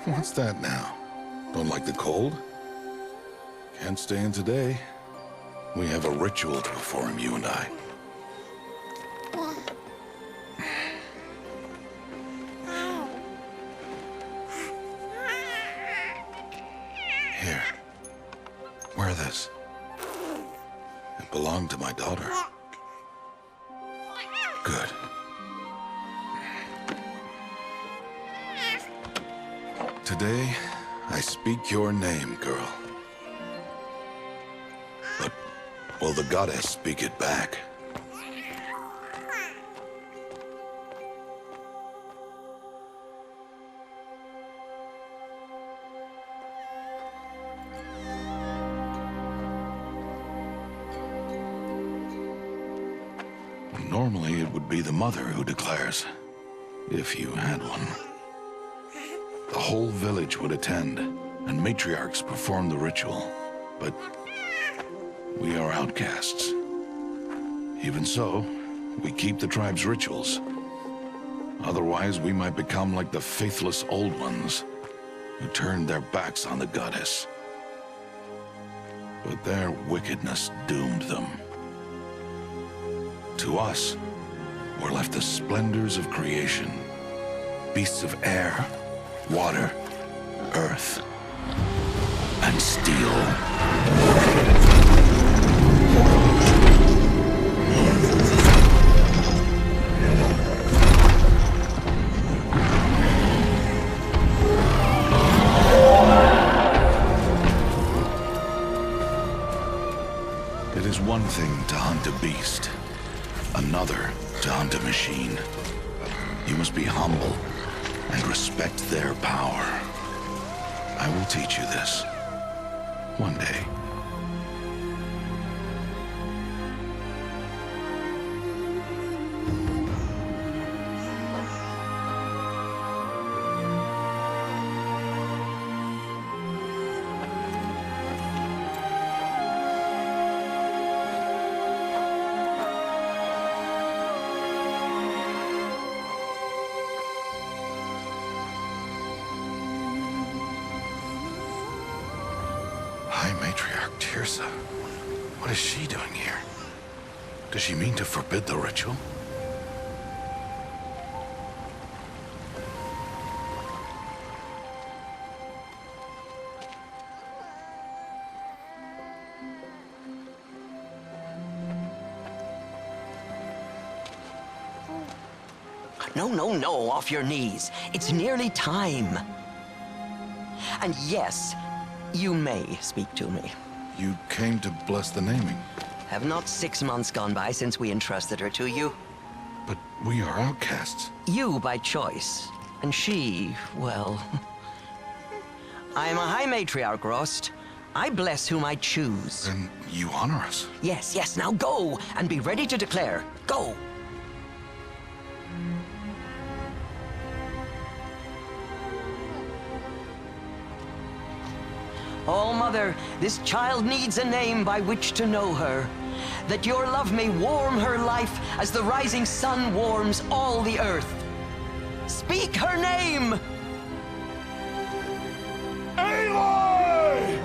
What's that now? Don't like the cold? Can't stay in today. We have a ritual to perform, you and I. Here. Wear this. It belonged to my daughter. Good. Today, I speak your name, girl. But will the goddess speak it back? Normally, it would be the mother who declares, if you had one. The whole village would attend, and matriarchs perform the ritual. But we are outcasts. Even so, we keep the tribe's rituals. Otherwise, we might become like the faithless old ones, who turned their backs on the goddess. But their wickedness doomed them. To us, were left the splendors of creation. Beasts of air, water, earth, and steel. It is one thing to hunt a beast, another to hunt a machine. You must be humble and respect their power. I will teach you this one day. High Matriarch Tirsa. What is she doing here? Does she mean to forbid the ritual? No, off your knees. It's nearly time. And yes, you may speak to me. You came to bless the naming. Have not 6 months gone by since we entrusted her to you? But we are outcasts. You by choice, and she, well... I'm a High Matriarch, Rost. I bless whom I choose. Then you honor us. Yes, now go, and be ready to declare. Go! Oh, Mother, this child needs a name by which to know her. That your love may warm her life as the rising sun warms all the earth. Speak her name! Aloy!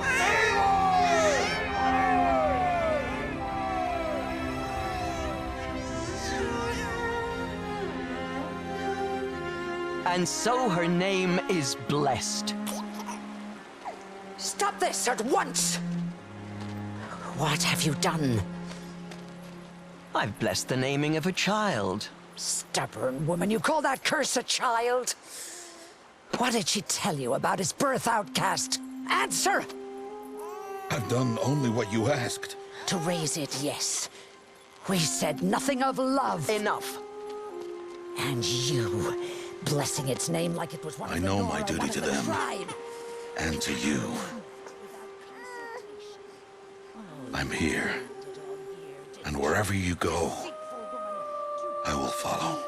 And so her name is blessed. Stop this at once! What have you done? I've blessed the naming of a child. Stubborn woman, you call that curse a child? What did she tell you about his birth, outcast? Answer! I've done only what you asked. To raise it, yes. We said nothing of love. Enough. And you, blessing its name like it was one of I the know Nora, my duty one of to the them. tribe. And to you. I'm here. And wherever you go, I will follow.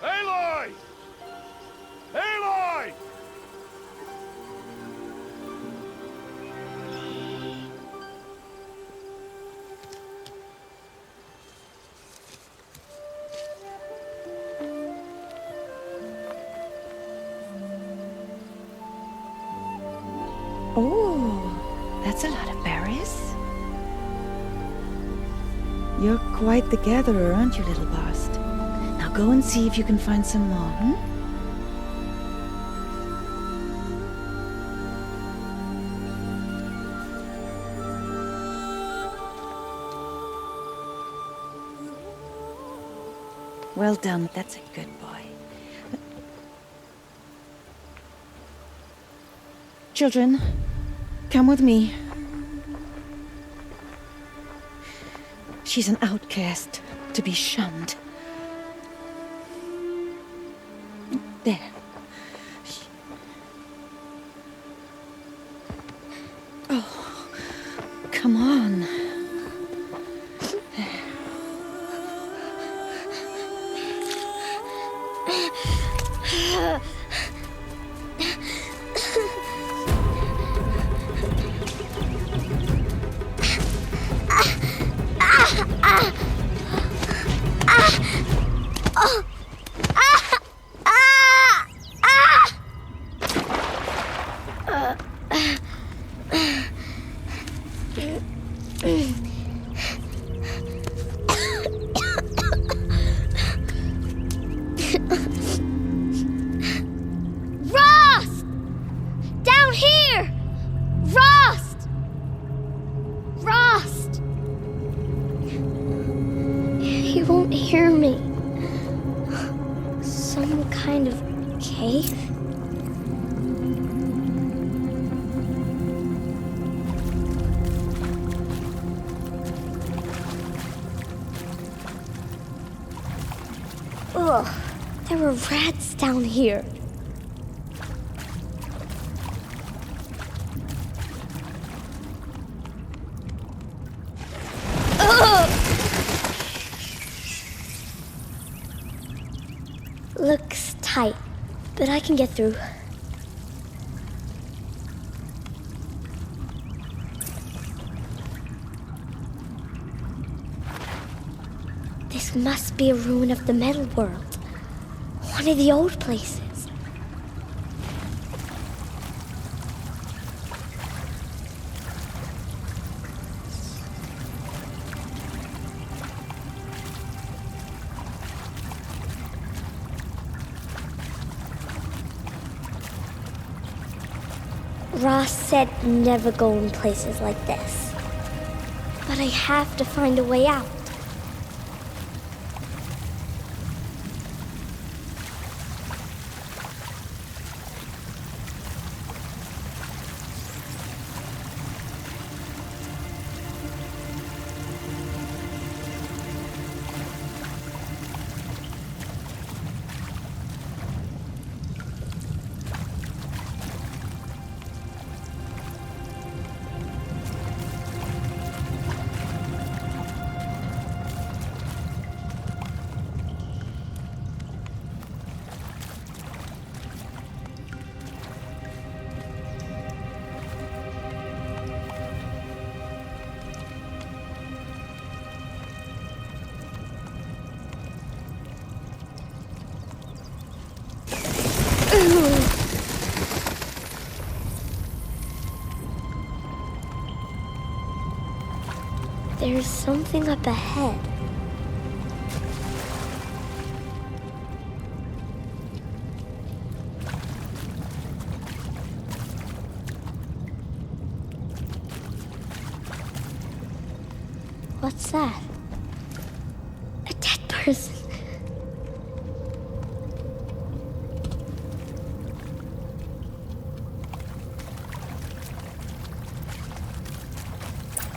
Aloy! Aloy! Oh, that's a lot of berries. You're quite the gatherer, aren't you, little Bast? Now go and see if you can find some more, hmm? Well done, that's a good boy. Children, come with me. She's an outcast, to be shunned. There. Oh, come on. Rost! Down here! Rost! Rost! He won't hear me. Some kind of cave? Ugh, there were rats down here. Ugh! Looks tight, but I can get through. This must be a ruin of the metal world. One of the old places. Ross said never go in places like this. But I have to find a way out. There's something up ahead. What's that? A dead person.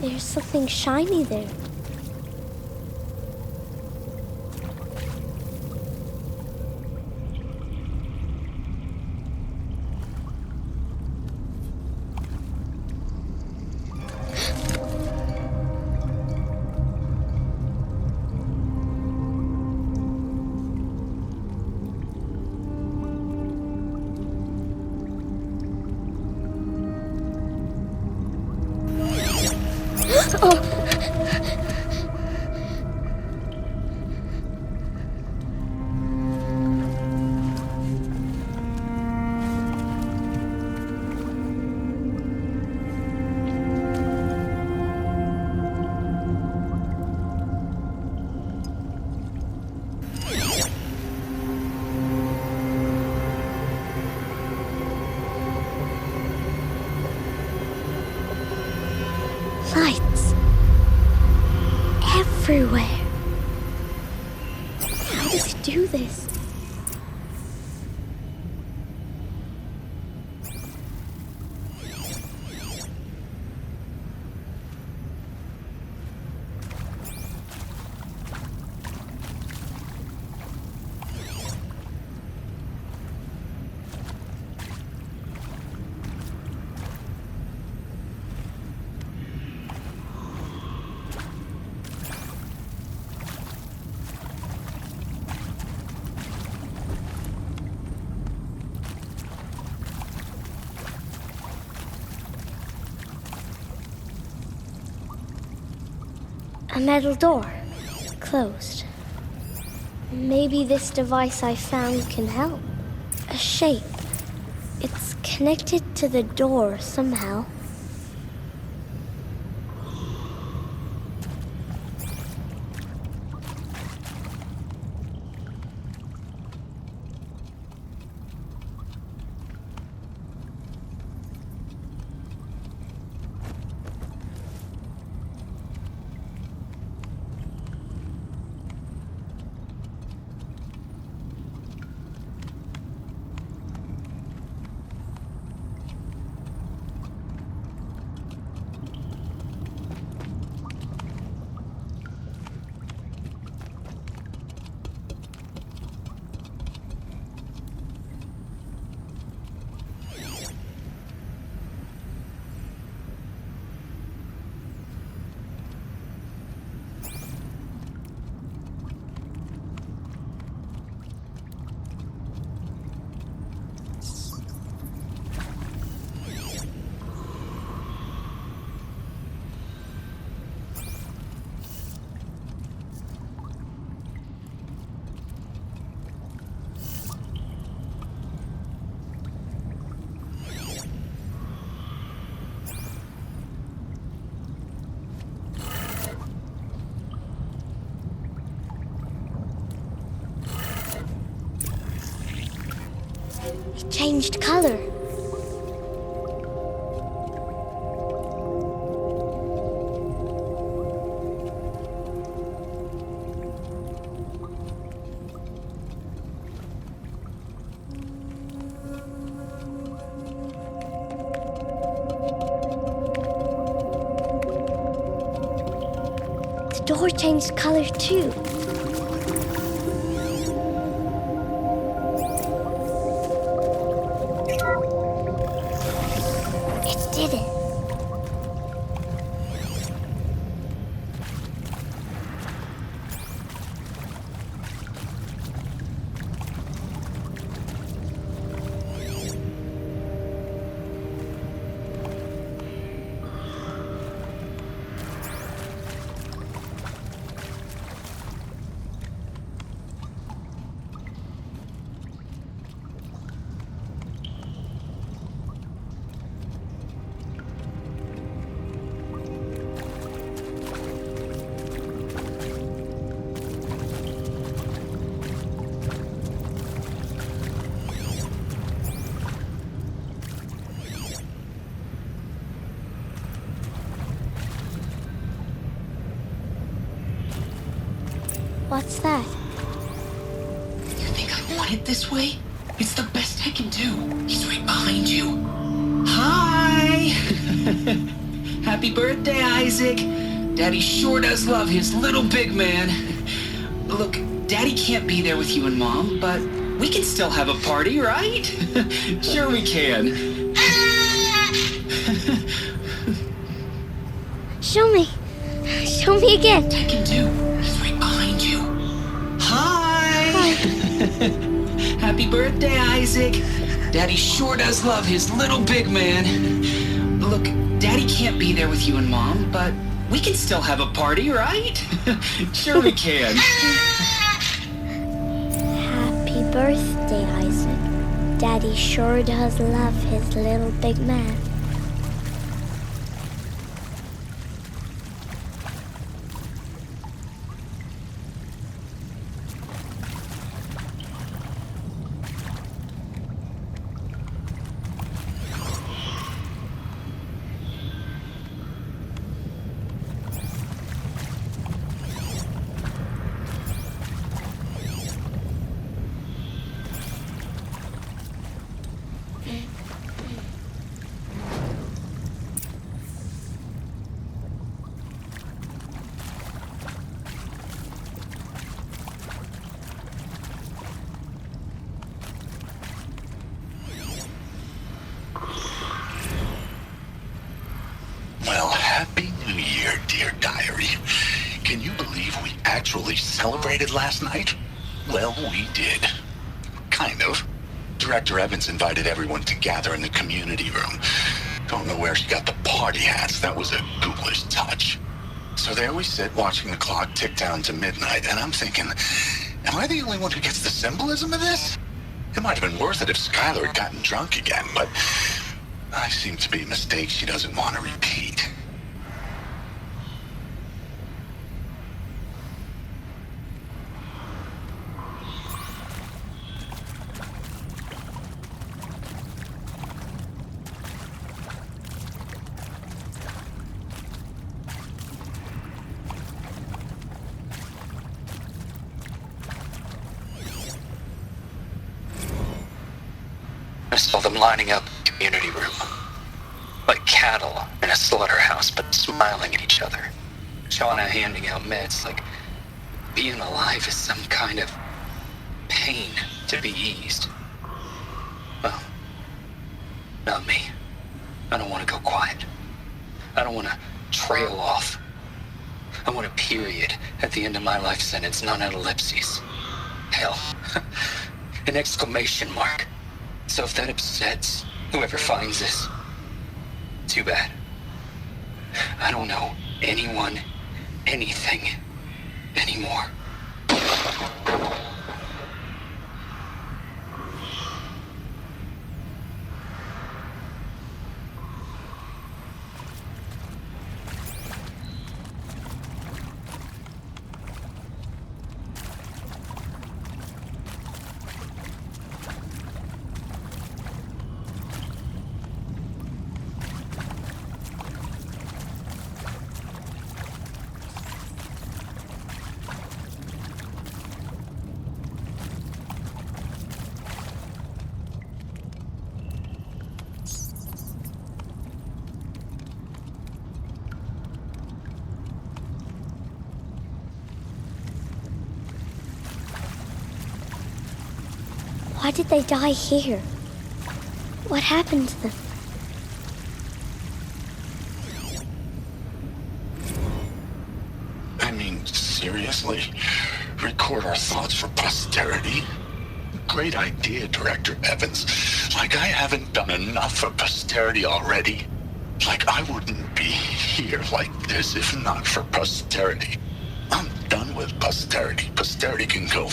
There's something shiny there. Lights. Everywhere. How does it do this? A metal door. Closed. Maybe this device I found can help. A shape. It's connected to the door somehow. changed color. The door changed color too. It didn't. What's that? You think I want it this way? It's the best I can do. He's right behind you. Hi! Happy birthday, Isaac. Daddy sure does love his little big man. Look, Daddy can't be there with you and Mom, but we can still have a party, right? Sure we can. Show me. Show me again. I can do. He's right behind you. Hi! Happy birthday, Isaac. Daddy sure does love his little big man. Look, Daddy can't be there with you and Mom, but we can still have a party, right? Sure we can. Happy birthday, Isaac. Daddy sure does love his little big man. Well, Happy New Year, dear diary. Can you believe we actually celebrated last night? Well, we did. Kind of. Director Evans invited everyone to gather in the community room. Don't know where she got the party hats. That was a ghoulish touch. So there we sit, watching the clock tick down to midnight, and I'm thinking, am I the only one who gets the symbolism of this? It might have been worth it if Skylar had gotten drunk again, but I seem to be a mistake she doesn't want to repeat. I saw them lining up in the community room. Like cattle in a slaughterhouse, but smiling at each other. Shauna handing out meds like being alive is some kind of pain to be eased. Well, not me. I don't want to go quiet. I don't want to trail off. I want a period at the end of my life sentence, not an ellipses. Hell, an exclamation mark. So if that upsets whoever finds this, too bad. I don't know anyone, anything, anymore. Why did they die here? What happened to them? I mean, seriously? Record our thoughts for posterity? Great idea, Director Evans. Like I haven't done enough for posterity already. Like I wouldn't be here like this if not for posterity. I'm done with posterity. Posterity can go.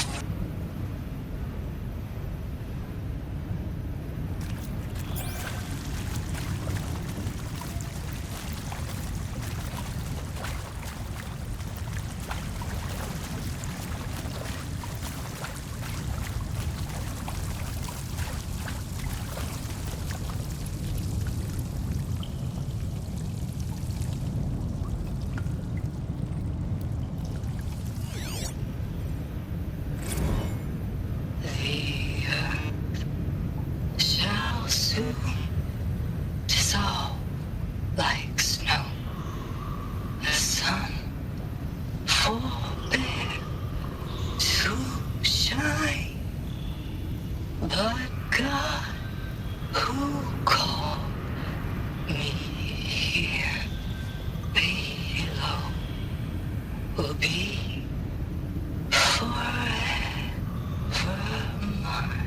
Dissolve like snow. The sun forbid to shine. But God, who called me here below, will be forever mine.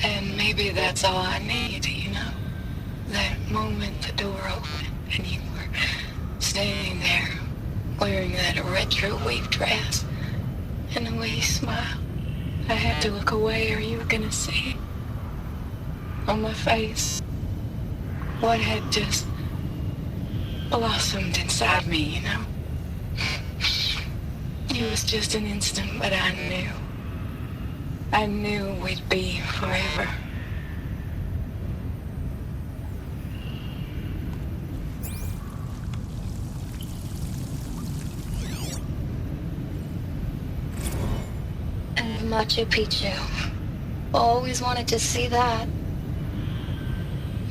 And maybe that's all I need, you know? That moment the door opened and you were standing there wearing that retro wave dress and the way you smiled. I had to look away or you were gonna see on my face what had just blossomed inside me, you know? It was just an instant, but I knew we'd be forever. And Machu Picchu. Always wanted to see that.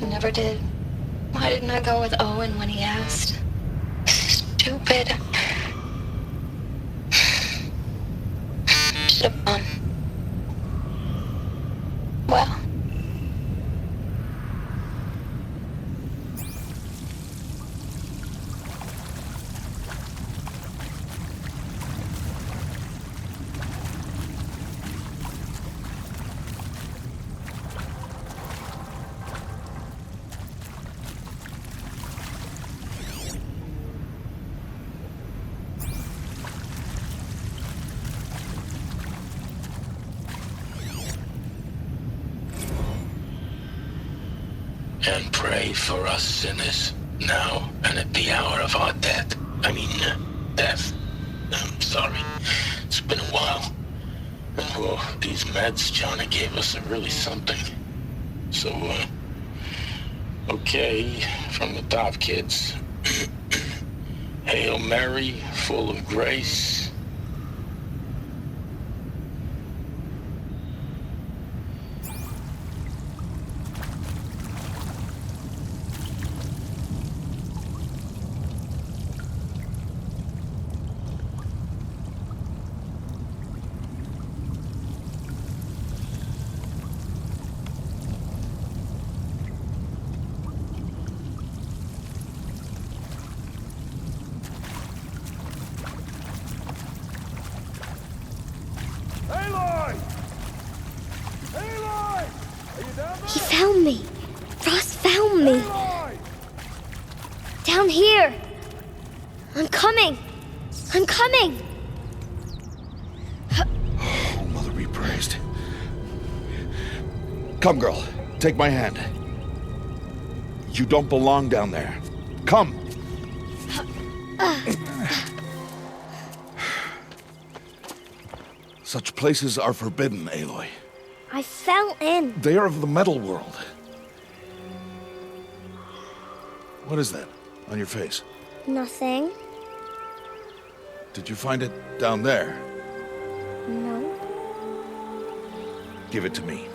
Never did. Why didn't I go with Owen when he asked? Stupid. Should have gone. Well. And pray for us sinners, now and at the hour of our death. Death. I'm sorry. It's been a while. And well, these meds Johnny gave us are really something. So, okay, from the top, kids. Hail Mary, full of grace. He found me. Ross found me. Down here. I'm coming. I'm coming. Oh, Mother be praised. Come, girl. Take my hand. You don't belong down there. Come. Such places are forbidden, Aloy. I fell in. They are of the metal world. What is that on your face? Nothing. Did you find it down there? No. Give it to me.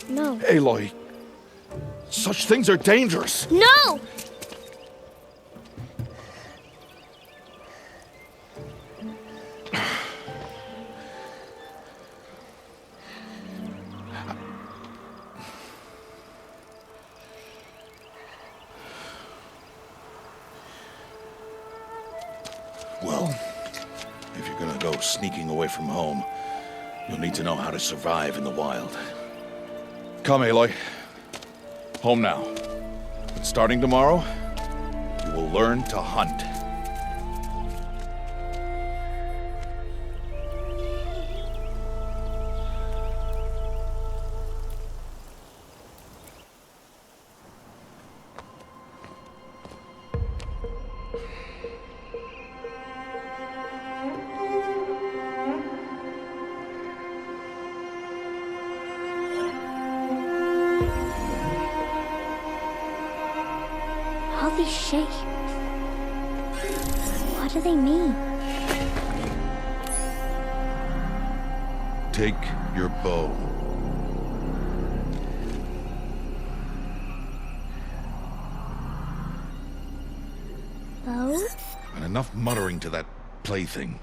No. Aloy, such things are dangerous. No! Well, if you're gonna go sneaking away from home, you'll need to know how to survive in the wild. Come, Aloy. Home now. But starting tomorrow, you will learn to hunt. All these shapes. What do they mean? Take your bow. Bow? And enough muttering to that plaything.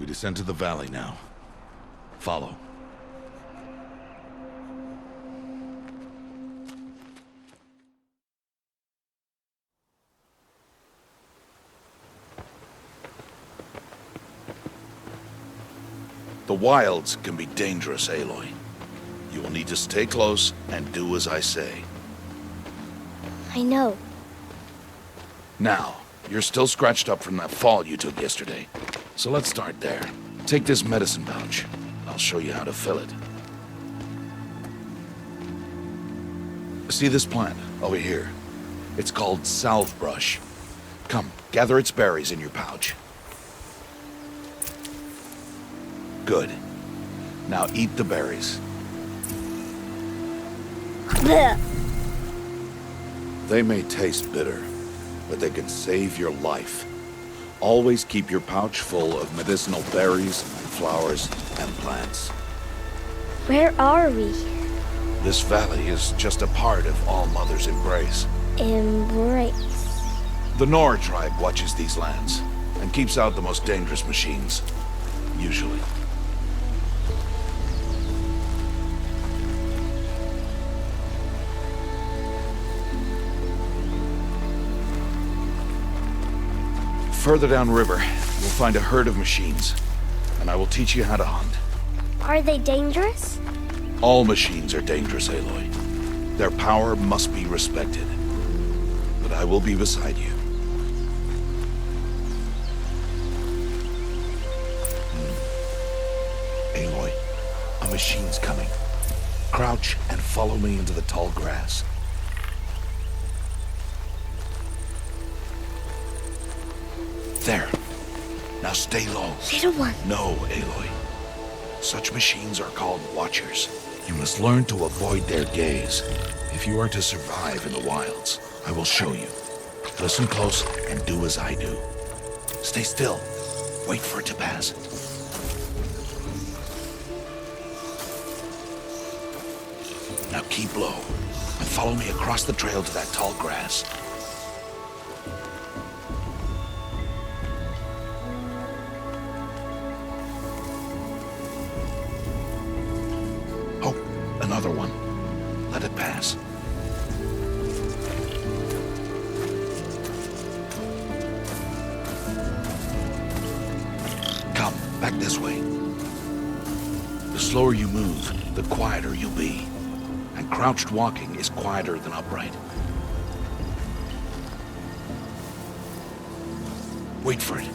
We descend to the valley now. Follow. The wilds can be dangerous, Aloy. You will need to stay close and do as I say. I know. Now, you're still scratched up from that fall you took yesterday. So let's start there. Take this medicine pouch. I'll show you how to fill it. See this plant over here? It's called salve brush. Come, gather its berries in your pouch. Good. Now eat the berries. Blech. They may taste bitter, but they can save your life. Always keep your pouch full of medicinal berries, flowers, and plants. Where are we? This valley is just a part of All Mother's embrace. Embrace. The Nora tribe watches these lands and keeps out the most dangerous machines. Usually. Further downriver, you'll find a herd of machines, and I will teach you how to hunt. Are they dangerous? All machines are dangerous, Aloy. Their power must be respected. But I will be beside you. Aloy, a machine's coming. Crouch and follow me into the tall grass. There. Now stay low. Little one. No, Aloy. Such machines are called Watchers. You must learn to avoid their gaze if you are to survive in the wilds. I will show you. Listen close and do as I do. Stay still. Wait for it to pass. Now keep low and follow me across the trail to that tall grass. Oh, another one. Let it pass. Come, back this way. The slower you move, the quieter you'll be. And crouched walking is quieter than upright. Wait for it.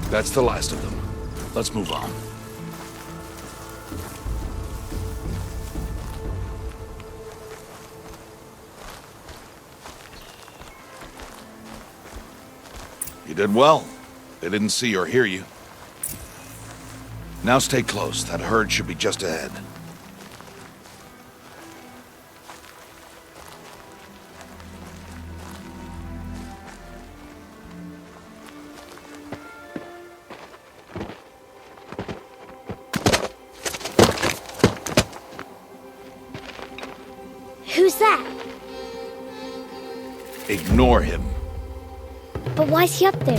That's the last of them. Let's move on. You did well. They didn't see or hear you. Now stay close. That herd should be just ahead. Who's that? Ignore him. But why's he up there?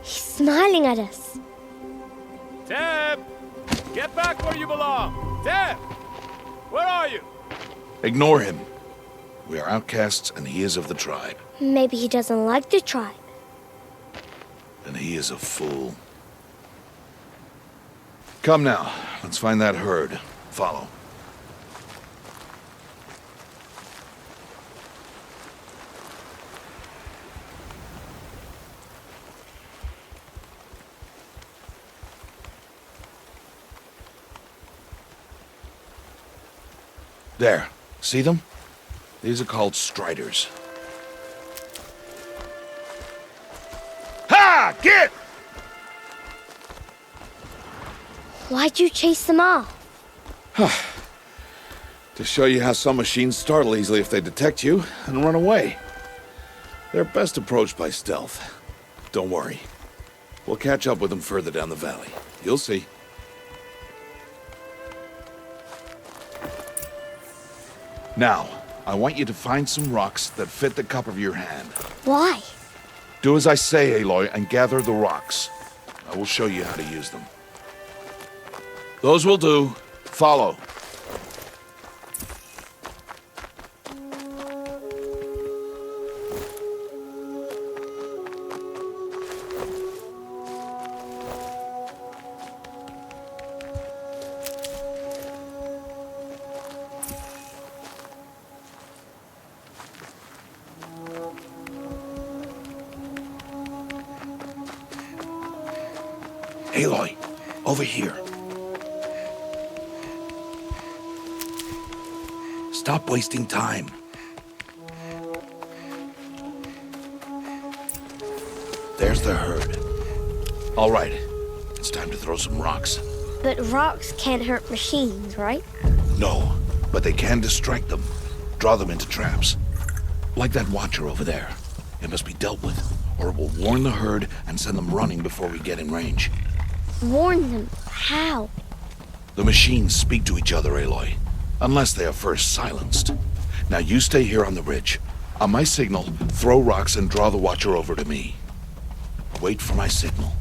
He's smiling at us. Teb! Get back where you belong! Teb! Where are you? Ignore him. We are outcasts, and he is of the tribe. Maybe he doesn't like the tribe. And he is a fool. Come now, let's find that herd. Follow. There. See them? These are called striders. Ha! Get! Why'd you chase them off? To show you how some machines startle easily if they detect you and run away. They're best approached by stealth. Don't worry. We'll catch up with them further down the valley. You'll see. Now, I want you to find some rocks that fit the cup of your hand. Why? Do as I say, Aloy, and gather the rocks. I will show you how to use them. Those will do. Follow. Aloy, over here. Stop wasting time. There's the herd. All right, it's time to throw some rocks. But rocks can't hurt machines, right? No, but they can distract them. Draw them into traps. Like that watcher over there. It must be dealt with, or it will warn the herd and send them running before we get in range. Warn them? How? The machines speak to each other, Aloy. Unless they are first silenced. Now you stay here on the ridge. On my signal, throw rocks and draw the watcher over to me. Wait for my signal.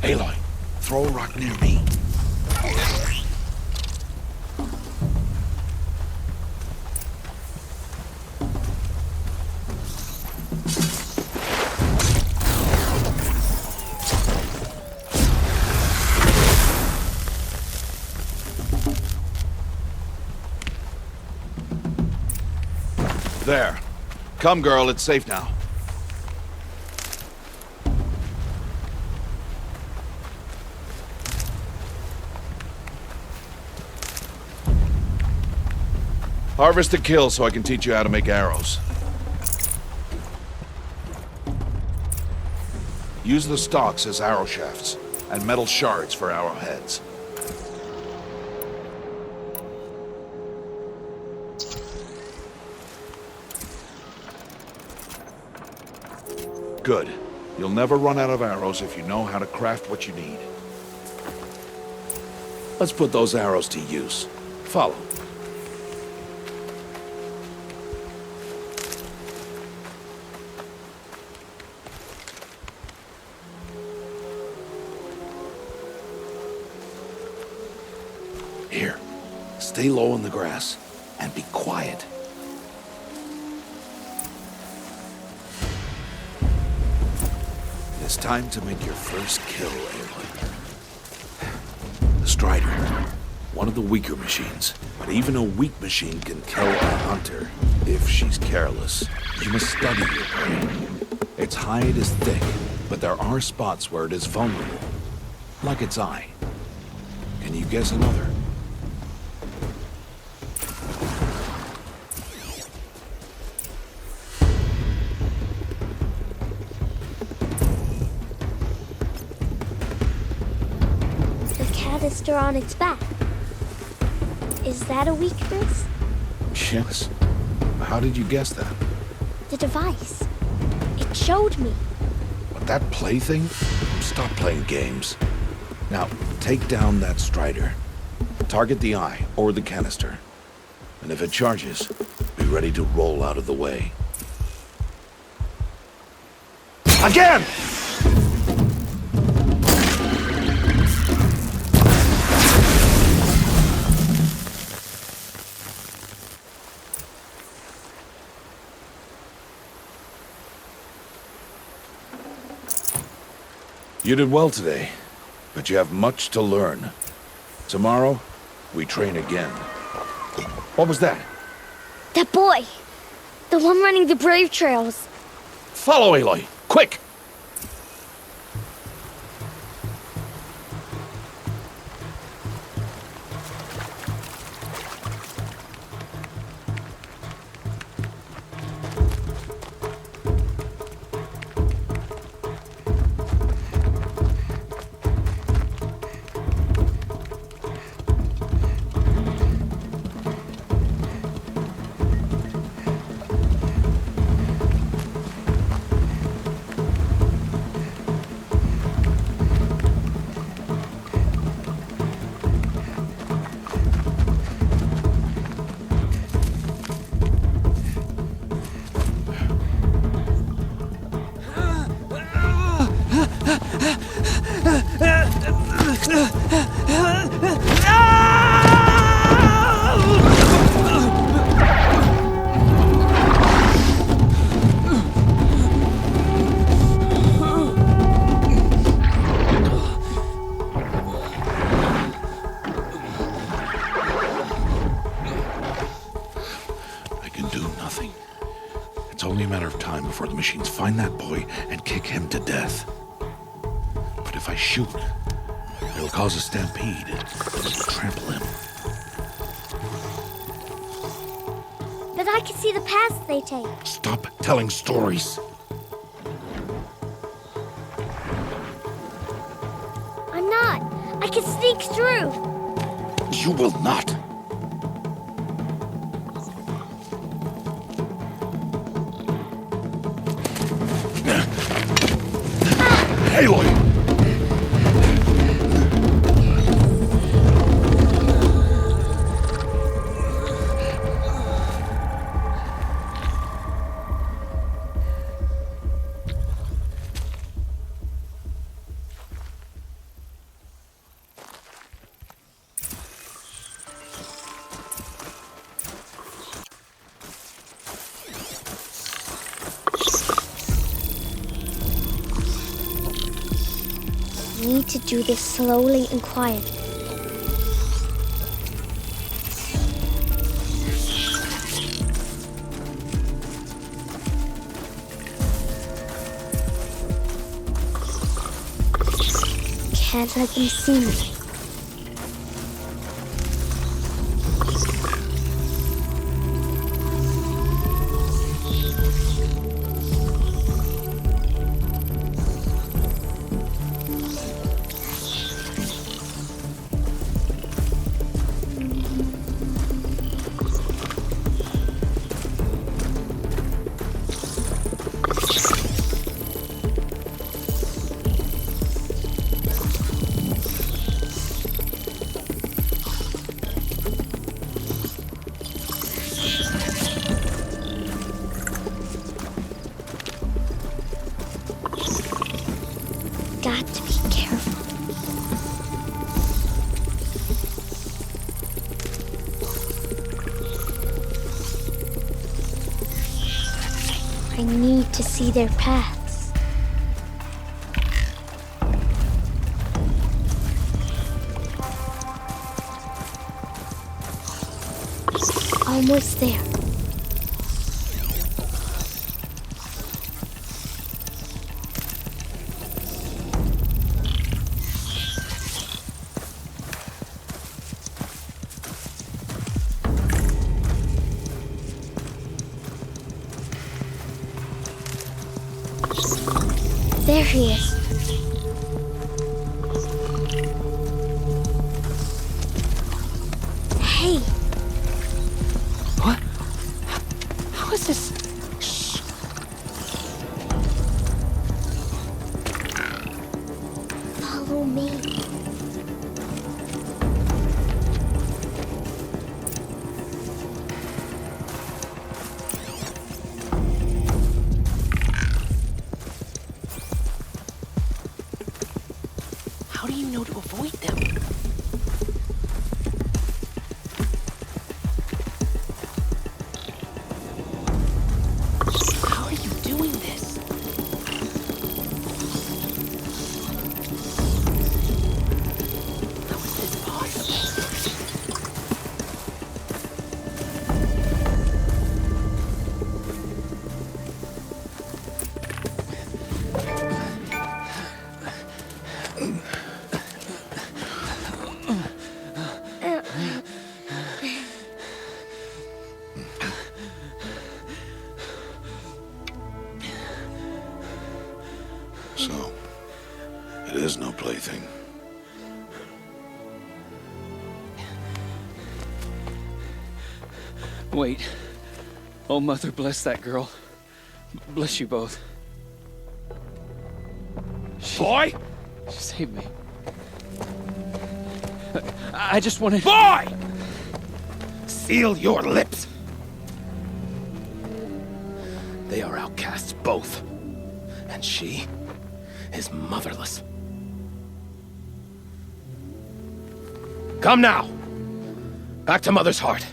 Aloy, throw a rock near me. There. Come, girl, it's safe now. Harvest to kill so I can teach you how to make arrows. Use the stalks as arrow shafts, and metal shards for arrowheads. Good. You'll never run out of arrows if you know how to craft what you need. Let's put those arrows to use. Follow. Here, stay low in the grass and be quiet. It's time to make your first kill, Aloy. The Strider. One of the weaker machines. But even a weak machine can kill a hunter, if she's careless. You must study your prey. Its hide is thick, but there are spots where it is vulnerable. Like its eye. Can you guess another? The canister on its back. Is that a weakness? Yes. How did you guess that? The device. It showed me. But that plaything? Stop playing games. Now, take down that Strider. Target the eye or the canister. And if it charges, be ready to roll out of the way. Again! You did well today, but you have much to learn. Tomorrow, we train again. What was that? That boy. The one running the brave trails. Follow Aloy, quick! It's only a matter of time before the machines find that boy and kick him to death. But if I shoot, it'll cause a stampede. It'll trample him. But I can see the paths they take. Stop telling stories. I'm not. I can sneak through. You will not. Aloy! I need to do this slowly and quietly. Can't let them see me. Got to be careful. I need to see their paths. Almost there. There he is. Hey. What? How is this? Shh. Follow me. How do you know to avoid them? How are you doing this? How is this possible? So, it is no plaything. Wait. Oh, Mother, bless that girl. Bless you both. Boy! She saved me. I just wanted... Boy! Seal your lips! They are outcasts, both. And she is motherless. Come now! Back to Mother's heart.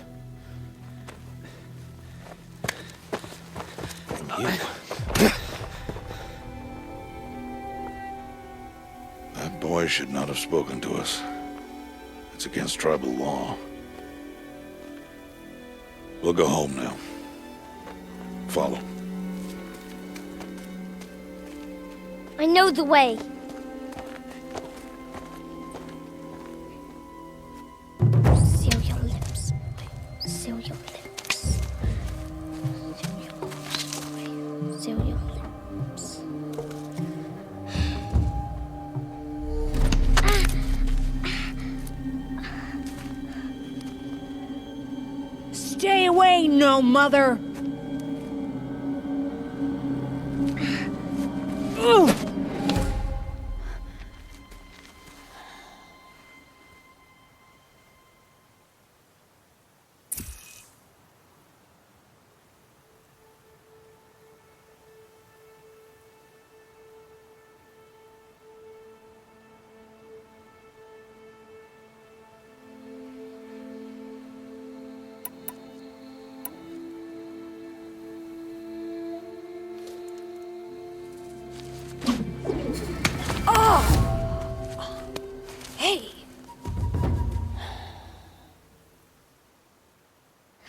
That boy should not have spoken to us. It's against tribal law. We'll go home now. Follow. I know the way. Seal your lips, boy. Seal your lips. Seal your lips, boy. Seal your lips. Stay away, no mother! Ugh. Hey!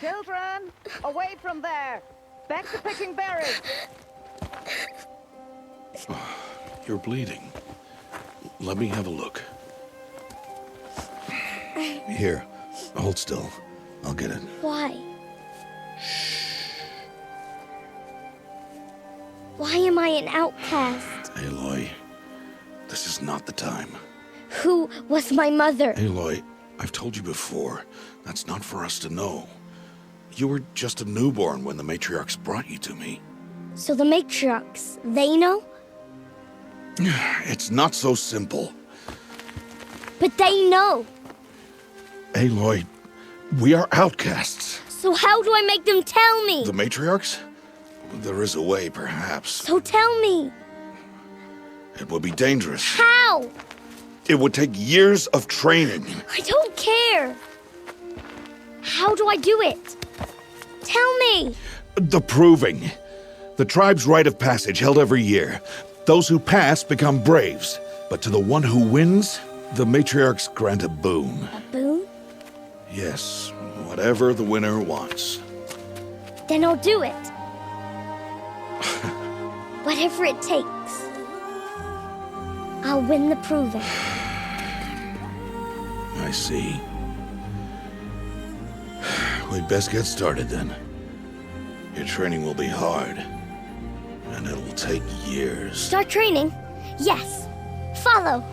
Children, away from there! Back to picking berries! You're bleeding. Let me have a look. Here, hold still. I'll get it. Why? Why am I an outcast? Aloy, this is not the time. Who was my mother? Aloy, I've told you before, that's not for us to know. You were just a newborn when the matriarchs brought you to me. So the matriarchs, they know? It's not so simple. But they know. Aloy, we are outcasts. So how do I make them tell me? The matriarchs? There is a way, perhaps. So tell me. It would be dangerous. How? It would take years of training. I don't care. How do I do it? Tell me. The proving. The tribe's rite of passage held every year. Those who pass become braves. But to the one who wins, the matriarchs grant a boon. A boon? Yes, whatever the winner wants. Then I'll do it. Whatever it takes. I'll win the proving. I see. We'd best get started then. Your training will be hard, and it'll take years. Start training? Yes. Follow.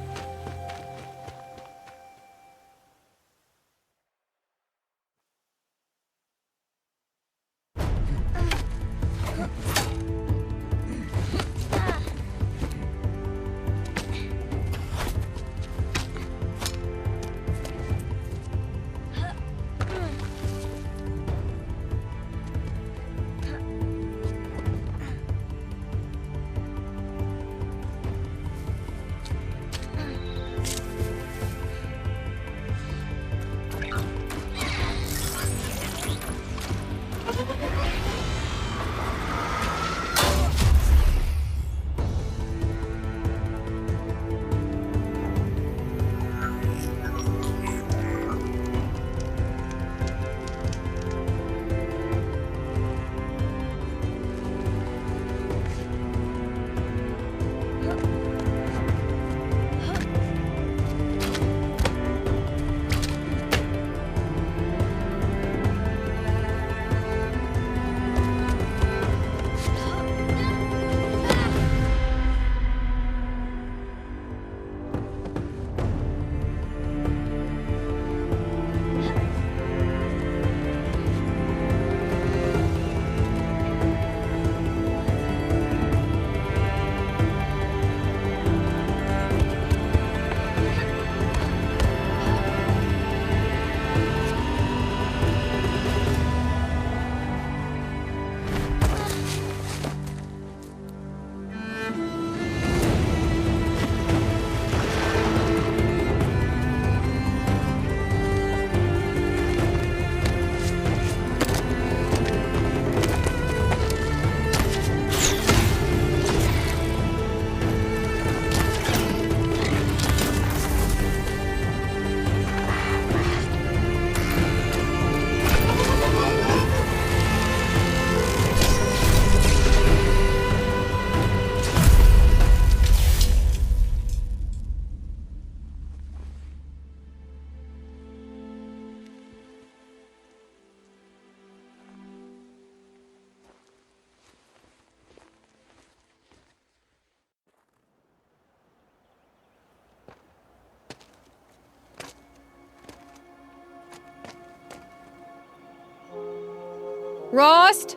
Rost?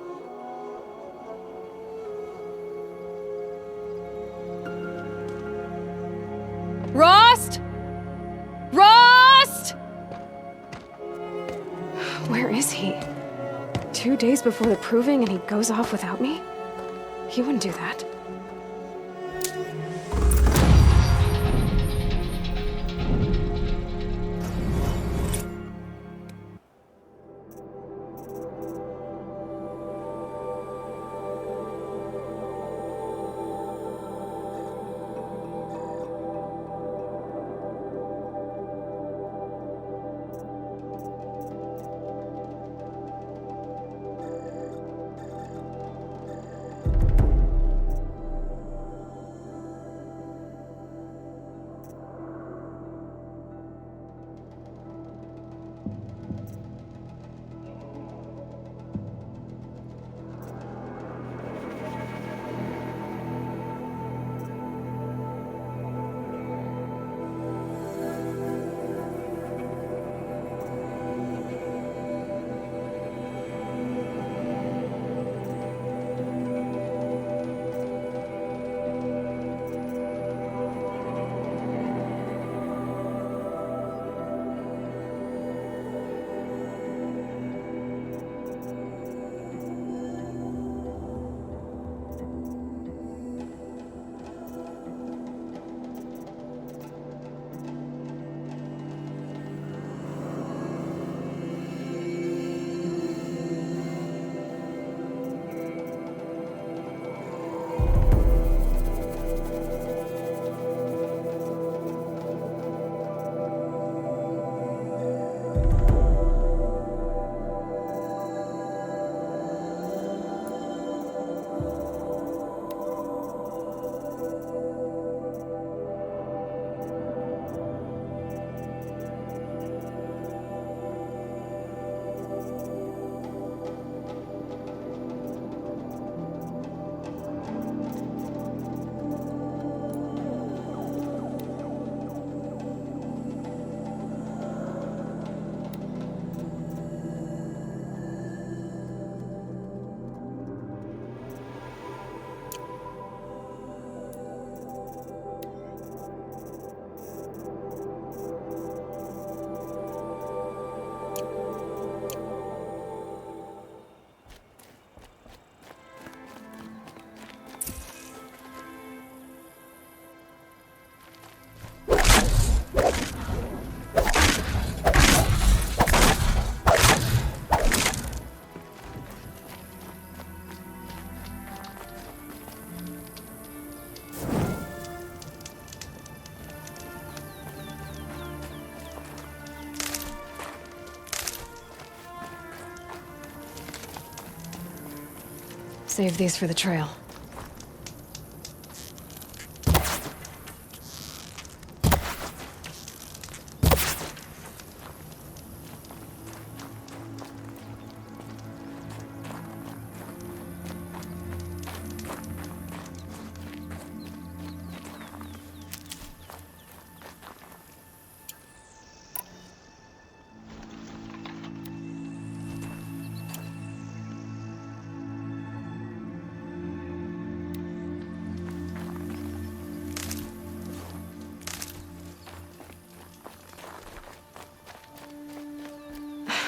Rost? Rost? Where is he? 2 days before the proving and he goes off without me? He wouldn't do that. Save these for the trail.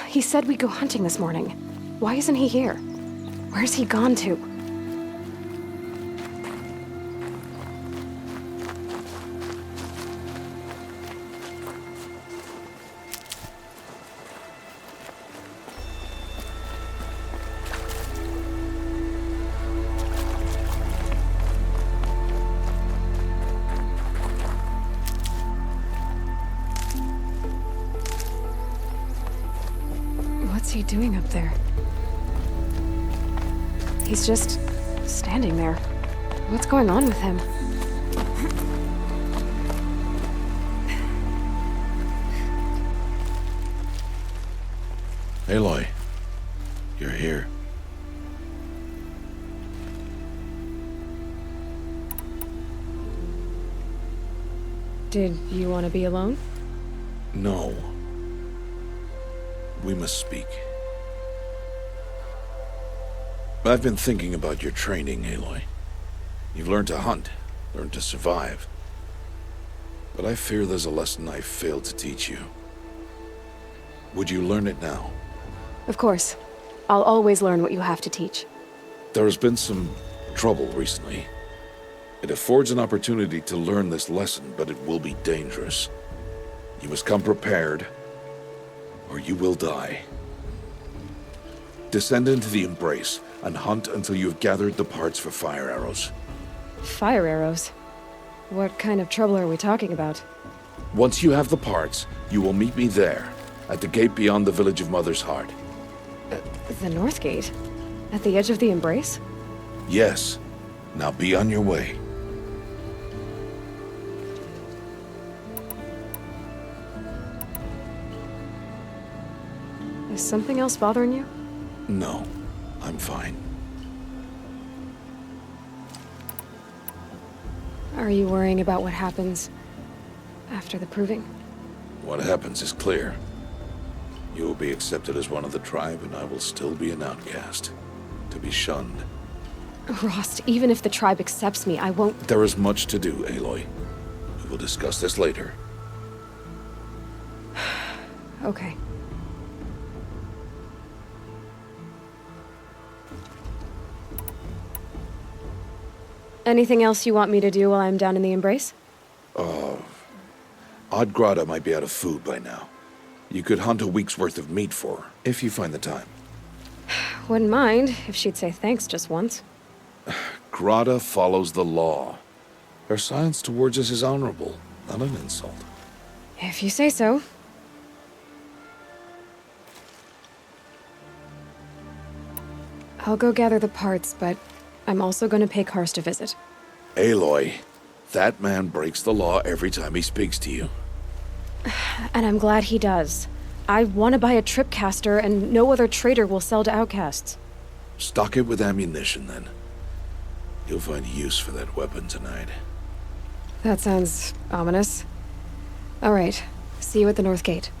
He said we'd go hunting this morning. Why isn't he here? Where's he gone to? What's he doing up there? He's just standing there. What's going on with him? Aloy, you're here. Did you want to be alone? No. We must speak. I've been thinking about your training, Aloy. You've learned to hunt, learned to survive. But I fear there's a lesson I failed to teach you. Would you learn it now? Of course. I'll always learn what you have to teach. There has been some trouble recently. It affords an opportunity to learn this lesson, but it will be dangerous. You must come prepared, or you will die. Descend into the Embrace and hunt until you have gathered the parts for fire arrows. Fire arrows? What kind of trouble are we talking about? Once you have the parts, you will meet me there, at the gate beyond the village of Mother's Heart. The North Gate? At the edge of the Embrace? Yes. Now be on your way. Is something else bothering you? No, I'm fine. Are you worrying about what happens after the proving? What happens is clear. You will be accepted as one of the tribe, and I will still be an outcast, to be shunned. Rost, even if the tribe accepts me, I won't— There is much to do, Aloy. We will discuss this later. Okay. Anything else you want me to do while I'm down in the Embrace? Odd Grata might be out of food by now. You could hunt a week's worth of meat for her, if you find the time. Wouldn't mind if she'd say thanks just once. Grata follows the law. Her silence towards us is honorable, not an insult. If you say so. I'll go gather the parts, but I'm also going to pay Karst a visit. Aloy, that man breaks the law every time he speaks to you. And I'm glad he does. I want to buy a tripcaster, and no other trader will sell to outcasts. Stock it with ammunition, then. You'll find use for that weapon tonight. That sounds ominous. All right. See you at the North Gate.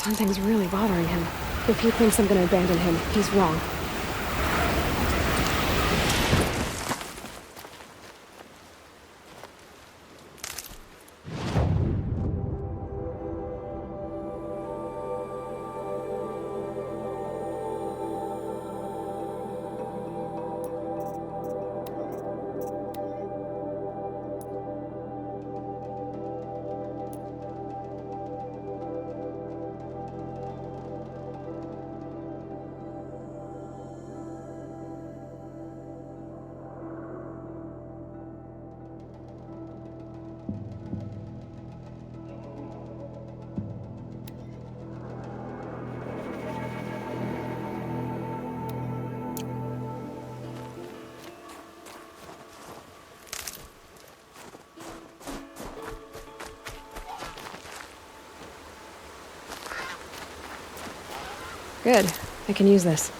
Something's really bothering him. If he thinks I'm gonna abandon him, he's wrong. Good. I can use this.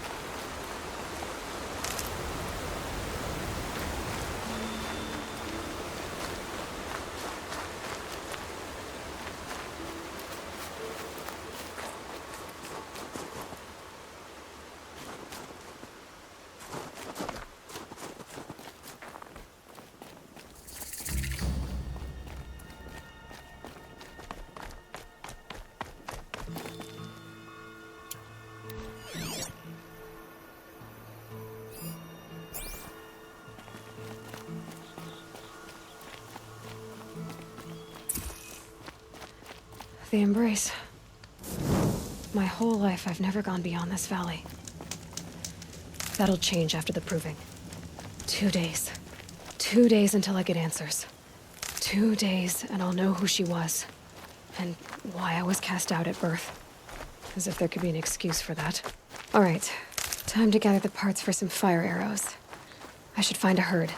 The embrace. My whole life, I've never gone beyond this valley. That'll change after the proving. 2 days. 2 days until I get answers. 2 days, and I'll know who she was. And why I was cast out at birth. As if there could be an excuse for that. All right. Time to gather the parts for some fire arrows. I should find a herd.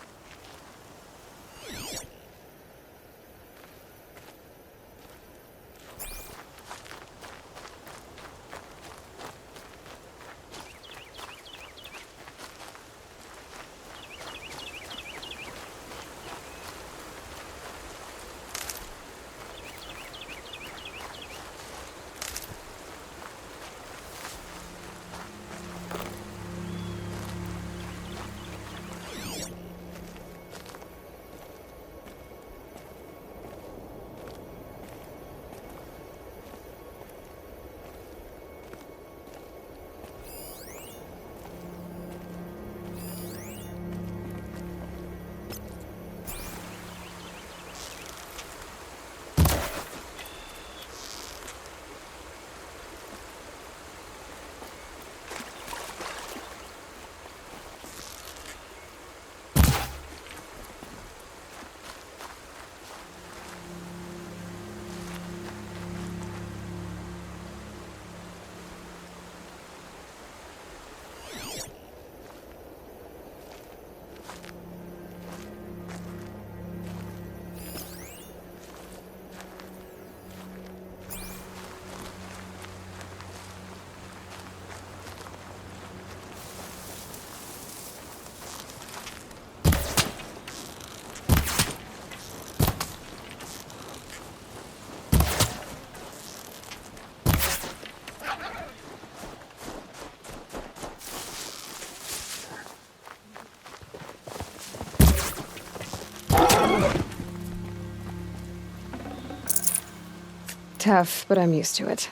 Tough, but I'm used to it.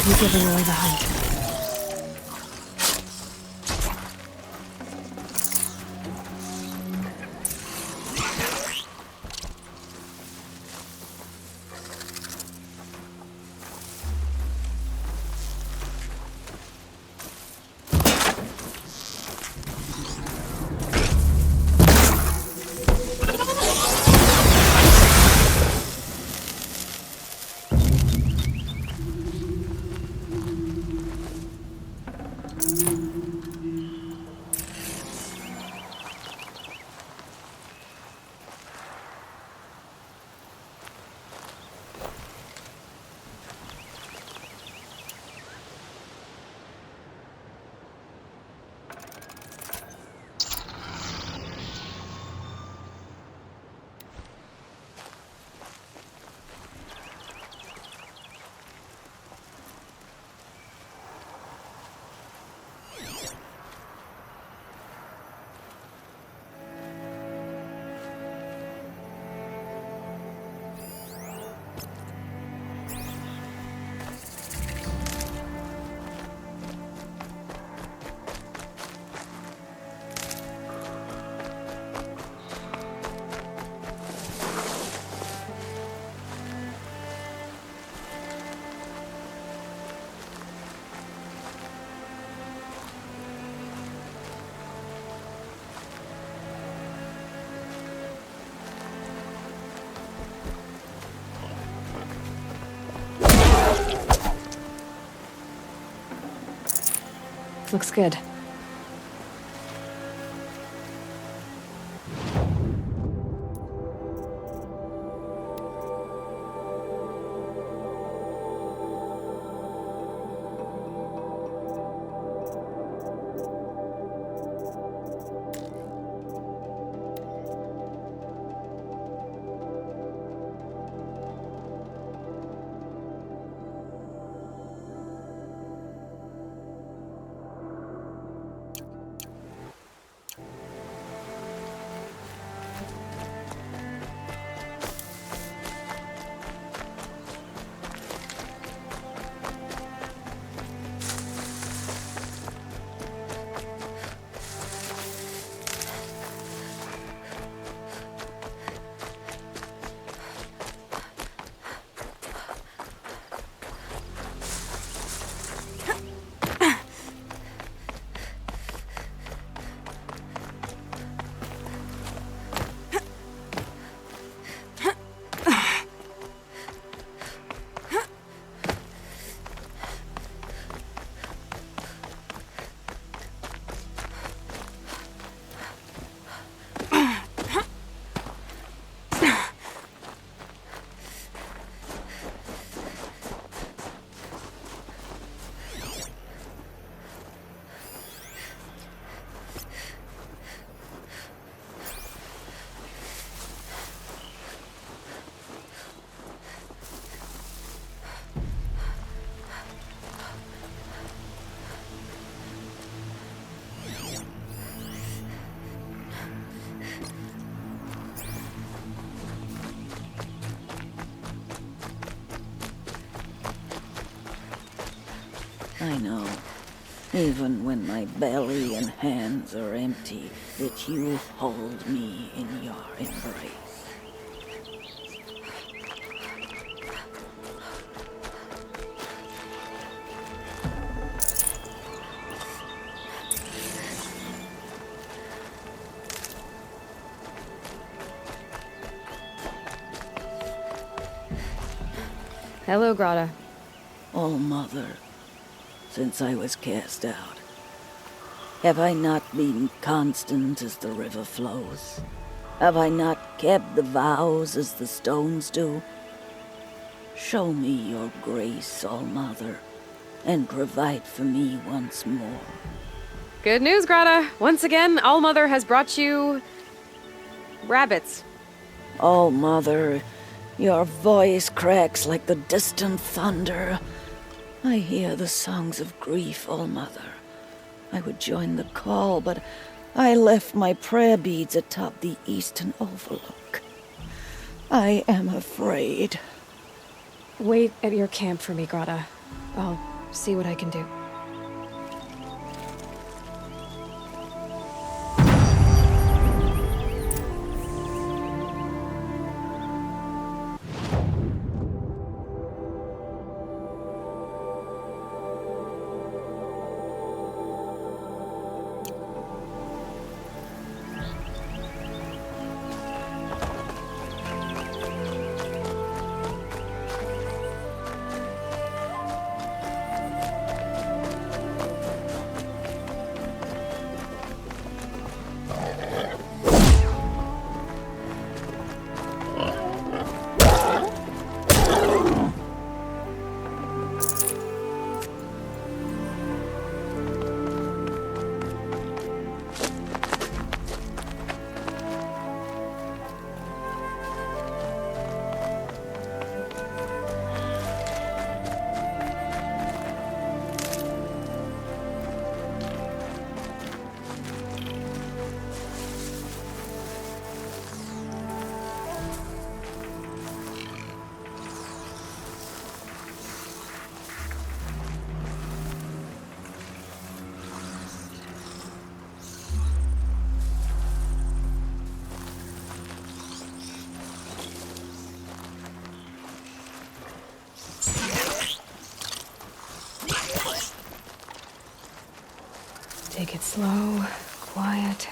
of you giving away the hunt. Looks good. I know, even when my belly and hands are empty, that you hold me in your embrace. Hello, Grata. Oh, Mother, since I was cast out, have I not been constant as the river flows? Have I not kept the vows as the stones do? Show me your grace, All-Mother, and provide for me once more. Good news, Grata. Once again, All-Mother has brought you... rabbits. All-Mother, your voice cracks like the distant thunder. I hear the songs of grief, All-Mother. I would join the call, but I left my prayer beads atop the eastern overlook. I am afraid. Wait at your camp for me, Grata. I'll see what I can do. Take it slow, quiet.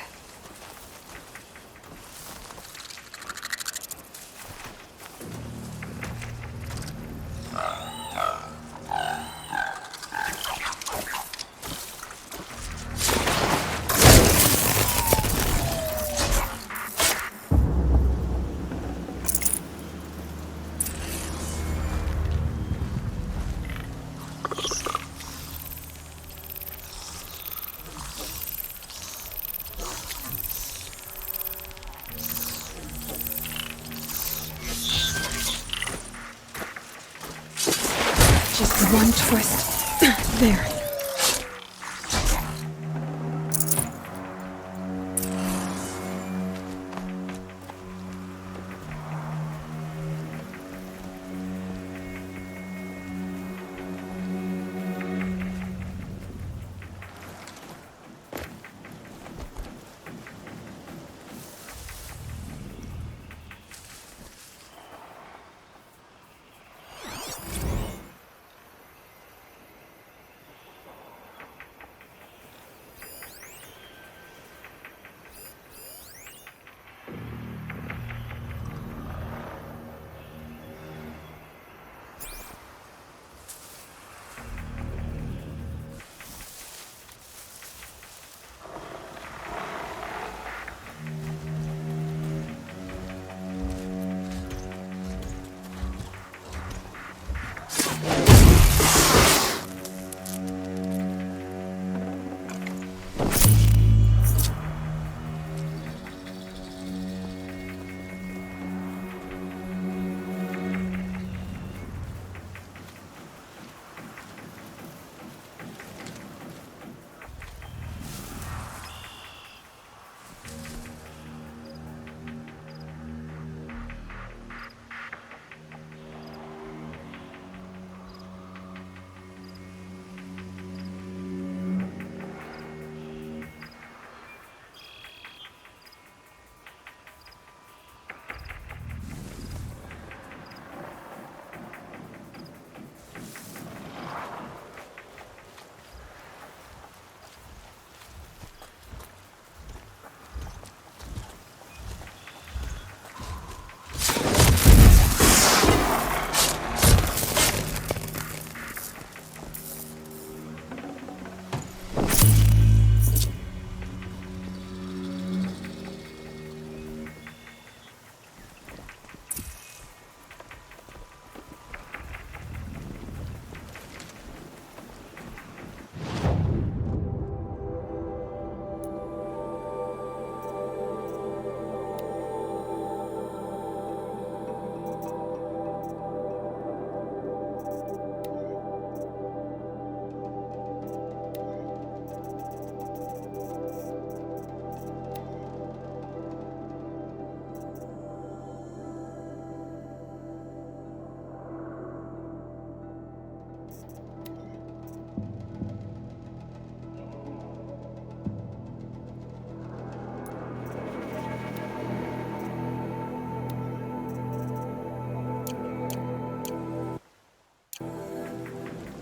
Just one twist. There.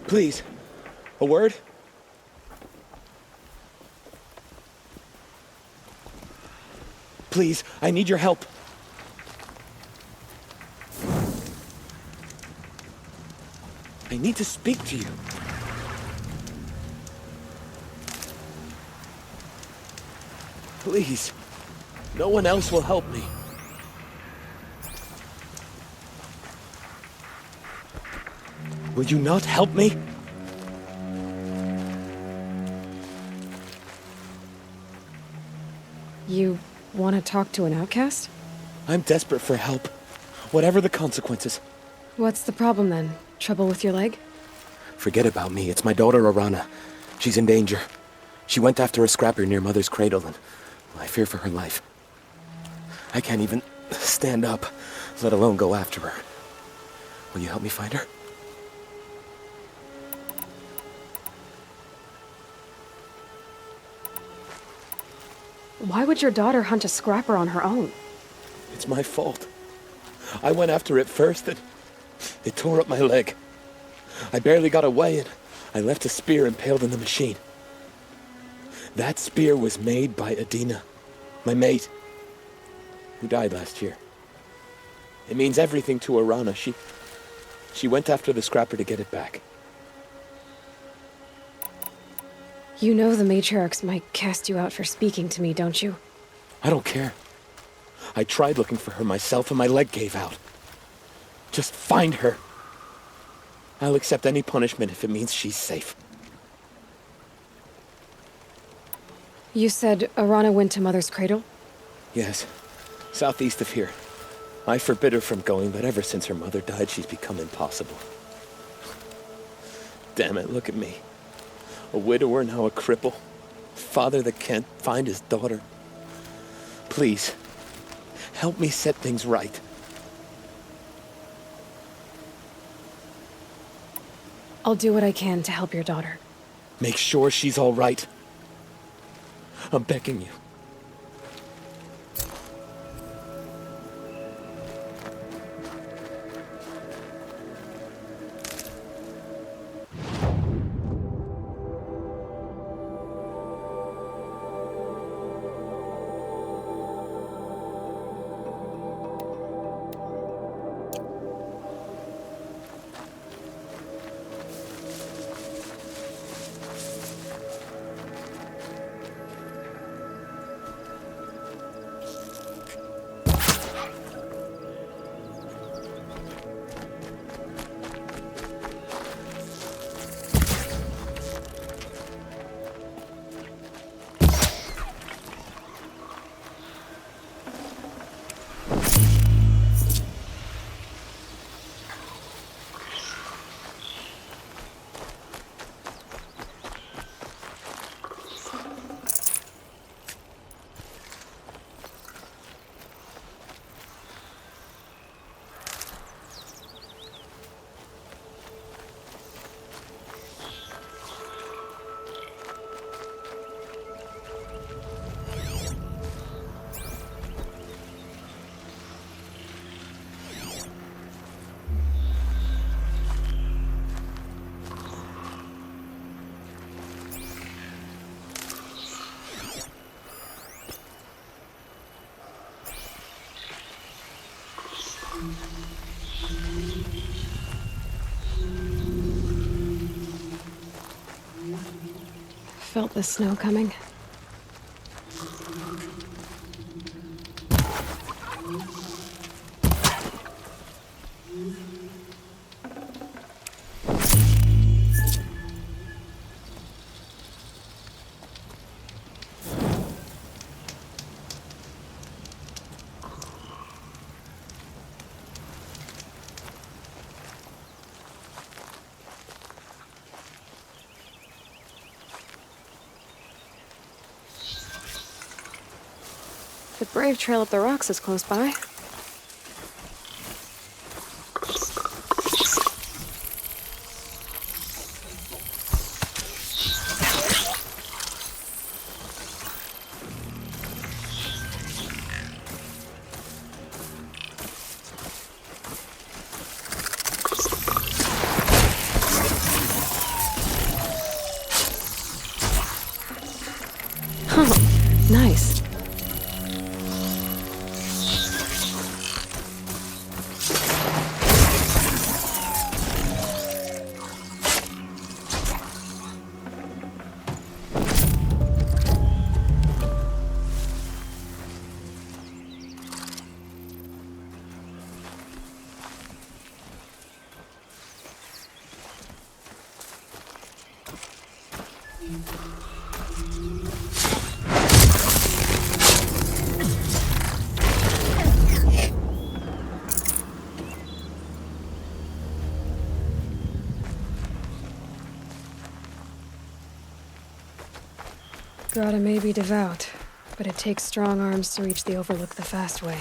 Please, a word? Please, I need your help. I need to speak to you. Please, no one else will help me. Will you not help me? You want to talk to an outcast? I'm desperate for help, whatever the consequences. What's the problem then? Trouble with your leg? Forget about me. It's my daughter, Arana. She's in danger. She went after a scrapper near Mother's cradle, and I fear for her life. I can't even stand up, let alone go after her. Will you help me find her? Why would your daughter hunt a scrapper on her own? It's my fault. I went after it first, and it tore up my leg. I barely got away, and I left a spear impaled in the machine. That spear was made by Adina, my mate, who died last year. It means everything to Arana. She went after the scrapper to get it back. You know the matriarchs might cast you out for speaking to me, don't you? I don't care. I tried looking for her myself, and my leg gave out. Just find her. I'll accept any punishment if it means she's safe. You said Arana went to Mother's cradle? Yes, southeast of here. I forbid her from going, but ever since her mother died, she's become impossible. Damn it, look at me. A widower, now a cripple. A father that can't find his daughter. Please, help me set things right. I'll do what I can to help your daughter. Make sure she's all right. I'm begging you. Felt the snow coming. The Brave Trail up the rocks is close by. Grata may be devout, but it takes strong arms to reach the Overlook the fast way.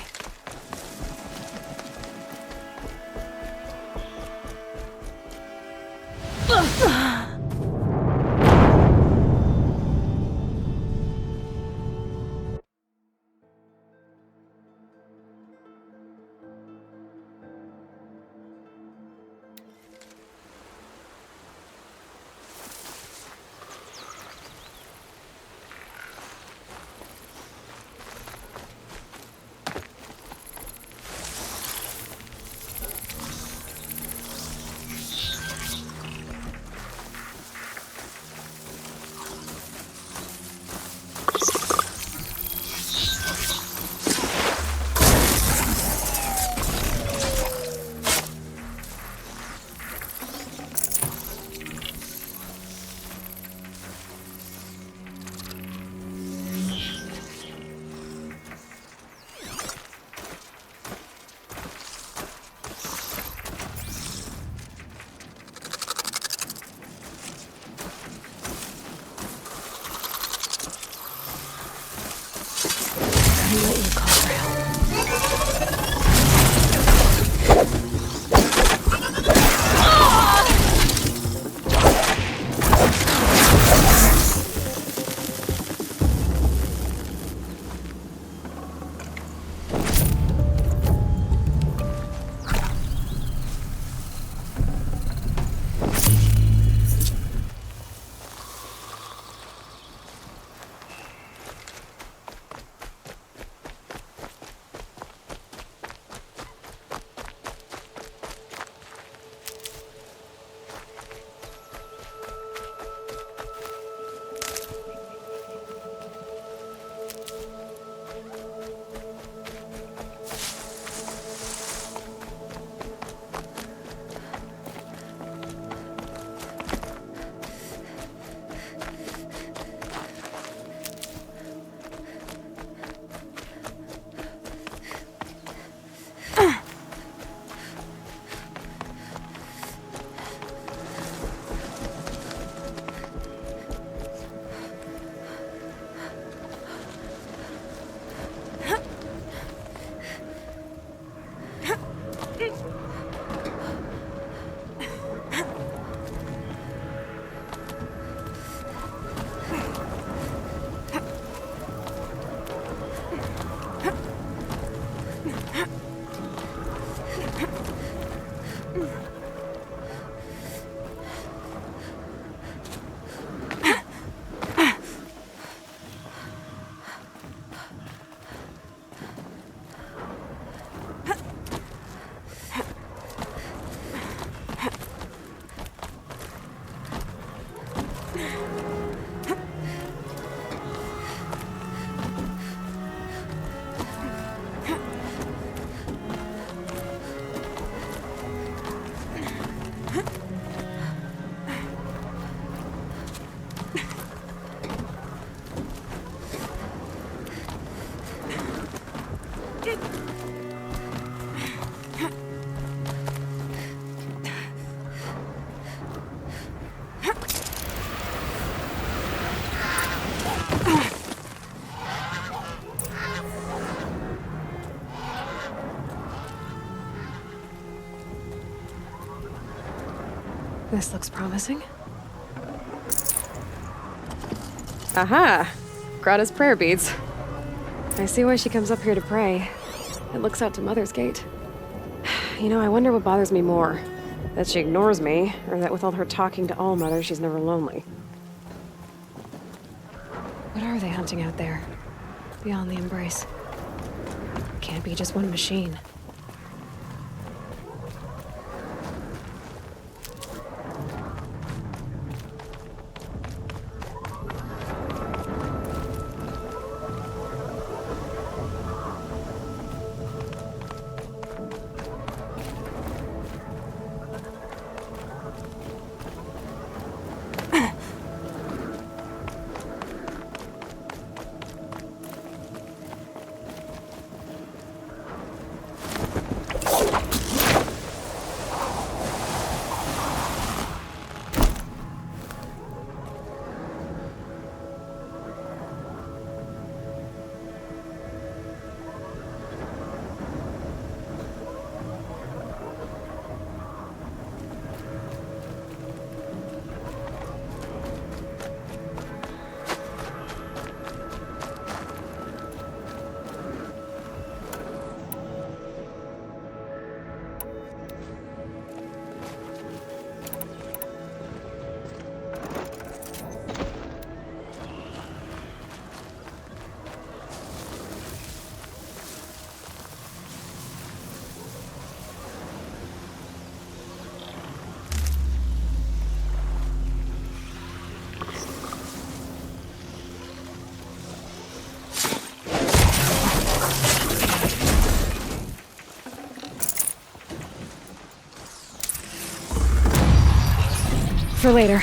This looks promising. Aha! Grata's prayer beads. I see why she comes up here to pray. It looks out to Mother's Gate. You know, I wonder what bothers me more. That she ignores me, or that with all her talking to All Mother, she's never lonely. What are they hunting out there? Beyond the embrace. Can't be just one machine. for later.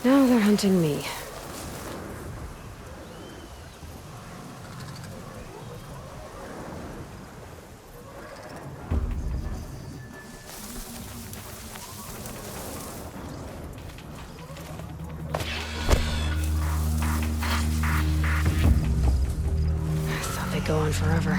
Now they're hunting me. I thought they'd go on forever.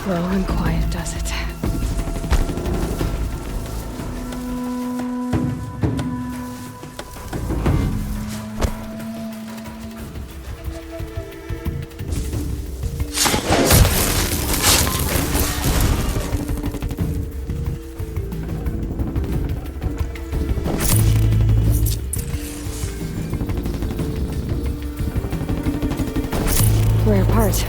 Slow and quiet does it. Rare part.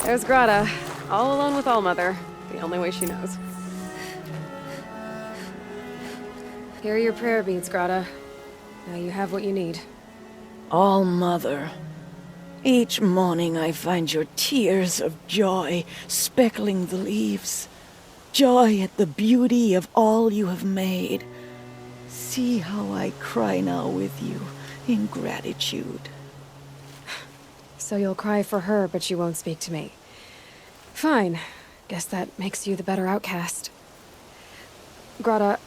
There's Grata, all alone with Allmother, the only way she knows. Here are your prayer beads, Grata. Now you have what you need. All-Mother, each morning I find your tears of joy speckling the leaves. Joy at the beauty of all you have made. See how I cry now with you in gratitude. So you'll cry for her, but you won't speak to me. Fine. Guess that makes you the better outcast. Grata,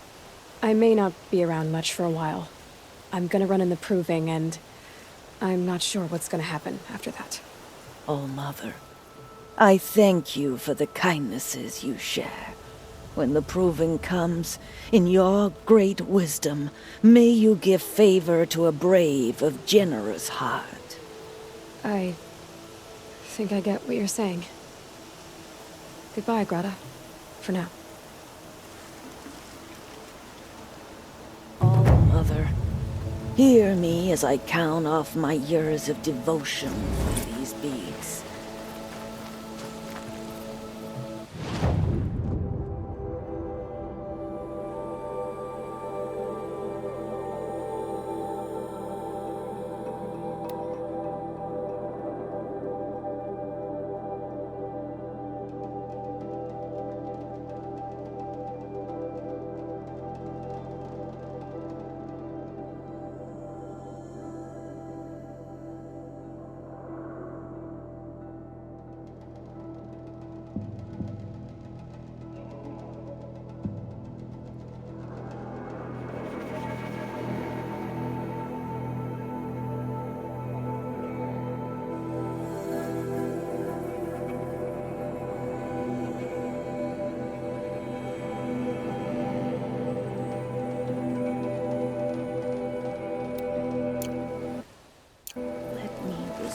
I may not be around much for a while. I'm gonna run in the proving, and I'm not sure what's gonna happen after that. All-Mother, I thank you for the kindnesses you share. When the proving comes, in your great wisdom, may you give favor to a brave of generous heart. I think I get what you're saying. Goodbye, Grata. For now. All-Mother, hear me as I count off my years of devotion for these beads.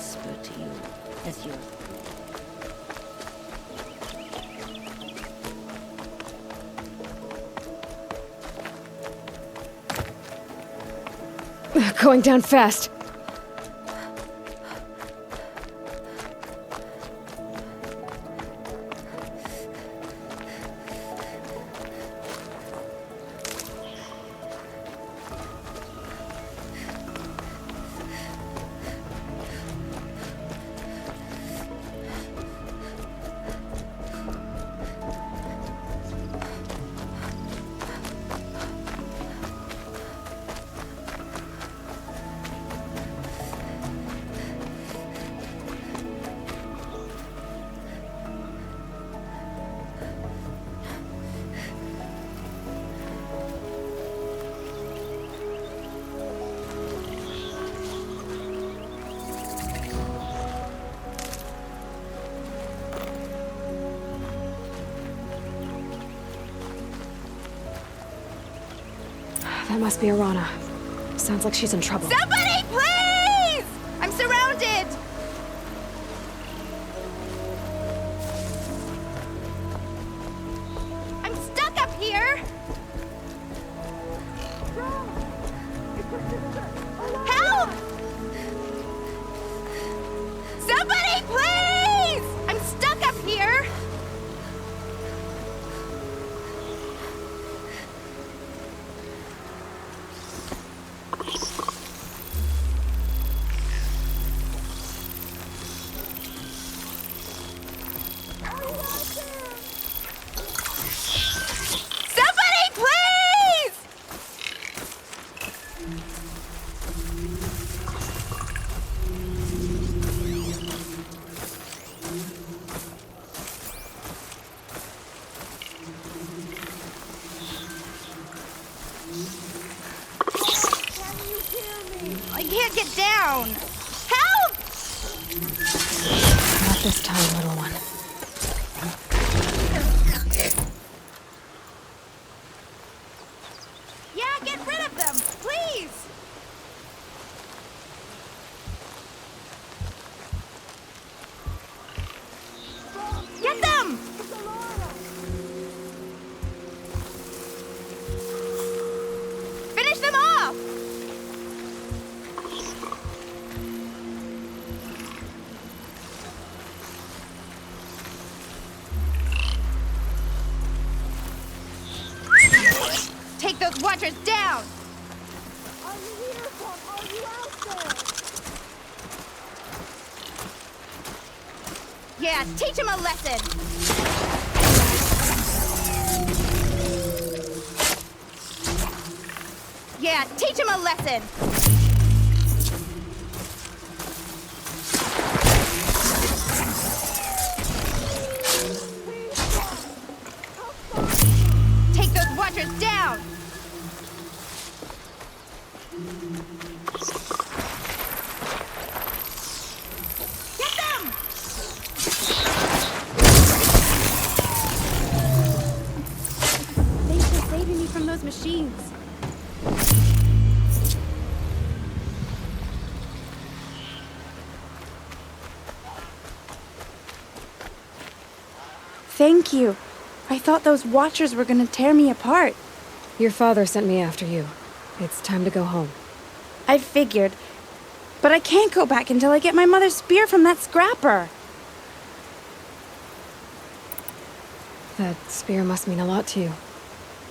whisper to you as your Going down fast. That must be Arana. Sounds like she's in trouble. Somebody, please! I'm surrounded! I'm stuck up here! Help! Somebody, please! I'm stuck up here! Somebody, please! I can't get down. Help! Not this time, little one. Yeah, get rid of them, please! Get them! Finish them off! Take those watchers down! Are you here, Tom? Are you out there? Yeah, teach him a lesson! Yeah, teach him a lesson! Take those watchers down! Get them! Thanks for saving me from those machines. Thank you. I thought those watchers were gonna tear me apart. Your father sent me after you. It's time to go home. I figured. But I can't go back until I get my mother's spear from that scrapper. That spear must mean a lot to you.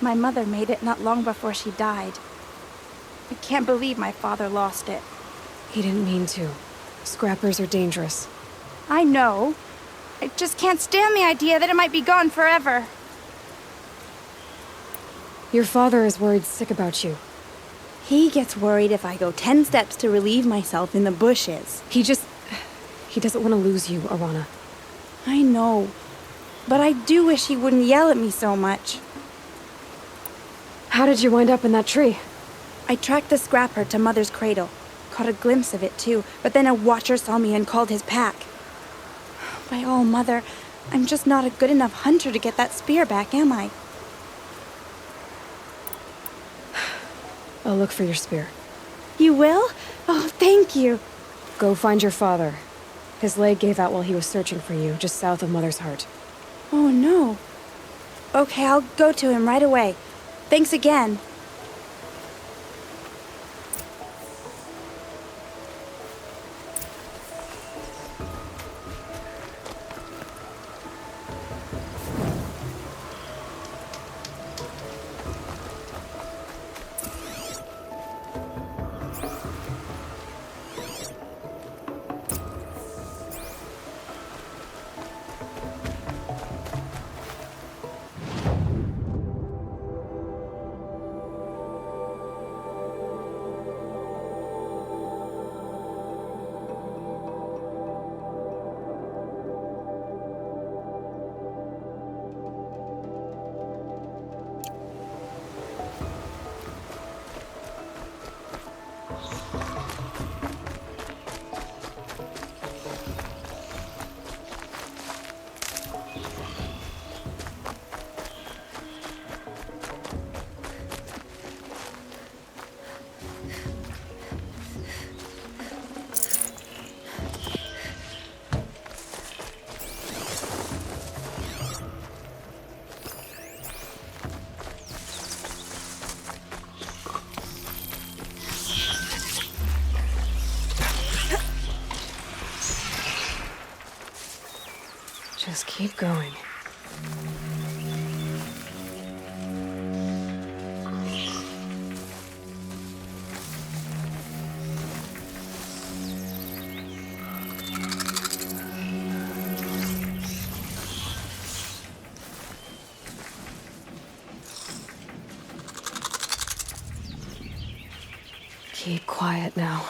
My mother made it not long before she died. I can't believe my father lost it. He didn't mean to. Scrappers are dangerous. I know. I just can't stand the idea that it might be gone forever. Your father is worried sick about you. He gets worried if I go 10 steps to relieve myself in the bushes. He doesn't want to lose you, Arana. I know. But I do wish he wouldn't yell at me so much. How did you wind up in that tree? I tracked the scrapper to Mother's cradle. Caught a glimpse of it too, but then a watcher saw me and called his pack. By all, Mother, I'm just not a good enough hunter to get that spear back, am I? I'll look for your spear. You will? Oh, thank you. Go find your father. His leg gave out while he was searching for you, just south of Mother's Heart. Oh no. Okay, I'll go to him right away. Thanks again. Just keep going. Keep quiet now.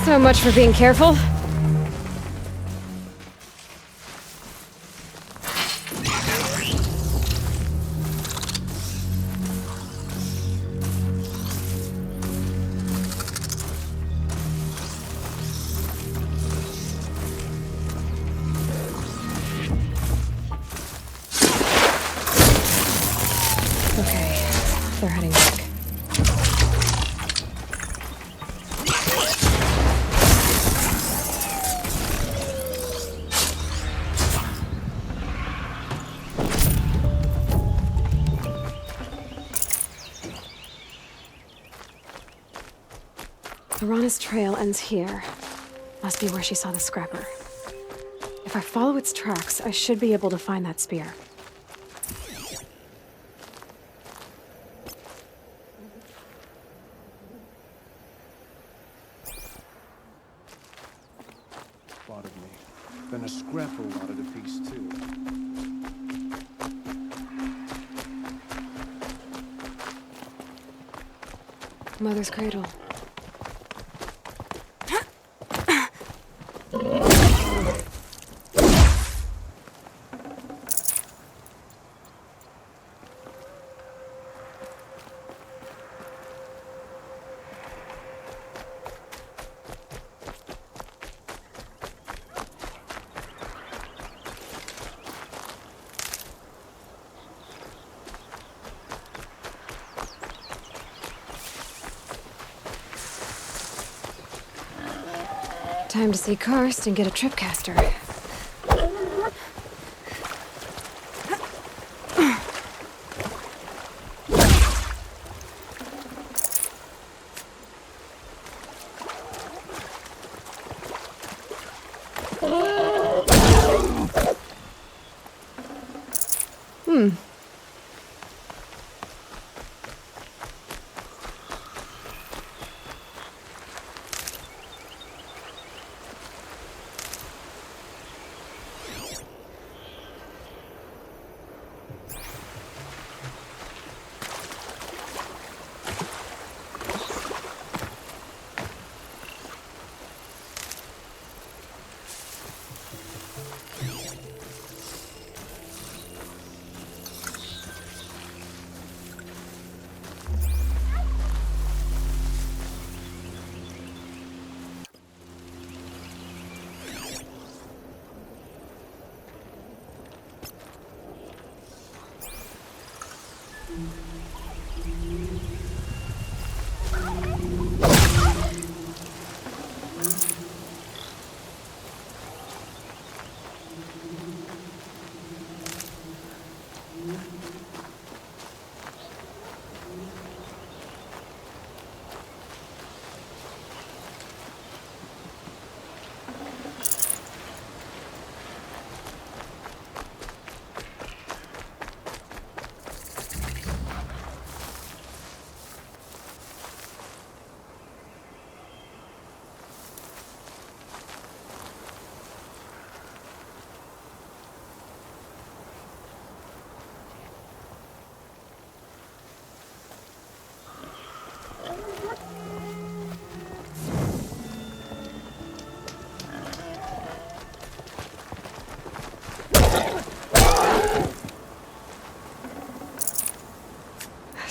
So much for being careful. Okay, they're heading back. Lorana's trail ends here. Must be where she saw the scrapper. If I follow its tracks, I should be able to find that spear. Spotted me. Then a scrapper wanted a piece too. Mother's cradle. Time to see Karst and get a tripcaster.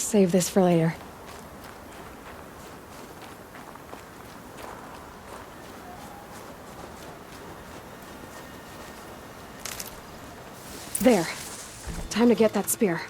Save this for later. There. Time to get that spear.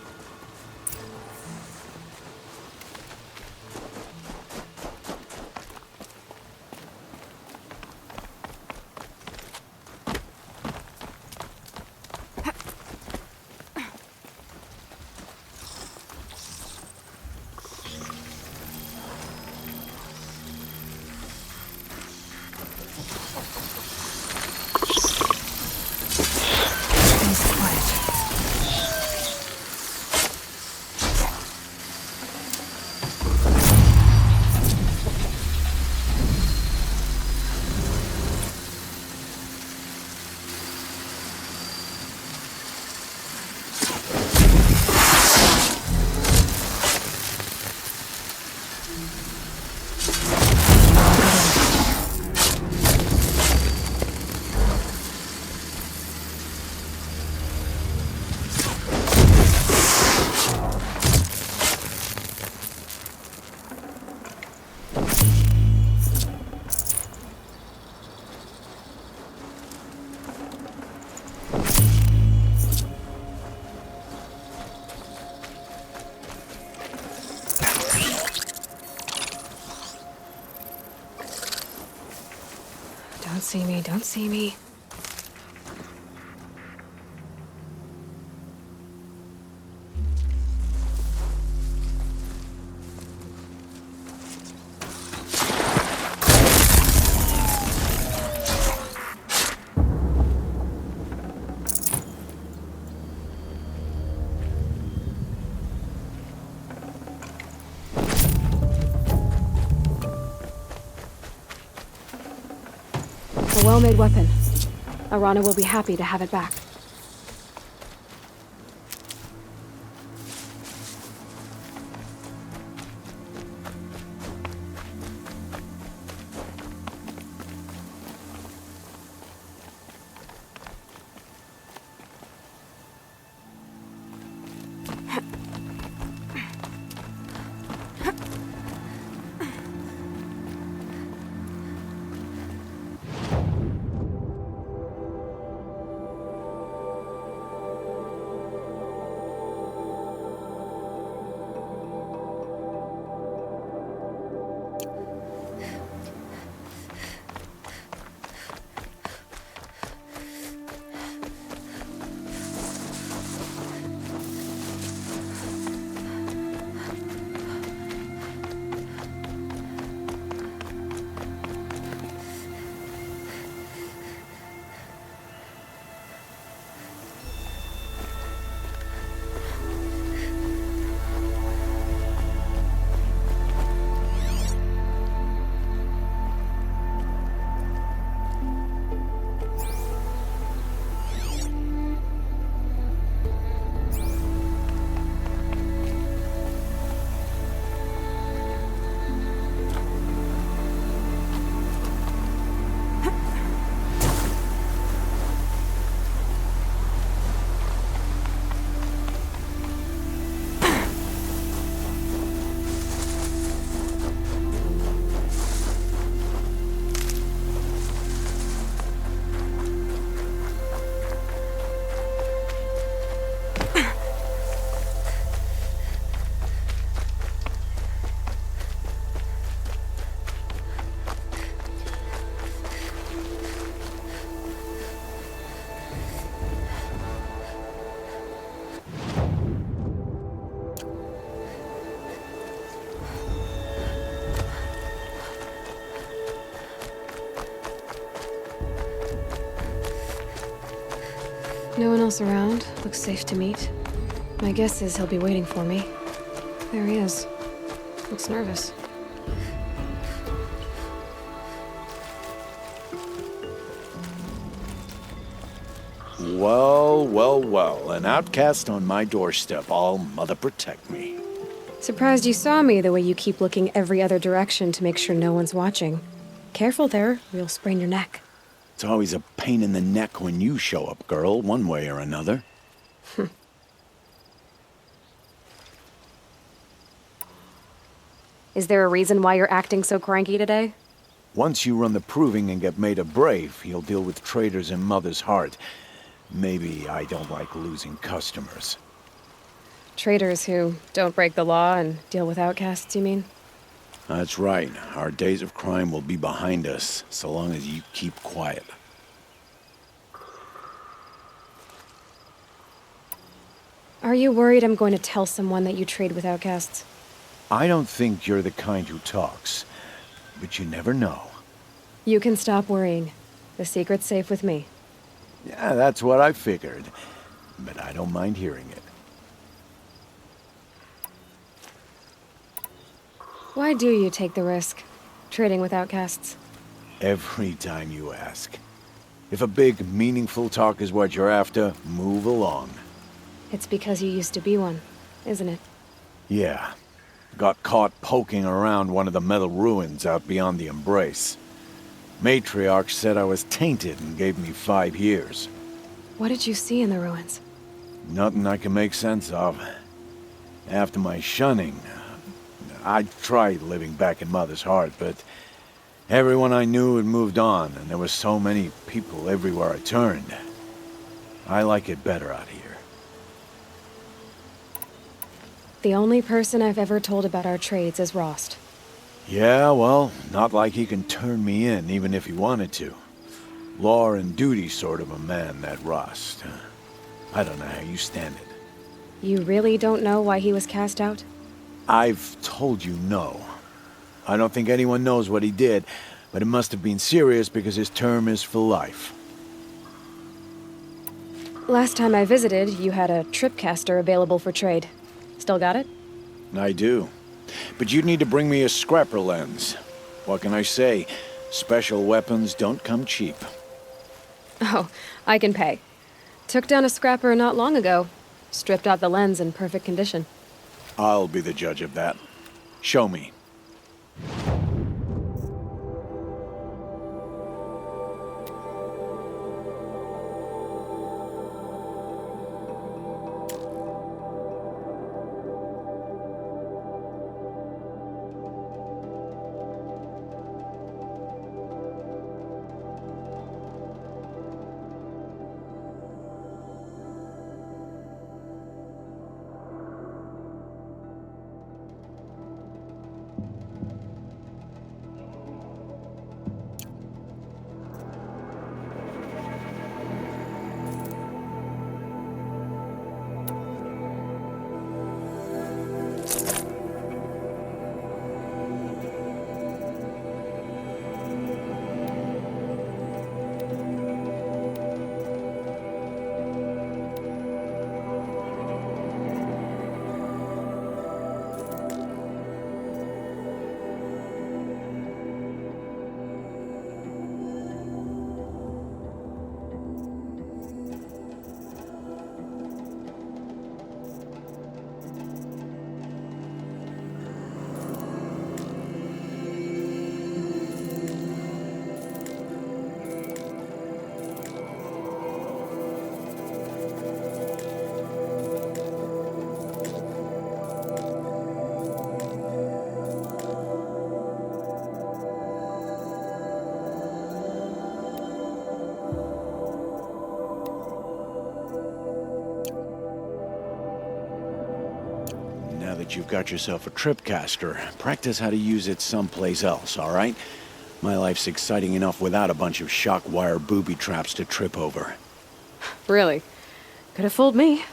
Don't see me, don't see me. A well-made weapon. Arana will be happy to have it back. No one else around. Looks safe to meet. My guess is he'll be waiting for me. There he is. Looks nervous. Well, well, well. An outcast on my doorstep. All mother protect me. Surprised you saw me the way you keep looking every other direction to make sure no one's watching. Careful there, or you'll sprain your neck. It's always a pain in the neck when you show up, girl, one way or another. Is there a reason why you're acting so cranky today? Once you run the proving and get made a brave, you'll deal with traitors in Mother's Heart. Maybe I don't like losing customers. Traitors who don't break the law and deal with outcasts, you mean? That's right. Our days of crime will be behind us, so long as you keep quiet. Are you worried I'm going to tell someone that you trade with outcasts? I don't think you're the kind who talks, but you never know. You can stop worrying. The secret's safe with me. Yeah, that's what I figured, but I don't mind hearing it. Why do you take the risk, trading with outcasts? Every time you ask. If a big, meaningful talk is what you're after, move along. It's because you used to be one, isn't it? Yeah. Got caught poking around one of the metal ruins out beyond the Embrace. Matriarch said I was tainted and gave me 5 years. What did you see in the ruins? Nothing I can make sense of. After my shunning, I tried living back in Mother's Heart, but everyone I knew had moved on, and there were so many people everywhere I turned. I like it better out here. The only person I've ever told about our trades is Rost. Yeah, well, not like he can turn me in, even if he wanted to. Law and duty sort of a man, that Rost. I don't know how you stand it. You really don't know why he was cast out? I've told you no. I don't think anyone knows what he did, but it must have been serious because his term is for life. Last time I visited, you had a tripcaster available for trade. Still got it? I do. But you'd need to bring me a scrapper lens. What can I say? Special weapons don't come cheap. Oh, I can pay. Took down a scrapper not long ago. Stripped out the lens in perfect condition. I'll be the judge of that. Show me. Now that you've got yourself a tripcaster, practice how to use it someplace else, all right? My life's exciting enough without a bunch of shock wire booby traps to trip over. Really? Could have fooled me.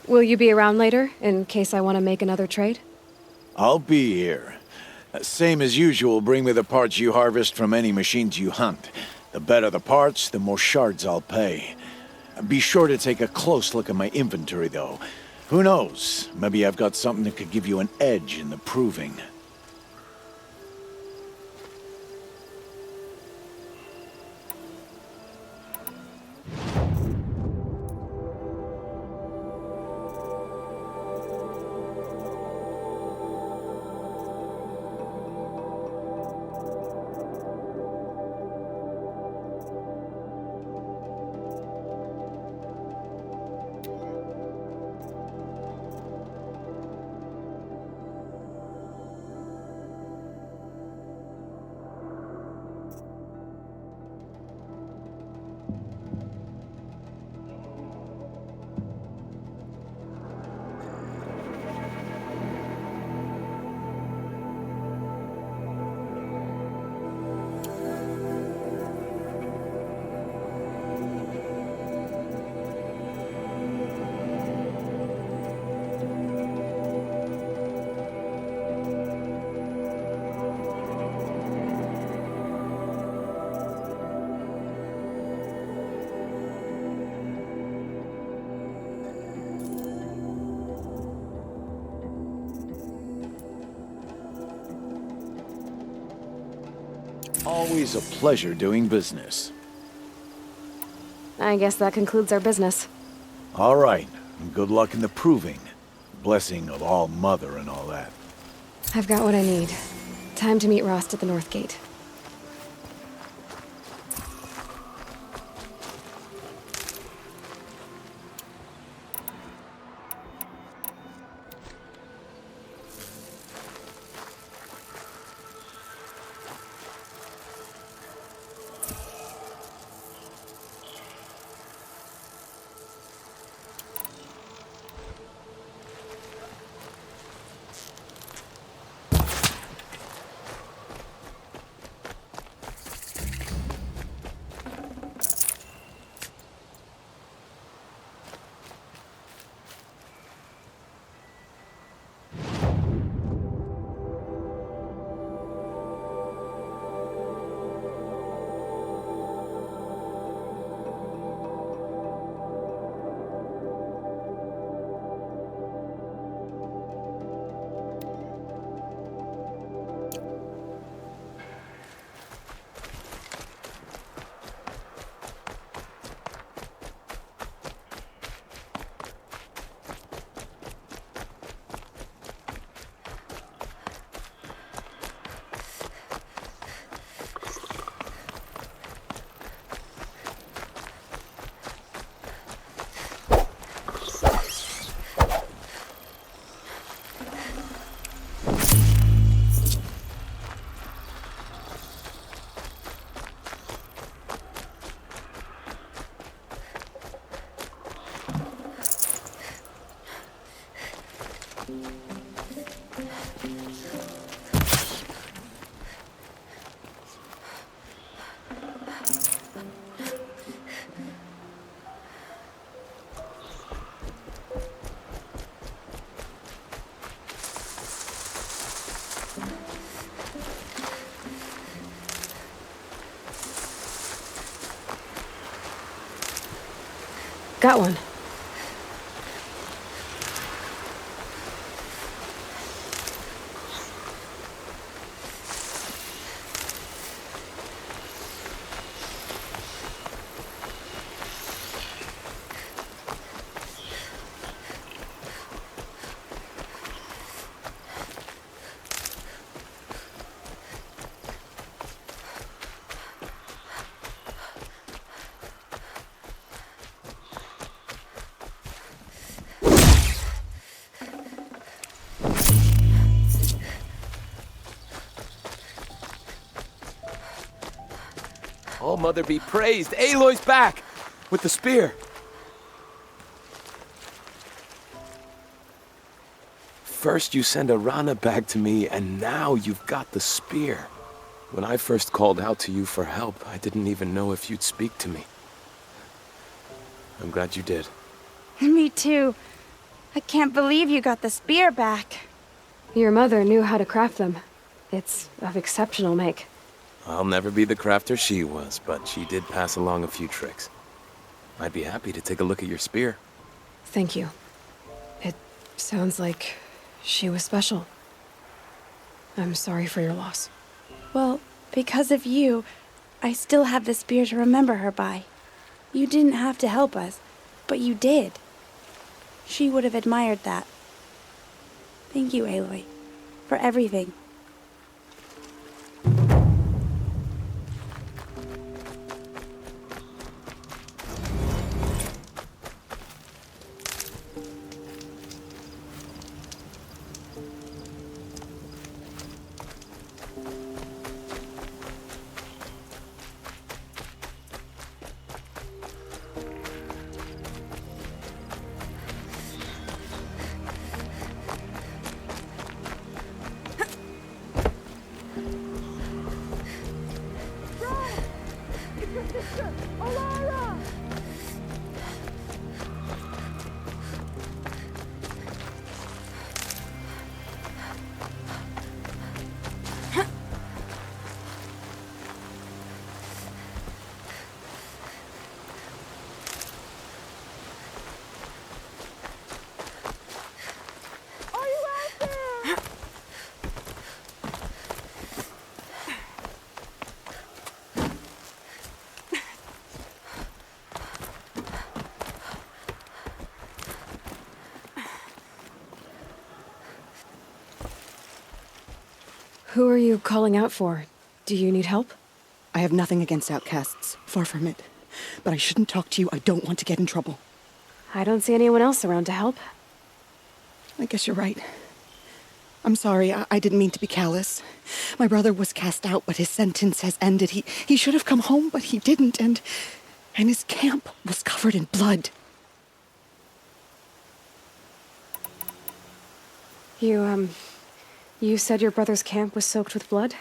Will you be around later, in case I want to make another trade? I'll be here. Same as usual, bring me the parts you harvest from any machines you hunt. The better the parts, the more shards I'll pay. Be sure to take a close look at my inventory, though. Who knows? Maybe I've got something that could give you an edge in the proving. Always a pleasure doing business. I guess that concludes our business. All right, and good luck in the proving. Blessing of All Mother and all that. I've got what I need. Time to meet Rost at the North Gate. Got one. All Mother be praised. Aloy's back! With the spear. First you send Arana back to me, and now you've got the spear. When I first called out to you for help, I didn't even know if you'd speak to me. I'm glad you did. Me too. I can't believe you got the spear back. Your mother knew how to craft them. It's of exceptional make. I'll never be the crafter she was, but she did pass along a few tricks. I'd be happy to take a look at your spear. Thank you. It sounds like she was special. I'm sorry for your loss. Well, because of you, I still have the spear to remember her by. You didn't have to help us, but you did. She would have admired that. Thank you, Aloy, for everything. Who are you calling out for? Do you need help? I have nothing against outcasts. Far from it. But I shouldn't talk to you. I don't want to get in trouble. I don't see anyone else around to help. I guess you're right. I'm sorry. I didn't mean to be callous. My brother was cast out, but his sentence has ended. He should have come home, but he didn't, and his camp was covered in blood. You said your brother's camp was soaked with blood?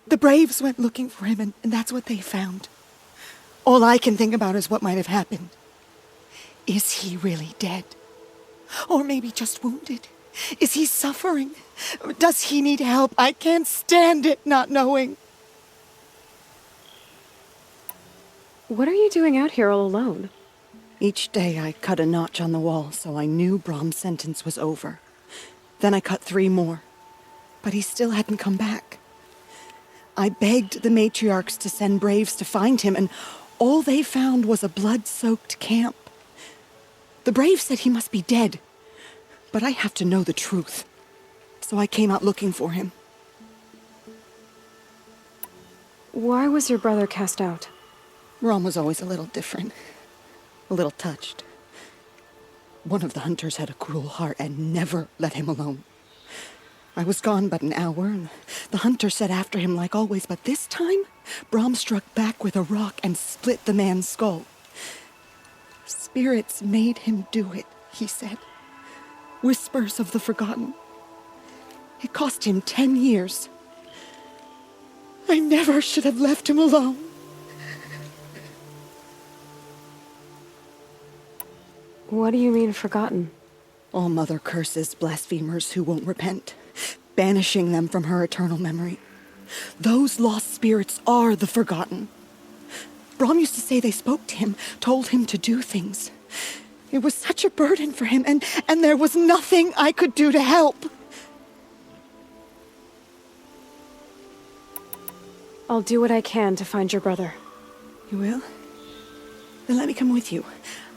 The Braves went looking for him, and that's what they found. All I can think about is what might have happened. Is he really dead? Or maybe just wounded? Is he suffering? Does he need help? I can't stand it not knowing. What are you doing out here all alone? Each day I cut a notch on the wall so I knew Brahm's sentence was over. Then I cut 3 more. But he still hadn't come back. I begged the matriarchs to send braves to find him, and all they found was a blood-soaked camp. The braves said he must be dead, but I have to know the truth. So I came out looking for him. Why was your brother cast out? Rom was always a little different. A little touched. One of the hunters had a cruel heart and never let him alone. I was gone but an hour, and the hunter set after him like always, but this time, Brahm struck back with a rock and split the man's skull. Spirits made him do it, he said. Whispers of the forgotten. It cost him 10 years. I never should have left him alone. What do you mean, forgotten? All Mother curses blasphemers who won't repent, banishing them from her eternal memory. Those lost spirits are the forgotten. Brahm used to say they spoke to him, told him to do things. It was such a burden for him, and there was nothing I could do to help. I'll do what I can to find your brother. You will? Then let me come with you.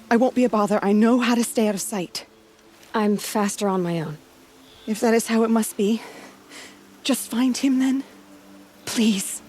I won't be a bother. I know how to stay out of sight. I'm faster on my own. If that is how it must be, just find him then. Please.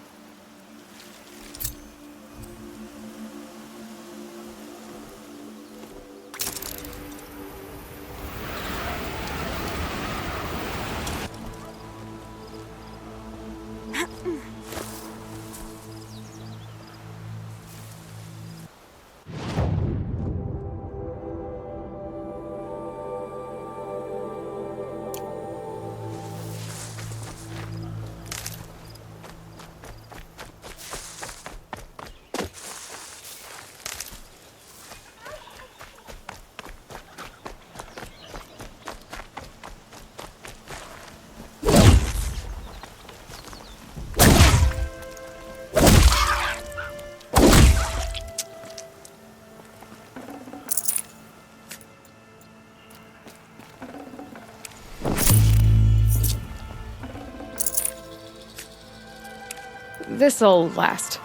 This'll last.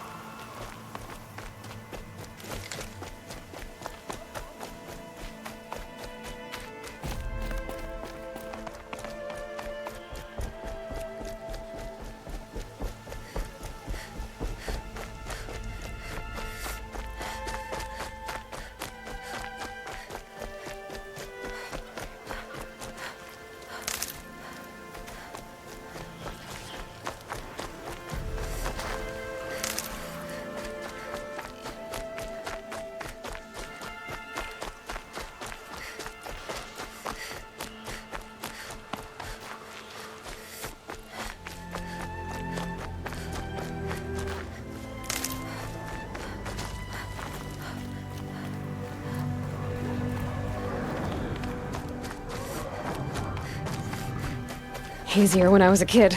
Easier when I was a kid.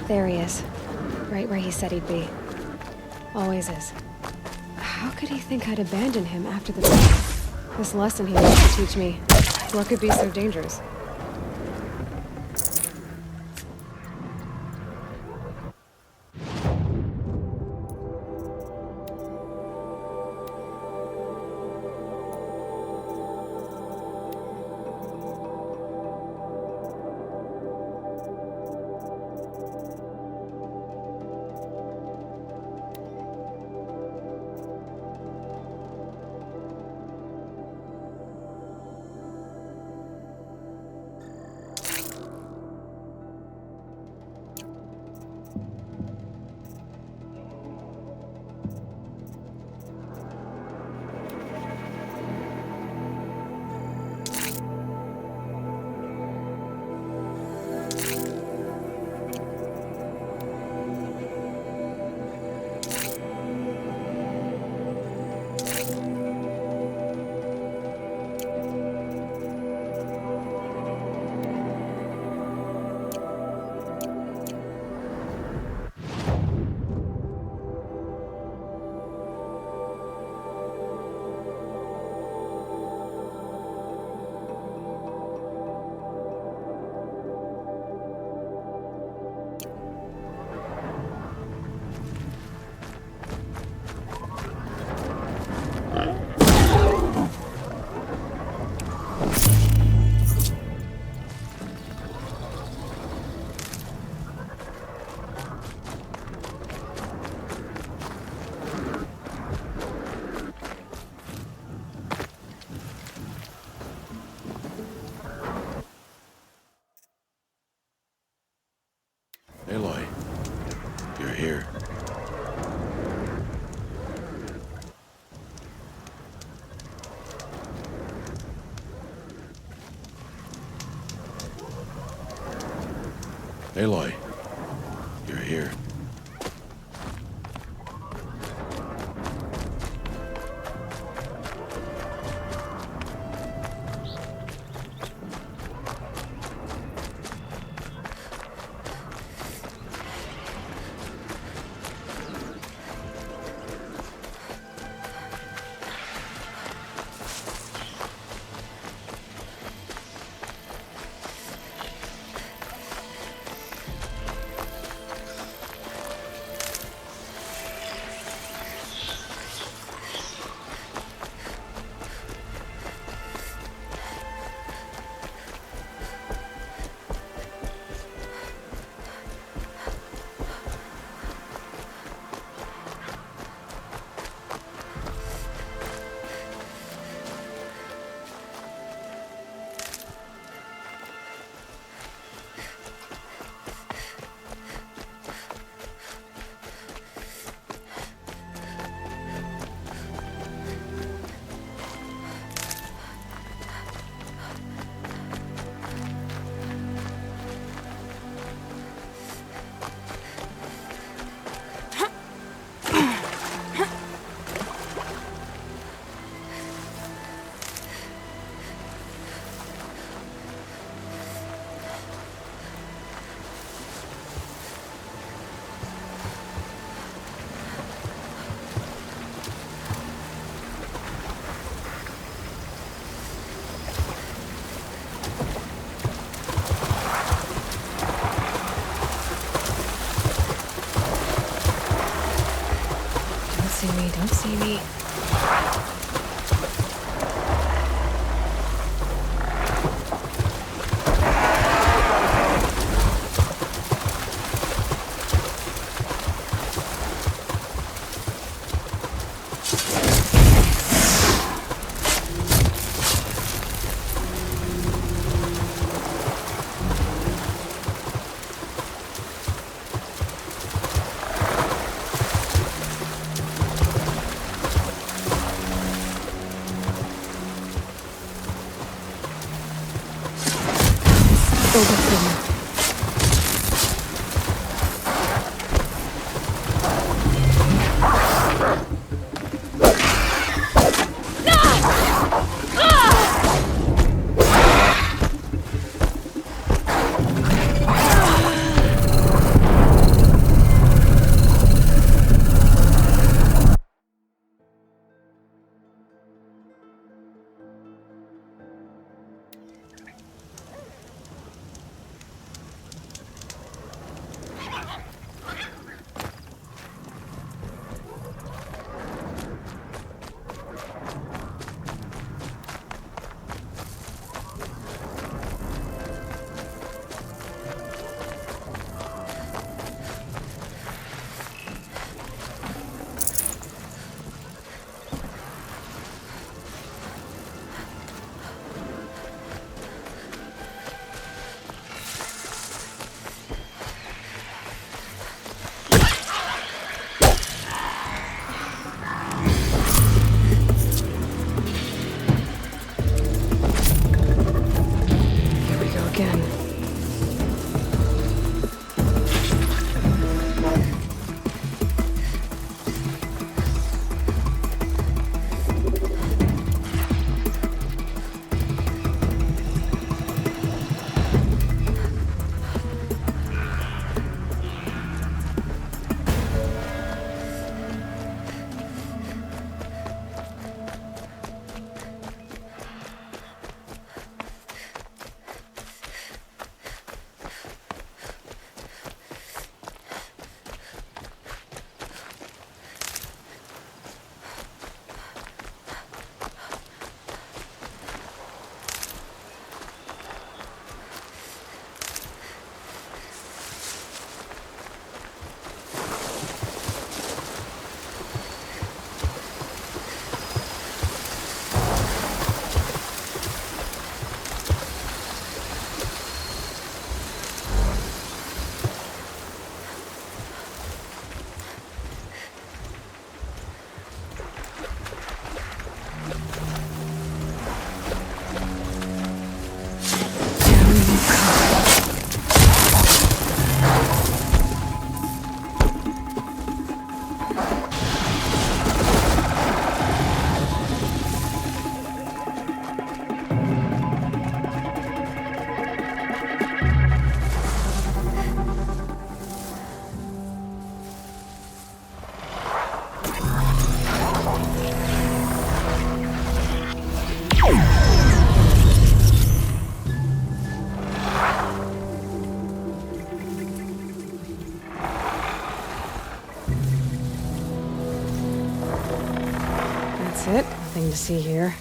There he is. Right where he said he'd be. Always is. How could he think I'd abandon him after the battle? This lesson he wants to teach me. What could be so dangerous? Aloy, you're here. Don't see me. That's it. Nothing to see here.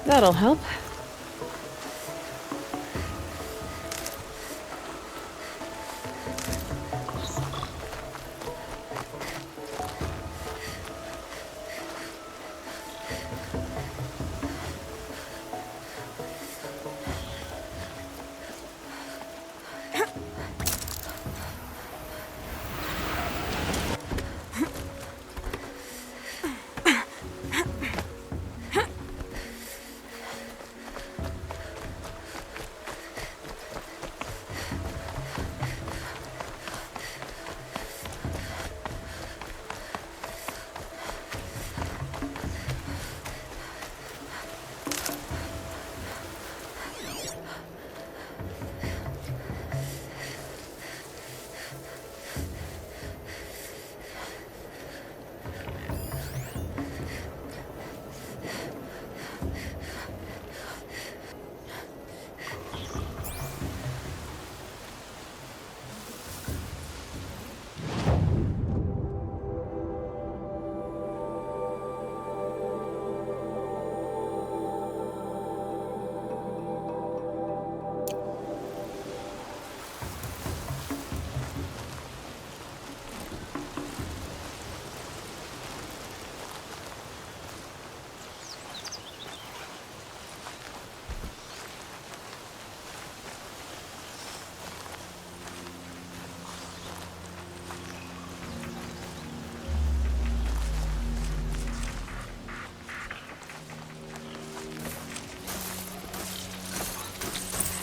That'll help.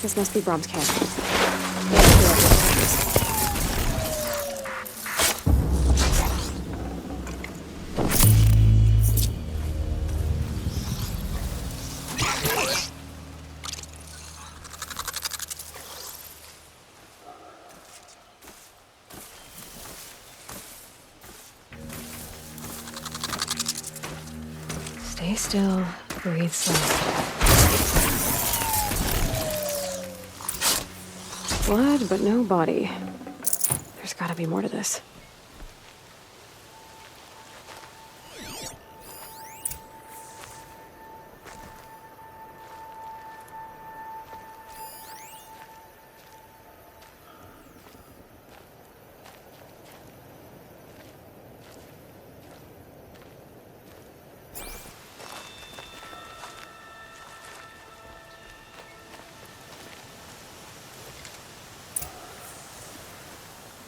This must be Brom's camp. Stay still, breathe slowly. Blood, but no body. There's gotta be more to this.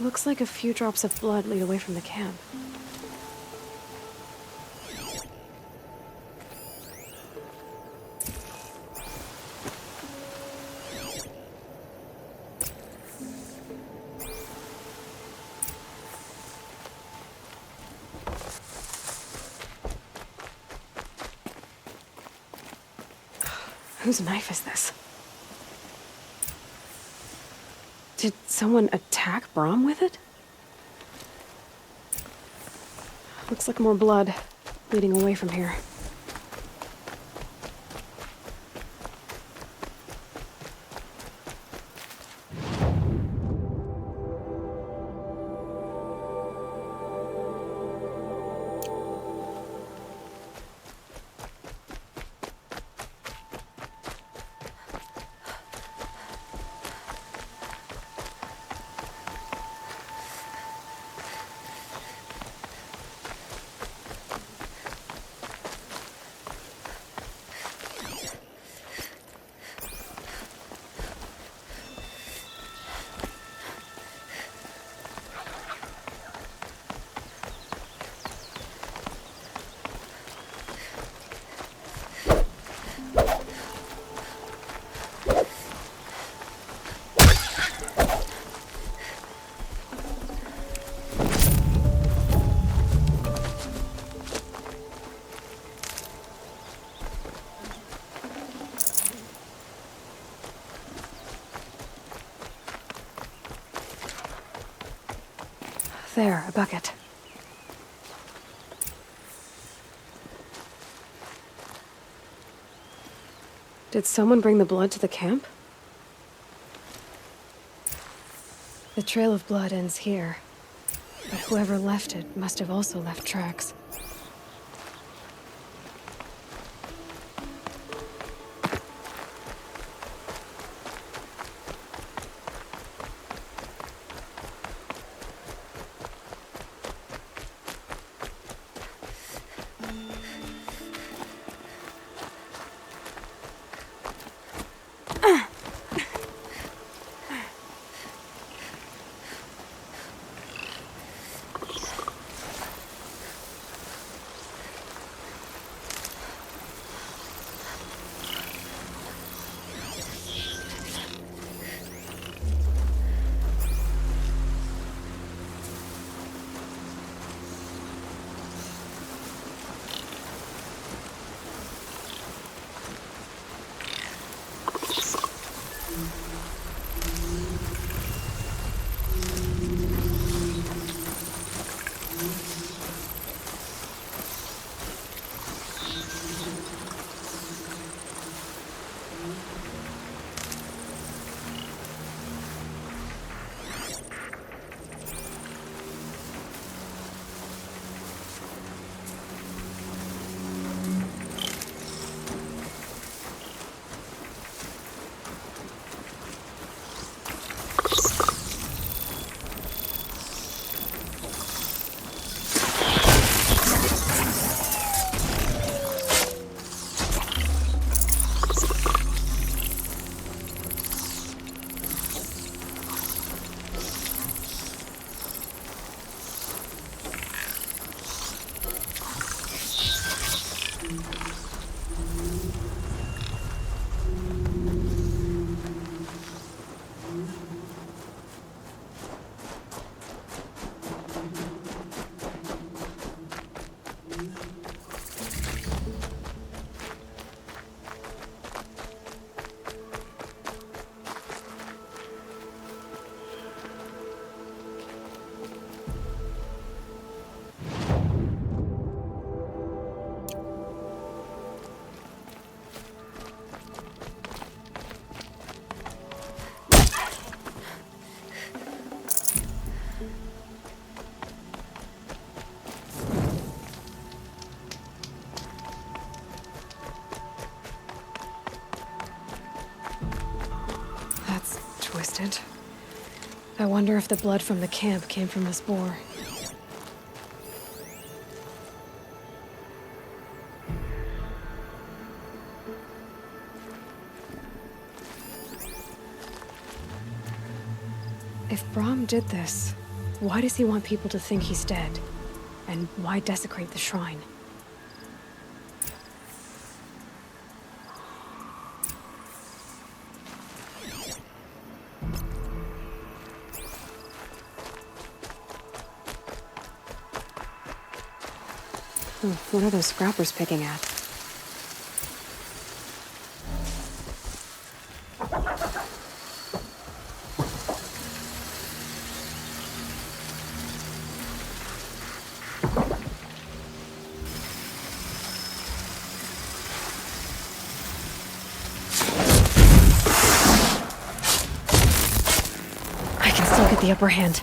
Looks like a few drops of blood lead away from the camp. Whose knife is this? Did someone attack Brom with it? Looks like more blood leading away from here. There, a bucket. Did someone bring the blood to the camp? The trail of blood ends here, but whoever left it must have also left tracks. Twisted. I wonder if the blood from the camp came from this boar. If Brom did this, why does he want people to think he's dead? And why desecrate the shrine? What are those scrappers picking at? can still get the upper hand.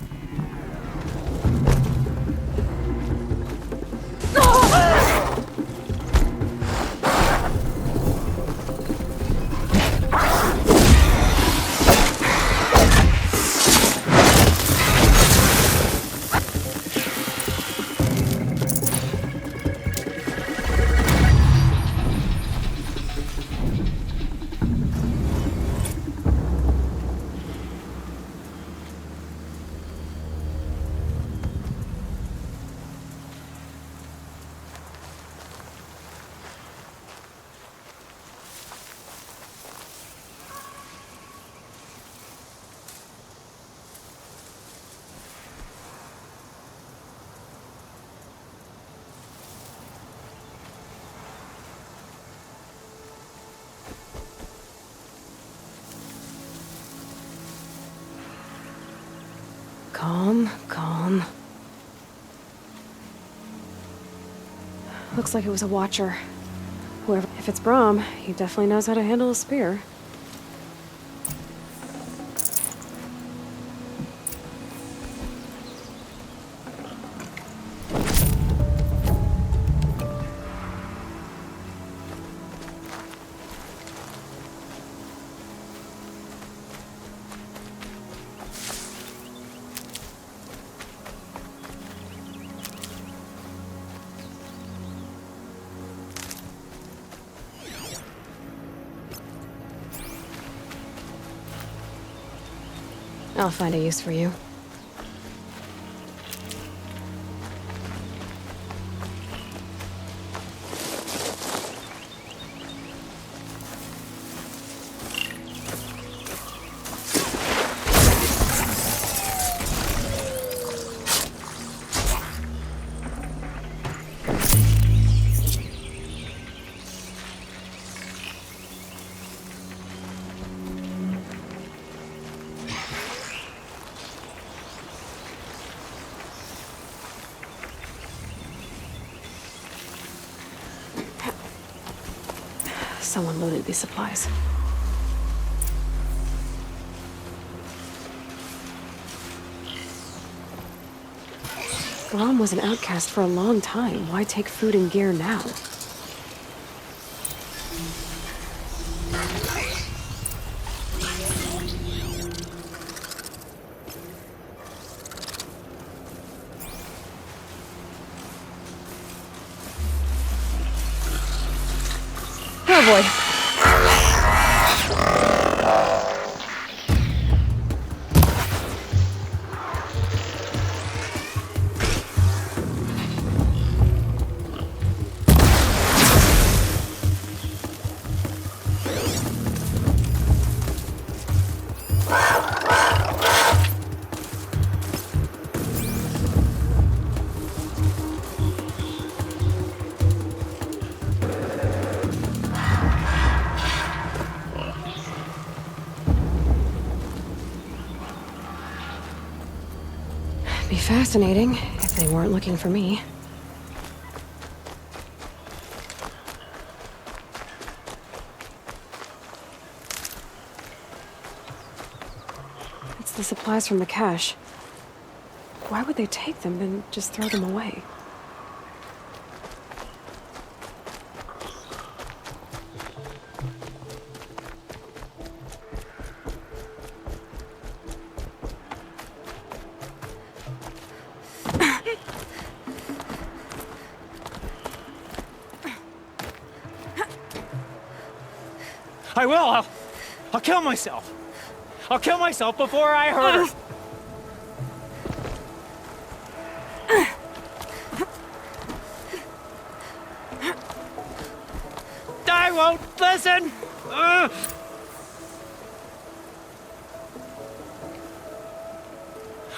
Calm, calm. Looks like it was a watcher. Whoever, if it's Brahm, he definitely knows how to handle a spear. I'll find a use for you. Someone loaded these supplies. Brahm was an outcast for a long time. Why take food and gear now? Oh boy. Be fascinating if they weren't looking for me. It's the supplies from the cache. Why would they take them and just throw them away? I will. I'll kill myself. I'll kill myself before I hurt her. I won't listen.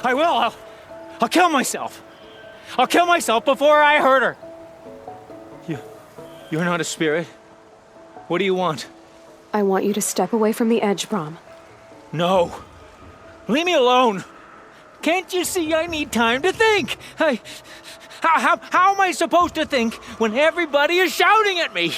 I will. I'll kill myself. I'll kill myself before I hurt her. You're not a spirit. What do you want? I want you to step away from the edge, Brahm. No. Leave me alone. Can't you see I need time to think? How am I supposed to think when everybody is shouting at me?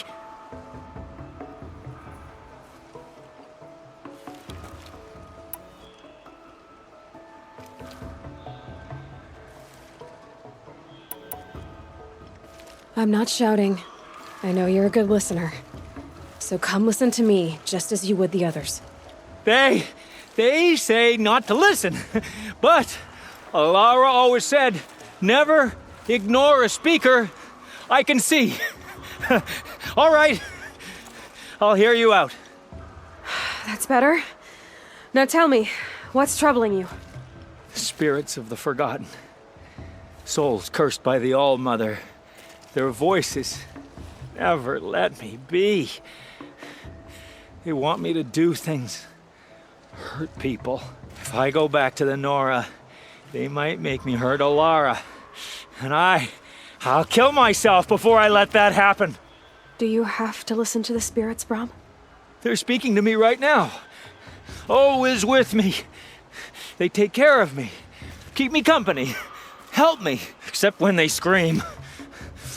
I'm not shouting. I know you're a good listener. So come listen to me, just as you would the others. They say not to listen. But Alara always said, never ignore a speaker I can see. All right. I'll hear you out. That's better. Now tell me, what's troubling you? Spirits of the forgotten. Souls cursed by the All-Mother. Their voices never let me be. They want me to do things, hurt people. If I go back to the Nora, they might make me hurt Alara. And I'll kill myself before I let that happen. Do you have to listen to the spirits, Brom? They're speaking to me right now. O is with me. They take care of me, keep me company, help me, except when they scream.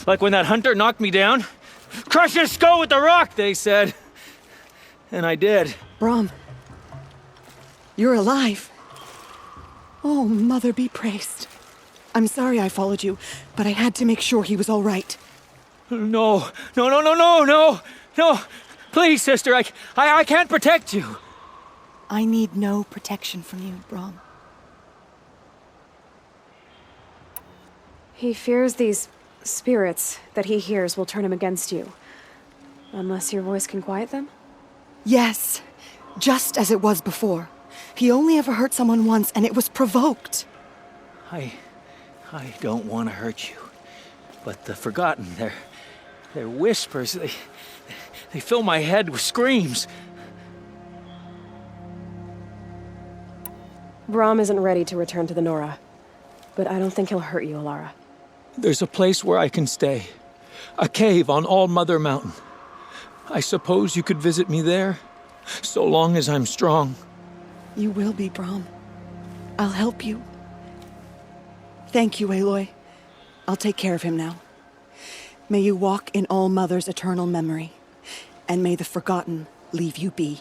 Like when that hunter knocked me down. Crush his skull with the rock, they said. And I did. Brom, you're alive. Oh, Mother be praised. I'm sorry I followed you, but I had to make sure he was all right. No. Please, sister, I can't protect you. I need no protection from you, Brom. He fears these spirits that he hears will turn him against you. Unless your voice can quiet them? Yes, just as it was before. He only ever hurt someone once, and it was provoked. I don't want to hurt you. But the Forgotten, their whispers, they fill my head with screams. Brom isn't ready to return to the Nora, but I don't think he'll hurt you, Alara. There's a place where I can stay. A cave on All-Mother Mountain. I suppose you could visit me there, so long as I'm strong. You will be, Brom. I'll help you. Thank you, Aloy. I'll take care of him now. May you walk in All-Mother's eternal memory, and may the Forgotten leave you be.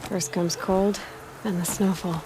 First comes cold, then the snowfall.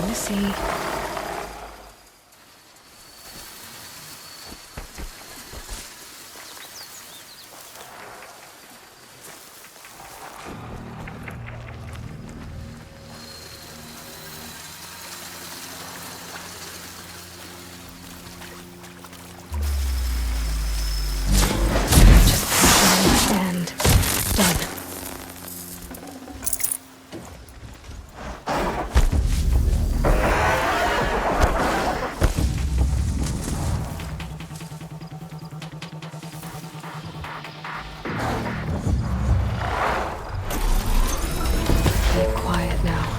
Nothing to see. And done. Quiet now.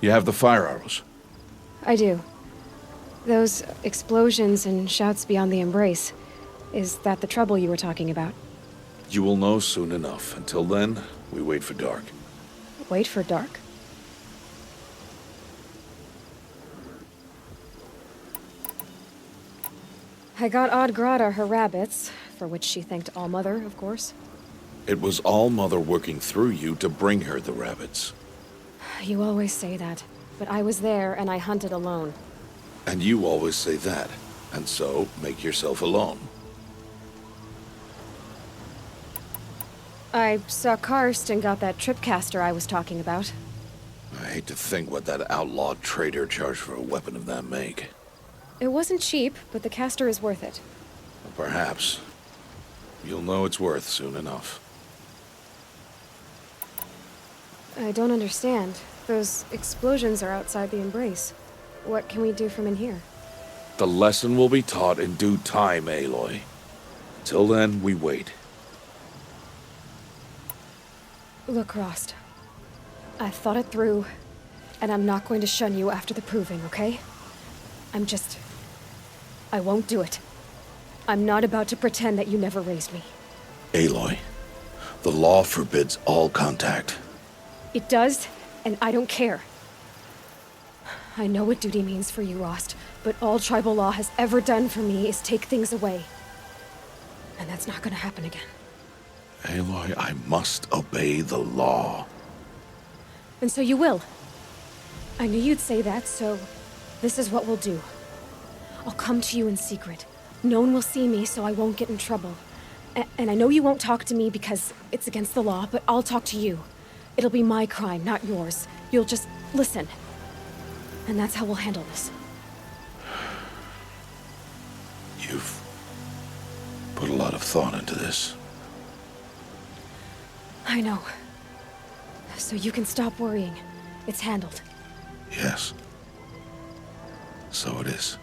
You have the fire arrows. I do. Those explosions and shouts beyond the embrace. Is that the trouble you were talking about? You will know soon enough. Until then, we wait for dark. Wait for dark? I got Odd Grata her rabbits, for which she thanked All-Mother, of course. It was All-Mother working through you to bring her the rabbits. You always say that, but I was there and I hunted alone. And you always say that, and so make yourself alone. I saw Karst and got that tripcaster I was talking about. I hate to think what that outlawed trader charged for a weapon of that make. It wasn't cheap, but the caster is worth it. Perhaps. You'll know its worth soon enough. I don't understand. Those explosions are outside the embrace. What can we do from in here? The lesson will be taught in due time, Aloy. Till then, we wait. Look, Rost. I've thought it through, and I'm not going to shun you after the proving, okay? I won't do it. I'm not about to pretend that you never raised me. Aloy, the law forbids all contact. It does, and I don't care. I know what duty means for you, Rost, but all tribal law has ever done for me is take things away. And that's not gonna happen again. Aloy, I must obey the law. And so you will. I knew you'd say that, so this is what we'll do. I'll come to you in secret. No one will see me, so I won't get in trouble. And I know you won't talk to me because it's against the law, but I'll talk to you. It'll be my crime, not yours. You'll just listen. And that's how we'll handle this. You've put a lot of thought into this. I know. So you can stop worrying. It's handled. Yes. So it is.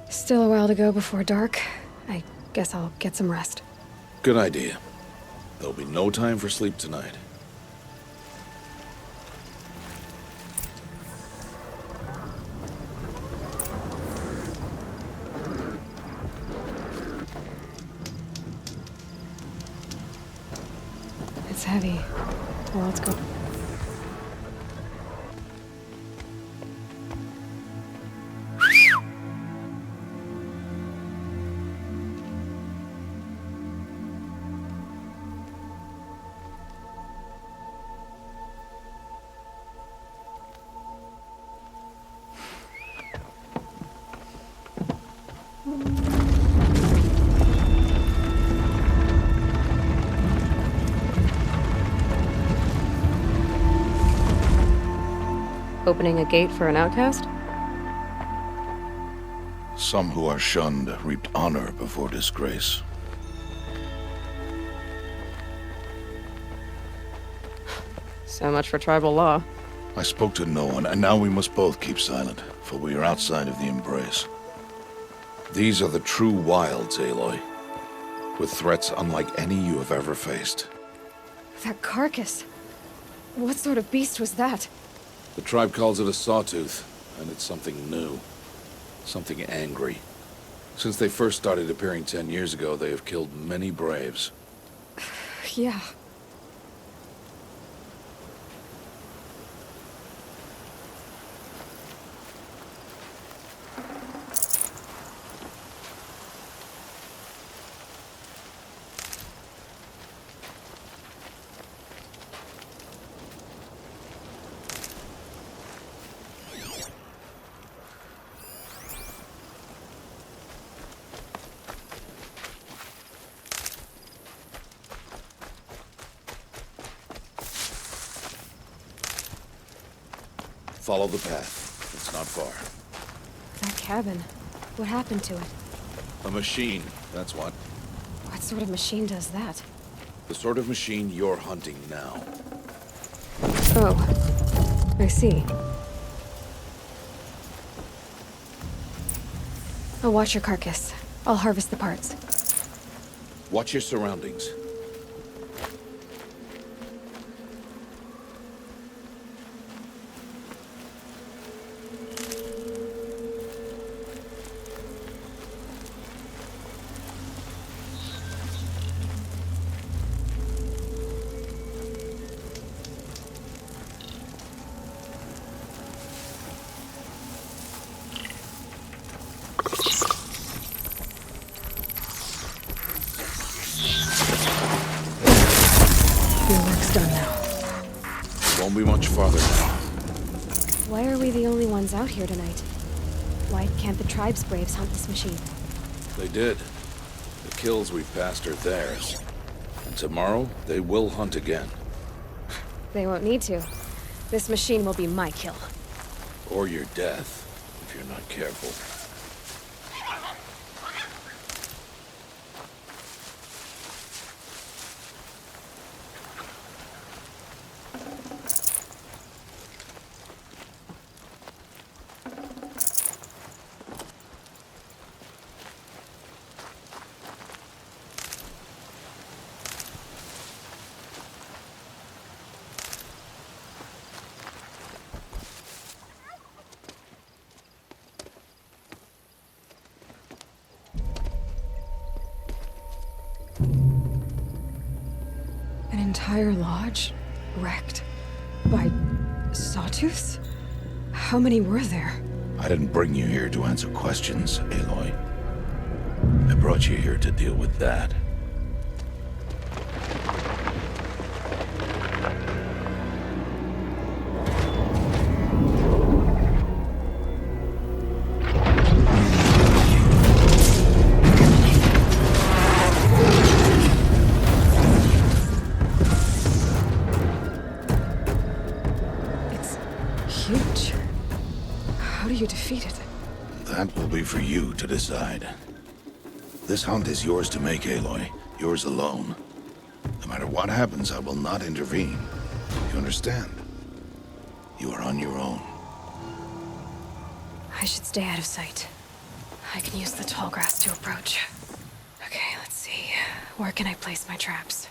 Still a while to go before dark. I guess I'll get some rest. Good idea. There'll be no time for sleep tonight. It's heavy. Well, let's go. Opening a gate for an outcast? Some who are shunned reaped honor before disgrace. So much for tribal law. I spoke to no one, and now we must both keep silent, for we are outside of the embrace. These are the true wilds, Aloy, with threats unlike any you have ever faced. That carcass. What sort of beast was that? The tribe calls it a sawtooth, and it's something new. Something angry. Since they first started appearing 10 years ago, they have killed many braves. Yeah. Follow the path. It's not far. That cabin. What happened to it? A machine, that's what. What sort of machine does that? The sort of machine you're hunting now. Oh. I see. I'll watch your carcass. I'll harvest the parts. Watch your surroundings. Your work's done now. Won't be much farther now. Why are we the only ones out here tonight? Why can't the tribe's braves hunt this machine? They did. The kills we've passed are theirs. And tomorrow, they will hunt again. They won't need to. This machine will be my kill. Or your death, if you're not careful. entire lodge wrecked by sawtooths? How many were there? I didn't bring you here to answer questions, Aloy. I brought you here to deal with that. Huge. How do you defeat it? That will be for you to decide. This hunt is yours to make, Aloy. Yours alone. No matter what happens, I will not intervene. You understand? You are on your own. I should stay out of sight. I can use the tall grass to approach. Okay, let's see. Where can I place my traps?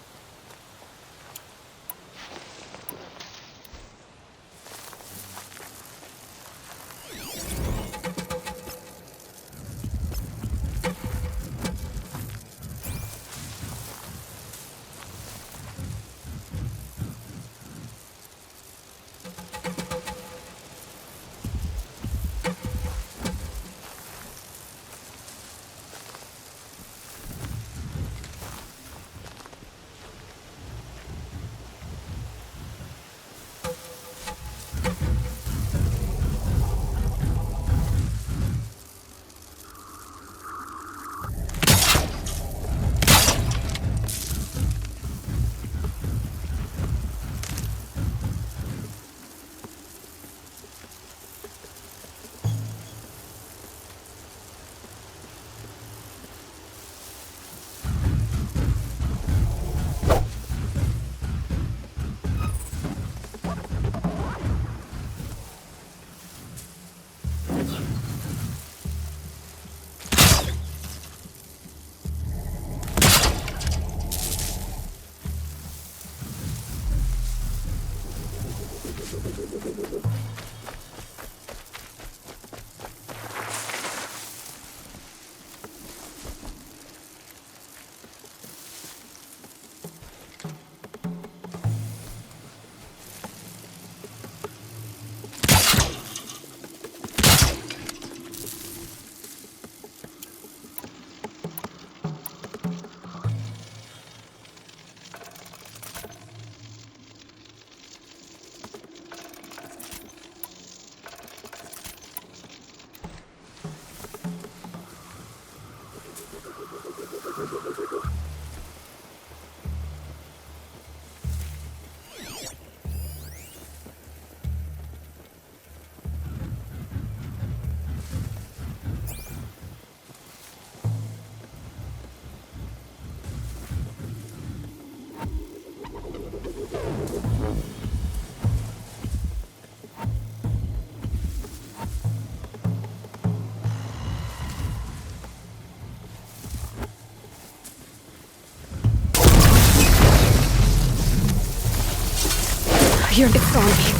Here, it's on me.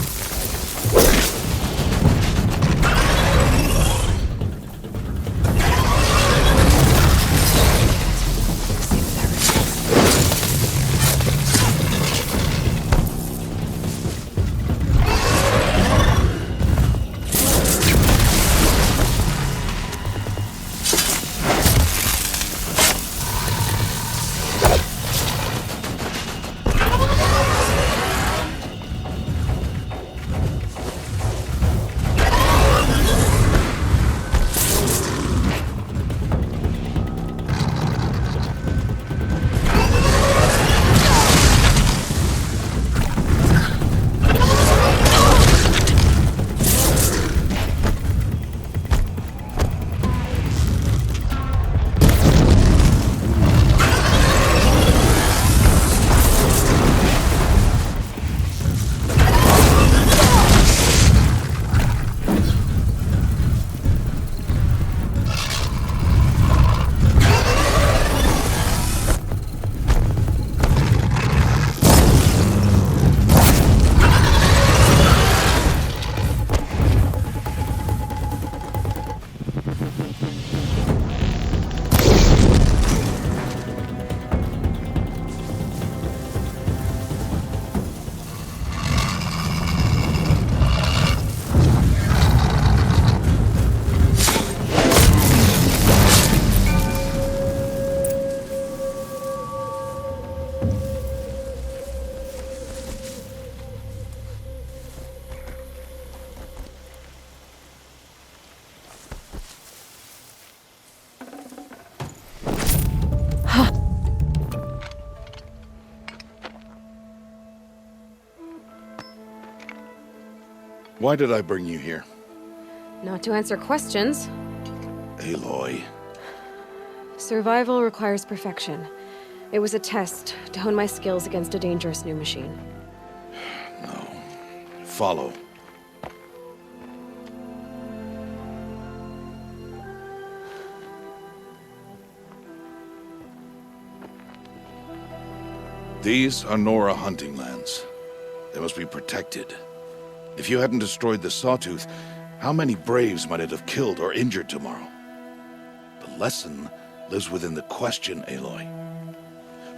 Why did I bring you here? Not to answer questions. Aloy. Survival requires perfection. It was a test to hone my skills against a dangerous new machine. No. Follow. These are Nora hunting lands. They must be protected. If you hadn't destroyed the Sawtooth, how many Braves might it have killed or injured tomorrow? The lesson lives within the question, Aloy.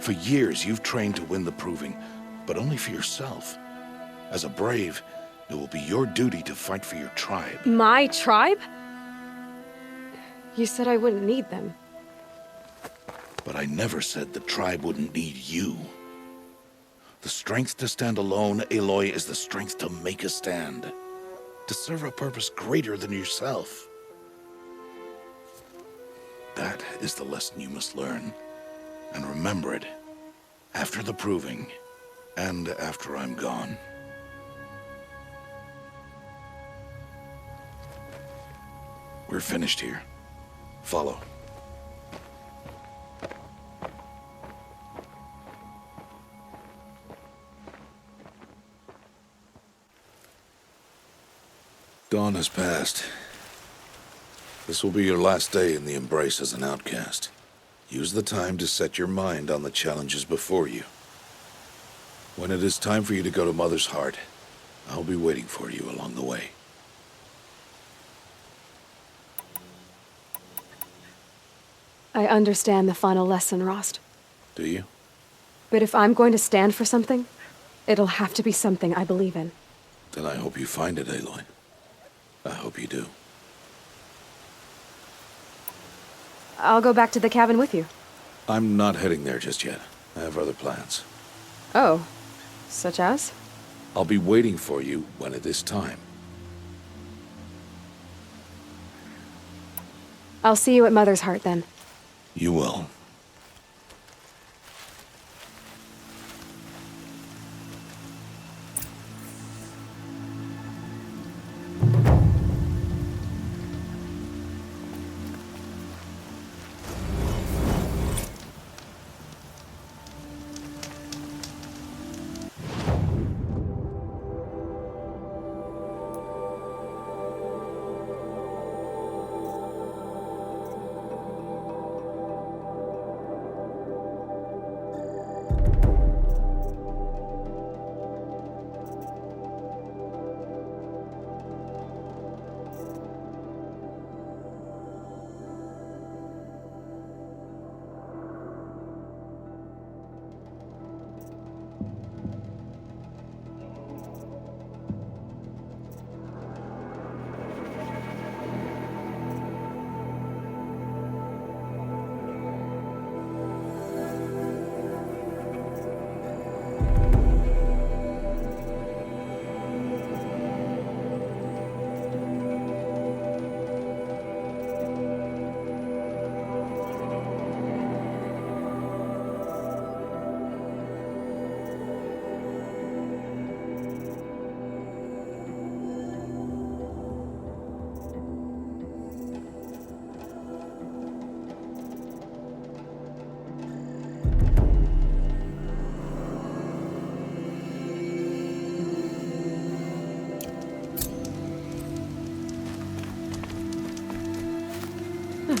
For years, you've trained to win the Proving, but only for yourself. As a Brave, it will be your duty to fight for your tribe. My tribe? You said I wouldn't need them. But I never said the tribe wouldn't need you. The strength to stand alone, Aloy, is the strength to make a stand. To serve a purpose greater than yourself. That is the lesson you must learn. And remember it. After the Proving. And after I'm gone. We're finished here. Follow. Dawn has passed. This will be your last day in the Embrace as an outcast. Use the time to set your mind on the challenges before you. When it is time for you to go to Mother's Heart, I'll be waiting for you along the way. I understand the final lesson, Rost. Do you? But if I'm going to stand for something, it'll have to be something I believe in. Then I hope you find it, Aloy. I hope you do. I'll go back to the cabin with you. I'm not heading there just yet. I have other plans. Oh, such as? I'll be waiting for you when it is time. I'll see you at Mother's Heart then. You will.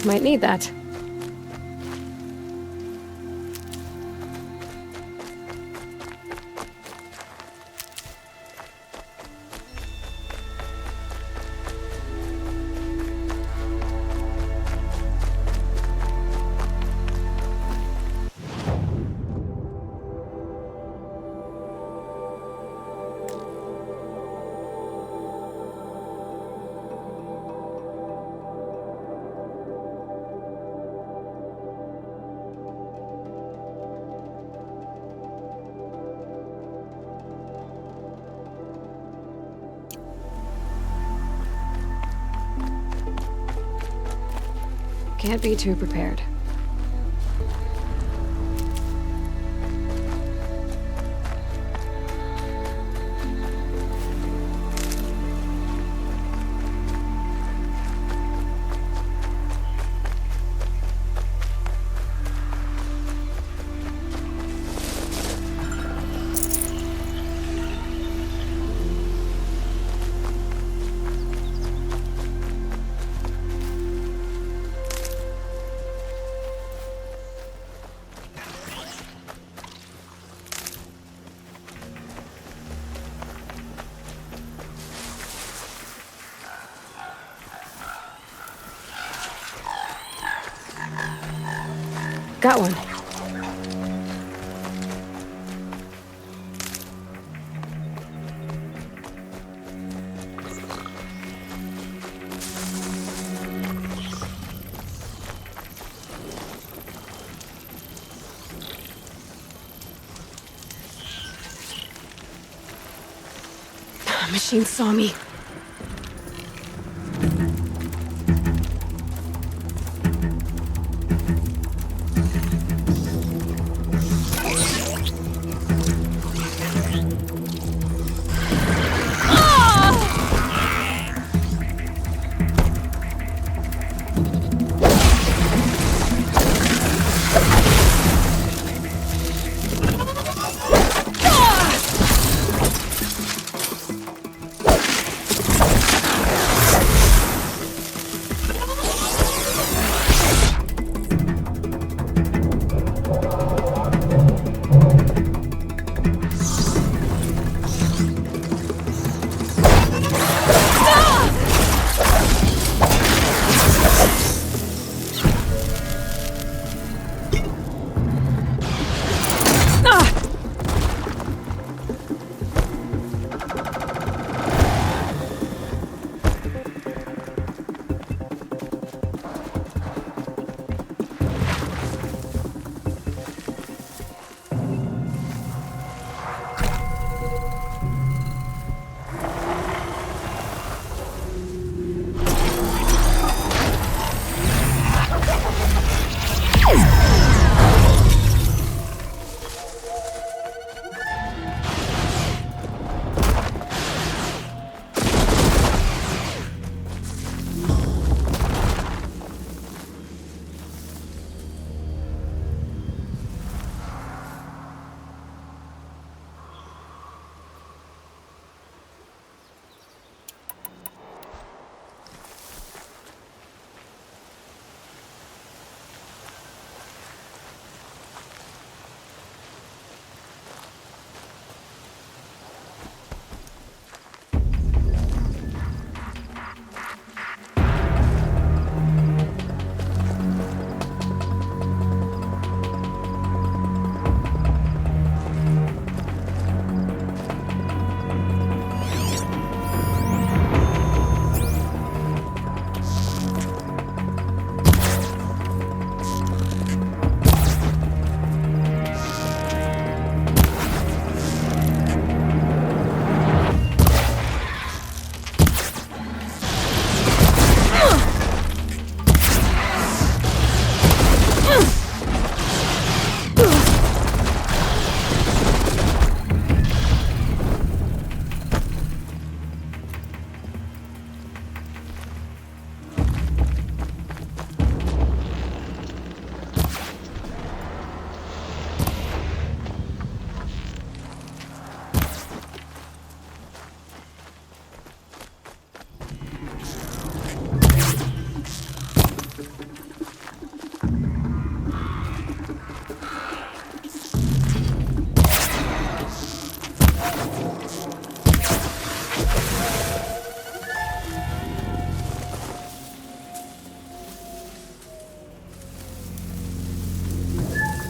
Might need that. Can't be too prepared. Got one. Machine saw me.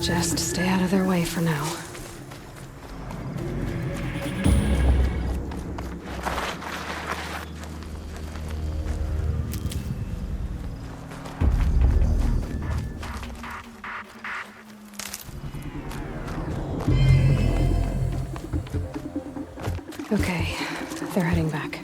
Just stay out of their way for now. Okay, they're heading back.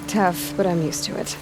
Tough, but I'm used to it.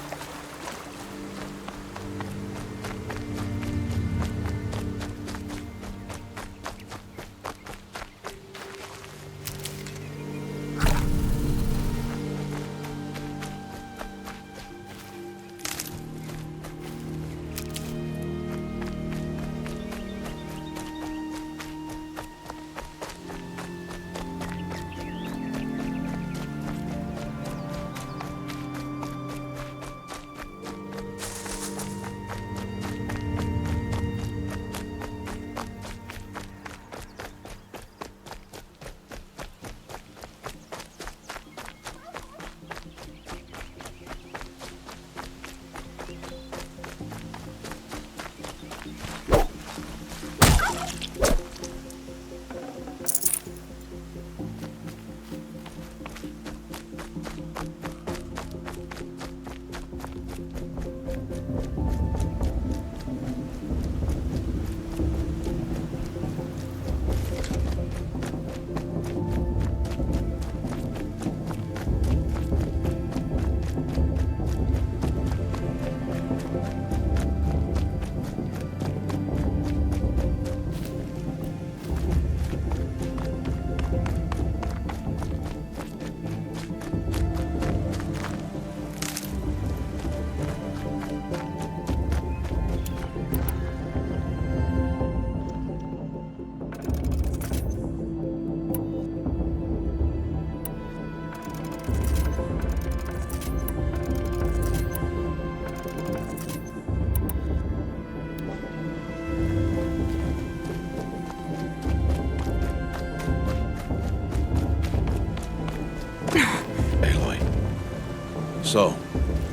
So,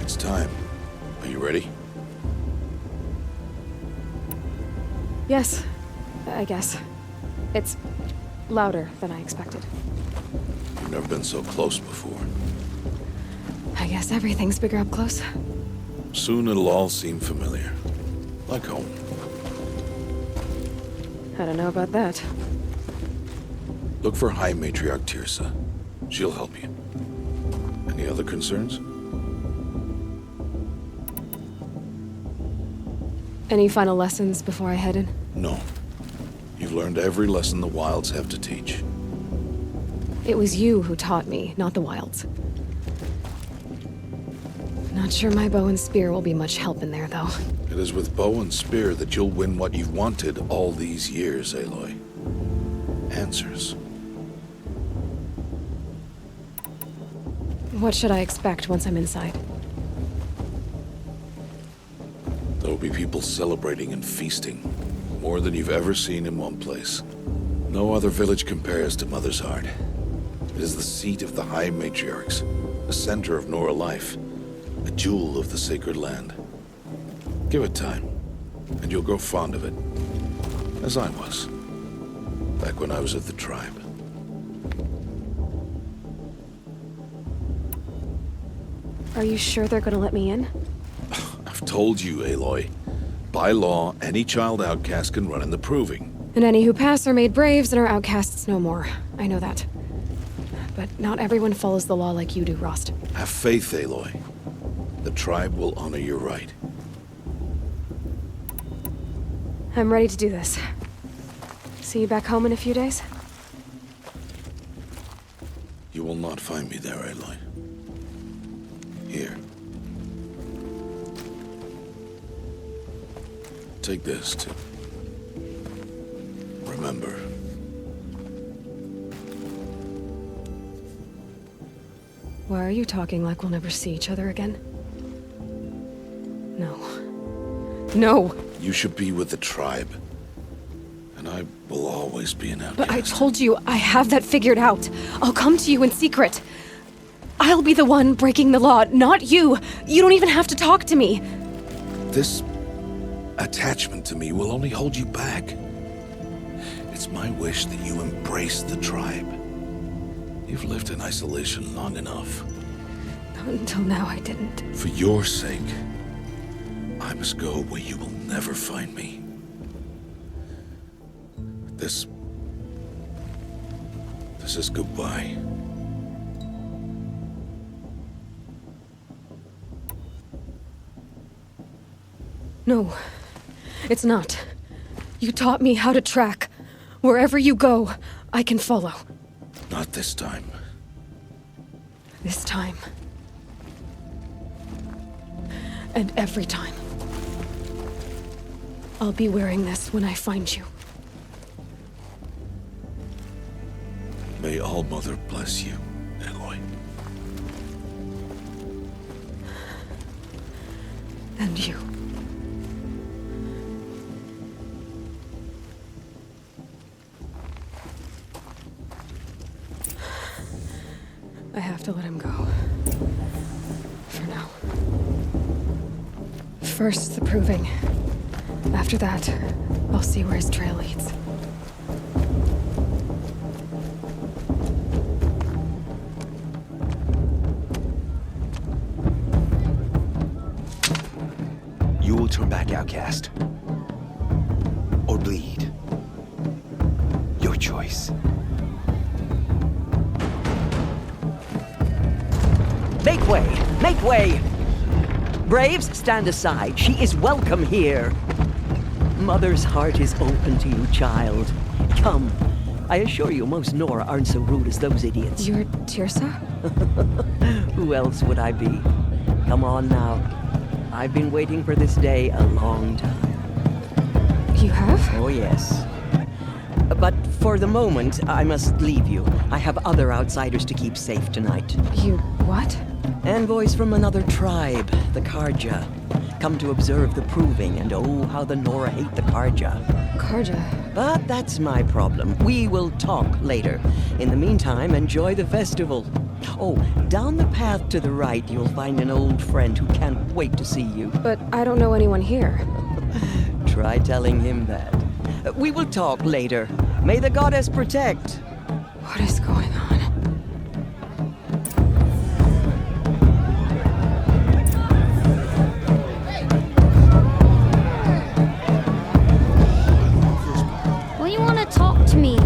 it's time. Are you ready? Yes, I guess. It's louder than I expected. You've never been so close before. I guess everything's bigger up close. Soon it'll all seem familiar. Like home. I don't know about that. Look for High Matriarch Tirsa. She'll help you. Any other concerns? Any final lessons before I head in? No. You've learned every lesson the Wilds have to teach. It was you who taught me, not the Wilds. Not sure my bow and spear will be much help in there, though. It is with bow and spear that you'll win what you've wanted all these years, Aloy. Answers. What should I expect once I'm inside? There'll be people celebrating and feasting. More than you've ever seen in one place. No other village compares to Mother's Heart. It is the seat of the High Matriarchs, the center of Nora life, a jewel of the sacred land. Give it time, and you'll grow fond of it. As I was, back when I was at the tribe. Are you sure they're gonna let me in? I've told you, Aloy. By law, any child outcast can run in the proving. And any who pass are made braves and are outcasts no more. I know that. But not everyone follows the law like you do, Rost. Have faith, Aloy. The tribe will honor your right. I'm ready to do this. See you back home in a few days? You will not find me there, Aloy. Here. Take this to remember. Why are you talking like we'll never see each other again? No. No! You should be with the tribe. And I will always be an outcast. But I told you, I have that figured out. I'll come to you in secret. I'll be the one breaking the law, not you. You don't even have to talk to me. This attachment to me will only hold you back. It's my wish that you embrace the tribe. You've lived in isolation long enough. Until now, I didn't. For your sake, I must go where you will never find me. This is goodbye. No, it's not. You taught me how to track. Wherever you go, I can follow. Not this time. This time. And every time. I'll be wearing this when I find you. May All-Mother bless you, Aloy. And you. I have to let him go. For now. First, the proving. After that, I'll see where his trail leads. You will turn back, outcast. Or bleed. Your choice. Make way! Make way! Braves, stand aside. She is welcome here. Mother's heart is open to you, child. Come. I assure you, most Nora aren't so rude as those idiots. You're Tirsa? Who else would I be? Come on now. I've been waiting for this day a long time. You have? Oh, yes. But for the moment, I must leave you. I have other outsiders to keep safe tonight. You what? Envoys from another tribe, the Karja. Come to observe the proving, and oh, how the Nora hate the Karja. Karja? But that's my problem. We will talk later. In the meantime, enjoy the festival. Oh, down the path to the right, you'll find an old friend who can't wait to see you. But I don't know anyone here. Try telling him that. We will talk later. May the goddess protect. What is going on? Well, you want to talk to me?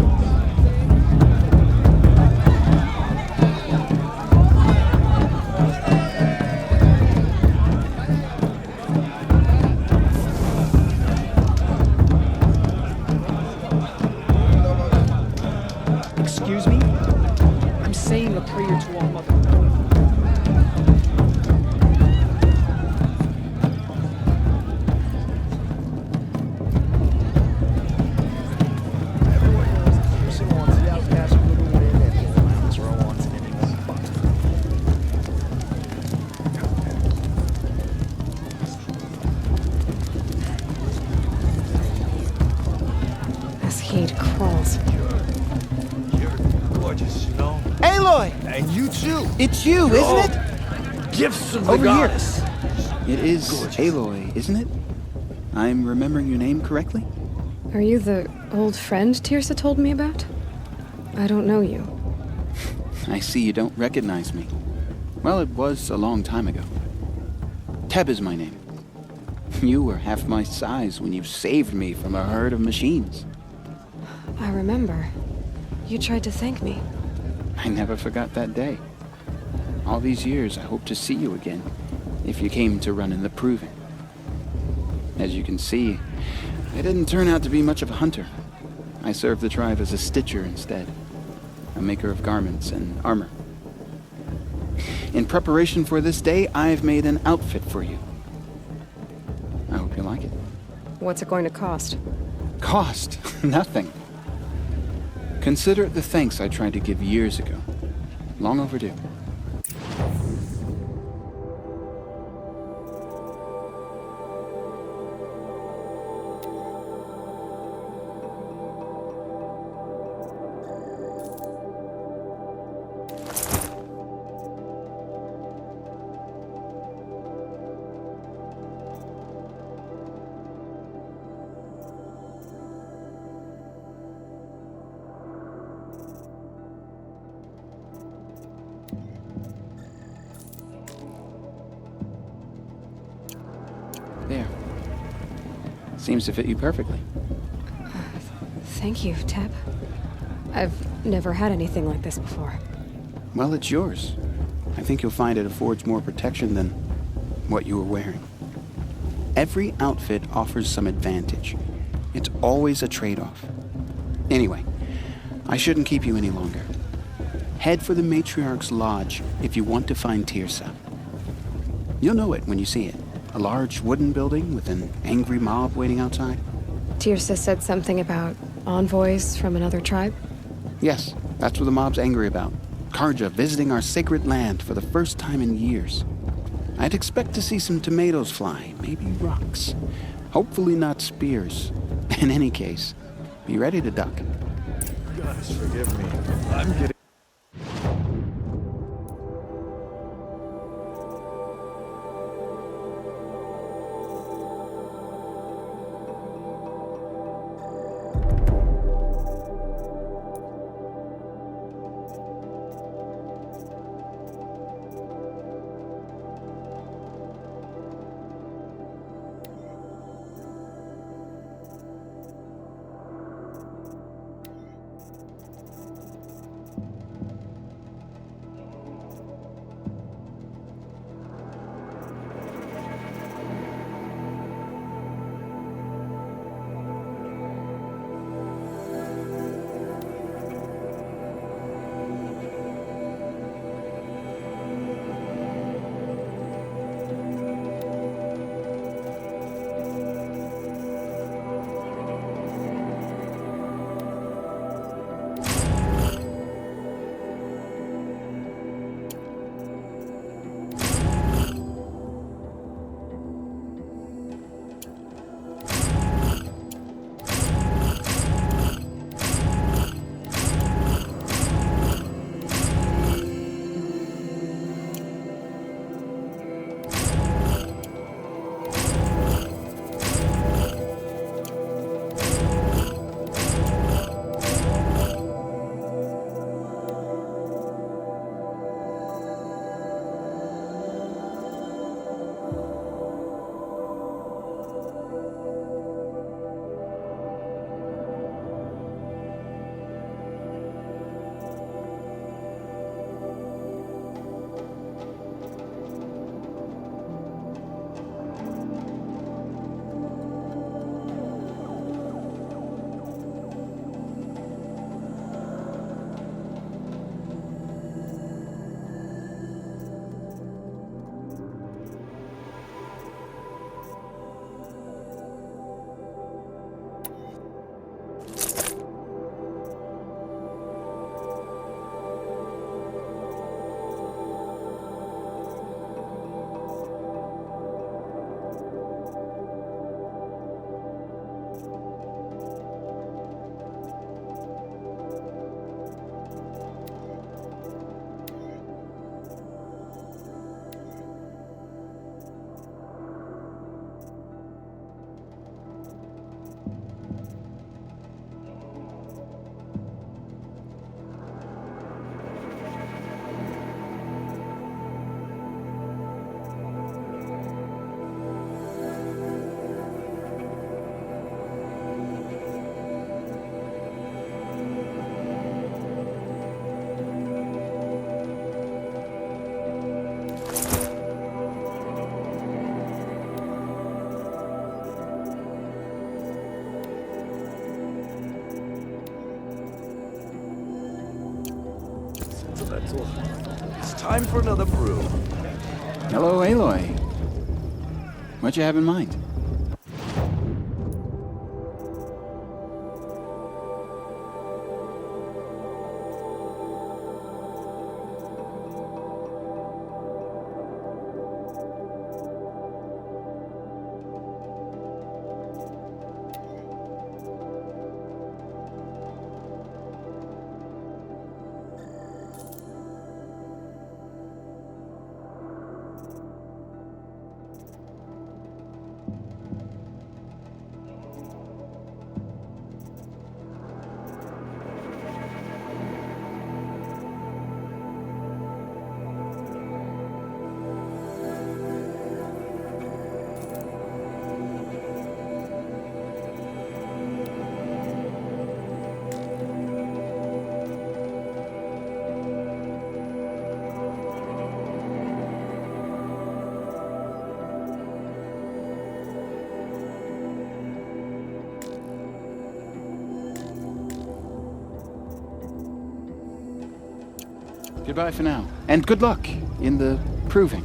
Excuse me? I'm saying a prayer to All Mother. This heat crawls. Gorgeous, you know? Aloy! And you too. It's you, isn't it? Gifts of the Over goddess. here. It is Aloy, isn't it? I'm remembering your name correctly? Are you the old friend Tirsa told me about? I don't know you. I see you don't recognize me. Well, it was a long time ago. Teb is my name. You were half my size when you saved me from a herd of machines. I remember. You tried to thank me. I never forgot that day. All these years, I hope to see you again, if you came to run in the proving. As you can see, I didn't turn out to be much of a hunter. I served the tribe as a stitcher instead, a maker of garments and armor. In preparation for this day, I've made an outfit for you. I hope you like it. What's it going to cost? Cost? Nothing. Consider it the thanks I tried to give years ago. Long overdue. There. Seems to fit you perfectly. Thank you, Teb. I've never had anything like this before. Well, it's yours. I think you'll find it affords more protection than what you were wearing. Every outfit offers some advantage. It's always a trade-off. Anyway, I shouldn't keep you any longer. Head for the Matriarch's Lodge if you want to find Tirsa. You'll know it when you see it. A large wooden building with an angry mob waiting outside. Tirsa said something about envoys from another tribe? Yes, that's what the mob's angry about. Karja visiting our sacred land for the first time in years. I'd expect to see some tomatoes fly, maybe rocks. Hopefully not spears. In any case, be ready to duck. Gosh, forgive me. I'm getting... It's time for another brew. Hello, Aloy. What you have in mind? Goodbye for now. And good luck in the proving.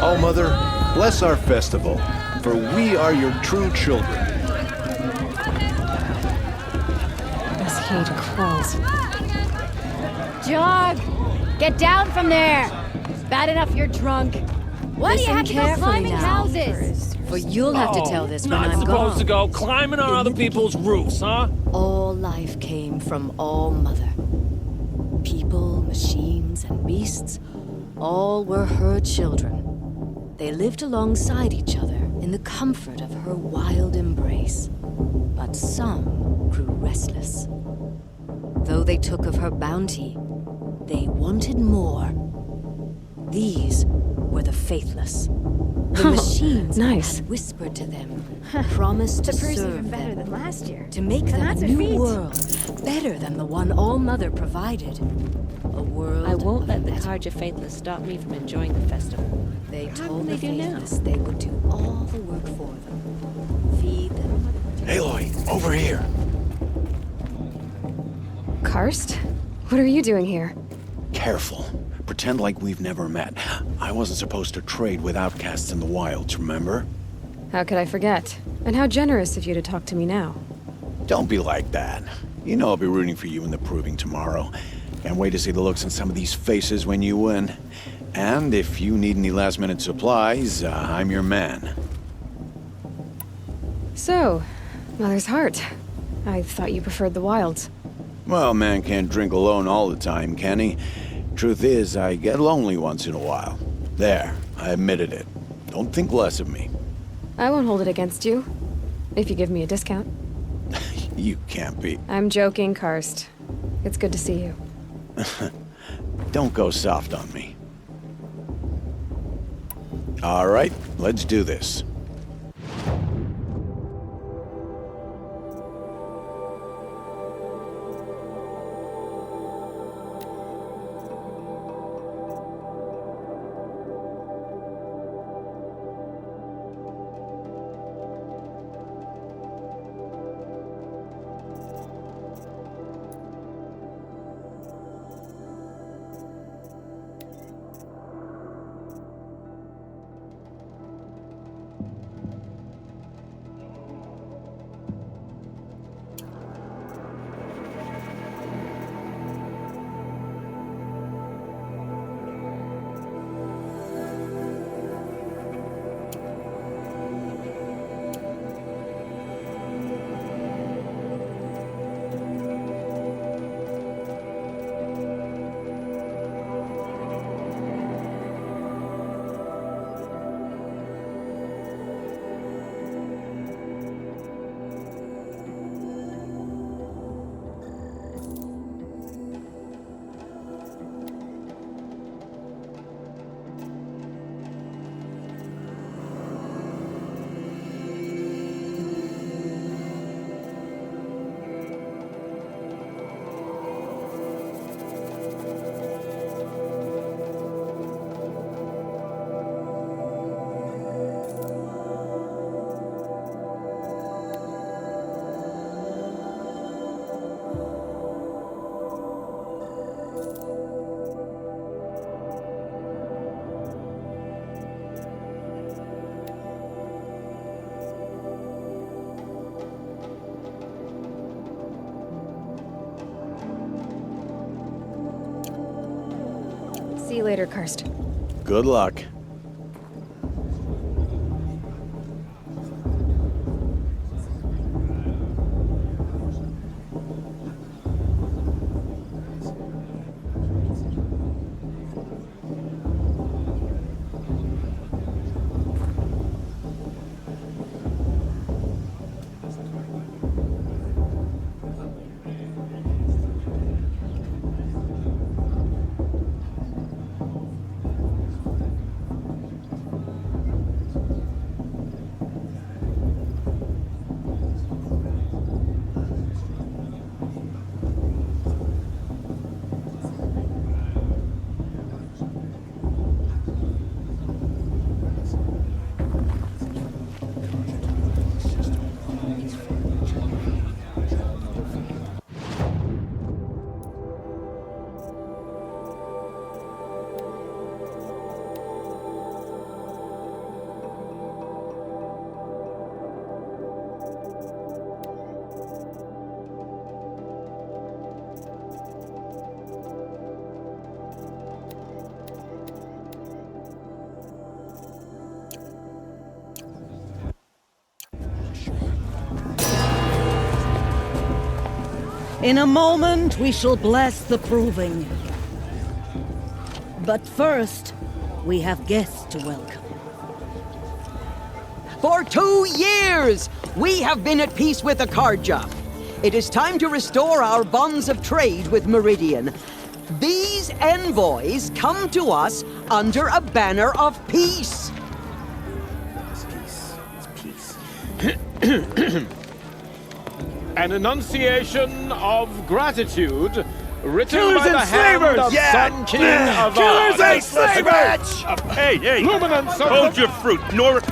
Oh, Mother, bless our festival, for we are your true children. This heat crawls. Jog! Get down from there! Bad enough you're drunk. Why do you have to go climbing houses? For you'll have to tell this when I'm gone. Not supposed to go climbing on other people's roofs, huh? All life came from All Mother. People, machines, and beasts, all were her children. They lived alongside each other in the comfort of her wild embrace. But some grew restless. Though they took of her bounty, they wanted more. These were the faithless. The machines had whispered to them, promised to serve even better them, than last year. to make them a new world, better than the one All Mother provided. A world. I won't let the Carja Faithless stop me from enjoying the festival. They How told can the they do now? Faithless they would do all the work for them. Feed them. Aloy, over here. Karst? What are you doing here? Careful. Pretend like we've never met. I wasn't supposed to trade with outcasts in the wilds, remember? How could I forget? And how generous of you to talk to me now. Don't be like that. You know I'll be rooting for you in the proving tomorrow. Can't wait to see the looks on some of these faces when you win. And if you need any last-minute supplies, I'm your man. So, Mother's Heart. I thought you preferred the wilds. Well, man can't drink alone all the time, can he? Truth is, I get lonely once in a while. There, I admitted it. Don't think less of me. I won't hold it against you. If you give me a discount. You can't be. I'm joking, Karst. It's good to see you. Don't go soft on me. All right, let's do this. See you later, Karst. Good luck. In a moment, we shall bless the proving. But first, we have guests to welcome. For 2 years, we have been at peace with the Carja. It is time to restore our bonds of trade with Meridian. These envoys come to us under a banner of peace. An enunciation of gratitude Written Killers by and the hand slavers! of Sun King Avad. Killers and slavers! Hey! Luminance of Hold the- your fruit, Nora.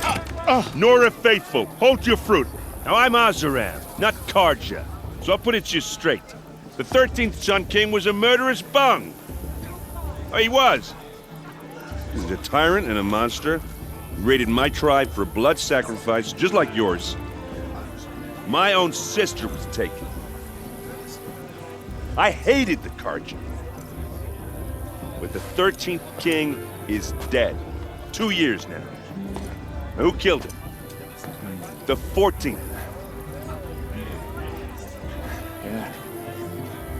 Nora Faithful, hold your fruit. Now I'm Azaram, not Karja. So I'll put it to you straight. The 13th Sun King was a murderous bung. Oh, he was. He was a tyrant and a monster. He raided my tribe for blood sacrifice, just like yours. My own sister was taken. I hated the Karja. But the 13th king is dead. 2 years now. Now, who killed him? The 14th. Yeah.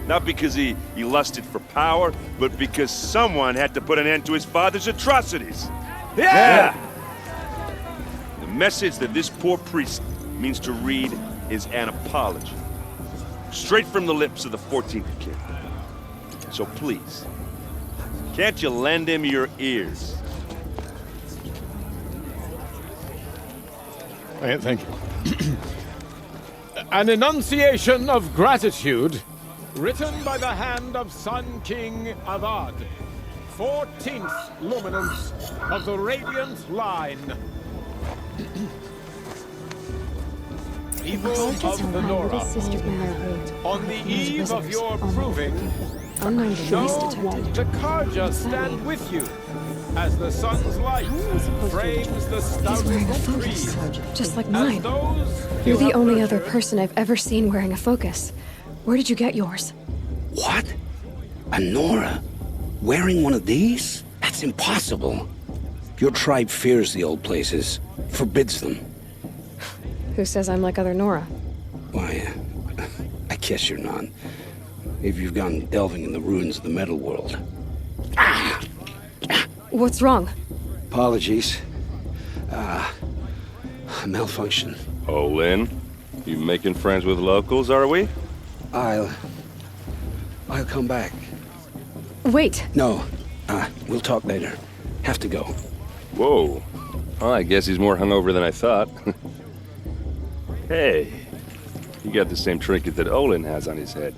Not because he lusted for power, but because someone had to put an end to his father's atrocities. Yeah! The message that this poor priest means to read is an apology. Straight from the lips of the 14th king. So please, can't you lend him your ears? Thank you. An enunciation of gratitude, written by the hand of Sun King Avad, 14th luminance of the Radiant Line. People of the Nora, on the eve of your proving, show the Karja stand with you, as the sun's light frames the stoutest trees. Just like mine. You're the only other person I've ever seen wearing a focus. Where did you get yours? What? A Nora? Wearing one of these? That's impossible. Your tribe fears the old places, forbids them. Who says I'm like other Nora? Why, I guess you're not. If you've gone delving in the ruins of the metal world. What's wrong? Apologies. Malfunction. Oh, Lynn, you making friends with locals, are we? I'll come back. Wait. No, we'll talk later. Have to go. Whoa. Well, I guess he's more hungover than I thought. Hey, you got the same trinket that Olin has on his head.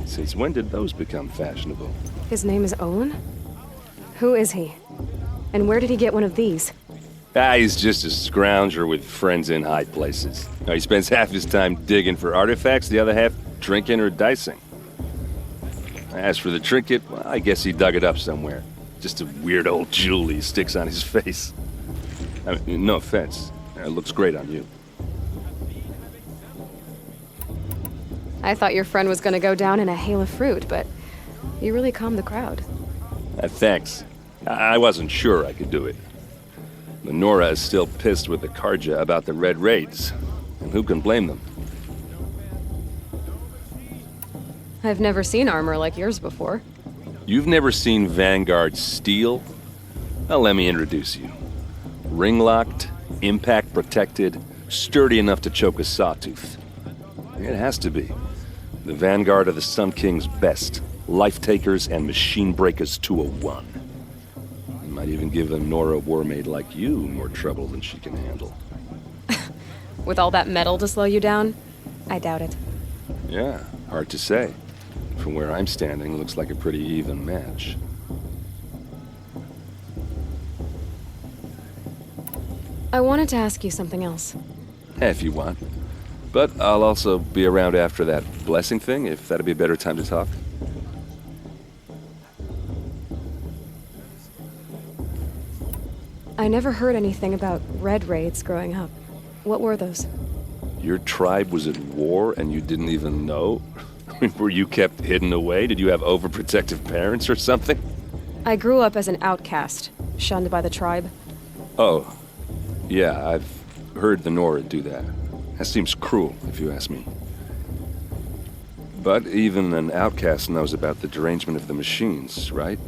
Since when did those become fashionable? His name is Olin? Who is he? And where did he get one of these? He's just a scrounger with friends in high places. Now, he spends half his time digging for artifacts, the other half drinking or dicing. As for the trinket, well, I guess he dug it up somewhere. Just a weird old jewel he sticks on his face. I mean, no offense. It looks great on you. I thought your friend was gonna go down in a hail of fruit, but you really calmed the crowd. Thanks. I wasn't sure I could do it. The Nora is still pissed with the Karja about the Red Raids, and who can blame them? I've never seen armor like yours before. You've never seen Vanguard steel? Well, let me introduce you. Ring-locked, impact-protected, sturdy enough to choke a sawtooth. It has to be. The Vanguard of the Sun King's best. Life-takers and machine breakers to a one. You might even give a Nora warmaid like you more trouble than she can handle. With all that metal to slow you down? I doubt it. Yeah, hard to say. From where I'm standing, looks like a pretty even match. I wanted to ask you something else. If you want. But I'll also be around after that blessing thing, if that'd be a better time to talk. I never heard anything about red raids growing up. What were those? Your tribe was at war and you didn't even know? Were you kept hidden away? Did you have overprotective parents or something? I grew up as an outcast, shunned by the tribe. Oh, yeah, I've heard the Nora do that. That seems cruel, if you ask me. But even an outcast knows about the derangement of the machines, right?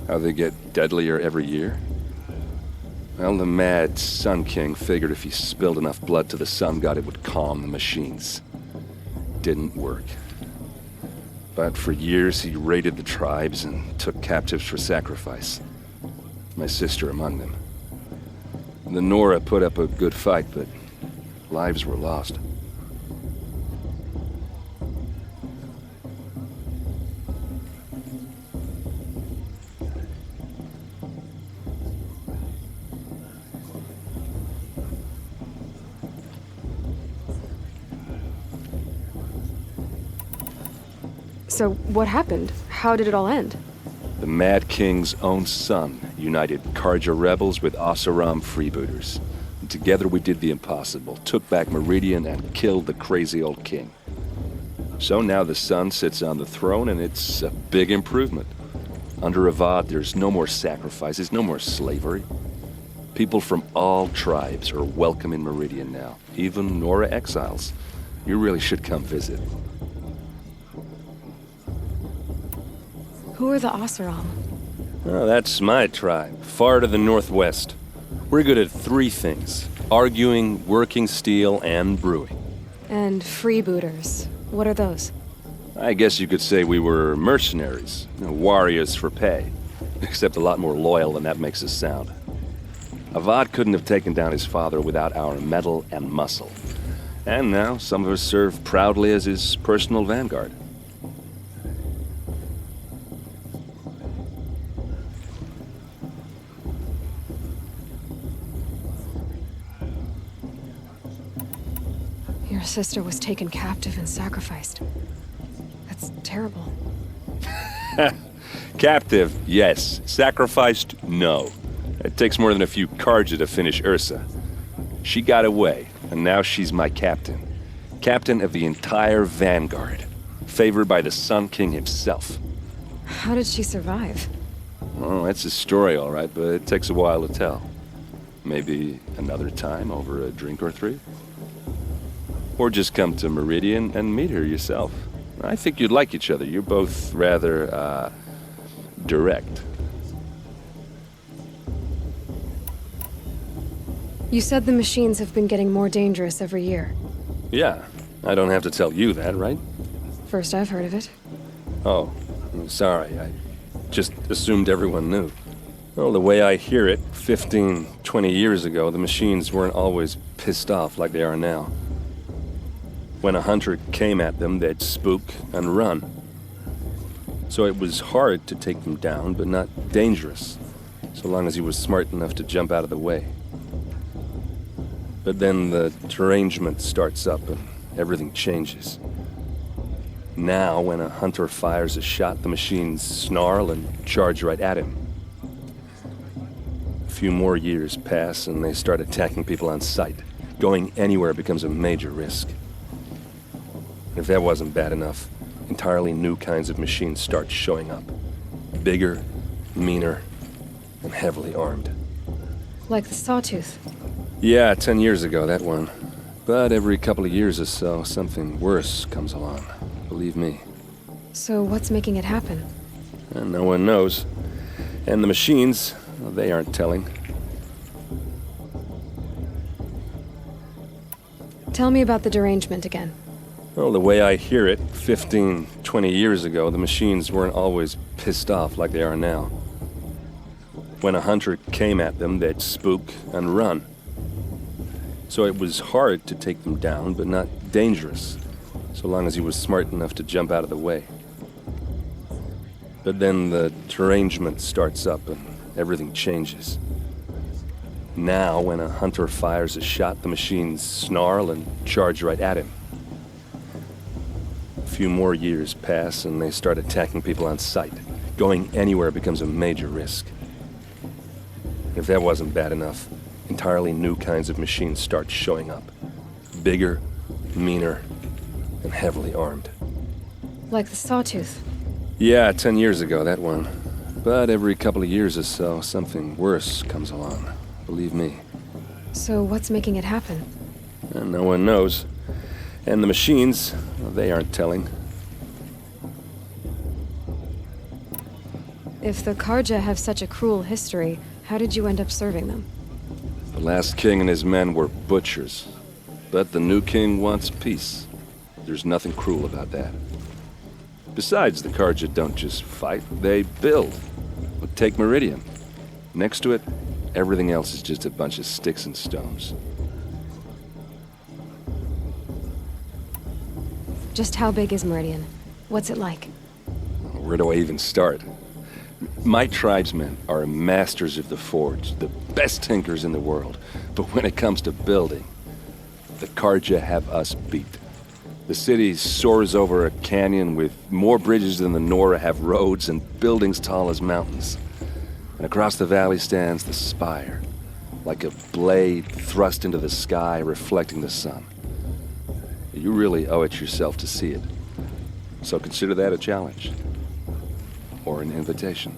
How they get deadlier every year? Well, the mad Sun King figured if he spilled enough blood to the Sun God, it would calm the machines. Didn't work. But for years, he raided the tribes and took captives for sacrifice. My sister among them. The Nora put up a good fight, but lives were lost. So what happened? How did it all end? The Mad King's own son united Karja rebels with Oseram freebooters. And together we did the impossible, took back Meridian and killed the crazy old king. So now the son sits on the throne and it's a big improvement. Under Avad, there's no more sacrifices, no more slavery. People from all tribes are welcome in Meridian now, even Nora exiles. You really should come visit. Who are the Oseram? Oh, that's my tribe, far to the northwest. We're good at 3 things: arguing, working steel, and brewing. And freebooters. What are those? I guess you could say we were mercenaries, warriors for pay. Except a lot more loyal than that makes us sound. Avad couldn't have taken down his father without our metal and muscle. And now some of us serve proudly as his personal vanguard. Your sister was taken captive and sacrificed. That's terrible. Captive, yes. Sacrificed, no. It takes more than a few Karja to finish Ursa. She got away, and now she's my captain. Captain of the entire Vanguard. Favored by the Sun King himself. How did she survive? Oh, that's a story, all right, but it takes a while to tell. Maybe another time over a drink or 3? Or just come to Meridian and meet her yourself. I think you'd like each other. You're both rather, direct. You said the machines have been getting more dangerous every year. Yeah, I don't have to tell you that, right? First I've heard of it. Oh, I'm sorry. I just assumed everyone knew. Well, the way I hear it, 15, 20 years ago, the machines weren't always pissed off like they are now. When a hunter came at them, they'd spook and run. So it was hard to take them down, but not dangerous, so long as he was smart enough to jump out of the way. But then the derangement starts up and everything changes. Now, when a hunter fires a shot, the machines snarl and charge right at him. A few more years pass and they start attacking people on sight. Going anywhere becomes a major risk. If that wasn't bad enough, entirely new kinds of machines start showing up. Bigger, meaner, and heavily armed. Like the Sawtooth. Yeah, 10 years ago, that one. But every couple of years or so, something worse comes along. Believe me. So what's making it happen? And no one knows. And the machines, well, they aren't telling. Tell me about the derangement again. Well, the way I hear it, 15, 20 years ago, the machines weren't always pissed off like they are now. When a hunter came at them, they'd spook and run. So it was hard to take them down, but not dangerous, so long as he was smart enough to jump out of the way. But then the derangement starts up and everything changes. Now, when a hunter fires a shot, the machines snarl and charge right at him. A few more years pass and they start attacking people on sight. Going anywhere becomes a major risk. If that wasn't bad enough, entirely new kinds of machines start showing up. Bigger, meaner, and heavily armed. Like the Sawtooth. Yeah, 10 years ago, that one. But every couple of years or so, something worse comes along. Believe me. So what's making it happen? And no one knows. And the machines, well, they aren't telling. If the Karja have such a cruel history, how did you end up serving them? The last king and his men were butchers. But the new king wants peace. There's nothing cruel about that. Besides, the Karja don't just fight, they build. But take Meridian. Next to it, everything else is just a bunch of sticks and stones. Just how big is Meridian? What's it like? Where do I even start? My tribesmen are masters of the forge, the best tinkers in the world. But when it comes to building, the Karja have us beat. The city soars over a canyon with more bridges than the Nora have roads and buildings tall as mountains. And across the valley stands the spire, like a blade thrust into the sky reflecting the sun. You really owe it yourself to see it. So consider that a challenge. Or an invitation.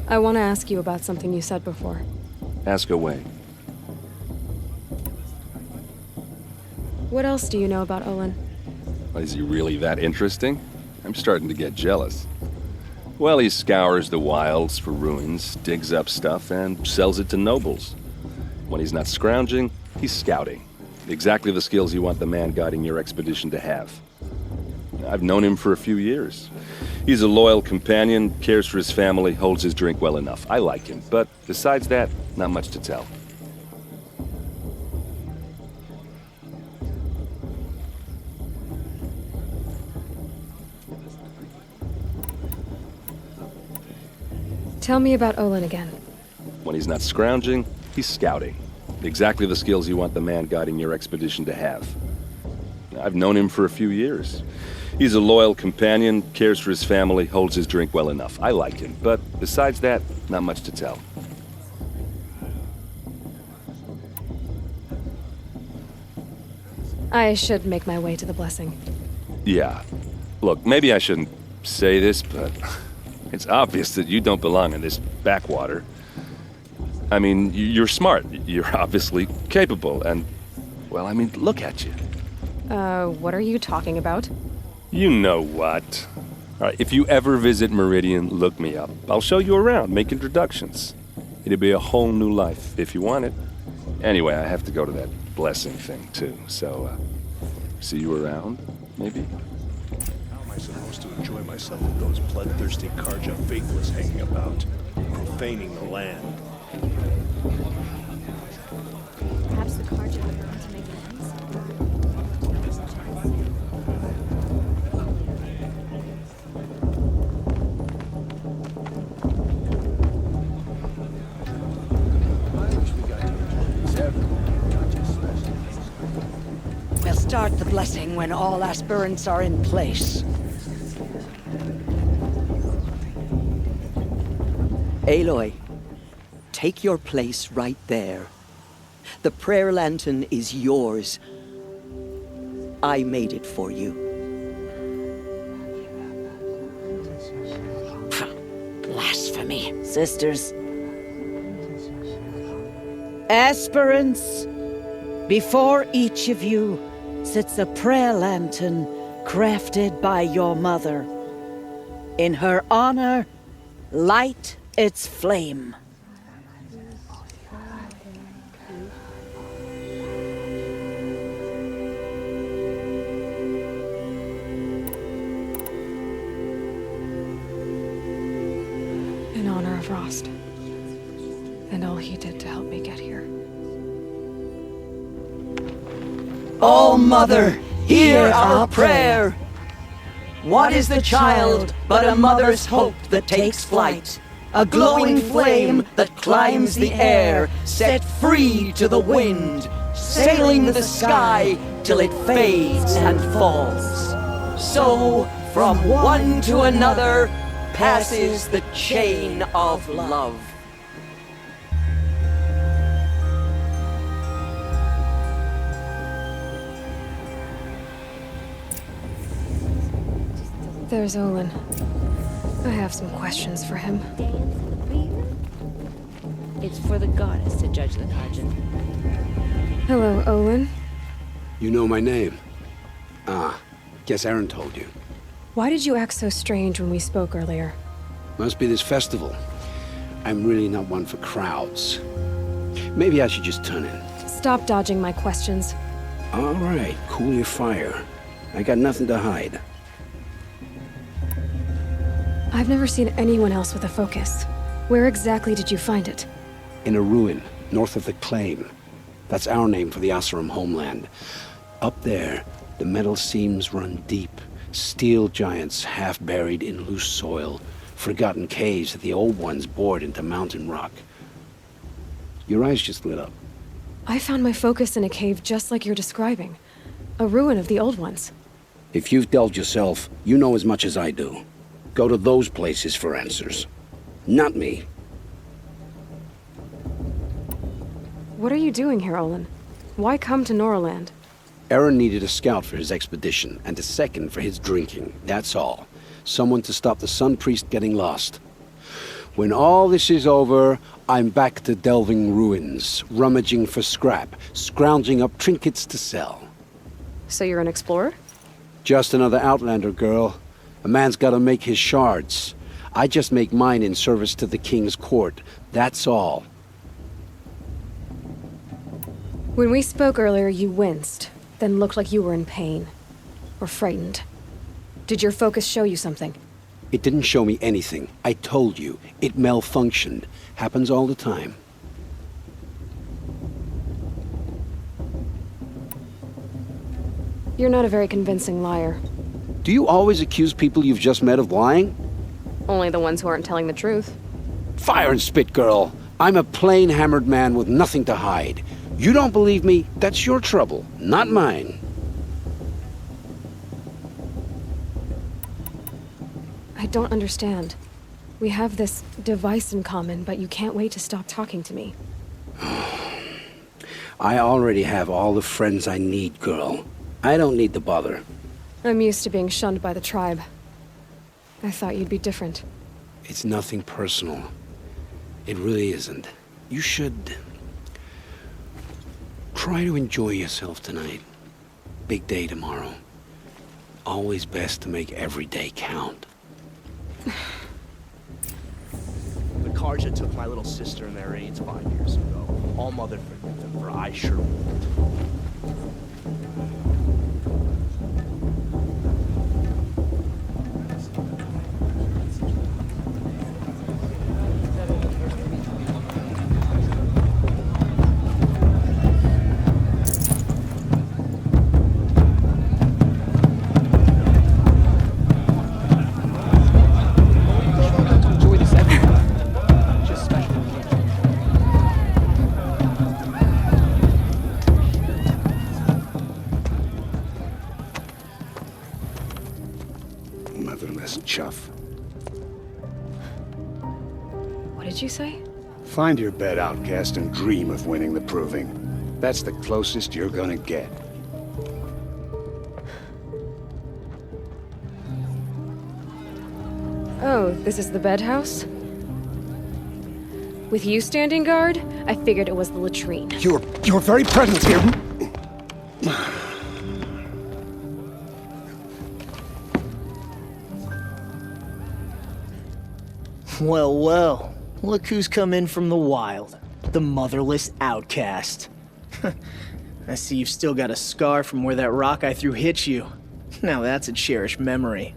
I want to ask you about something you said before. Ask away. What else do you know about Olin? Is he really that interesting? I'm starting to get jealous. Well, he scours the wilds for ruins, digs up stuff, and sells it to nobles. When he's not scrounging, he's scouting. Exactly the skills you want the man guiding your expedition to have. I've known him for a few years. He's a loyal companion, cares for his family, holds his drink well enough. I like him, but besides that, not much to tell. Tell me about Olin again. When he's not scrounging, he's scouting. Exactly the skills you want the man guiding your expedition to have. I've known him for a few years. He's a loyal companion, cares for his family, holds his drink well enough. I like him, but besides that, not much to tell. I should make my way to the blessing. Yeah. Look, maybe I shouldn't say this, but it's obvious that you don't belong in this backwater. I mean, you're smart. You're obviously capable, and, well, I mean, look at you. What are you talking about? You know what. All right, if you ever visit Meridian, look me up. I'll show you around, make introductions. It'll be a whole new life, if you want it. Anyway, I have to go to that blessing thing, too, so, see you around, maybe? How am I supposed to enjoy myself with those bloodthirsty Karja faithless hanging about, profaning the land? Perhaps the Karja are going to make an end. We'll start the blessing when all aspirants are in place. Aloy, take your place right there. The prayer lantern is yours. I made it for you. Blasphemy. Sisters. Aspirants, before each of you sits a prayer lantern crafted by your mother. In her honor, light its flame. In honor of Rost. And all he did to help me get here. O Mother, hear our prayer! What is the child but a mother's hope that takes flight? A glowing flame that climbs the air, set free to the wind, sailing the sky till it fades and falls. So, from one to another, passes the chain of love. There's Olin. I have some questions for him. It's for the goddess to judge the Kajin. Hello, Olin. You know my name? Ah, guess Aaron told you. Why did you act so strange when we spoke earlier? Must be this festival. I'm really not one for crowds. Maybe I should just turn in. Stop dodging my questions. All right, cool your fire. I got nothing to hide. I've never seen anyone else with a focus. Where exactly did you find it? In a ruin, north of the Claim. That's our name for the Asuram homeland. Up there, the metal seams run deep. Steel giants half buried in loose soil. Forgotten caves that the old ones bored into mountain rock. Your eyes just lit up. I found my focus in a cave just like you're describing. A ruin of the old ones. If you've delved yourself, you know as much as I do. Go to those places for answers. Not me. What are you doing here, Olin? Why come to Noraland? Aaron needed a scout for his expedition, and a second for his drinking. That's all. Someone to stop the Sun Priest getting lost. When all this is over, I'm back to delving ruins, rummaging for scrap, scrounging up trinkets to sell. So you're an explorer? Just another Outlander, girl. A man's gotta make his shards. I just make mine in service to the King's court. That's all. When we spoke earlier, you winced, then looked like you were in pain. Or frightened. Did your focus show you something? It didn't show me anything. I told you. It malfunctioned. Happens all the time. You're not a very convincing liar. Do you always accuse people you've just met of lying? Only the ones who aren't telling the truth. Fire and spit, girl. I'm a plain hammered man with nothing to hide. You don't believe me? That's your trouble, not mine. I don't understand. We have this device in common, but you can't wait to stop talking to me. I already have all the friends I need, girl. I don't need the bother. I'm used to being shunned by the tribe. I thought you'd be different. It's nothing personal. It really isn't. You should try to enjoy yourself tonight. Big day tomorrow. Always best to make every day count. The Karja took my little sister and their raids 5 years ago. All Mother forgive them, for I sure won't. Chuff. What did you say? Find your bed, outcast, and dream of winning the proving. That's the closest you're gonna get. Oh, this is the bed house? With you standing guard, I figured it was the latrine. Your very presence here... Well, well. Look who's come in from the wild. The motherless outcast. I see you've still got a scar from where that rock I threw hit you. Now that's a cherished memory.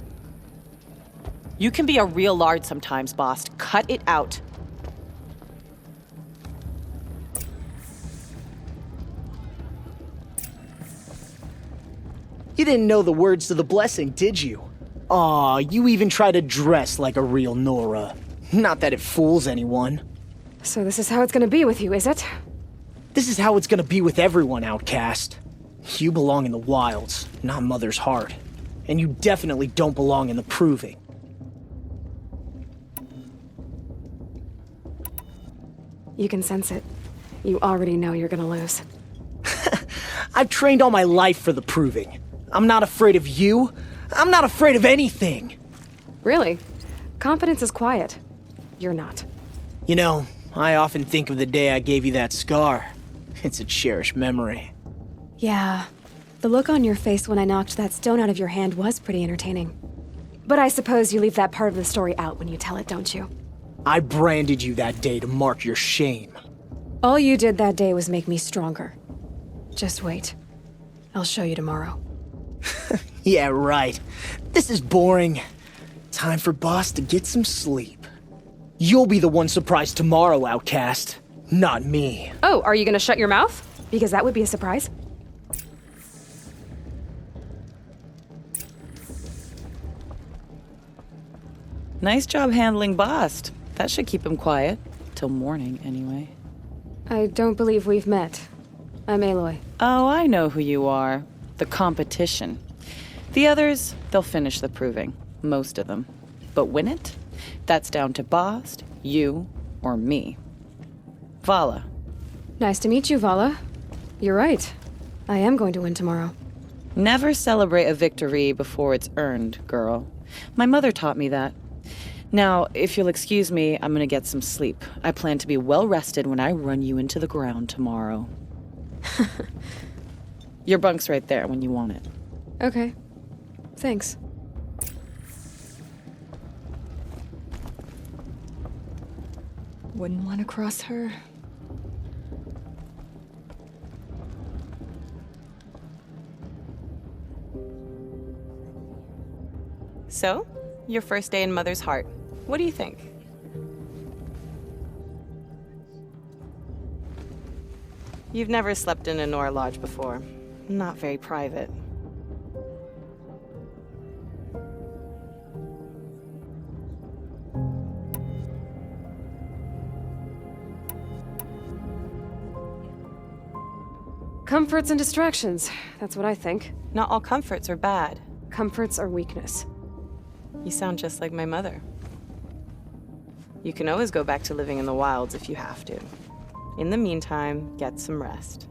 You can be a real lard sometimes, boss. Cut it out. You didn't know the words to the blessing, did you? Aw, you even try to dress like a real Nora. Not that it fools anyone. So this is how it's gonna be with you, is it? This is how it's gonna be with everyone, outcast. You belong in the wilds, not Mother's heart. And you definitely don't belong in the proving. You can sense it. You already know you're gonna lose. I've trained all my life for the proving. I'm not afraid of you. I'm not afraid of anything. Really? Confidence is quiet. You're not. You know, I often think of the day I gave you that scar. It's a cherished memory. Yeah. The look on your face when I knocked that stone out of your hand was pretty entertaining. But I suppose you leave that part of the story out when you tell it, don't you? I branded you that day to mark your shame. All you did that day was make me stronger. Just wait. I'll show you tomorrow. Yeah, right. This is boring. Time for Boss to get some sleep. You'll be the one surprised tomorrow, outcast. Not me. Oh, are you gonna shut your mouth? Because that would be a surprise. Nice job handling Bast. That should keep him quiet. Till morning, anyway. I don't believe we've met. I'm Aloy. Oh, I know who you are. The competition. The others, they'll finish the proving. Most of them. But win it? That's down to Bast, you, or me. Vala. Nice to meet you, Vala. You're right. I am going to win tomorrow. Never celebrate a victory before it's earned, girl. My mother taught me that. Now, if you'll excuse me, I'm gonna get some sleep. I plan to be well rested when I run you into the ground tomorrow. Your bunk's right there when you want it. Okay. Thanks. Wouldn't want to cross her. So, your first day in Mother's Heart. What do you think? You've never slept in a Nora lodge before. Not very private. Comforts and distractions. That's what I think. Not all comforts are bad. Comforts are weakness. You sound just like my mother. You can always go back to living in the wilds if you have to. In the meantime, get some rest.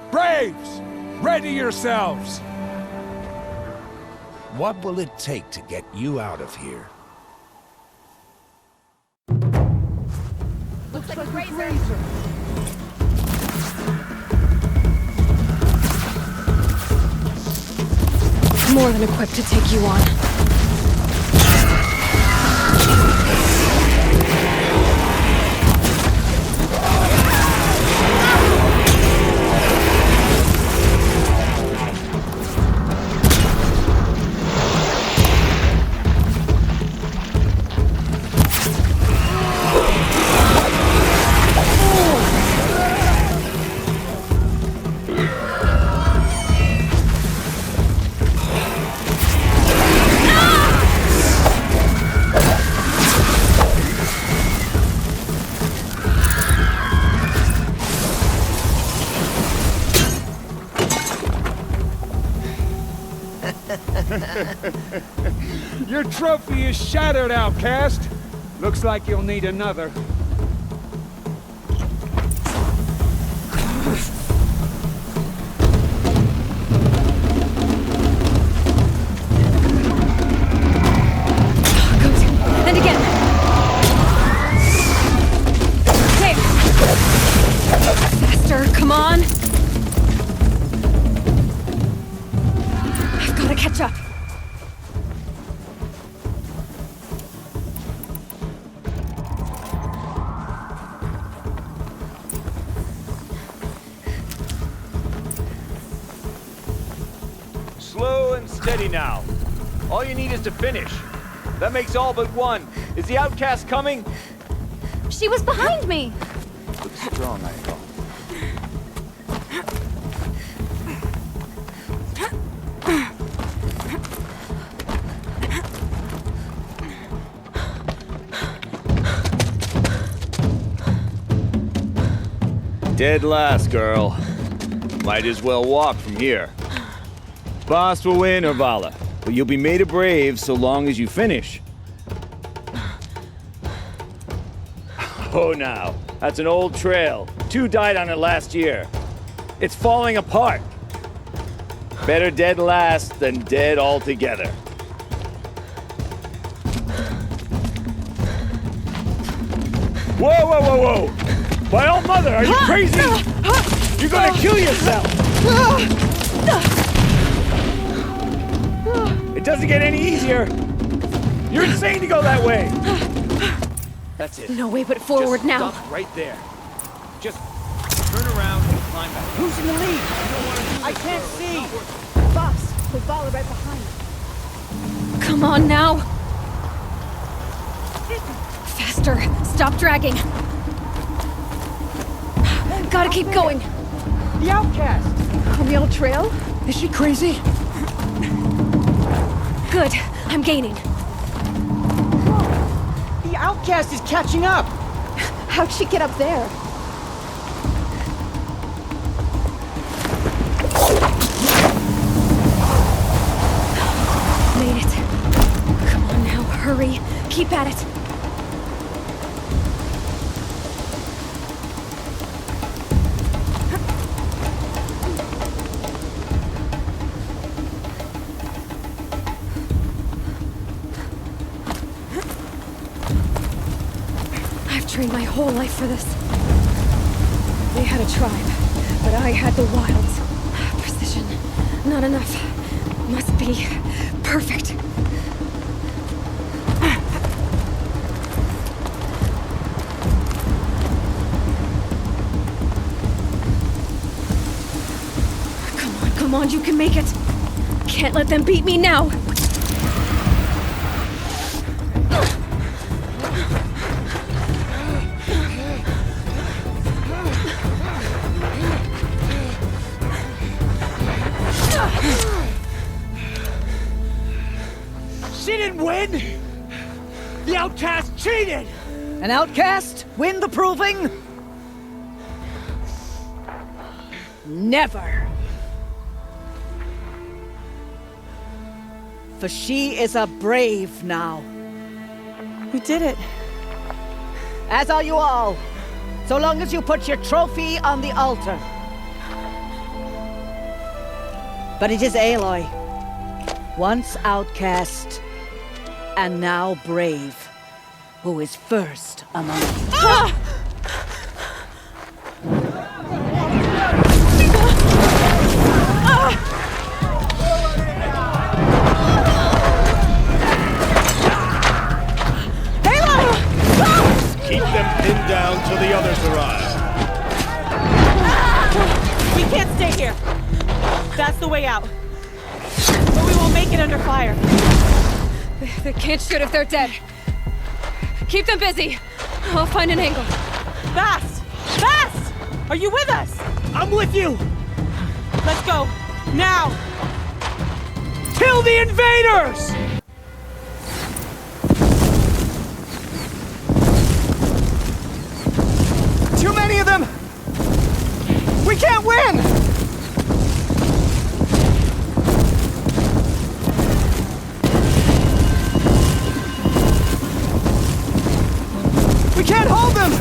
Braves! Ready yourselves! What will it take to get you out of here? Looks like a razor. More than equipped to take you on. Your trophy is shattered, outcast. Looks like you'll need another. And again. Wait. Faster, come on. I've got to catch up. Slow and steady now. All you need is to finish. That makes all but one. Is the outcast coming? She was behind me! Looks strong, I thought. Dead last, girl. Might as well walk from here. Boss will win, Orvala, but you'll be made a brave so long as you finish. Oh, now, that's an old trail. 2 died on it last year. It's falling apart. Better dead last than dead altogether. Whoa, whoa, whoa, whoa! By all mother, are you crazy? You're gonna kill yourself! It doesn't get any easier! You're insane to go that way! That's it. No way but forward now. Stop right there. Just turn around and climb back. Who's in the lead? I can't see. Boss, Orvala right behind. Come on now. Faster. Stop dragging. Gotta keep going. The outcast. On the old trail? Is she crazy? Good. I'm gaining. The outcast is catching up. How'd she get up there? Made it. Come on now, hurry. Keep at it. Trained my whole life for this. They had a tribe, but I had the wilds. Precision, not enough. Must be perfect. Come on, you can make it. Can't let them beat me now. She didn't win! The outcast cheated! An outcast win the proving? Never! For she is a brave now. You did it. As are you all. So long as you put your trophy on the altar. But it is Aloy, once outcast, and now brave, who is first among us. Ah! Keep them pinned down till the others arrive. We can't stay here. That's the way out. But we won't make it under fire. They can't shoot if they're dead. Keep them busy. I'll find an angle. Fast! Fast! Are you with us? I'm with you! Let's go. Now! Kill the invaders! Too many of them! We can't win! We can't hold them!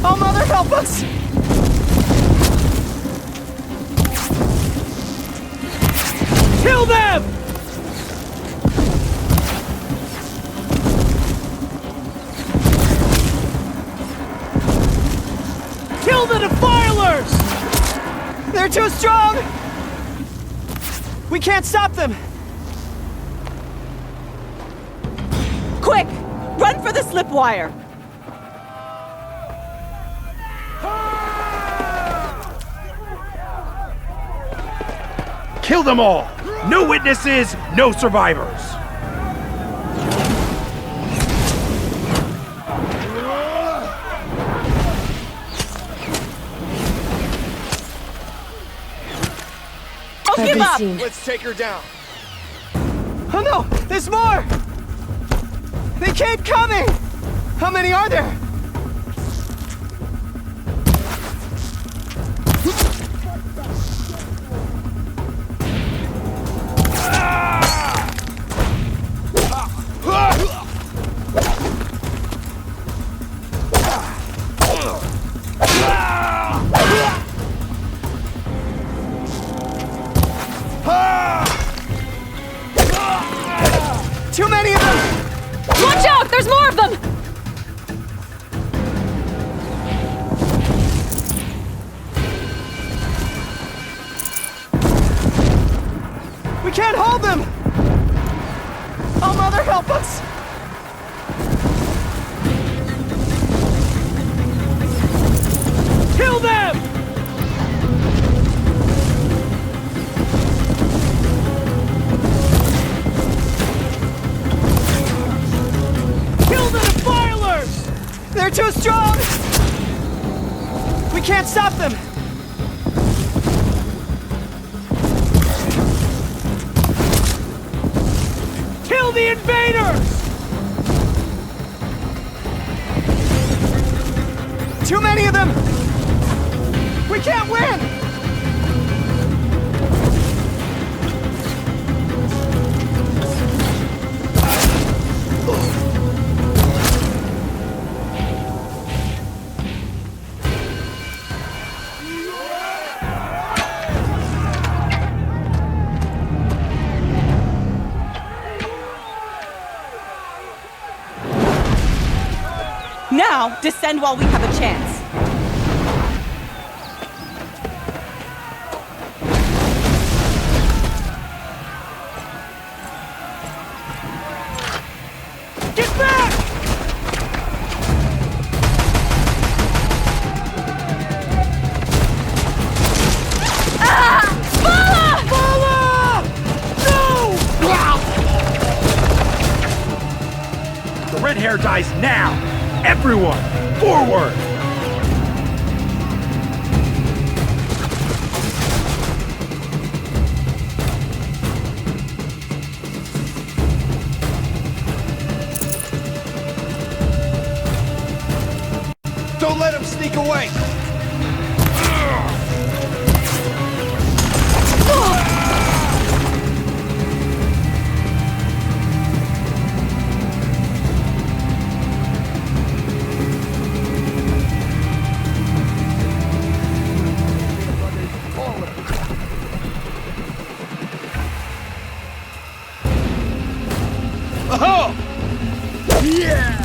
Oh, Mother, help us! Kill them! Kill the defilers! They're too strong! We can't stop them! Quick! Run for the slip wire! Kill them all! No witnesses, no survivors! I'll give up! Let's take her down. Oh no! There's more! They keep coming! How many are there? Too many of them! Watch out! There's more of them! We can't hold them! Oh, Mother, help us! Kill them! Kill the defilers! They're too strong! We can't stop them! Kill the invaders! Too many of them! We can't win! Now, descend while we have a chance. Get back! The red hair dies now! Everyone, forward! Don't let him sneak away! Oh! Yeah!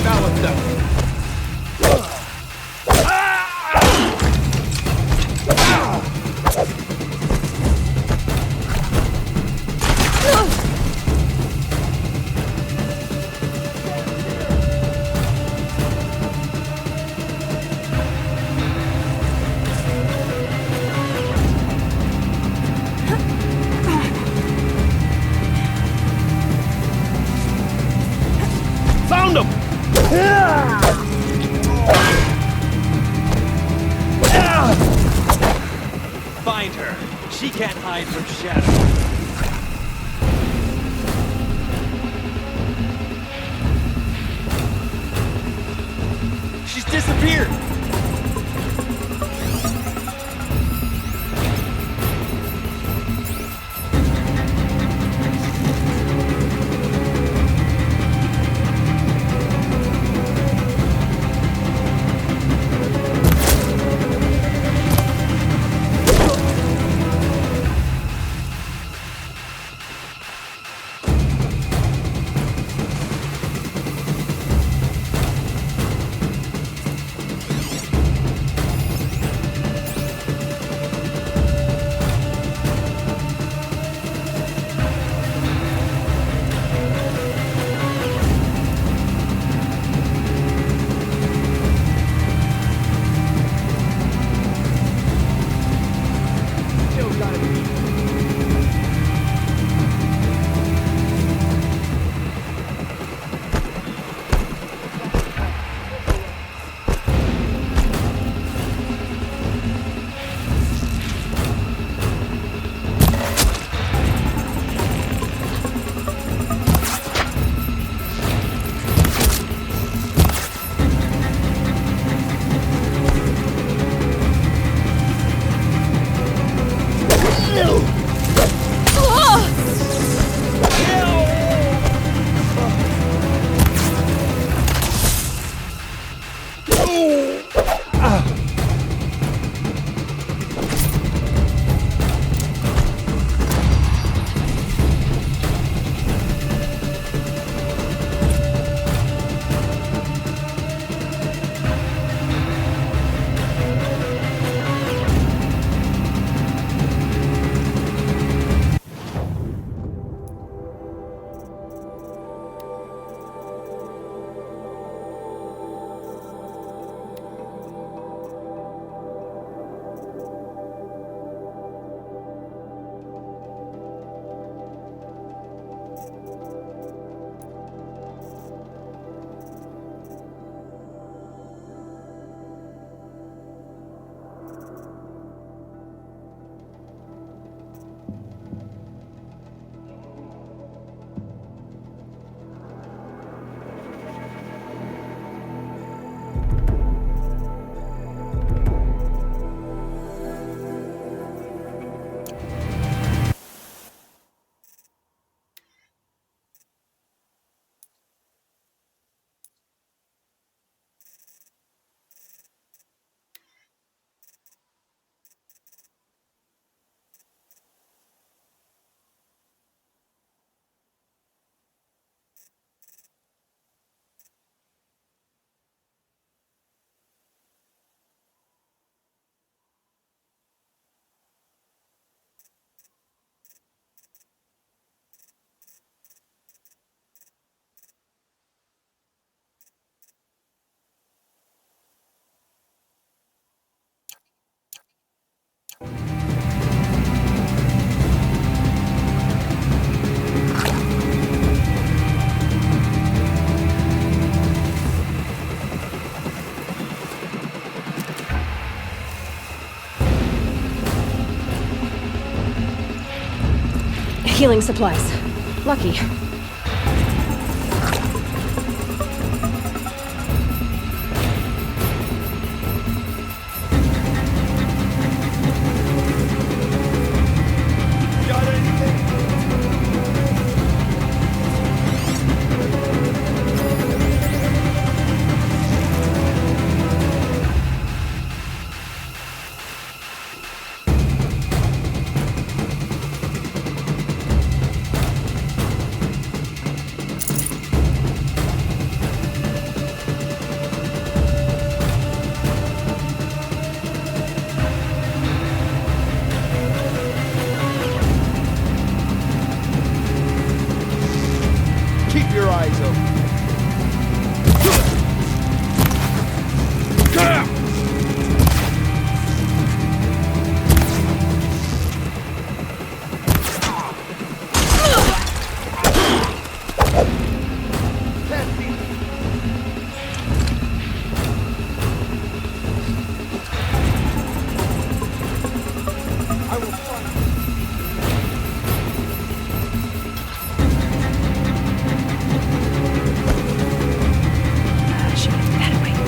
Now what's up? Found him! Find her. She can't hide from Shadow. She's disappeared! Healing supplies. Lucky. Keep your eyes open.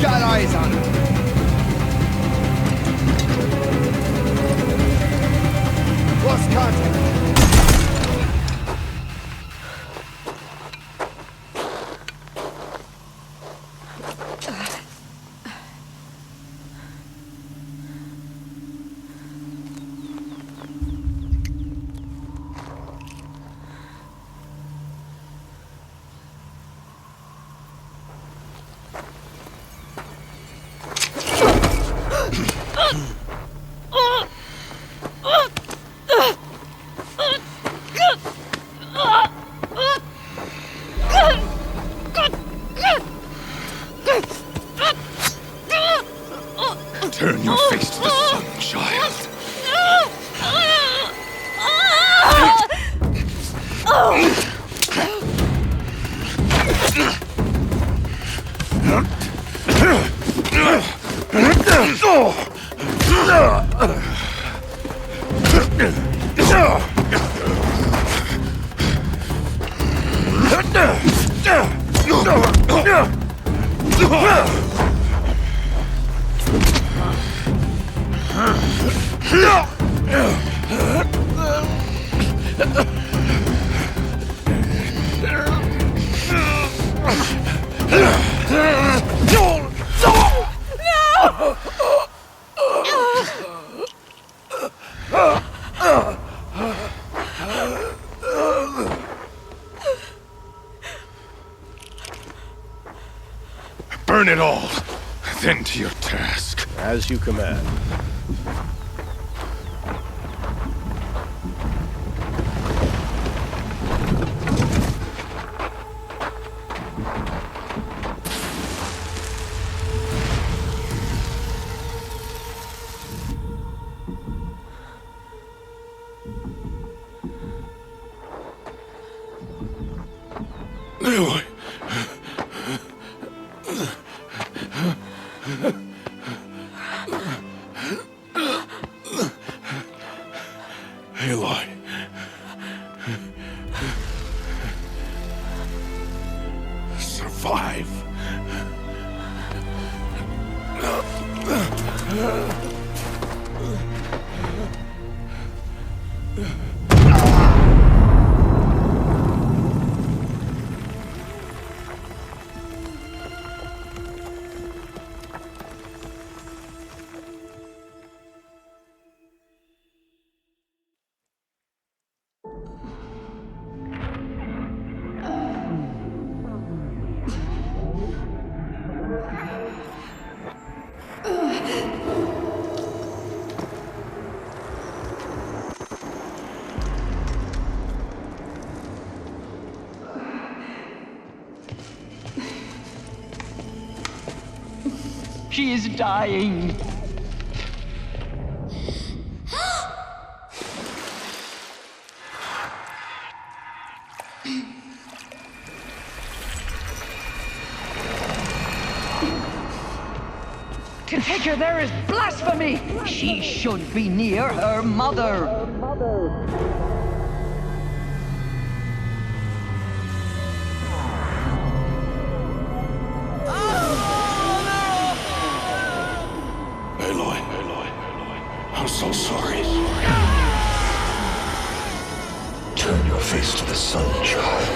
Got eyes on him. Lost contact. Turn your face to the sun, child. Burn it all, then to your task. As you command. Aloy. Aloy. Survive. She is dying. To take her there is blasphemy! She should be near her mother. so sorry. Turn your face to the sun, child.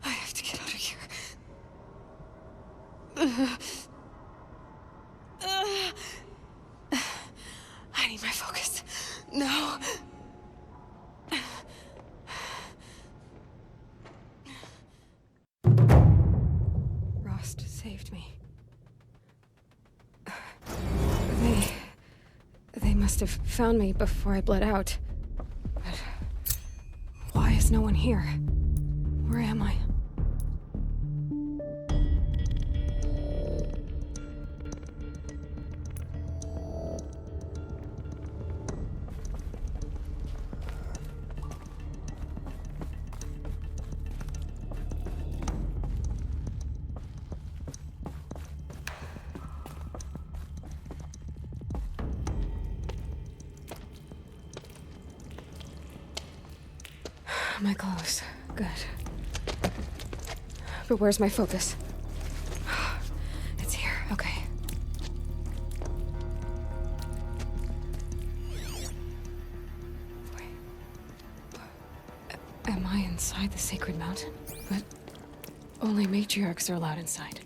I have to get out of here. I need my focus. No. Rost saved me. They must have found me before I bled out. But why is no one here? Where am I? My clothes. Good. But where's my focus? It's here. Okay. Wait. Am I inside the sacred mountain? But only matriarchs are allowed inside.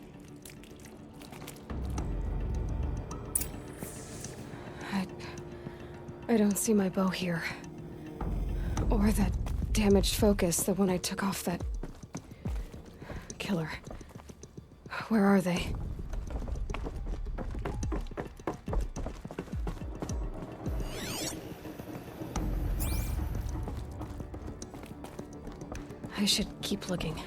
I don't see my bow here. Or that damaged focus, the one I took off that killer. Where are they? I should keep looking.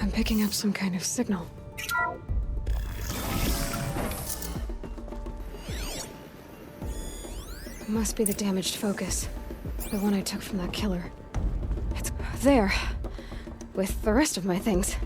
I'm picking up some kind of signal. It must be the damaged focus. The one I took from that killer. It's there. With the rest of my things.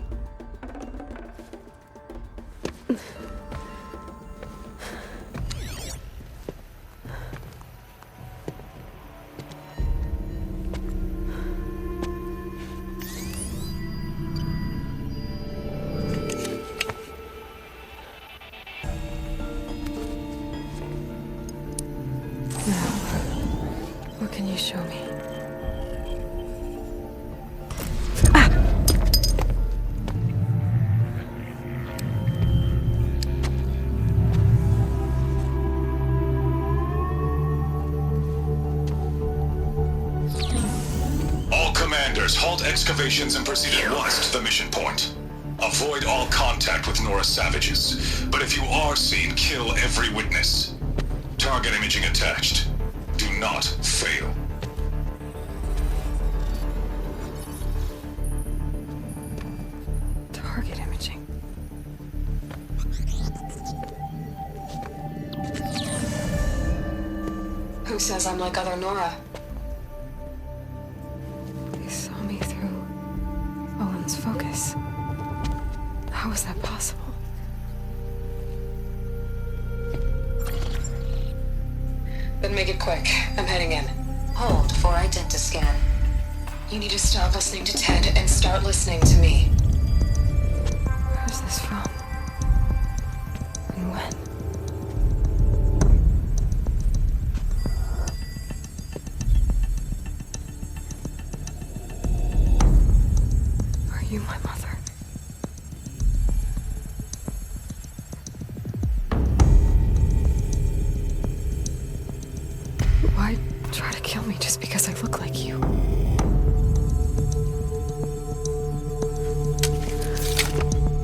What can you show me? All commanders, halt excavations and proceed at once to the mission point. Avoid all contact with Nora savages, but if you are seen, kill every witness. Target imaging attached. Do not fail. Target imaging. Who says I'm like other Nora? They saw me through Owen's focus. How is that possible? Then make it quick. I'm heading in. Hold for identiscan. You need to stop listening to Ted and start listening to me. Who's this from? And when? Are you my mother? Why try to kill me just because I look like you?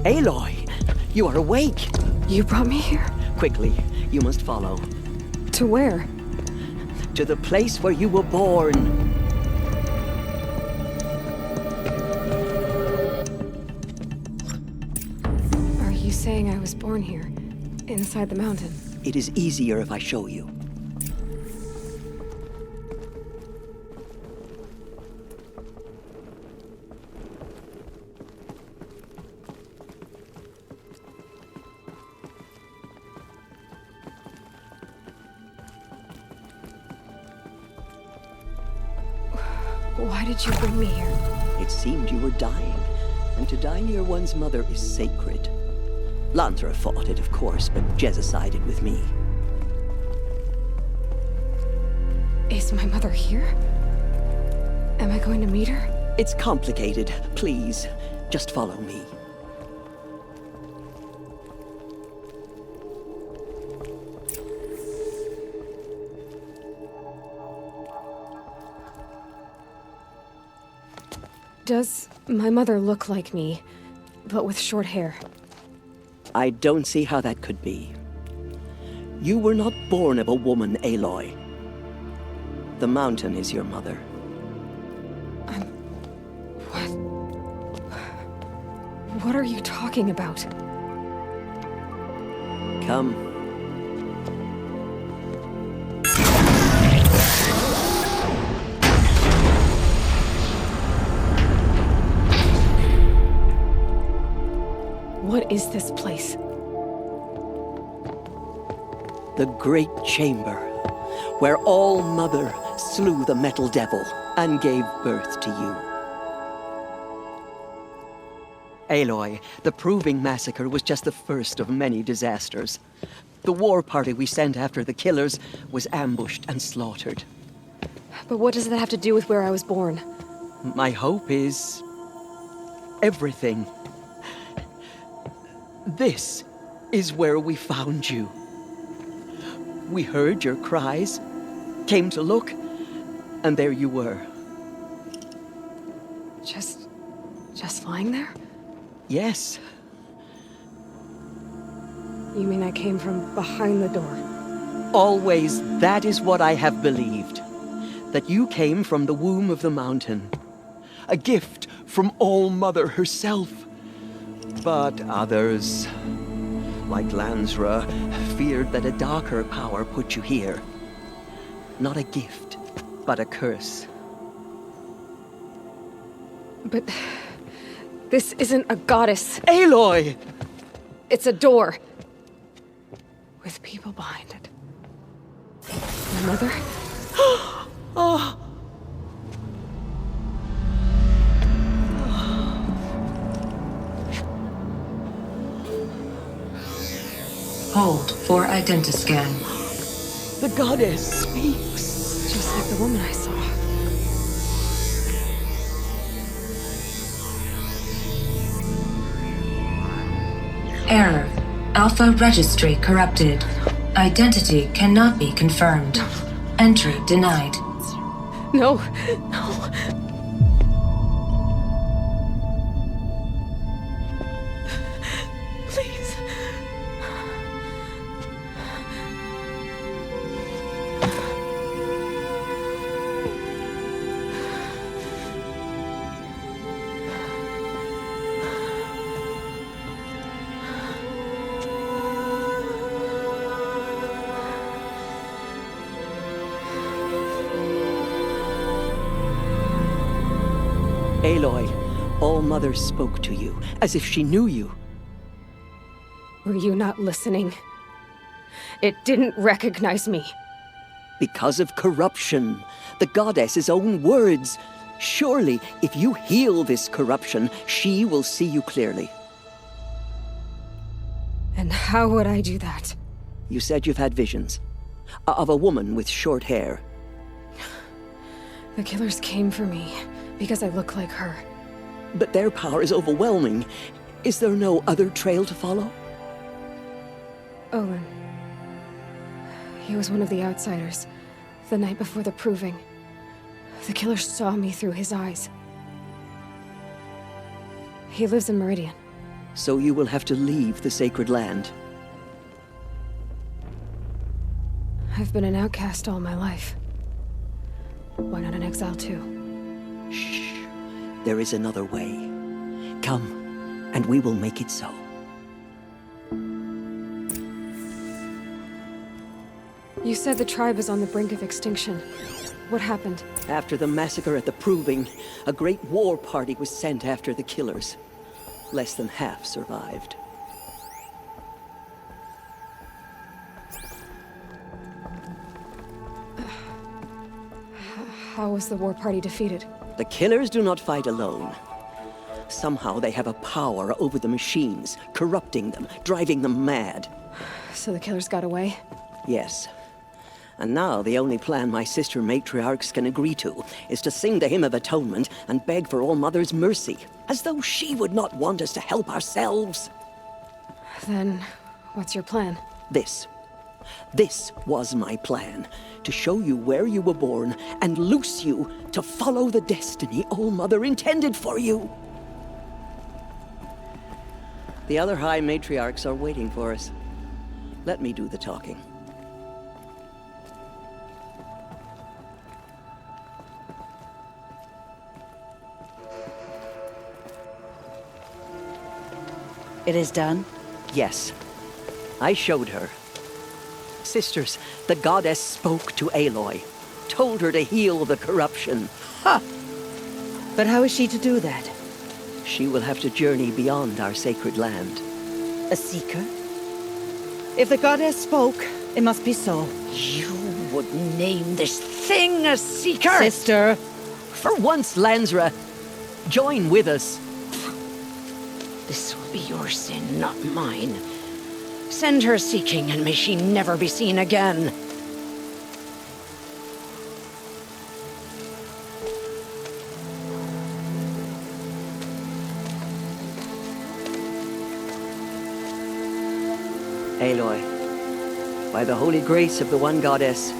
Aloy, you are awake. You brought me here? Quickly, you must follow. To where? To the place where you were born. Are you saying I was born here? Inside the mountain? It is easier if I show you. Why did you bring me here? It seemed you were dying, and to die near one's mother is sacred. Lantra fought it, of course, but Jezza sided with me. Is my mother here? Am I going to meet her? It's complicated. Please, just follow me. Does my mother look like me, but with short hair? I don't see how that could be. You were not born of a woman, Aloy. The mountain is your mother. What are you talking about? Come. What is this place? The Great Chamber, where All Mother slew the Metal Devil and gave birth to you. Aloy, the Proving Massacre was just the first of many disasters. The war party we sent after the killers was ambushed and slaughtered. But what does that have to do with where I was born? My hope is everything. This is where we found you. We heard your cries, came to look, and there you were. Just lying there? Yes. You mean I came from behind the door? Always that is what I have believed. That you came from the womb of the mountain. A gift from All Mother herself. But others, like Lansra, feared that a darker power put you here. Not a gift, but a curse. But this isn't a goddess. Aloy! It's a door. With people behind it. My mother? Oh! Hold for identiscan. The goddess speaks. Just like the woman I saw. Error. Alpha registry corrupted. Identity cannot be confirmed. Entry denied. No, no. Please. Aloy, All Mother spoke to you, as if she knew you. Were you not listening? It didn't recognize me. Because of corruption. The goddess's own words. Surely, if you heal this corruption, she will see you clearly. And how would I do that? You said you've had visions. Of a woman with short hair. The killers came for me because I look like her. But their power is overwhelming. Is there no other trail to follow? Owen. He was one of the outsiders. The night before the proving. The killer saw me through his eyes. He lives in Meridian. So you will have to leave the sacred land. I've been an outcast all my life. Why not an exile too? Shh. There is another way. Come, and we will make it so. You said the tribe is on the brink of extinction. What happened? After the massacre at the Proving, a great war party was sent after the killers. Less than half survived. How was the war party defeated? The killers do not fight alone. Somehow they have a power over the machines, corrupting them, driving them mad. So the killers got away? Yes. And now the only plan my sister matriarchs can agree to is to sing the Hymn of Atonement and beg for All Mother's mercy, as though she would not want us to help ourselves. Then, what's your plan? This. This was my plan. To show you where you were born and loose you to follow the destiny All Mother intended for you. The other High Matriarchs are waiting for us. Let me do the talking. It is done? Yes. I showed her. Sisters, the goddess spoke to Aloy, told her to heal the corruption. Ha! But how is she to do that? She will have to journey beyond our sacred land. A seeker? If the goddess spoke, it must be so. You would name this thing a seeker? Sister! For once, Lansra, join with us. This will be your sin, not mine. Send her seeking, and may she never be seen again. Aloy, by the holy grace of the one goddess,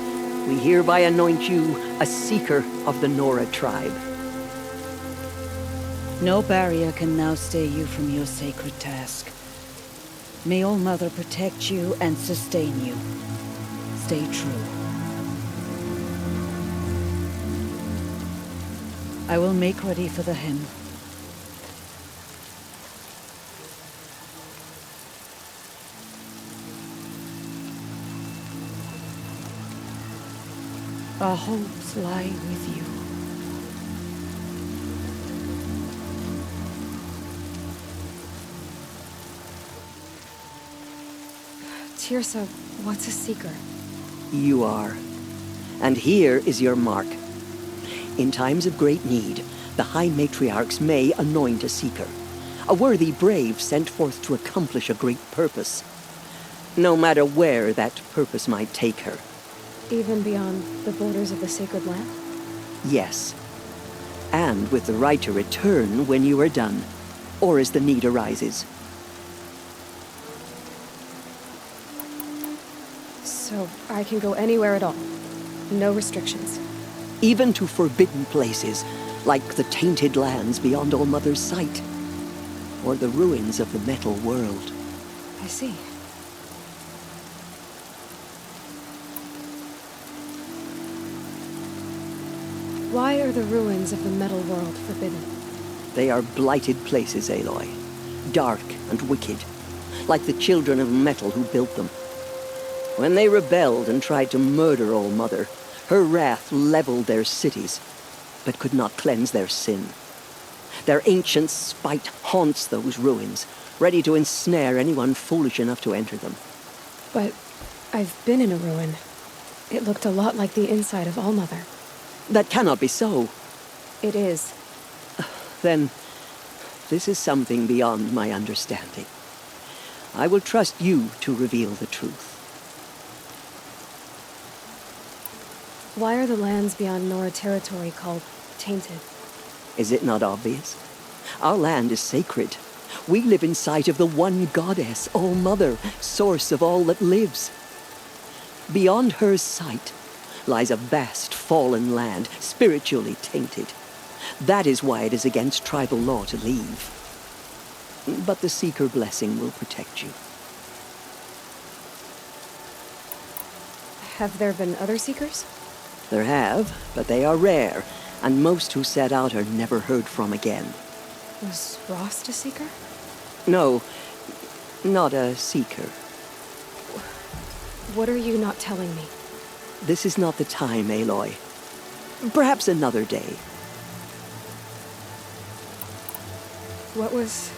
we hereby anoint you a seeker of the Nora tribe. No barrier can now stay you from your sacred task. May All Mother protect you and sustain you. Stay true. I will make ready for the hymn. Our hopes lie with you. Tirsa, what's a seeker? You are. And here is your mark. In times of great need, the High Matriarchs may anoint a seeker. A worthy brave sent forth to accomplish a great purpose. No matter where that purpose might take her. Even beyond the borders of the sacred land? Yes. And with the right to return when you are done, or as the need arises. So I can go anywhere at all? No restrictions? Even to forbidden places, like the tainted lands beyond All Mother's sight. Or the ruins of the metal world. I see. Why are the ruins of the metal world forbidden? They are blighted places, Aloy. Dark and wicked. Like the children of metal who built them. When they rebelled and tried to murder All Mother, her wrath leveled their cities, but could not cleanse their sin. Their ancient spite haunts those ruins, ready to ensnare anyone foolish enough to enter them. But I've been in a ruin. It looked a lot like the inside of All Mother. That cannot be so. It is. Then, this is something beyond my understanding. I will trust you to reveal the truth. Why are the lands beyond Nora territory called tainted? Is it not obvious? Our land is sacred. We live in sight of the one goddess, All-Mother, source of all that lives. Beyond her sight lies a vast fallen land, spiritually tainted. That is why it is against tribal law to leave. But the Seeker blessing will protect you. Have there been other Seekers? There have, but they are rare, and most who set out are never heard from again. Was Rost a Seeker? No, not a Seeker. What are you not telling me? This is not the time, Aloy. Perhaps another day. What was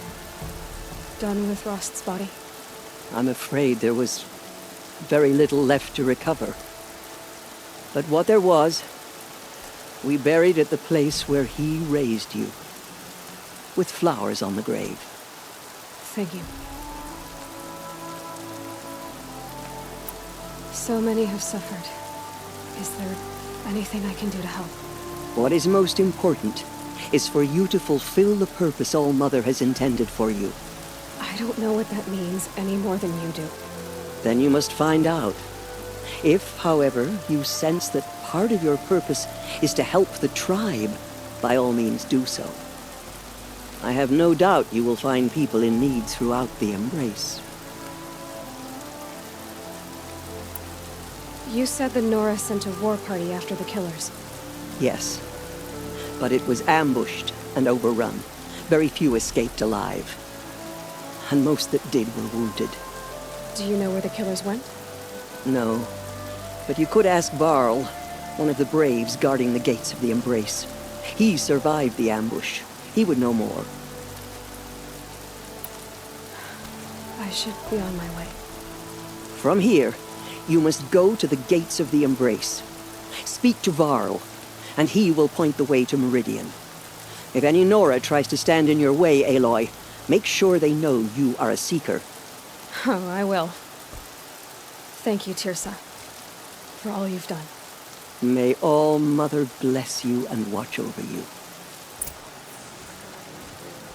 done with Rost's body? I'm afraid there was very little left to recover. But what there was, we buried at the place where he raised you, with flowers on the grave. Thank you. So many have suffered. Is there anything I can do to help? What is most important is for you to fulfill the purpose All-Mother has intended for you. I don't know what that means any more than you do. Then you must find out. If, however, you sense that part of your purpose is to help the tribe, by all means do so. I have no doubt you will find people in need throughout the Embrace. You said the Nora sent a war party after the killers. Yes, but it was ambushed and overrun. Very few escaped alive. And most that did were wounded. Do you know where the killers went? No, but you could ask Varl, one of the Braves guarding the gates of the Embrace. He survived the ambush. He would know more. I should be on my way. From here, you must go to the gates of the Embrace. Speak to Varl, and he will point the way to Meridian. If any Nora tries to stand in your way, Aloy, make sure they know you are a Seeker. Oh, I will. Thank you, Tirsa, for all you've done. May All-Mother bless you and watch over you.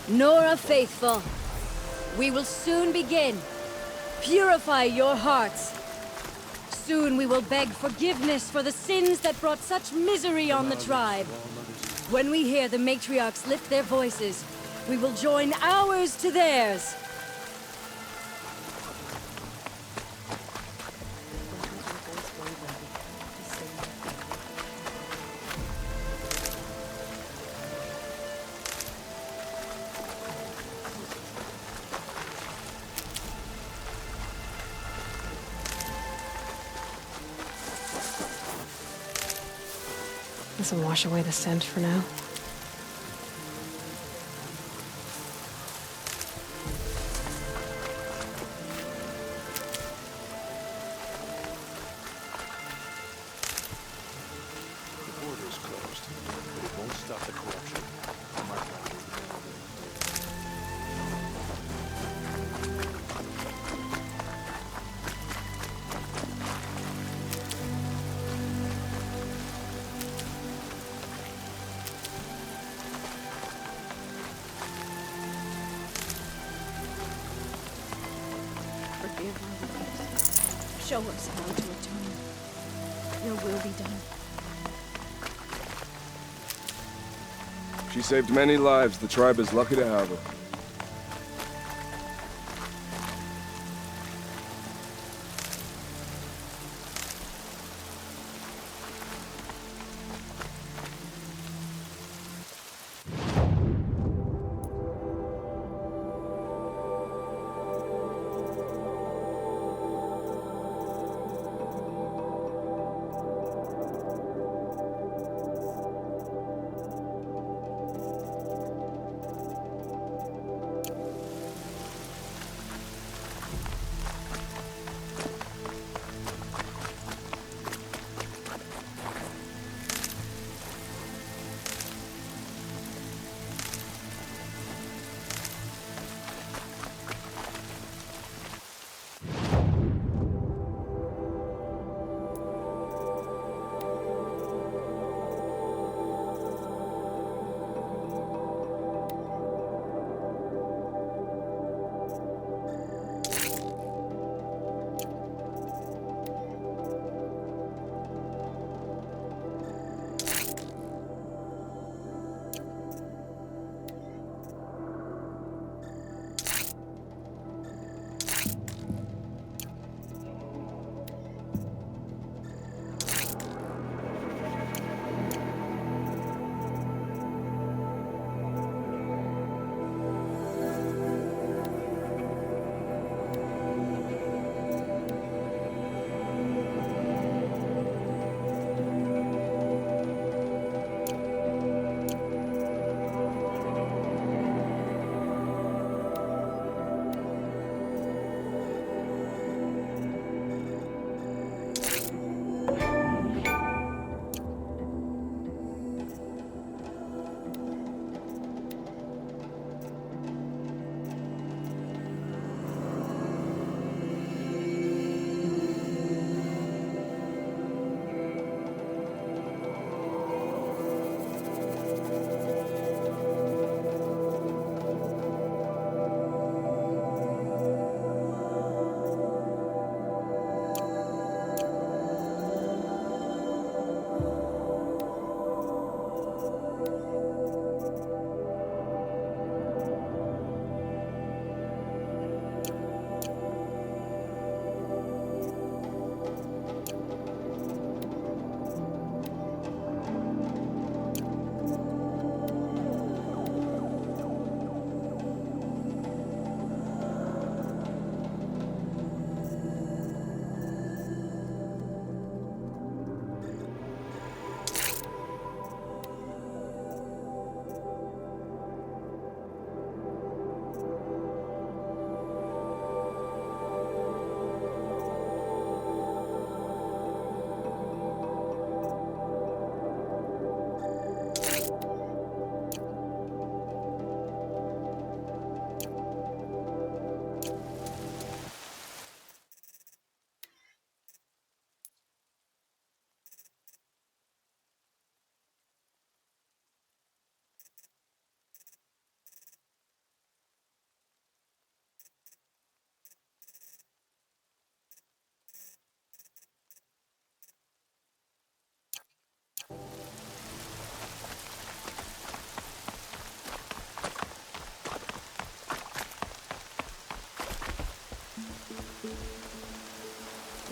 Nora faithful, we will soon begin. Purify your hearts. Soon we will beg forgiveness for the sins that brought such misery on the tribe. When we hear the matriarchs lift their voices, we will join ours to theirs. This will wash away the scent for now. The border is closed, but it won't stop the corruption. Mark my words. Forgive our lives. Show us how to atone. Your will be done. She saved many lives. The tribe is lucky to have her.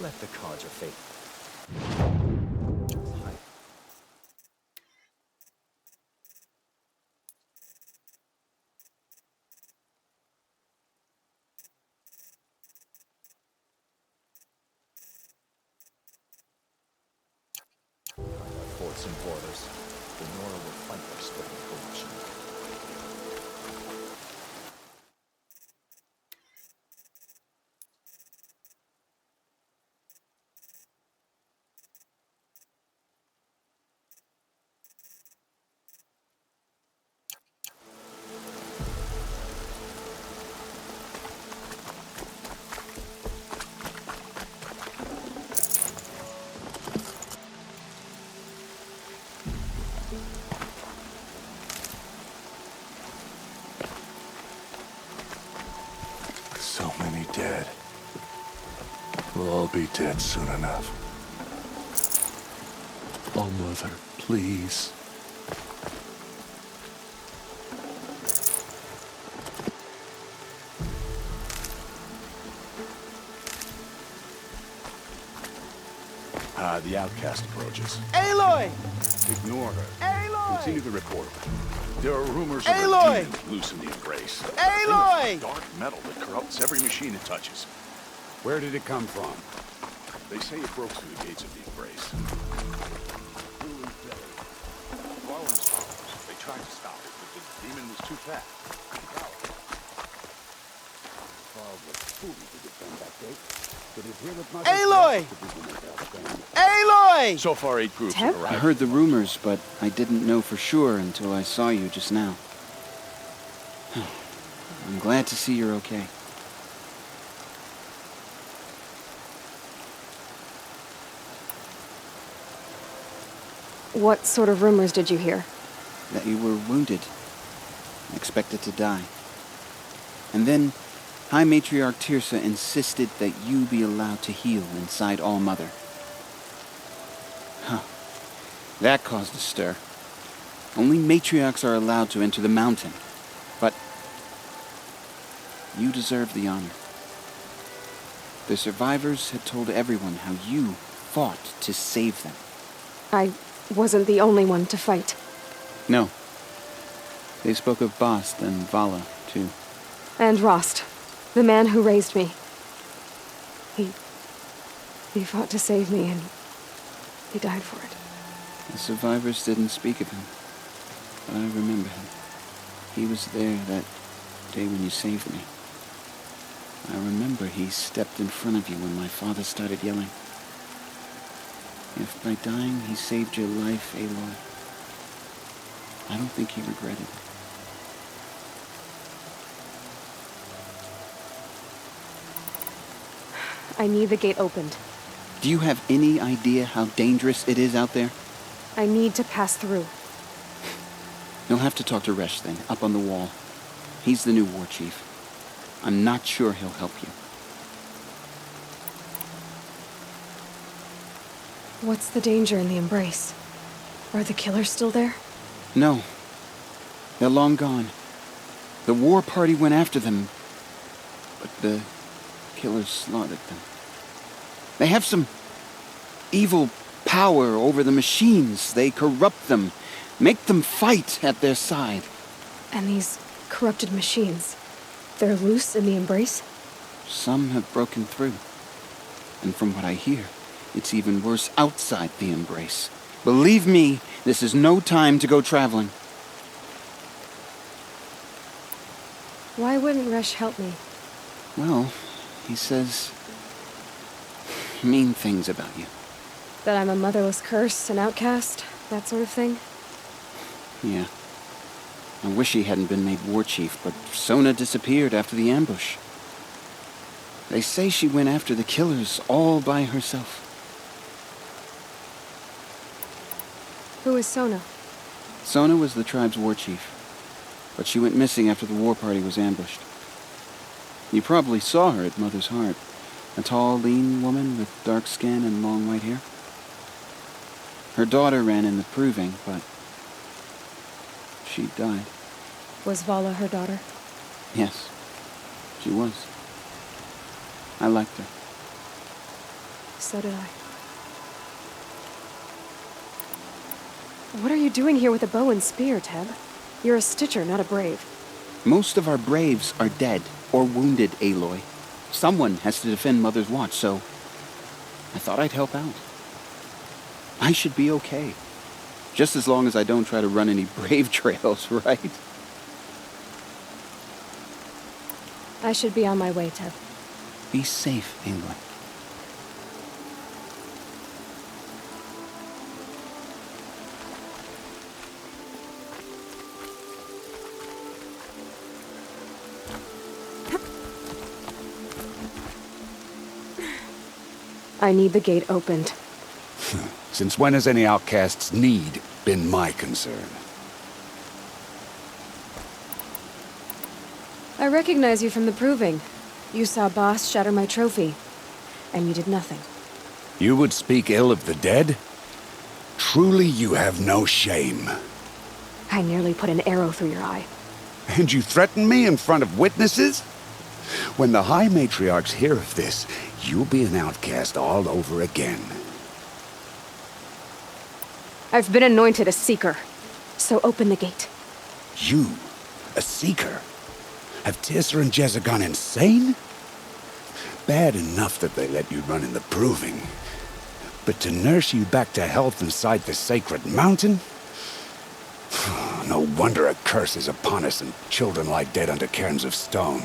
Let the cards of fate. Forts and borders. The Nora will fight their split of corruption. So many dead. We'll all be dead soon enough. Oh, Mother, please. The outcast approaches. Aloy! Ignore her. Aloy! Continue the report. There are rumors of Aloy! a demon loose in the embrace. Aloy! Dark metal that corrupts every machine it touches. Where did it come from? They say it broke through the gates of the embrace. They tried to stop it, but the demon was too fast. Aloy! Aloy! So far, 8 groups have I arrived. heard the rumors, but I didn't know for sure until I saw you just now. I'm glad to see you're okay. What sort of rumors did you hear? That you were wounded, expected to die. And then High Matriarch Tirsa insisted that you be allowed to heal inside All-Mother. Huh. That caused a stir. Only matriarchs are allowed to enter the mountain. But you deserve the honor. The survivors had told everyone how you fought to save them. I wasn't the only one to fight. No. They spoke of Bast and Vala, too. And Rost, the man who raised me. He fought to save me, and he died for it. The survivors didn't speak of him, but I remember him. He was there that day when you saved me. I remember he stepped in front of you when my father started yelling. If by dying he saved your life, Aloy, I don't think he regretted it. I need the gate opened. Do you have any idea how dangerous it is out there? I need to pass through. You'll have to talk to Resh then, up on the wall. He's the new war chief. I'm not sure he'll help you. What's the danger in the embrace? Are the killers still there? No. They're long gone. The war party went after them, but the killers slaughtered them. They have some evil power over the machines. They corrupt them, make them fight at their side. And these corrupted machines, they're loose in the embrace? Some have broken through. And from what I hear, it's even worse outside the embrace. Believe me, this is no time to go traveling. Why wouldn't Resh help me? Well, he says mean things about you. That I'm a motherless curse, an outcast, that sort of thing? Yeah. I wish he hadn't been made war chief, but Sona disappeared after the ambush. They say she went after the killers all by herself. Who is Sona? Sona was the tribe's war chief, but she went missing after the war party was ambushed. You probably saw her at Mother's Heart. A tall, lean woman with dark skin and long white hair. Her daughter ran in the proving, but she died. Was Vala her daughter? Yes, she was. I liked her. So did I. What are you doing here with a bow and spear, Teb? You're a Stitcher, not a Brave. Most of our Braves are dead or wounded, Aloy. Someone has to defend Mother's Watch, so I thought I'd help out. I should be okay. Just as long as I don't try to run any Brave trails, right? I should be on my way, Teb. Be safe, Aloy. I need the gate opened. Since when has any outcast's need been my concern? I recognize you from the proving. You saw Boss shatter my trophy, and you did nothing. You would speak ill of the dead? Truly you have no shame. I nearly put an arrow through your eye. And you threaten me in front of witnesses? When the High Matriarchs hear of this, you'll be an outcast all over again. I've been anointed a Seeker, so open the gate. You, a Seeker? Have Tissa and Jezza gone insane? Bad enough that they let you run in the proving. But to nurse you back to health inside the sacred mountain? No wonder a curse is upon us and children lie dead under cairns of stone.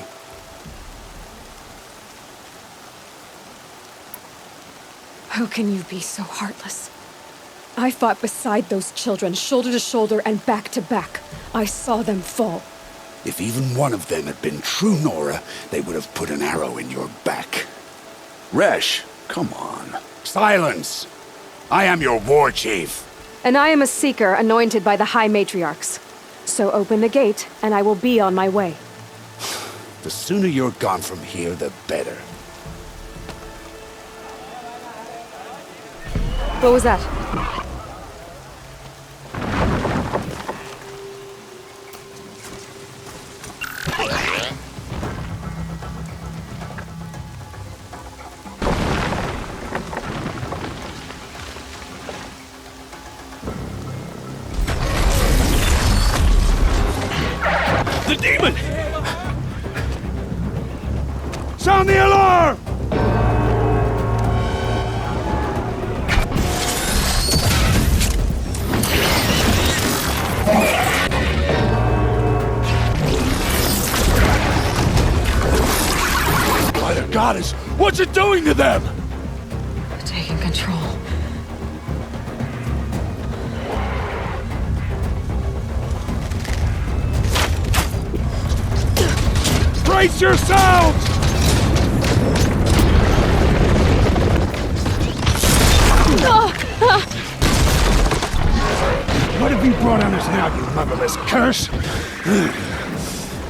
How can you be so heartless? I fought beside those children, shoulder to shoulder and back to back. I saw them fall. If even one of them had been true Nora, they would have put an arrow in your back. Resh, come on. Silence! I am your war chief. And I am a Seeker anointed by the High Matriarchs. So open the gate, and I will be on my way. The sooner you're gone from here, the better. What was that? The demon! Sound the alarm! By the goddess, what's it doing to them? Taking control. Brace yourselves! What have you brought on us now, you motherless curse?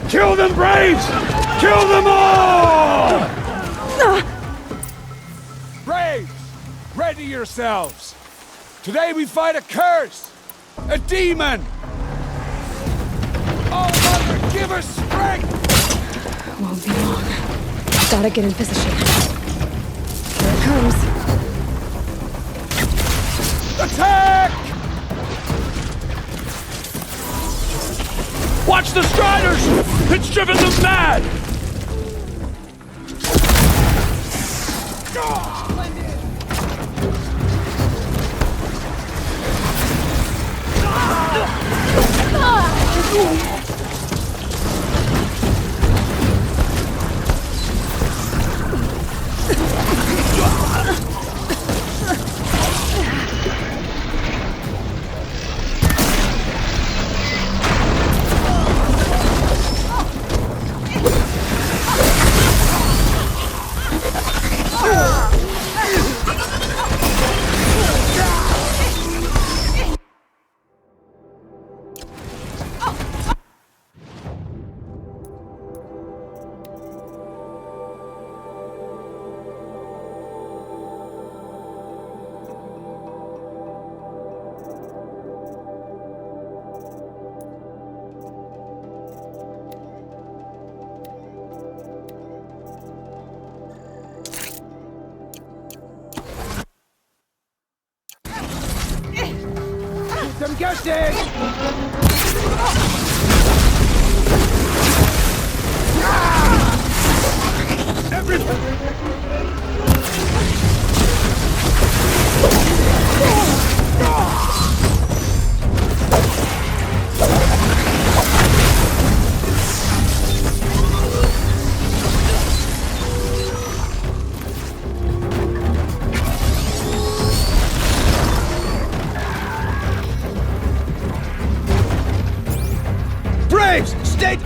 Kill them, Braves! Kill them all! Braves, ready yourselves. Today we fight a curse, a demon. Oh, Mother, give us strength! Won't be long. Gotta get in position. Here it comes. Attack! Watch the Striders! It's driven them mad! your stick! Braves, stay...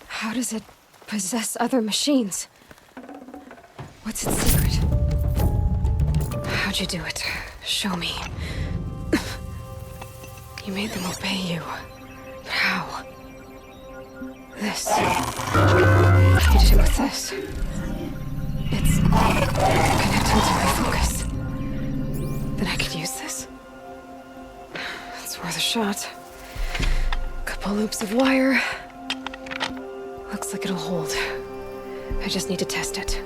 How does it possess other machines? What's its secret? How'd you do it? Show me. You made them obey you. But how? This. You did it with this. It's connecting to my focus. Then I could use this. It's worth a shot. Couple loops of wire. Looks like it'll hold. I just need to test it.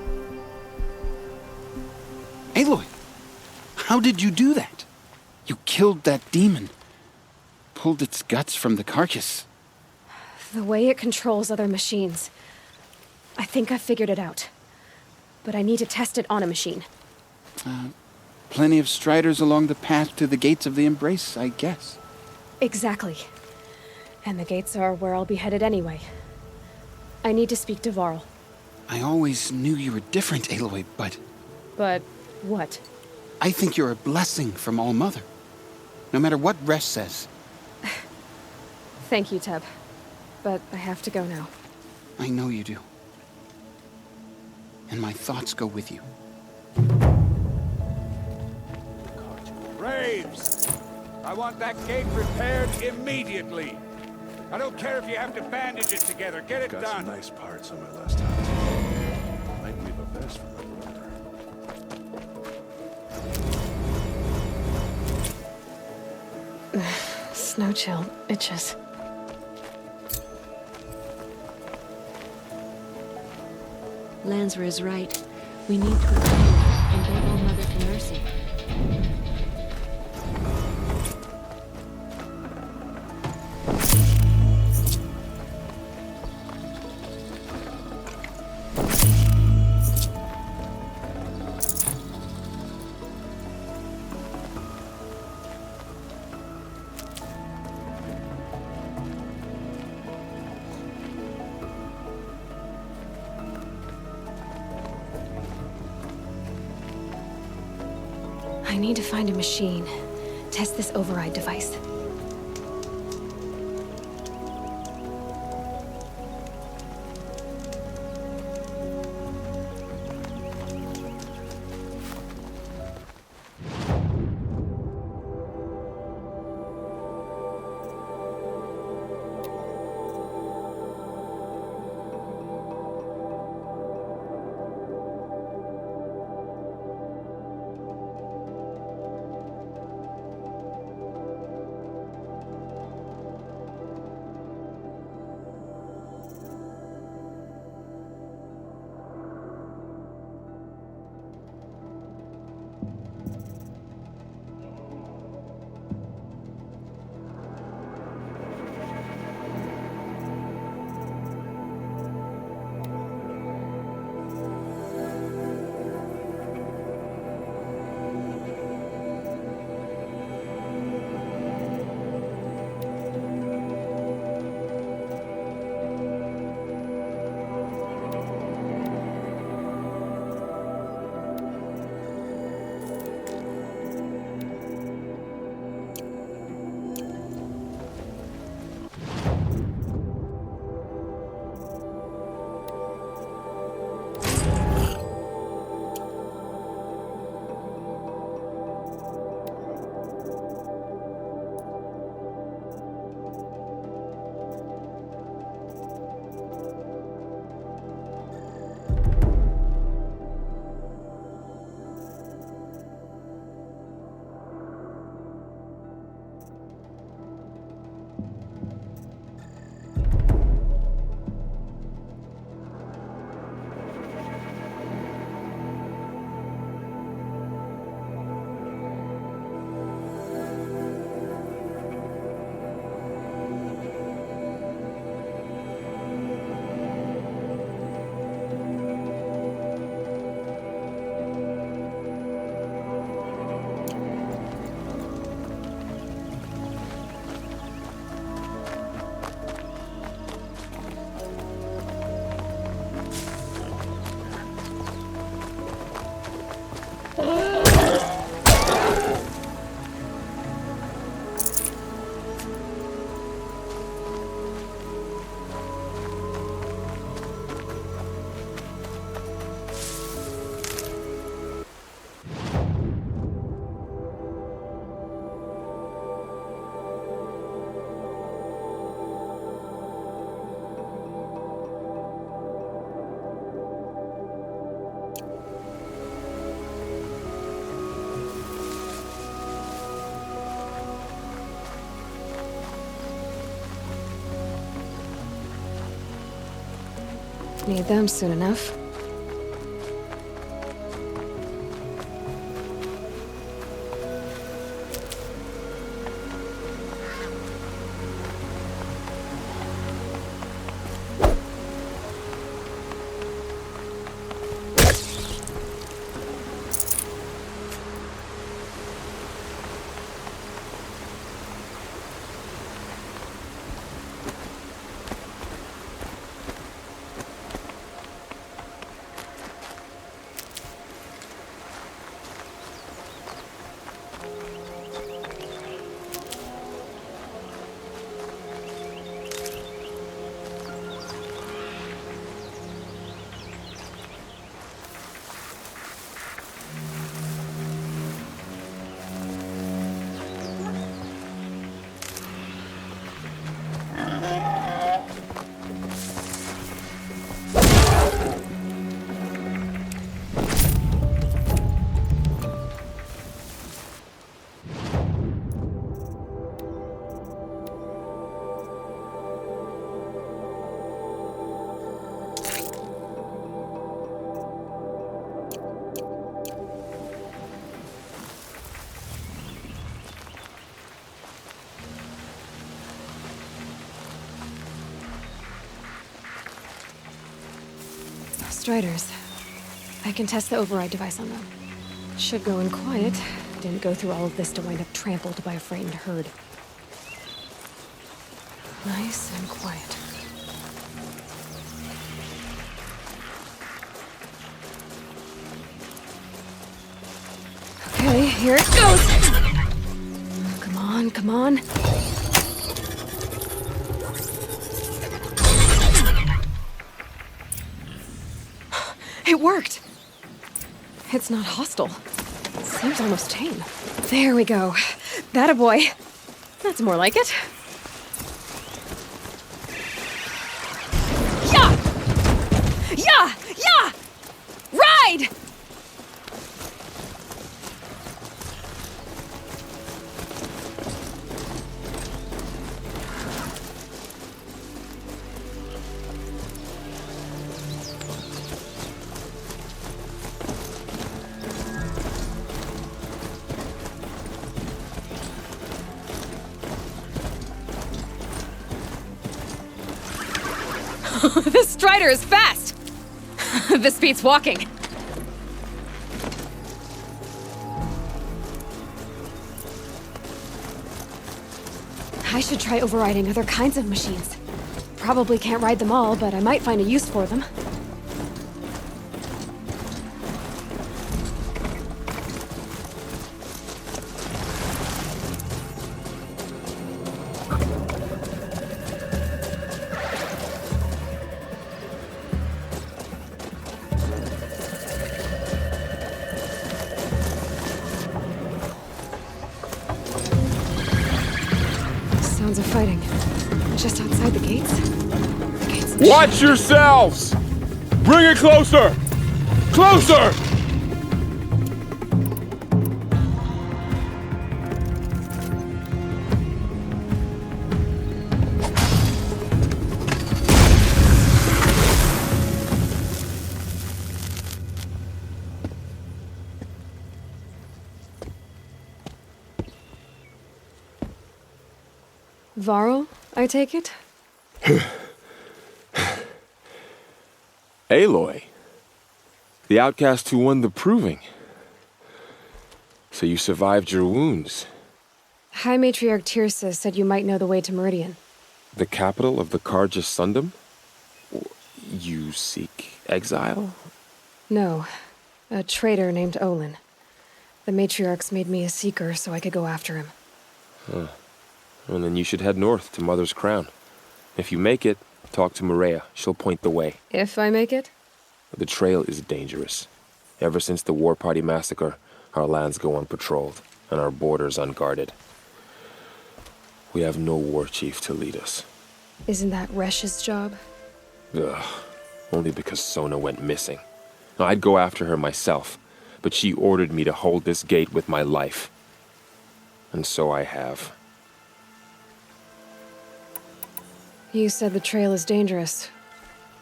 Aloy, how did you do that? You killed that demon. Pulled its guts from the carcass. The way it controls other machines. I think I figured it out. But I need to test it on a machine. Plenty of striders along the path to the gates of the Embrace, I guess. Exactly. And the gates are where I'll be headed anyway. I need to speak to Varl. I always knew you were different, Aloy, but... But what? I think you're a blessing from All-Mother. No matter what Resh says. Thank you, Teb. But I have to go now. I know you do. And my thoughts go with you. Braves! I want that gate repaired immediately. I don't care if you have to bandage it together. Get it Got done. some nice parts on my last house. Might leave a vest for my brother. Snow chill itches. Lansra is right. We need to repair and beg All-Mother for mercy. I need to find a machine. Test this override device. Need them soon enough. Striders. I can test the override device on them. Should go in quiet. Didn't go through all of this to wind up trampled by a frightened herd. Nice and quiet. Okay, Here it goes! Come on, come on. It worked! It's not hostile. Seems almost tame. There we go. That a boy. That's more like it. Yeah! Yeah! Yeah! Ride! This Strider is fast! This beats walking. I should try overriding other kinds of machines. Probably can't ride them all, but I might find a use for them. Sounds of fighting. Just outside the gates? The gates. Watch yourselves! Bring it closer! Closer! Varl, I take it? Aloy. The outcast who won the proving. So you survived your wounds. High Matriarch Tirsa said you might know the way to Meridian. The capital of the Karja Sundom? You seek exile? No. A traitor named Olin. The Matriarchs made me a seeker so I could go after him. Huh. Well, then you should head north to Mother's Crown. If you make it, talk to Maria. She'll point the way. If I make it? The trail is dangerous. Ever since the War Party massacre, our lands go unpatrolled, and our borders unguarded. We have no war chief to lead us. Isn't that Resh's job? Ugh. Only because Sona went missing. I'd go after her myself, but she ordered me to hold this gate with my life. And so I have. You said the trail is dangerous.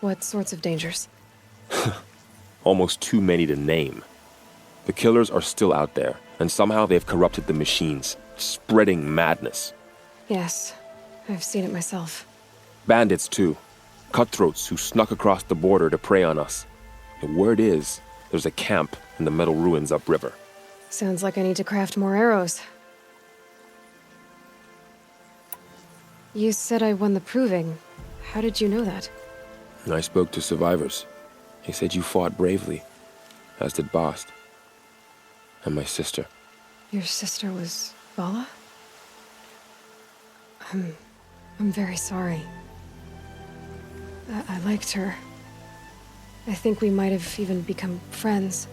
What sorts of dangers? Almost too many to name. The killers are still out there, and somehow they've corrupted the machines, spreading madness. Yes, I've seen it myself. Bandits, too. Cutthroats who snuck across the border to prey on us. The word is, there's a camp in the metal ruins upriver. Sounds like I need to craft more arrows. You said I won the proving. How did you know that? I spoke to survivors. They said you fought bravely, as did Bast. And my sister. Your sister was Vala? I'm very sorry. I liked her. I think we might have even become friends.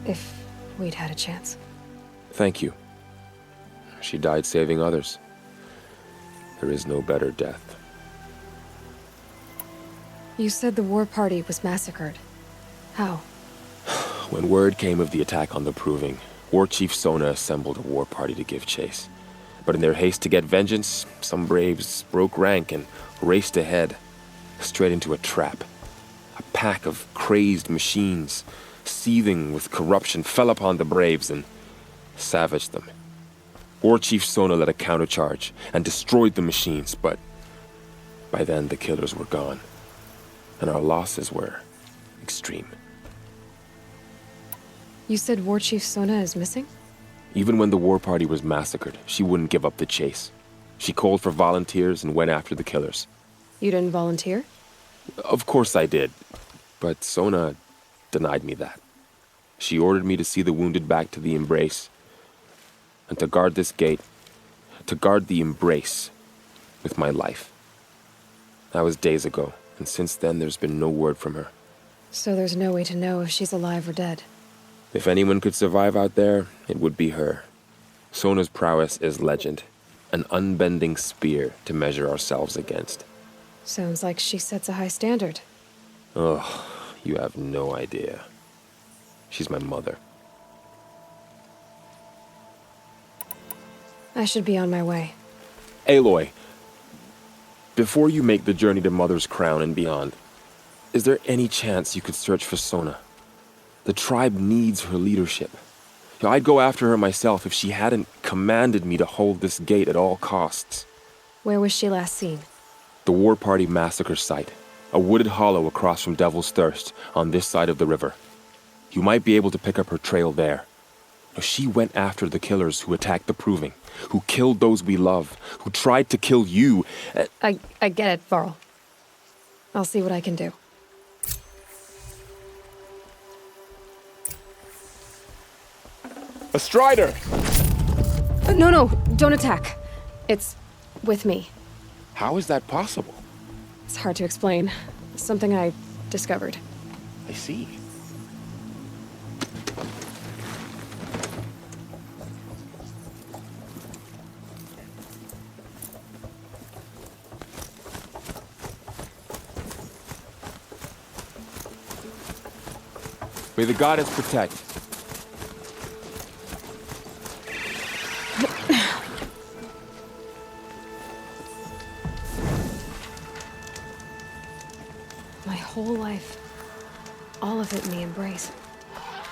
If we'd had a chance. Thank you. She died saving others. There is no better death. You said the war party was massacred. How? When word came of the attack on the Proving, War Chief Sona assembled a war party to give chase. But in their haste to get vengeance, some braves broke rank and raced ahead, straight into a trap. A pack of crazed machines, seething with corruption, fell upon the braves and savaged them. War Chief Sona led a countercharge and destroyed the machines, but by then the killers were gone, and our losses were extreme. You said War Chief Sona is missing? Even when the war party was massacred, she wouldn't give up the chase. She called for volunteers and went after the killers. You didn't volunteer? Of course I did, but Sona denied me that. She ordered me to see the wounded back to the embrace, and to guard this gate, to guard the embrace with my life. That was days ago, and since then there's been no word from her. So there's no way to know if she's alive or dead. If anyone could survive out there, it would be her. Sona's prowess is legend, an unbending spear to measure ourselves against. Sounds like she sets a high standard. Oh, you have no idea. She's my mother. I should be on my way. Aloy, before you make the journey to Mother's Crown and beyond, is there any chance you could search for Sona? The tribe needs her leadership. I'd go after her myself if she hadn't commanded me to hold this gate at all costs. Where was she last seen? The War Party massacre site. A wooded hollow across from Devil's Thirst, on this side of the river. You might be able to pick up her trail there. She went after the killers who attacked the Proving, who killed those we love, who tried to kill you. I get it, Varl. I'll see what I can do. A Strider! No, don't attack. It's with me. How is that possible? It's hard to explain. Something I discovered. I see. May the goddess protect. My whole life. All of it in the embrace.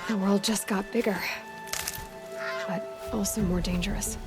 The world just got bigger. But also more dangerous.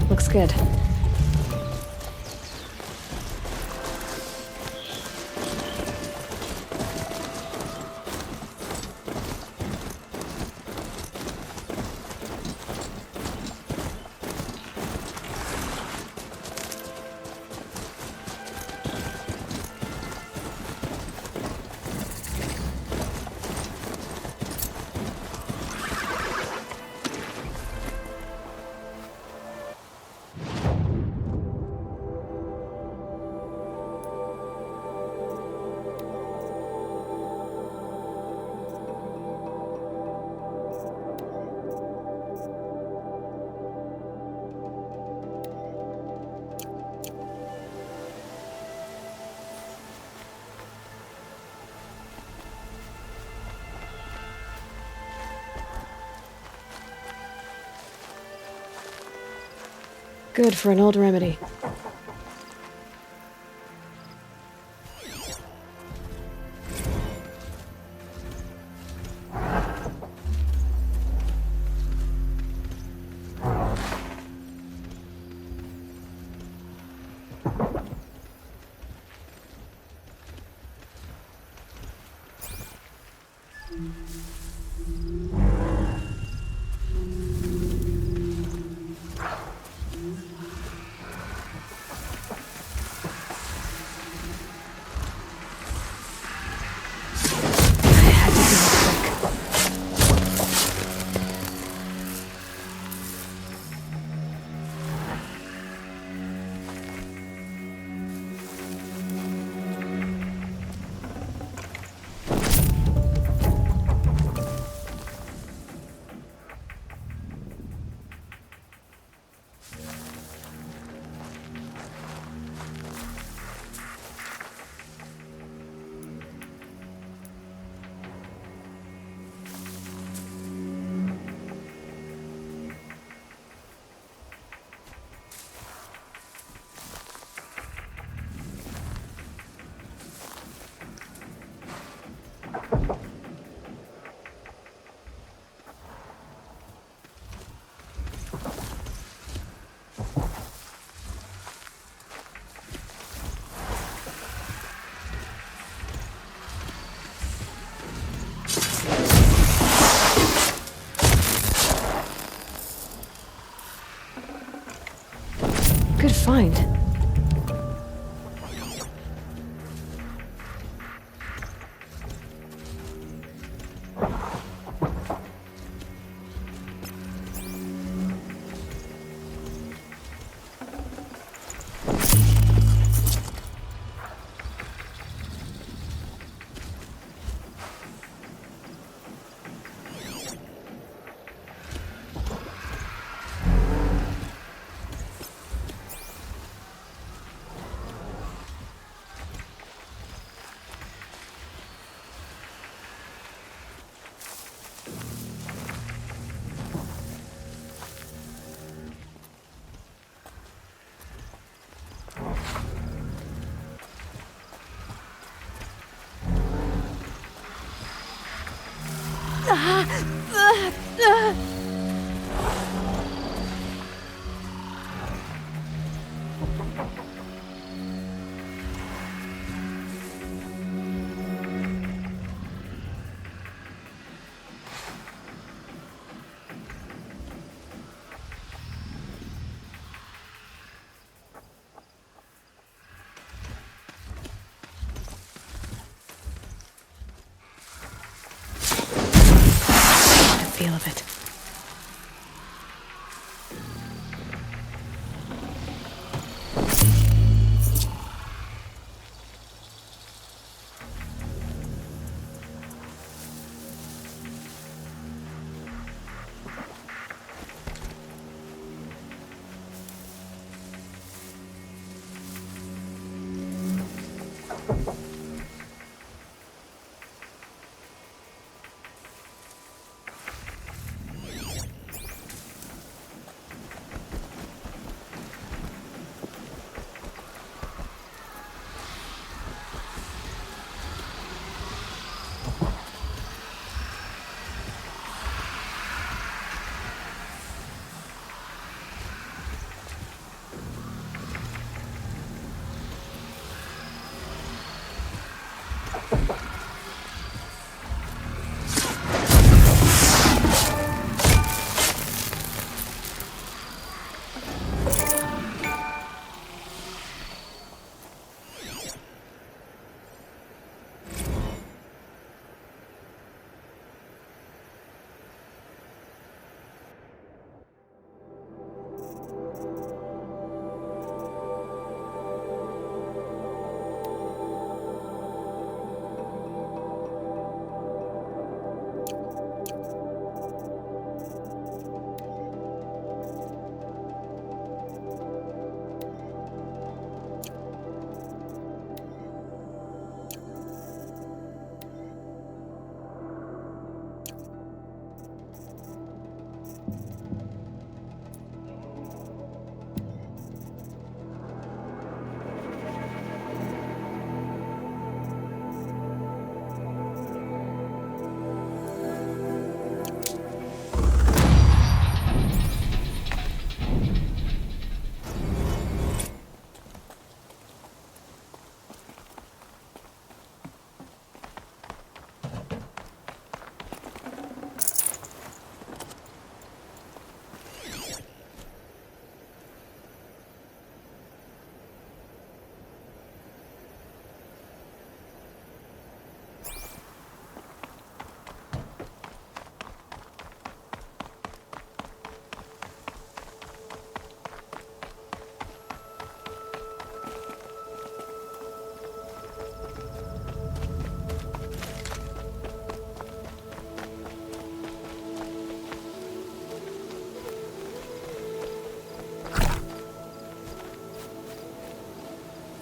Looks good. Good for an old remedy. Good find. Feel of it.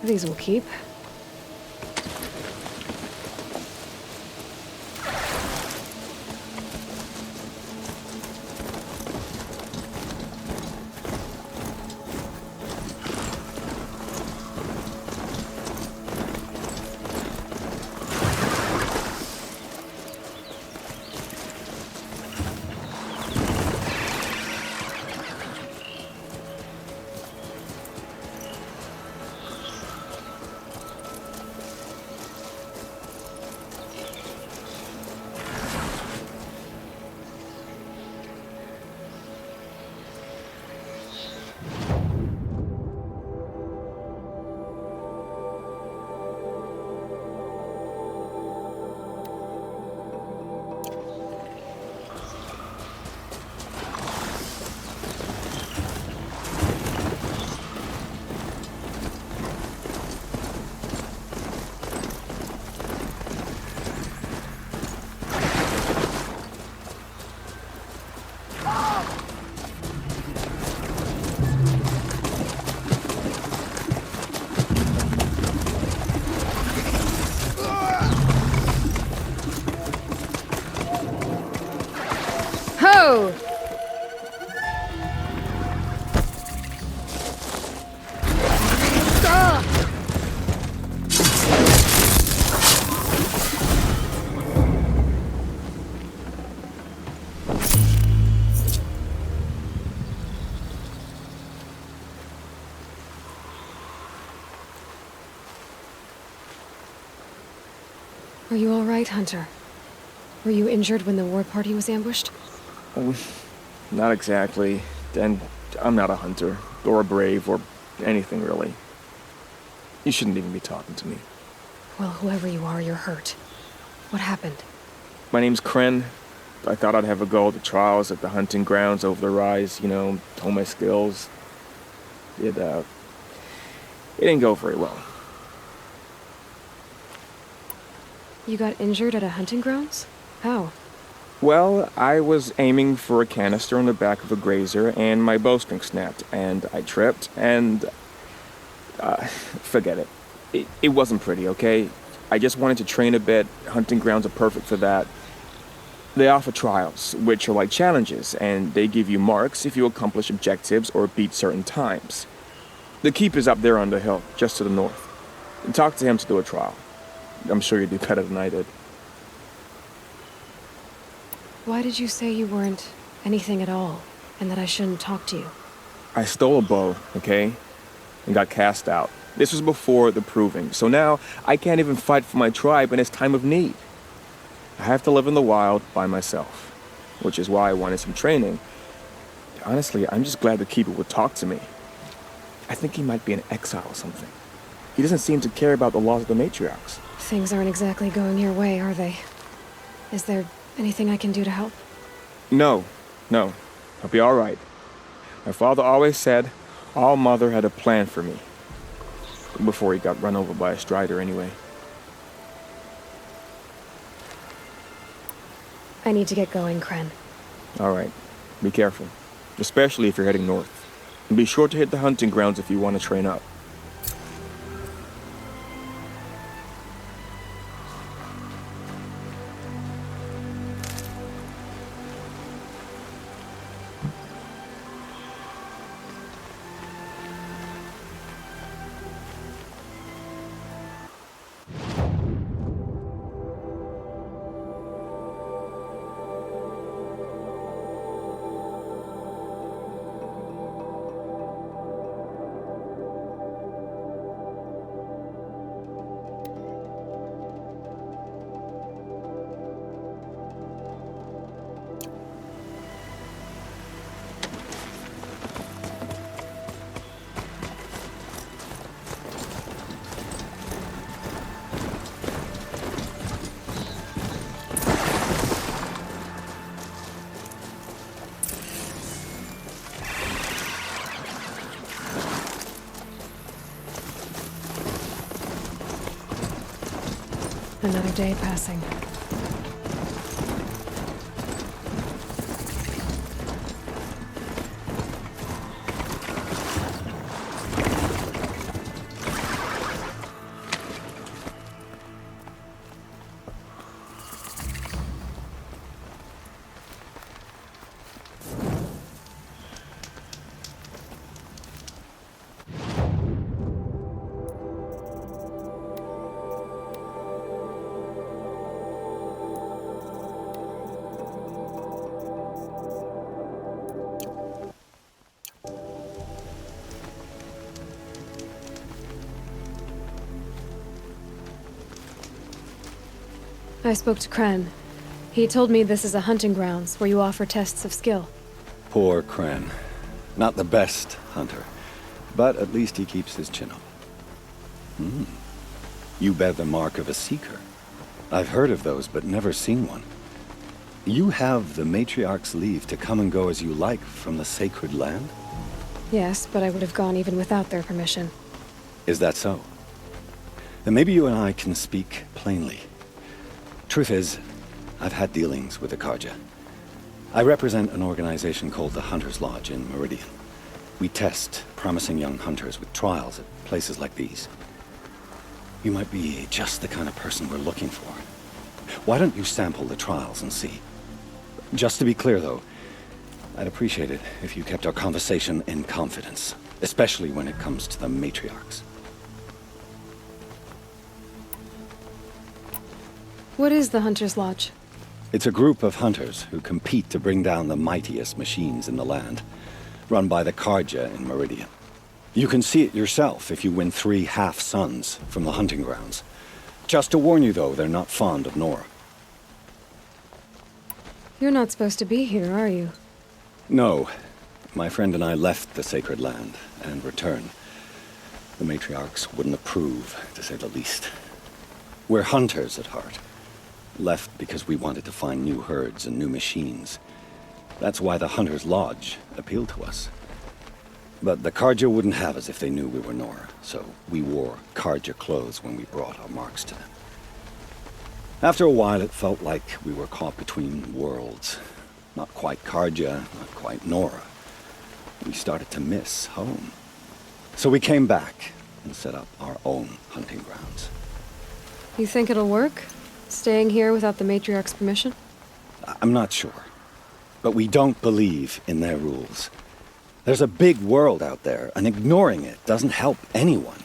These will keep. Ho! Are you all right, Hunter? Were you injured when the war party was ambushed? Not exactly. And I'm not a hunter, or a brave, or anything really. You shouldn't even be talking to me. Well, whoever you are, you're hurt. What happened? My name's Kren. I thought I'd have a go at the trials at the hunting grounds over the rise, you know, hone my skills. It didn't go very well. You got injured at a hunting grounds? How? Well, I was aiming for a canister on the back of a grazer, and my bowstring snapped, and I tripped, and... forget it. It wasn't pretty, okay? I just wanted to train a bit. Hunting grounds are perfect for that. They offer trials, which are like challenges, and they give you marks if you accomplish objectives or beat certain times. The keeper's up there on the hill, just to the north. Talk to him to do a trial. I'm sure you'd do better than I did. Why did you say you weren't anything at all, and that I shouldn't talk to you? I stole a bow, okay? And got cast out. This was before the proving, so now I can't even fight for my tribe in its time of need. I have to live in the wild by myself, which is why I wanted some training. Honestly, I'm just glad the keeper would talk to me. I think he might be in exile or something. He doesn't seem to care about the laws of the matriarchs. Things aren't exactly going your way, are they? Is there anything I can do to help? No. I'll be all right. My father always said All Mother had a plan for me. Before he got run over by a strider, anyway. I need to get going, Kren. All right. Be careful. Especially if you're heading north. And be sure to hit the hunting grounds if you want to train up. Another day passing. I spoke to Kren. He told me this is a hunting grounds where you offer tests of skill. Poor Kren. Not the best hunter, but at least he keeps his chin up. You bear the mark of a seeker. I've heard of those, but never seen one. You have the Matriarch's leave to come and go as you like from the sacred land? Yes, but I would have gone even without their permission. Is that so? Then maybe you and I can speak plainly. Truth is, I've had dealings with the Karja. I represent an organization called the Hunter's Lodge in Meridian. We test promising young hunters with trials at places like these. You might be just the kind of person we're looking for. Why don't you sample the trials and see? Just to be clear, though, I'd appreciate it if you kept our conversation in confidence, especially when it comes to the matriarchs. What is the Hunter's Lodge? It's a group of hunters who compete to bring down the mightiest machines in the land, run by the Karja in Meridian. You can see it yourself if you win 3 half-suns from the hunting grounds. Just to warn you, though, they're not fond of Nora. You're not supposed to be here, are you? No. My friend and I left the sacred land and returned. The matriarchs wouldn't approve, to say the least. We're hunters at heart. Left because we wanted to find new herds and new machines. That's why the Hunter's Lodge appealed to us. But the Karja wouldn't have us if they knew we were Nora, so we wore Karja clothes when we brought our marks to them. After a while, it felt like we were caught between worlds. Not quite Karja, not quite Nora. We started to miss home. So we came back and set up our own hunting grounds. You think it'll work? Staying here without the Matriarch's permission? I'm not sure. But we don't believe in their rules. There's a big world out there, and ignoring it doesn't help anyone.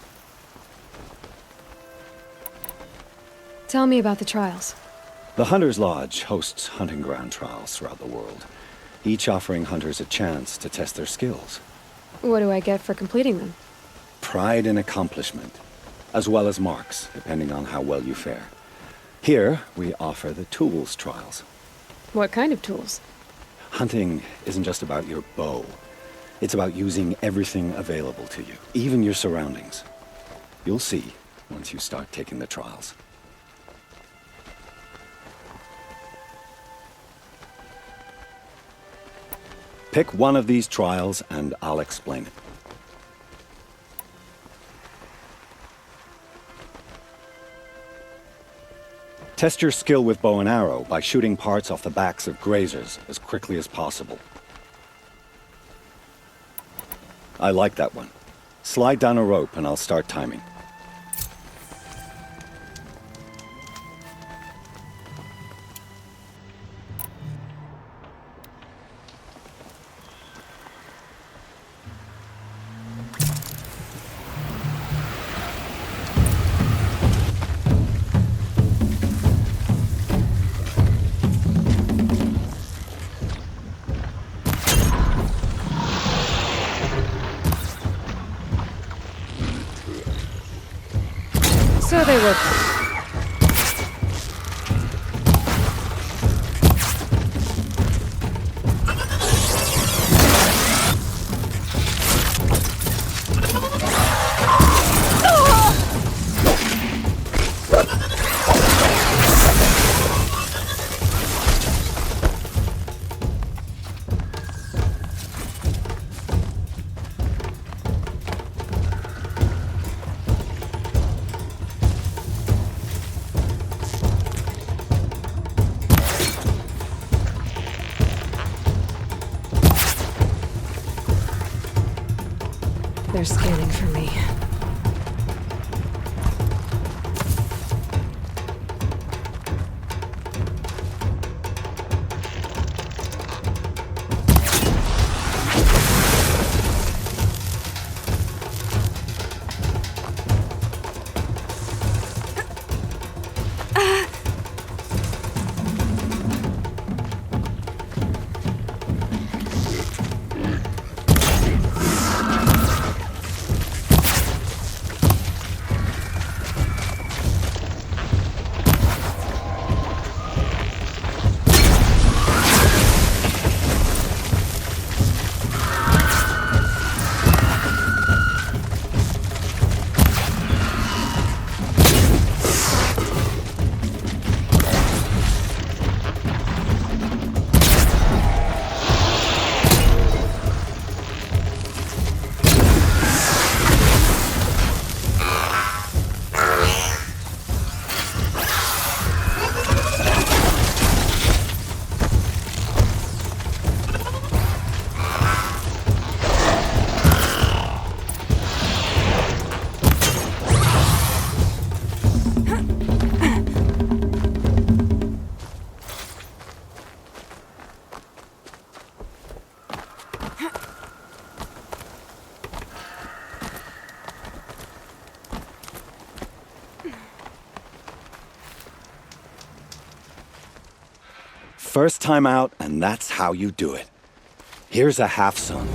Tell me about the trials. The Hunter's Lodge hosts hunting ground trials throughout the world, each offering hunters a chance to test their skills. What do I get for completing them? Pride in accomplishment, as well as marks, depending on how well you fare. Here, we offer the tools trials. What kind of tools? Hunting isn't just about your bow. It's about using everything available to you, even your surroundings. You'll see once you start taking the trials. Pick one of these trials and I'll explain it. Test your skill with bow and arrow by shooting parts off the backs of grazers as quickly as possible. I like that one. Slide down a rope and I'll start timing. So they work. They're scanning for me. First time out, and that's how you do it. Here's a half-sun.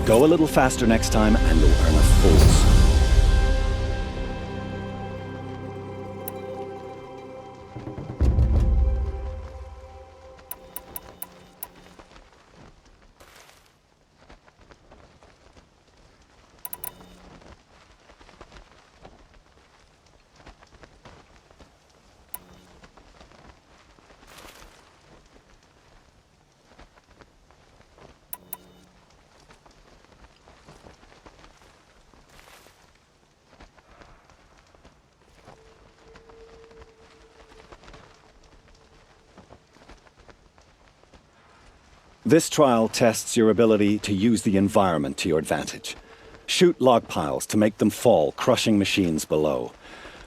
Go a little faster next time, and you'll earn a full sun. This trial tests your ability to use the environment to your advantage. Shoot log piles to make them fall, crushing machines below.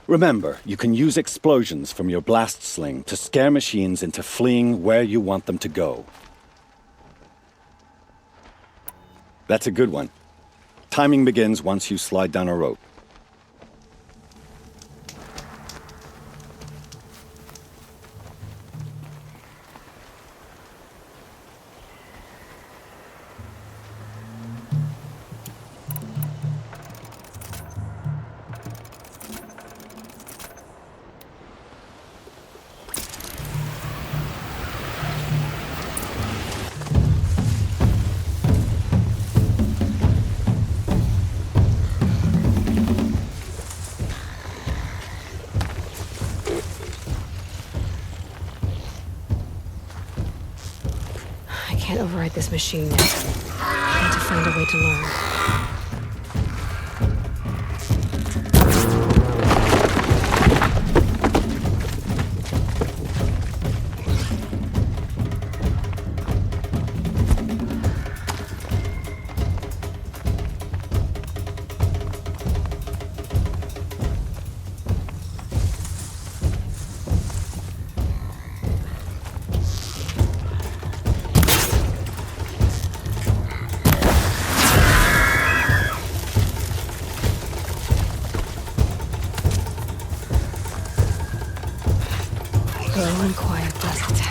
Remember, you can use explosions from your blast sling to scare machines into fleeing where you want them to go. That's a good one. Timing begins once you slide down a rope. I can't override this machine yet. I need to find a way to learn. Slow and quiet does it.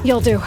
You'll do.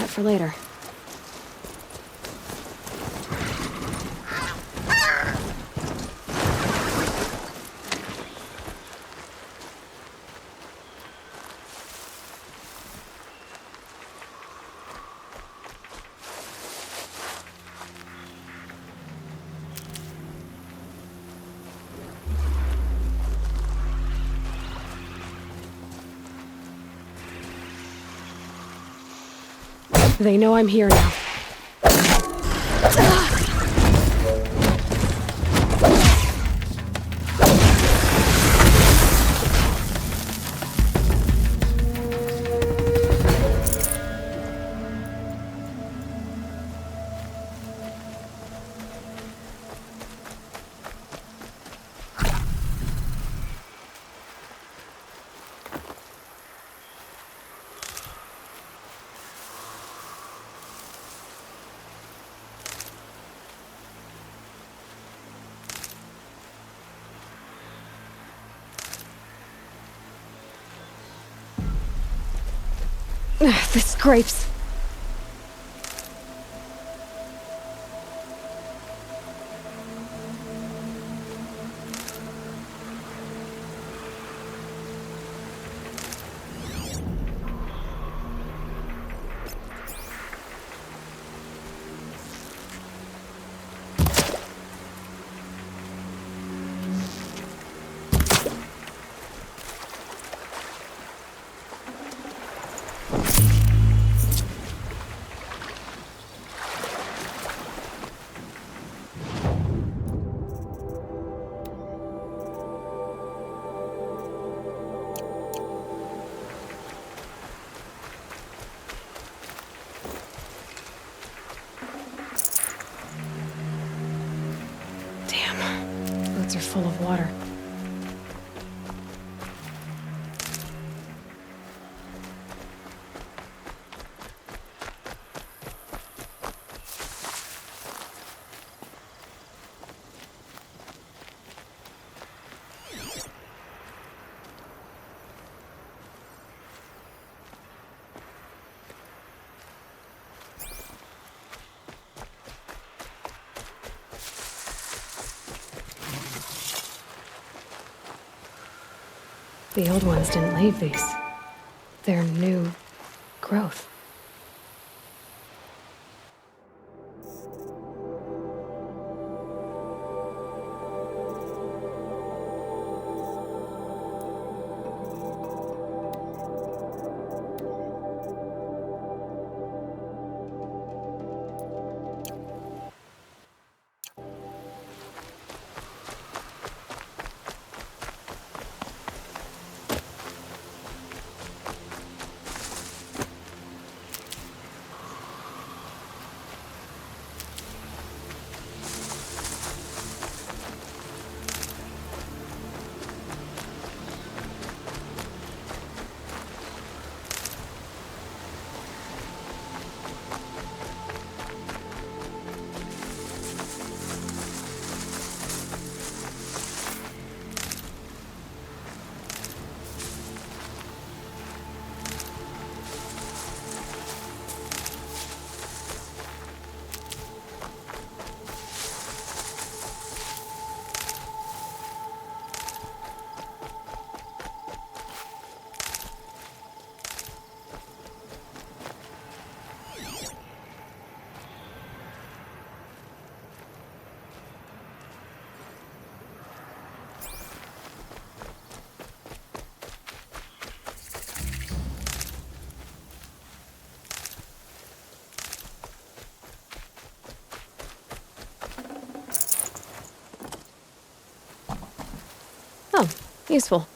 that for later. They know I'm here now. The scrapes. Boots are full of water. The old ones didn't leave these. They're new growth. Oh, useful.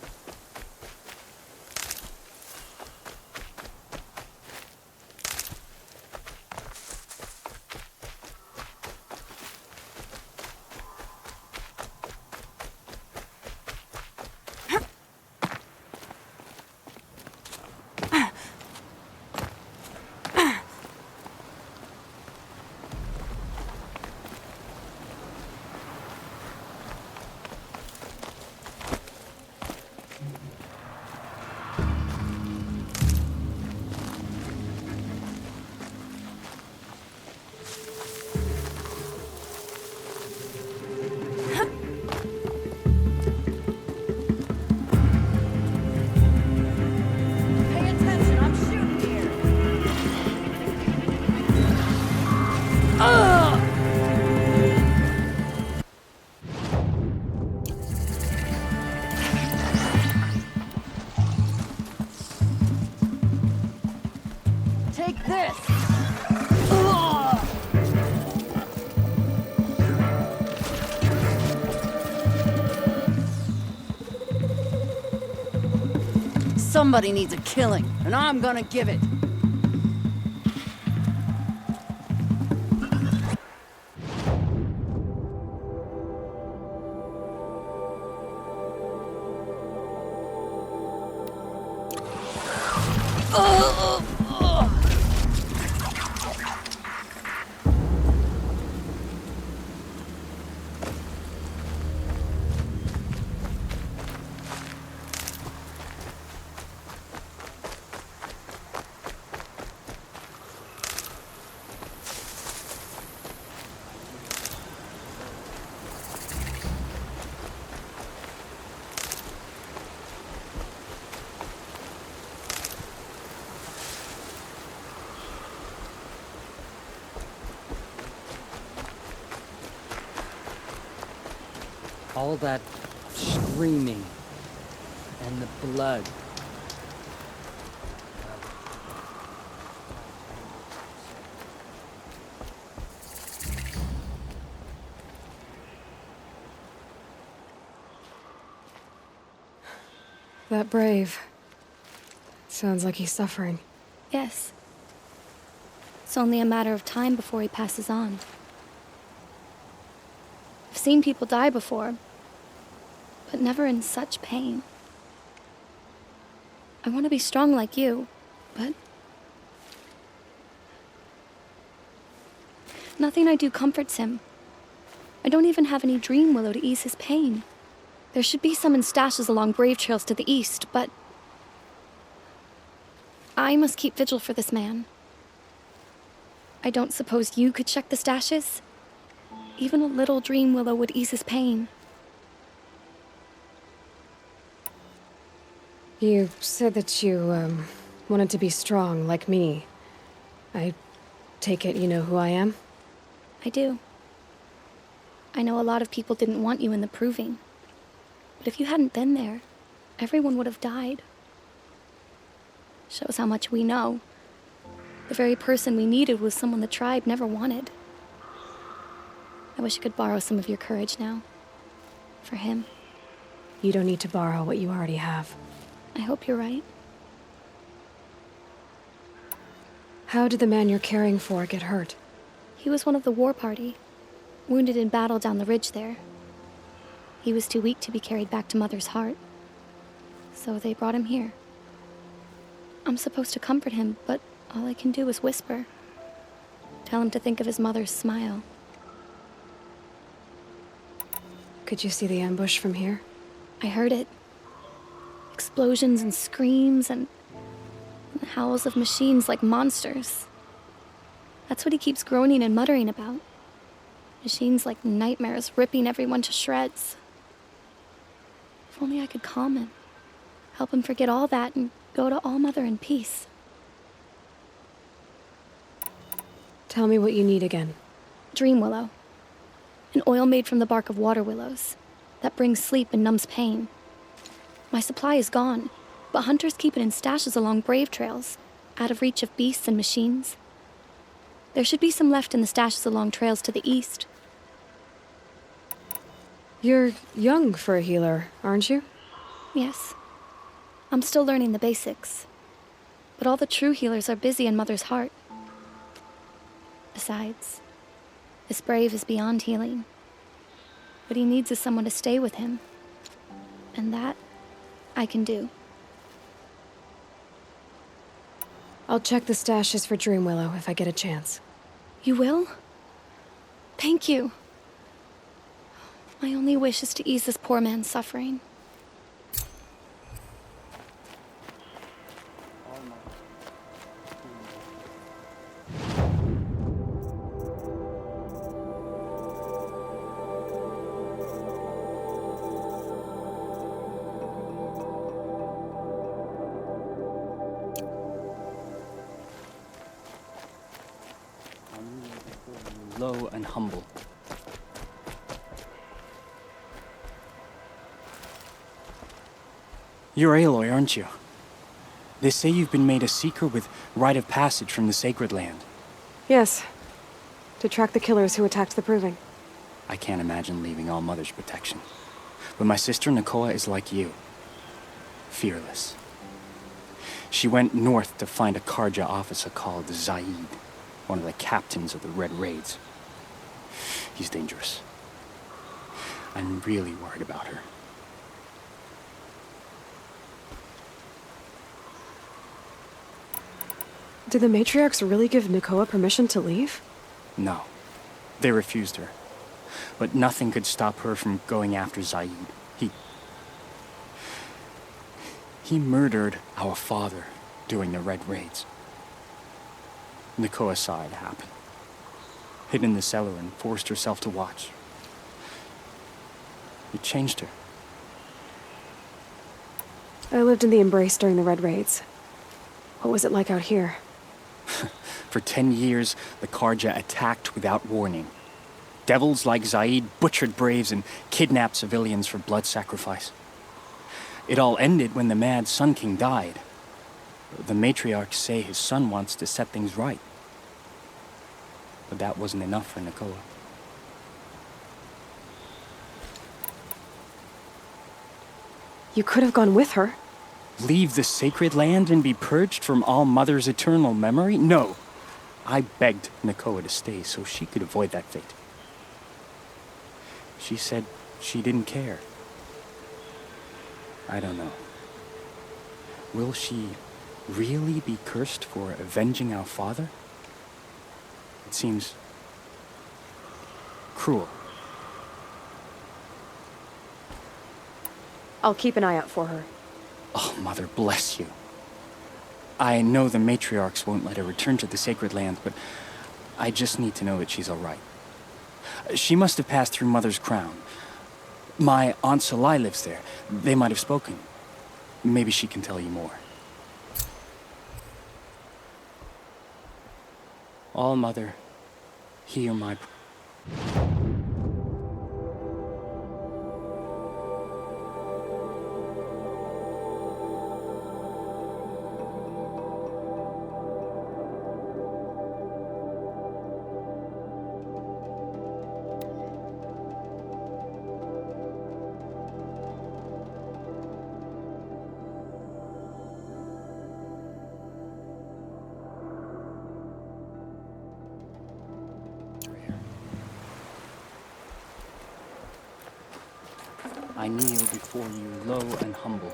Somebody needs a killing, and I'm gonna give it. All that screaming and the blood. That brave. Sounds like he's suffering. Yes. It's only a matter of time before he passes on. I've seen people die before, but never in such pain. I want to be strong like you, but nothing I do comforts him. I don't even have any dream willow to ease his pain. There should be some in stashes along brave trails to the east, but I must keep vigil for this man. I don't suppose you could check the stashes? Even a little dream willow would ease his pain. You said that you, wanted to be strong, like me. I take it you know who I am? I do. I know a lot of people didn't want you in the proving. But if you hadn't been there, everyone would have died. Shows how much we know. The very person we needed was someone the tribe never wanted. I wish I could borrow some of your courage now. For him. You don't need to borrow what you already have. I hope you're right. How did the man you're caring for get hurt? He was one of the war party, wounded in battle down the ridge there. He was too weak to be carried back to Mother's heart, so they brought him here. I'm supposed to comfort him, but all I can do is whisper. Tell him to think of his mother's smile. Could you see the ambush from here? I heard it. Explosions and screams and the howls of machines like monsters. That's what he keeps groaning and muttering about. Machines like nightmares ripping everyone to shreds. If only I could calm him. Help him forget all that and go to All Mother in peace. Tell me what you need again. Dream willow. An oil made from the bark of water willows that brings sleep and numbs pain. My supply is gone, but hunters keep it in stashes along brave trails, out of reach of beasts and machines. There should be some left in the stashes along trails to the east. You're young for a healer, aren't you? Yes. I'm still learning the basics. But all the true healers are busy in Mother's heart. Besides, this brave is beyond healing. What he needs is someone to stay with him. And that, I can do. I'll check the stashes for Dream Willow if I get a chance. You will? Thank you. My only wish is to ease this poor man's suffering. Low and humble. You're Aloy, aren't you? They say you've been made a seeker with rite of passage from the Sacred Land. Yes. To track the killers who attacked the Proving. I can't imagine leaving All Mother's protection. But my sister Nakoa is like you. Fearless. She went north to find a Karja officer called Zaid, one of the captains of the Red Raids. He's dangerous. I'm really worried about her. Did the matriarchs really give Nakoa permission to leave? No. They refused her. But nothing could stop her from going after Zaid. He murdered our father during the Red Raids. Nakoa saw it happen. Hid in the cellar and forced herself to watch. It changed her. I lived in the Embrace during the Red Raids. What was it like out here? For 10 years, the Karja attacked without warning. Devils like Zaid butchered braves and kidnapped civilians for blood sacrifice. It all ended when the mad Sun King died. The matriarchs say his son wants to set things right. But that wasn't enough for Nakoa. You could have gone with her. Leave the sacred land and be purged from All Mother's eternal memory? No. I begged Nakoa to stay so she could avoid that fate. She said she didn't care. I don't know. Will she really be cursed for avenging our father? It seems cruel. I'll keep an eye out for her. Oh, Mother, bless you. I know the matriarchs won't let her return to the sacred land, but I just need to know that she's all right. She must have passed through Mother's crown. My Aunt Salai lives there. They might have spoken. Maybe she can tell you more. All Mother, hear my... I kneel before you, low and humble.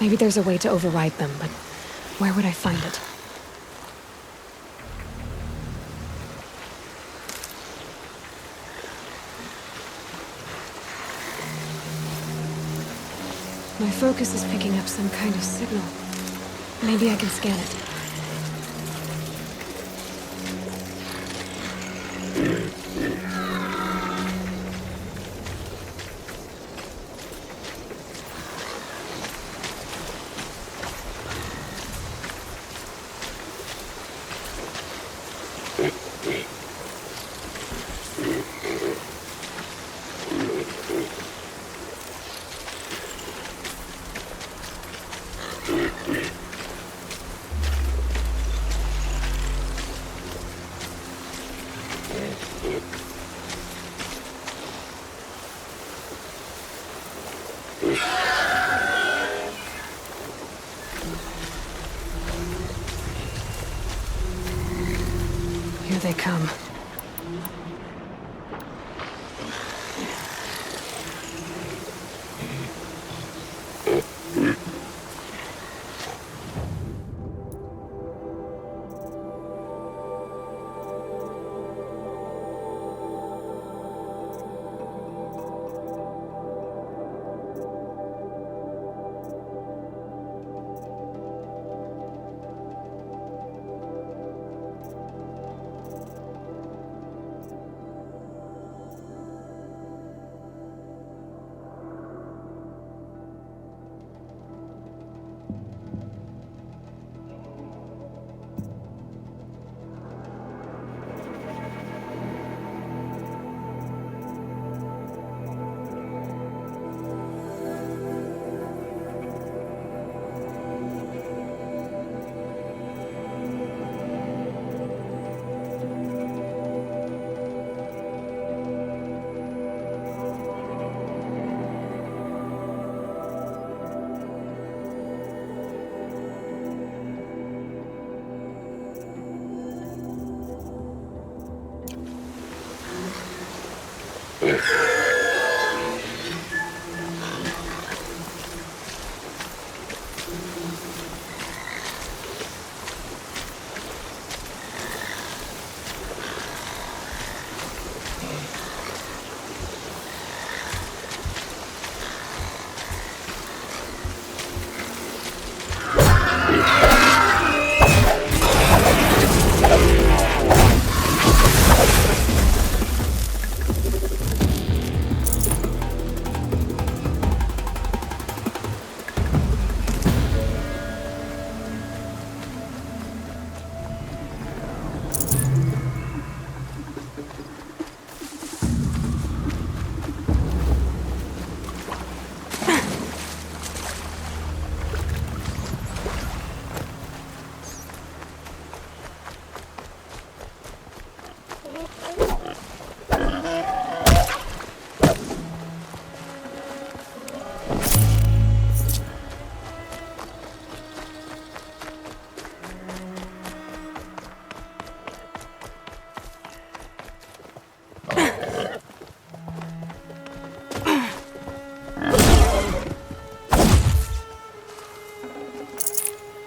Maybe there's a way to override them, but where would I find it? My focus is picking up some kind of signal. Maybe I can scan it. Here they come.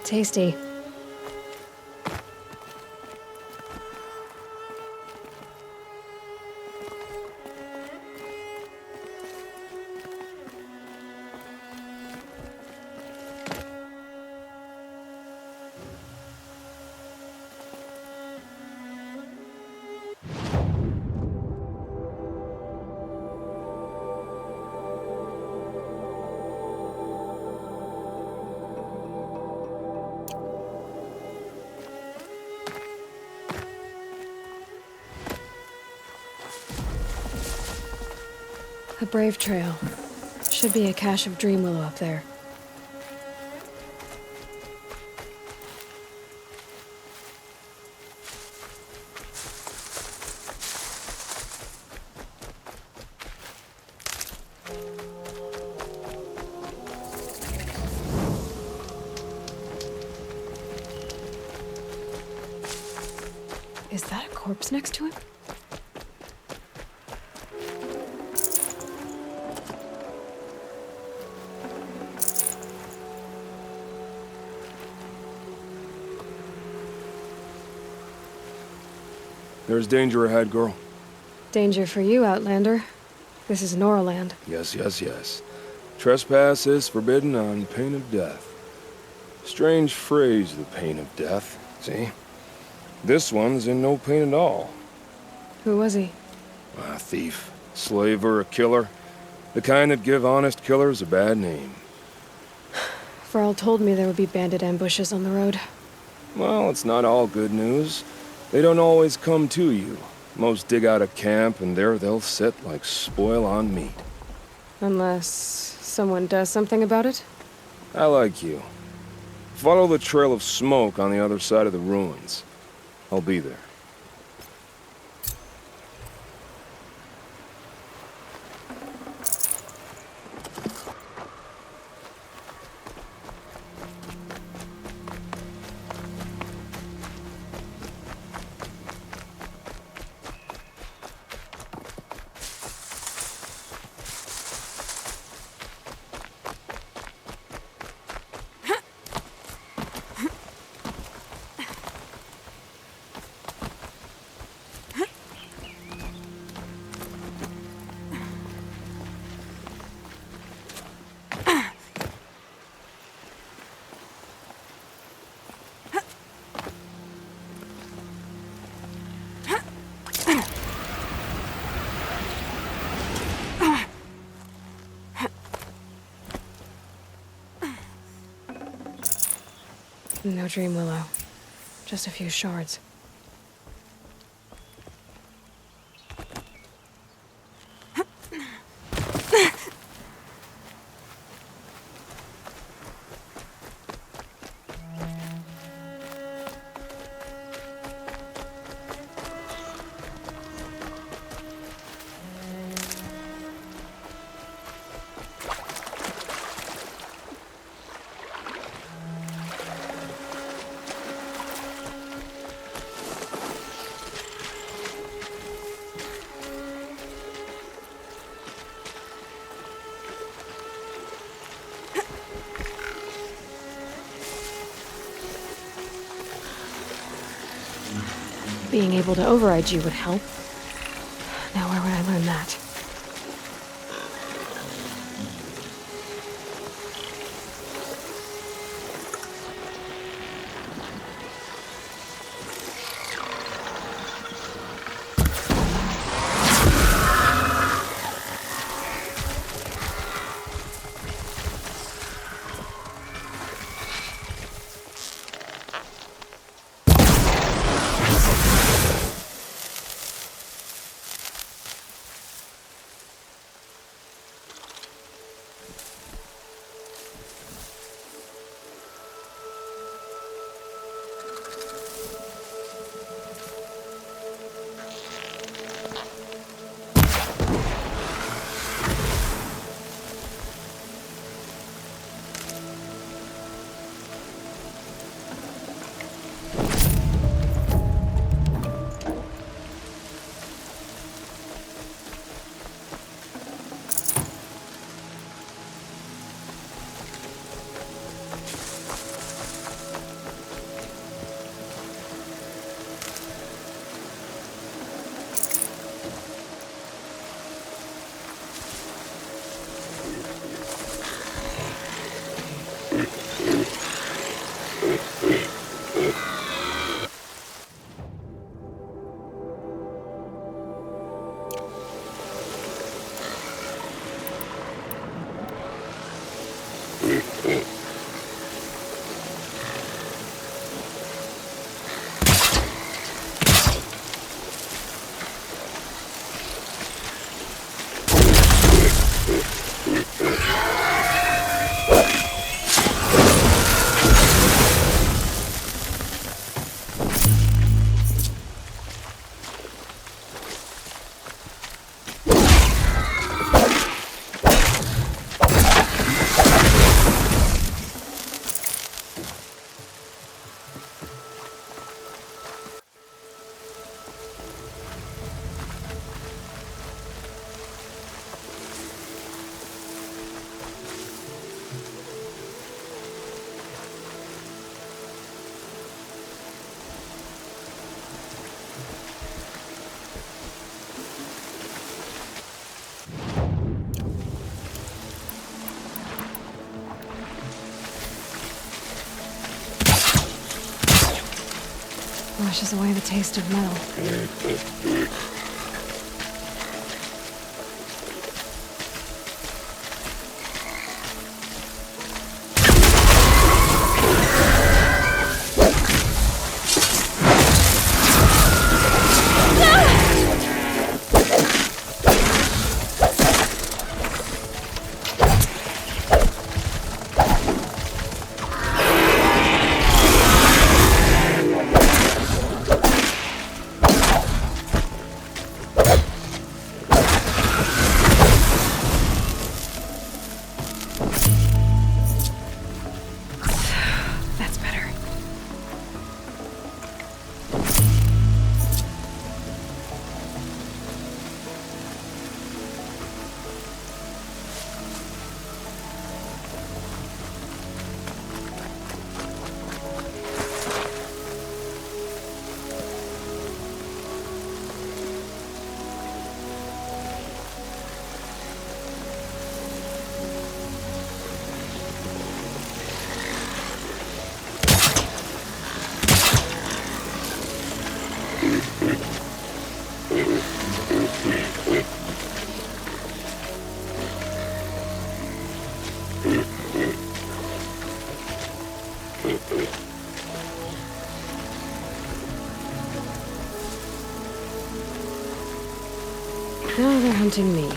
Tasty. A brave trail. Should be a cache of dream willow up there. Is that a corpse next to him? There's danger ahead, girl. Danger for you, Outlander. This is Noraland. Yes, yes, yes. Trespass is forbidden on pain of death. Strange phrase, the pain of death. See? This one's in no pain at all. Who was he? A thief, slaver, a killer. The kind that give honest killers a bad name. Varl told me there would be bandit ambushes on the road. Well, it's not all good news. They don't always come to you. Most dig out a camp, and there they'll sit like spoil on meat. Unless someone does something about it? I like you. Follow the trail of smoke on the other side of the ruins. I'll be there. No dream willow. Just a few shards. Being able to override you would help. Now where would I learn that? Washes away the taste of metal. Now they're hunting me.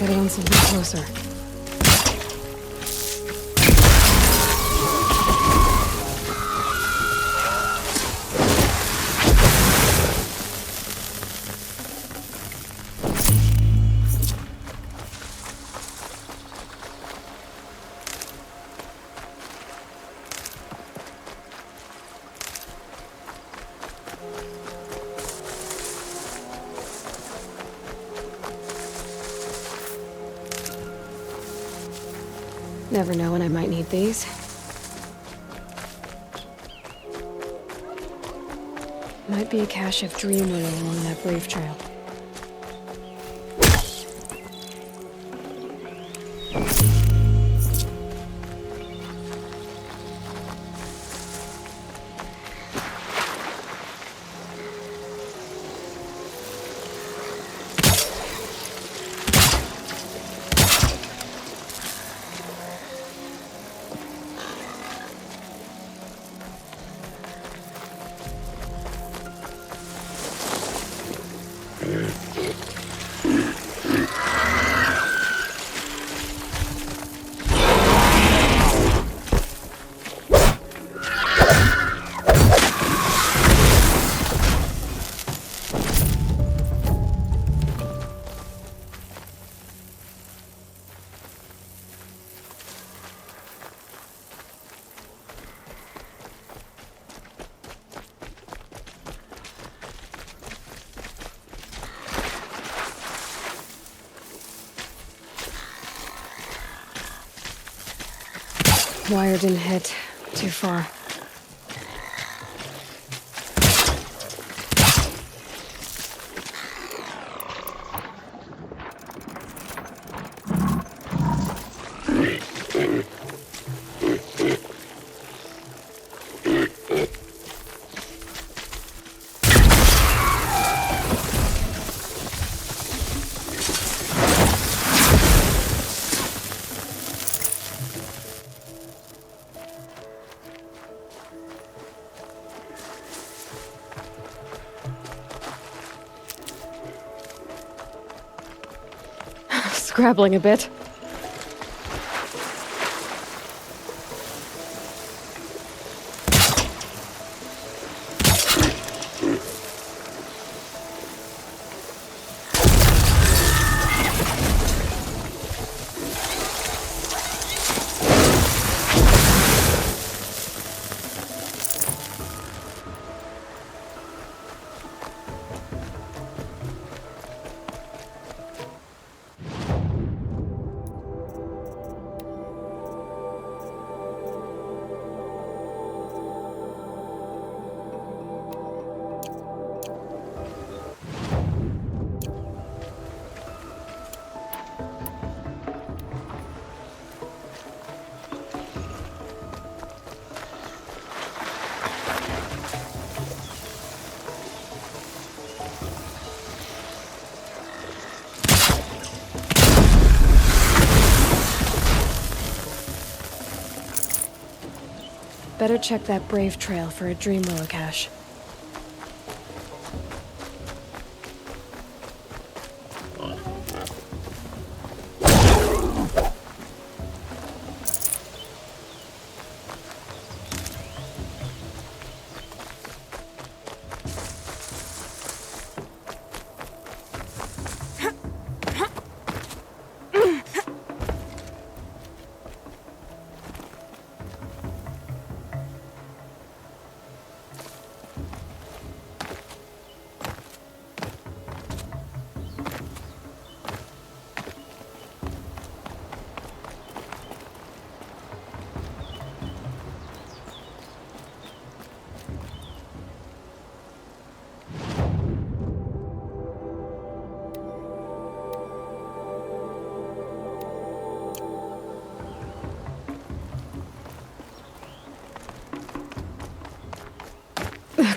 Getting something closer. Never know when I might need these. Might be a cache of dream oil along that brave trail. Wire didn't hit. Too far. grappling a bit. Better check that Brave trail for a Dream Willow cache.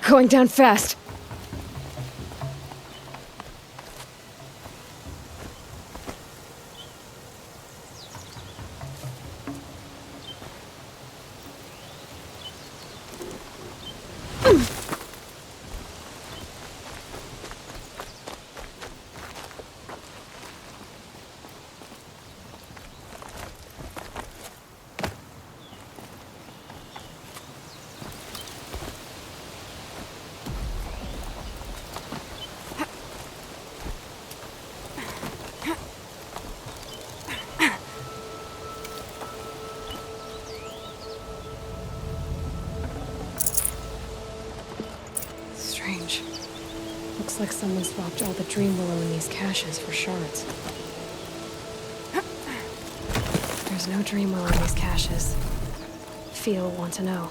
Going down fast. Strange. Looks like someone swapped all the Dream Willow in these caches for shards. There's no Dream Willow in these caches. Feel want to know.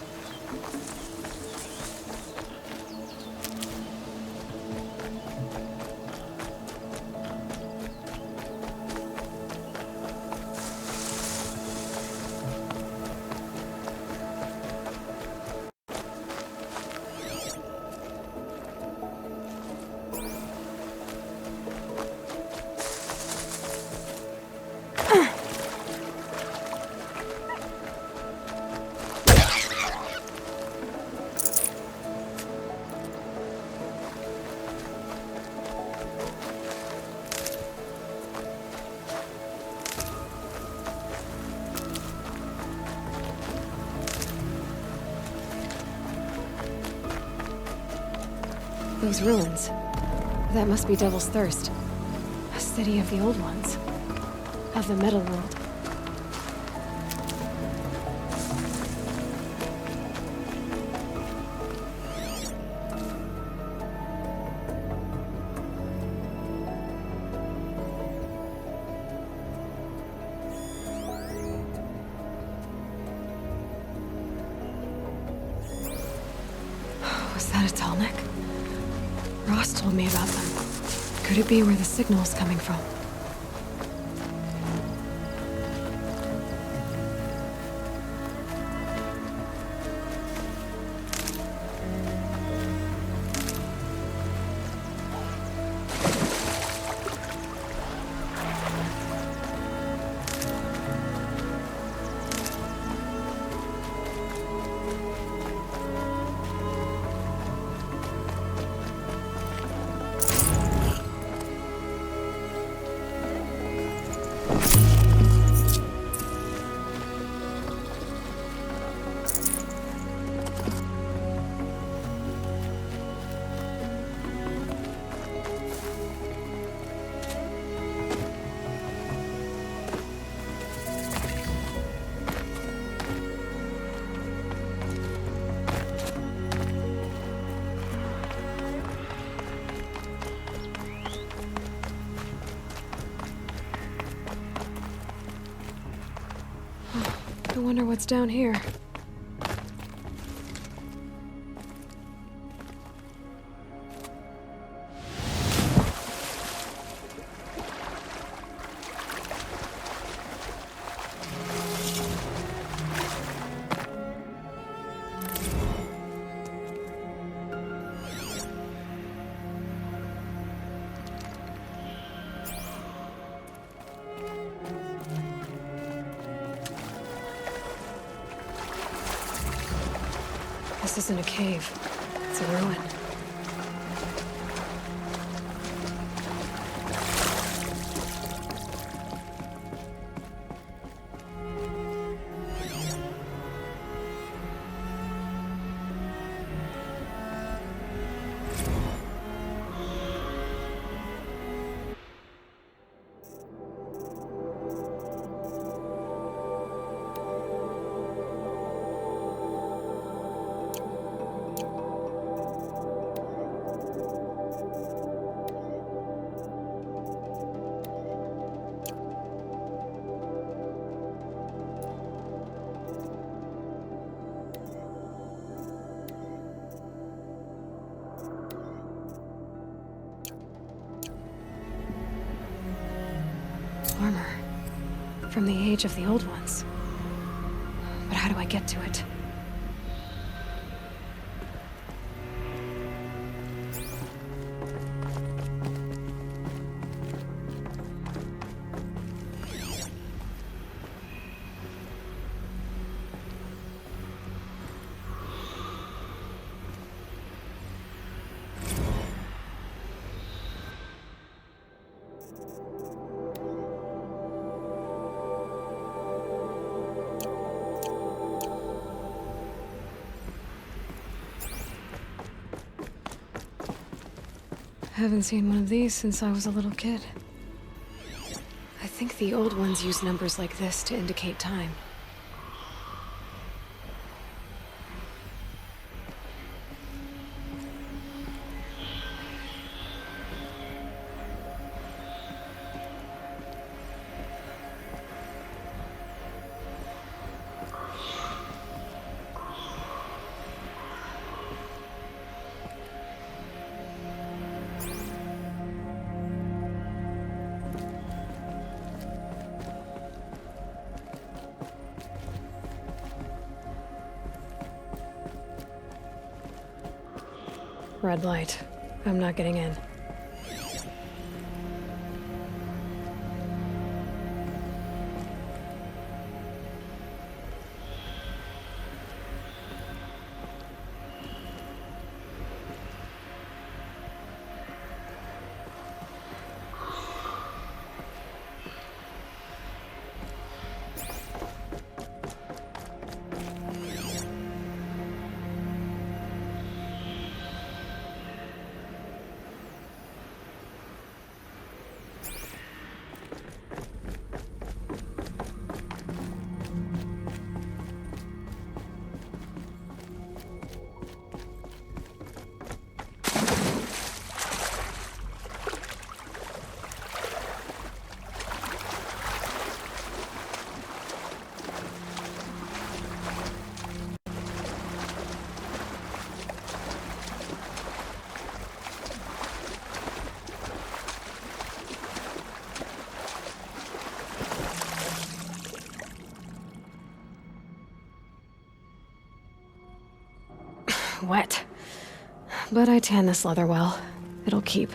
Those ruins. That must be Devil's Thirst. A city of the old ones. Of the Metal World. Was that a Tallneck? Ross told me about them. Could it be where the signal's coming from? I wonder what's down here. This isn't a cave. It's a ruin. Armor. From the age of the old ones. But how do I get to it? Haven't seen one of these since I was a little kid. I think the old ones use numbers like this to indicate time. Red light. I'm not getting in. Wet. But I tan this leather well. It'll keep.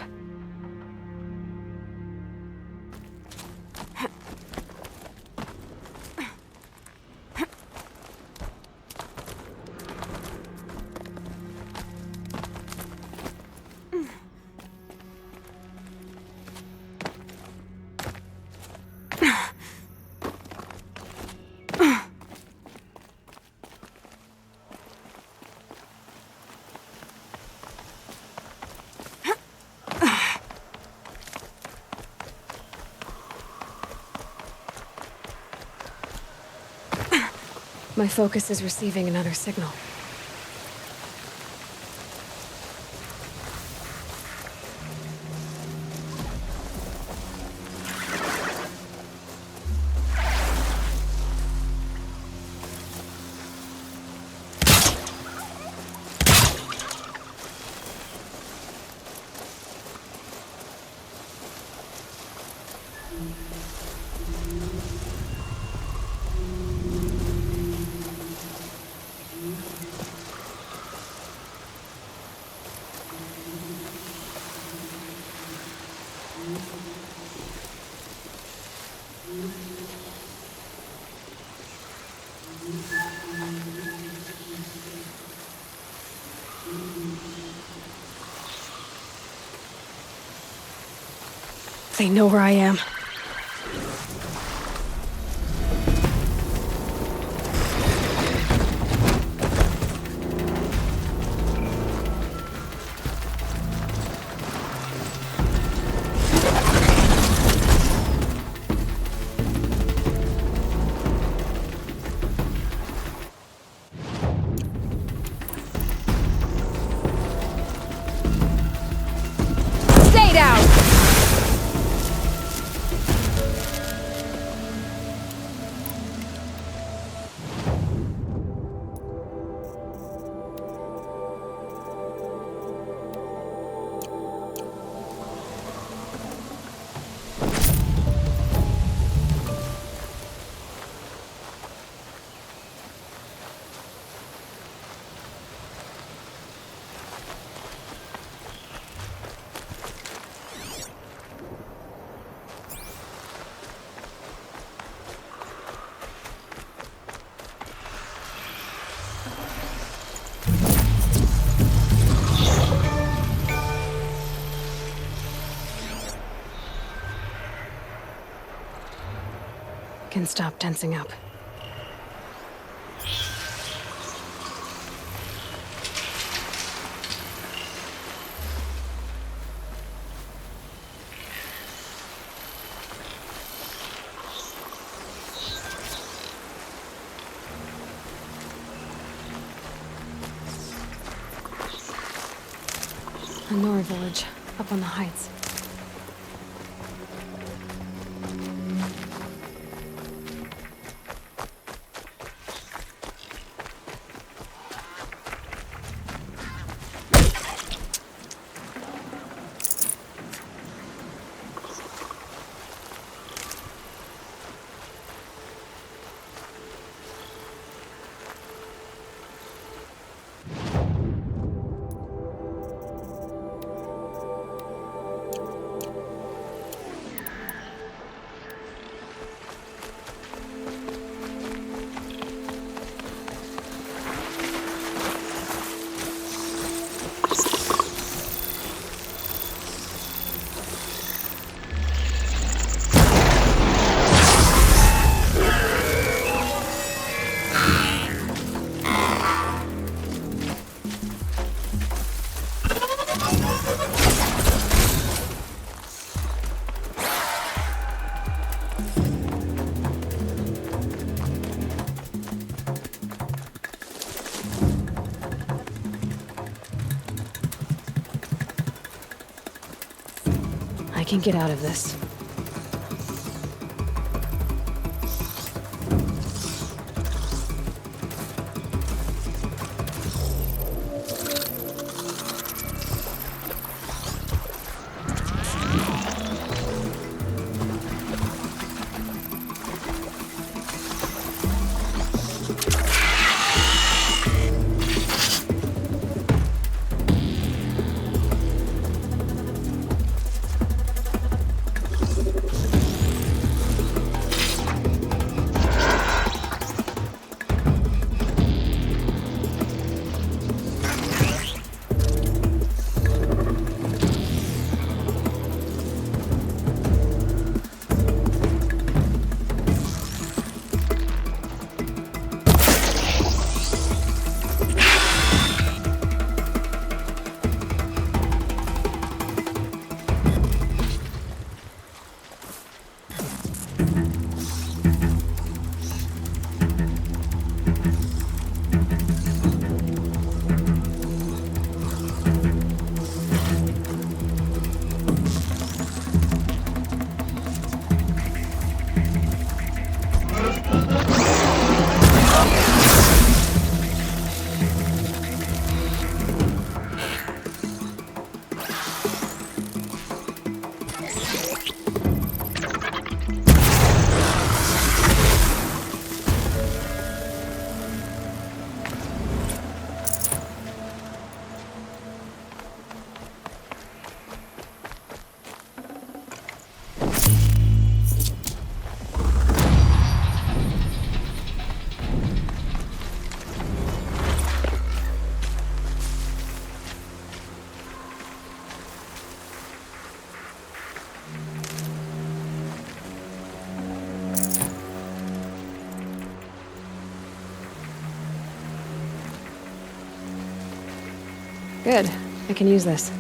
My focus is receiving another signal. They know where I am. Stay down! Can stop tensing up. A Nora village, up on the heights. I can get out of this. Good. I can use this.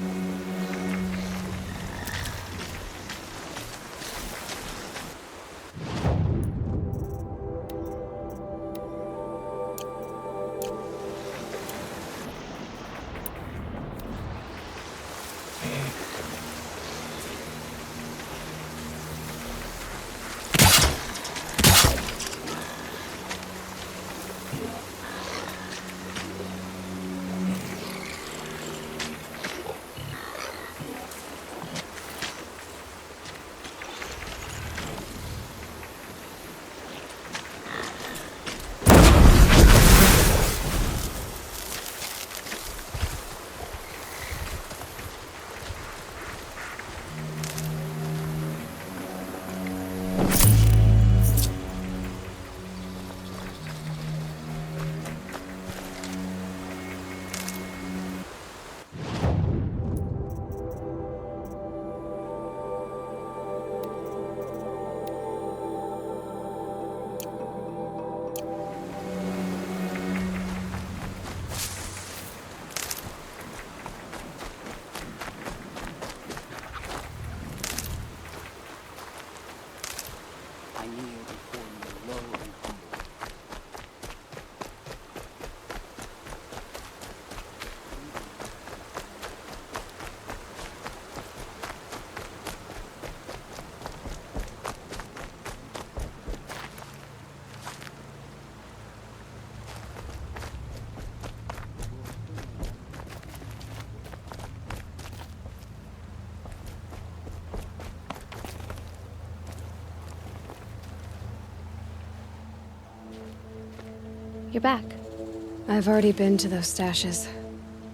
You're back. I've already been to those stashes.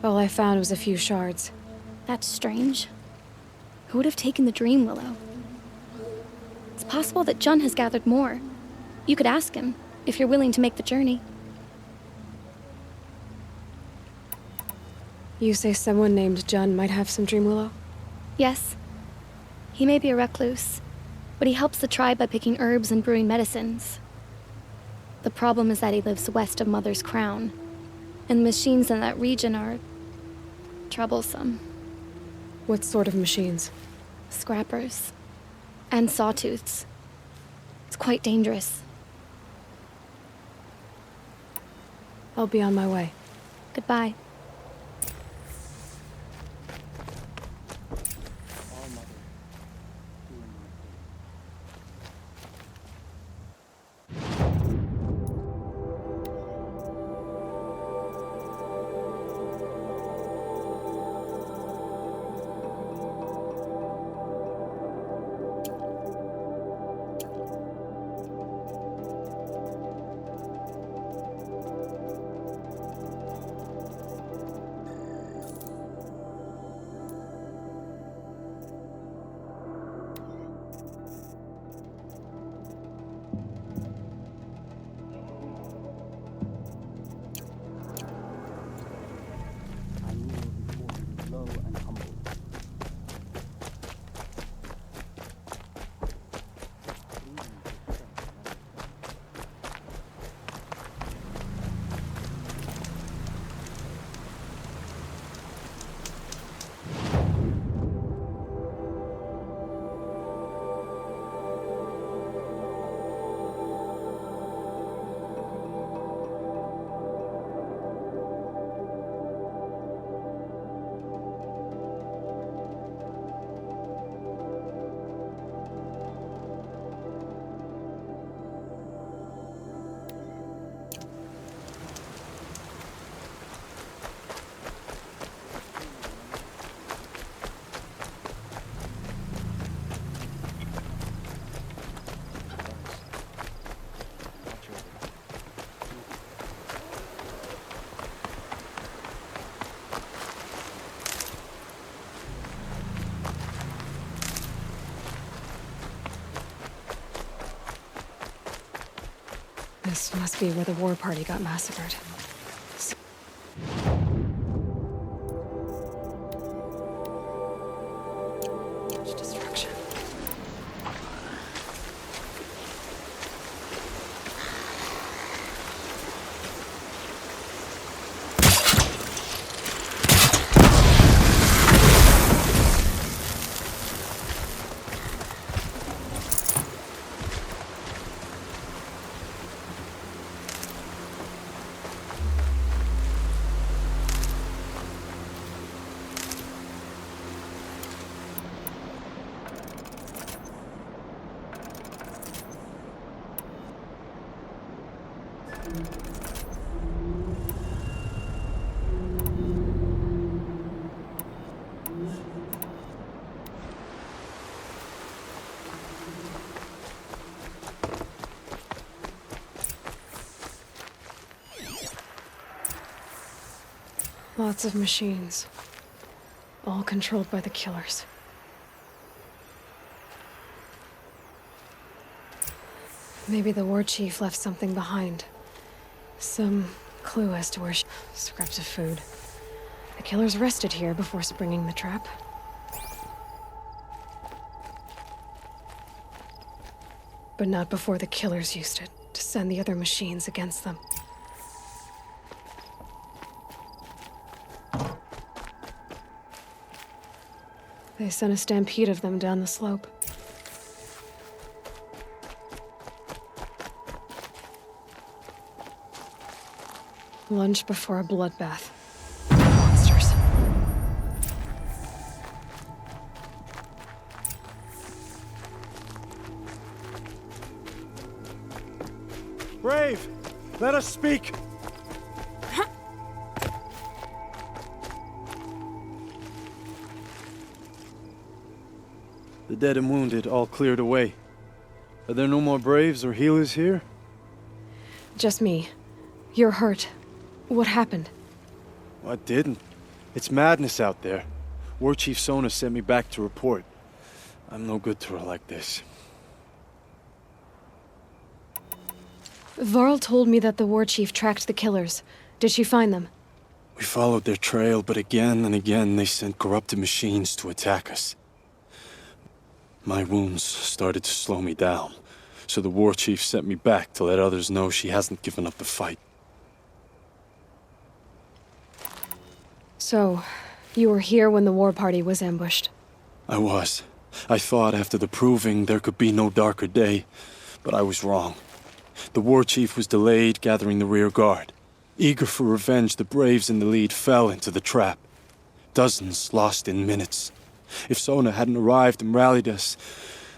All I found was a few shards. That's strange. Who would have taken the Dream Willow? It's possible that Jun has gathered more. You could ask him, if you're willing to make the journey. You say someone named Jun might have some Dream Willow? Yes. He may be a recluse, but he helps the tribe by picking herbs and brewing medicines. The problem is that he lives west of Mother's Crown, and the machines in that region are troublesome. What sort of machines? Scrappers. And sawtooths. It's quite dangerous. I'll be on my way. Goodbye. This must be where the war party got massacred. Such destruction. Lots of machines. All controlled by the killers. Maybe the war chief left something behind. Some clue as to where she... Scraps of food. The killers rested here before springing the trap. But not before the killers used it to send the other machines against them. They sent a stampede of them down the slope. Lunch before a bloodbath. Monsters. Brave! Let us speak! The dead and wounded all cleared away. Are there no more Braves or healers here? Just me. You're hurt. What happened? I didn't. It's madness out there. War Chief Sona sent me back to report. I'm no good to her like this. Varl told me that the war chief tracked the killers. Did she find them? We followed their trail, but again and again they sent corrupted machines to attack us. My wounds started to slow me down, so the war chief sent me back to let others know she hasn't given up the fight. So, you were here when the war party was ambushed? I was. I thought after the proving there could be no darker day, but I was wrong. The war chief was delayed gathering the rear guard. Eager for revenge, the Braves in the lead fell into the trap. Dozens lost in minutes. If Sona hadn't arrived and rallied us,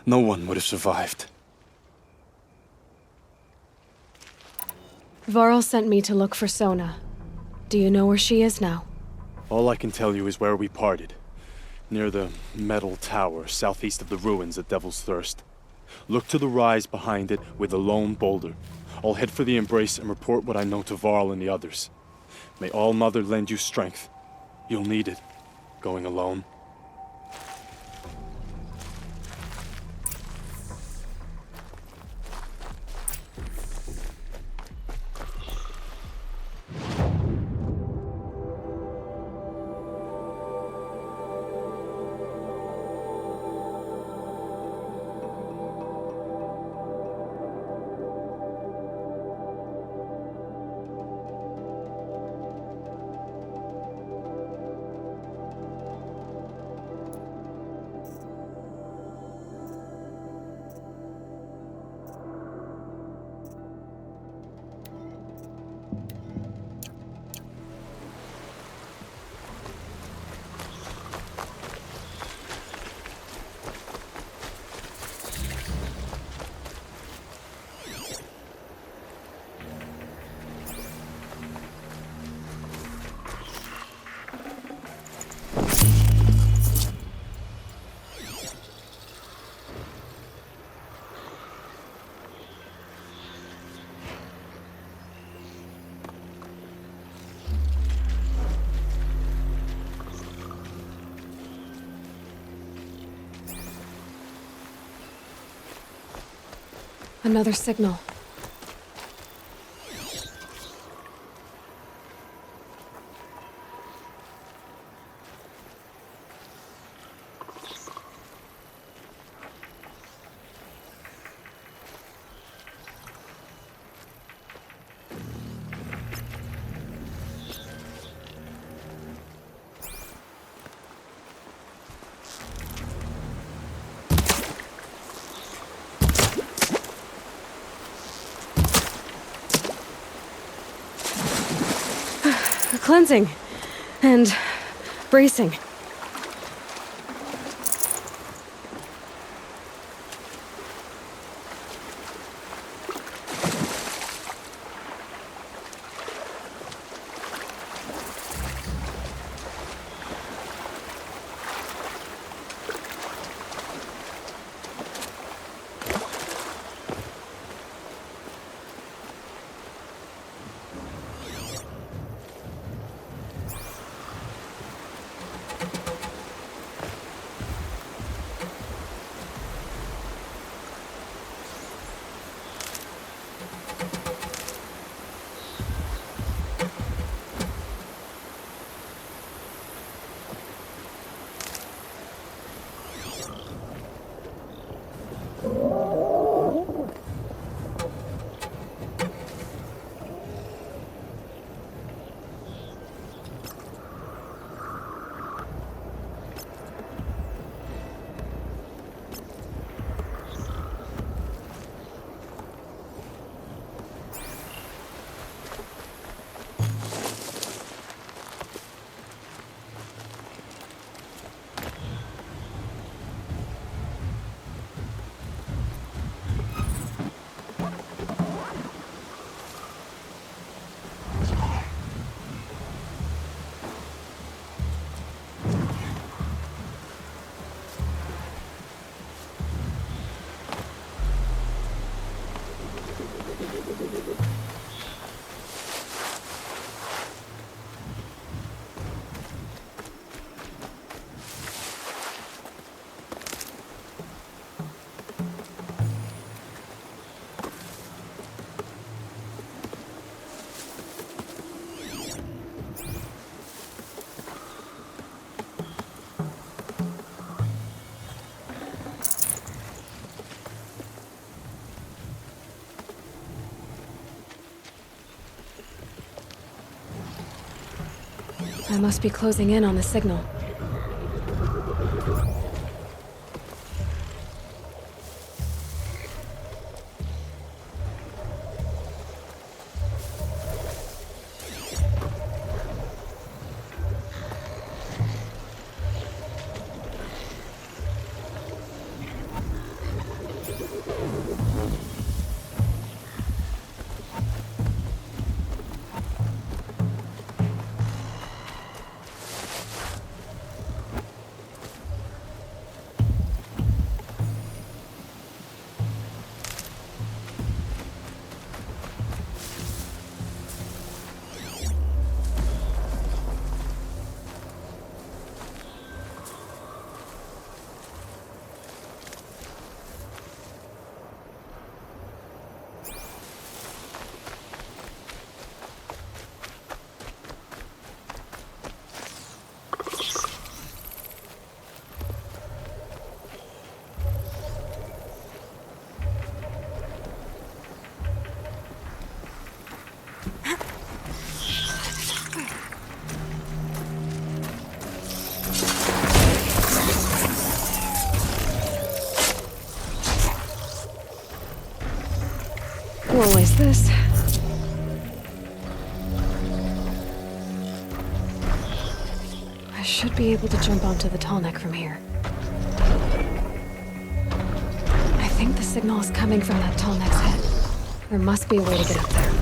no one would have survived. Varl sent me to look for Sona. Do you know where she is now? All I can tell you is where we parted. Near the metal tower, southeast of the ruins at Devil's Thirst. Look to the rise behind it with a lone boulder. I'll head for the embrace and report what I know to Varl and the others. May All Mother lend you strength. You'll need it, going alone. Another signal. Cleansing. And bracing. I must be closing in on the signal. Always this. I should be able to jump onto the tall neck from here. I think the signal is coming from that tall neck's head. There must be a way to get up there.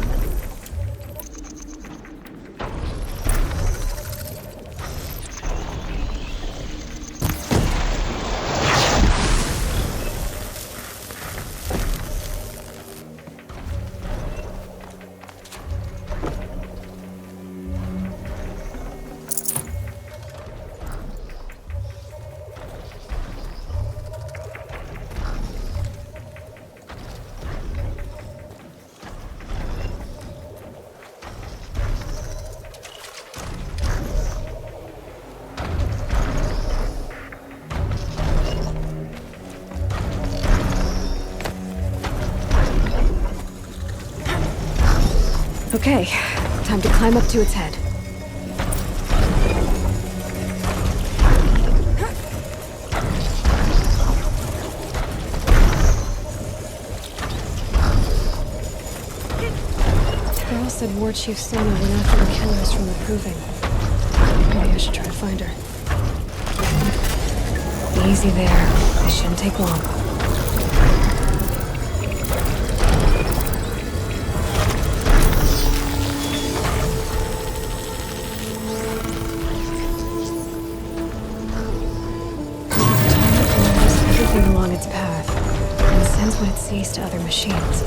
Okay, time to climb up to its head. Carl said War Chief Sona went after the killers from the Proving. Maybe I should try to find her. Easy there. It shouldn't take long. Along its path, and sends what it sees to other machines.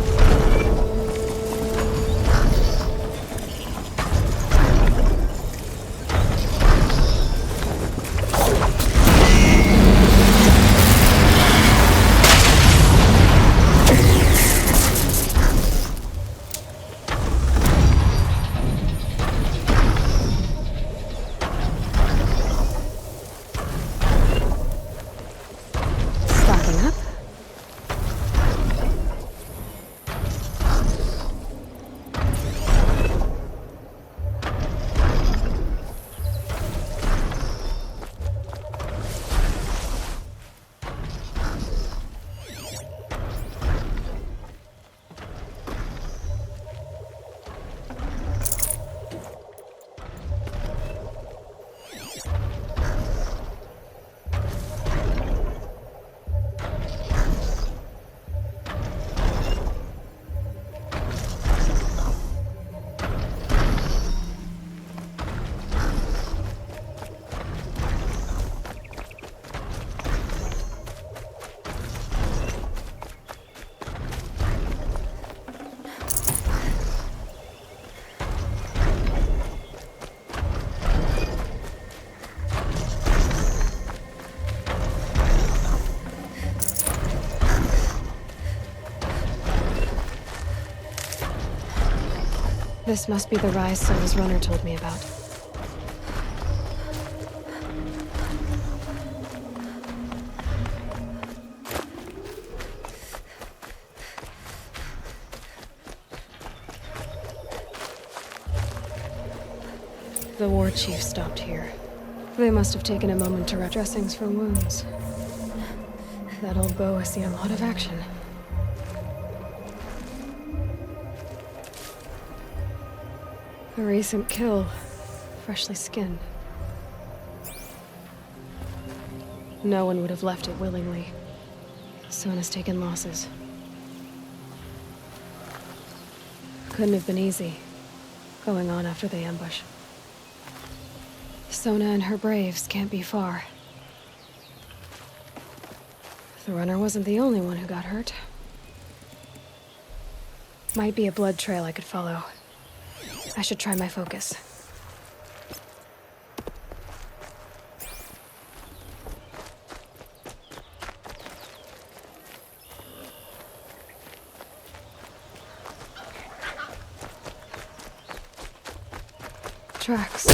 This must be the rise Sona's runner told me about. The war chief stopped here. They must have taken a moment to rest dressings for wounds. That old bow has seen a lot of action. A recent kill, freshly skinned. No one would have left it willingly. Sona's taken losses. Couldn't have been easy, going on after the ambush. Sona and her braves can't be far. The runner wasn't the only one who got hurt. Might be a blood trail I could follow. I should try my focus. Tracks.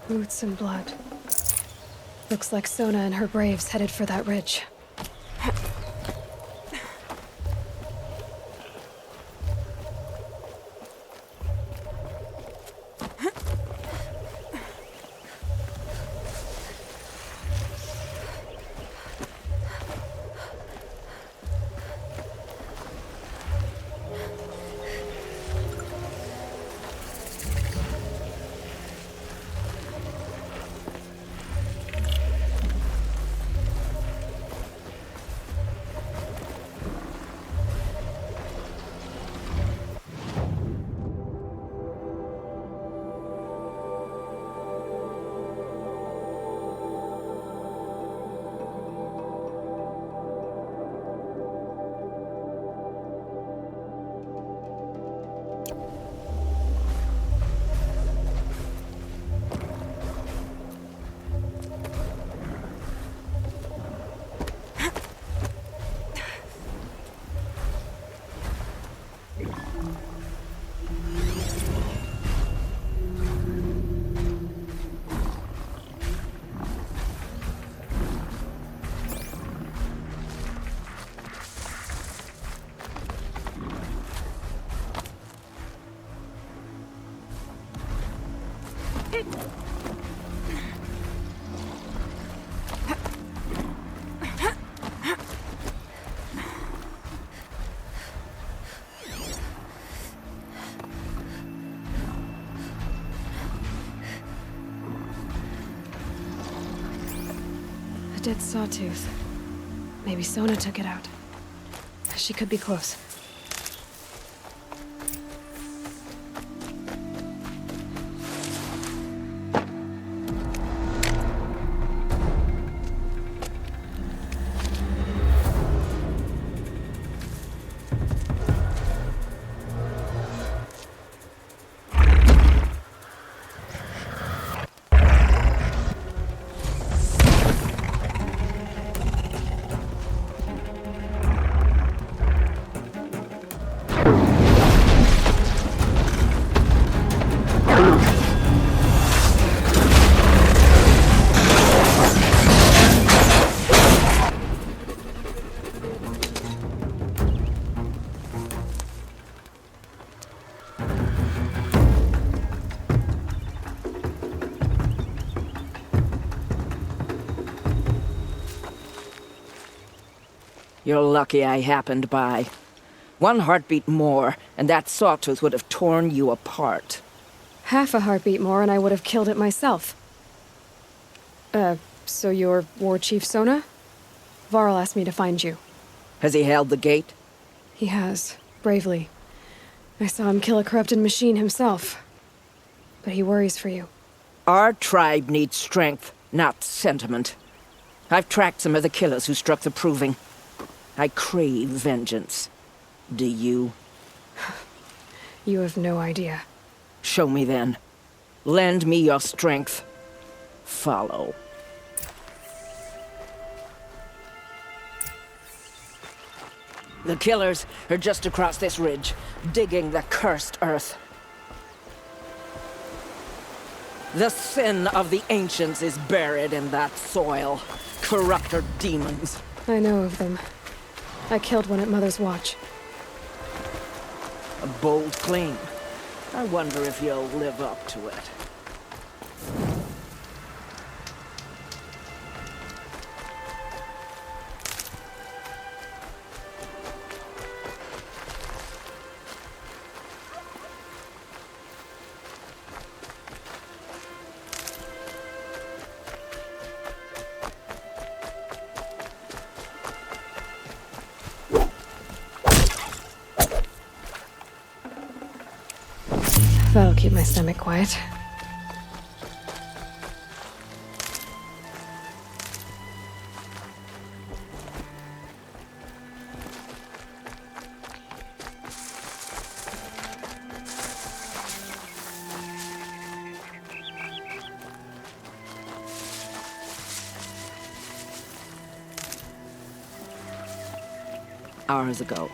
Boots and blood. Looks like Sona and her braves headed for that ridge. Dead sawtooth. Maybe Sona took it out. She could be close. You're lucky I happened by. One heartbeat more, and that sawtooth would have torn you apart. Half a heartbeat more and I would have killed it myself. So you're War Chief Sona? Varl asked me to find you. Has he held the gate? He has, bravely. I saw him kill a corrupted machine himself. But he worries for you. Our tribe needs strength, not sentiment. I've tracked some of the killers who struck the Proving. I crave vengeance. Do you? You have no idea. Show me then. Lend me your strength. Follow. The killers are just across this ridge, digging the cursed earth. The sin of the ancients is buried in that soil. Corrupter demons. I know of them. I killed one at Mother's Watch. A bold claim. I wonder if you'll live up to it. That'll keep my stomach quiet. Hours ago,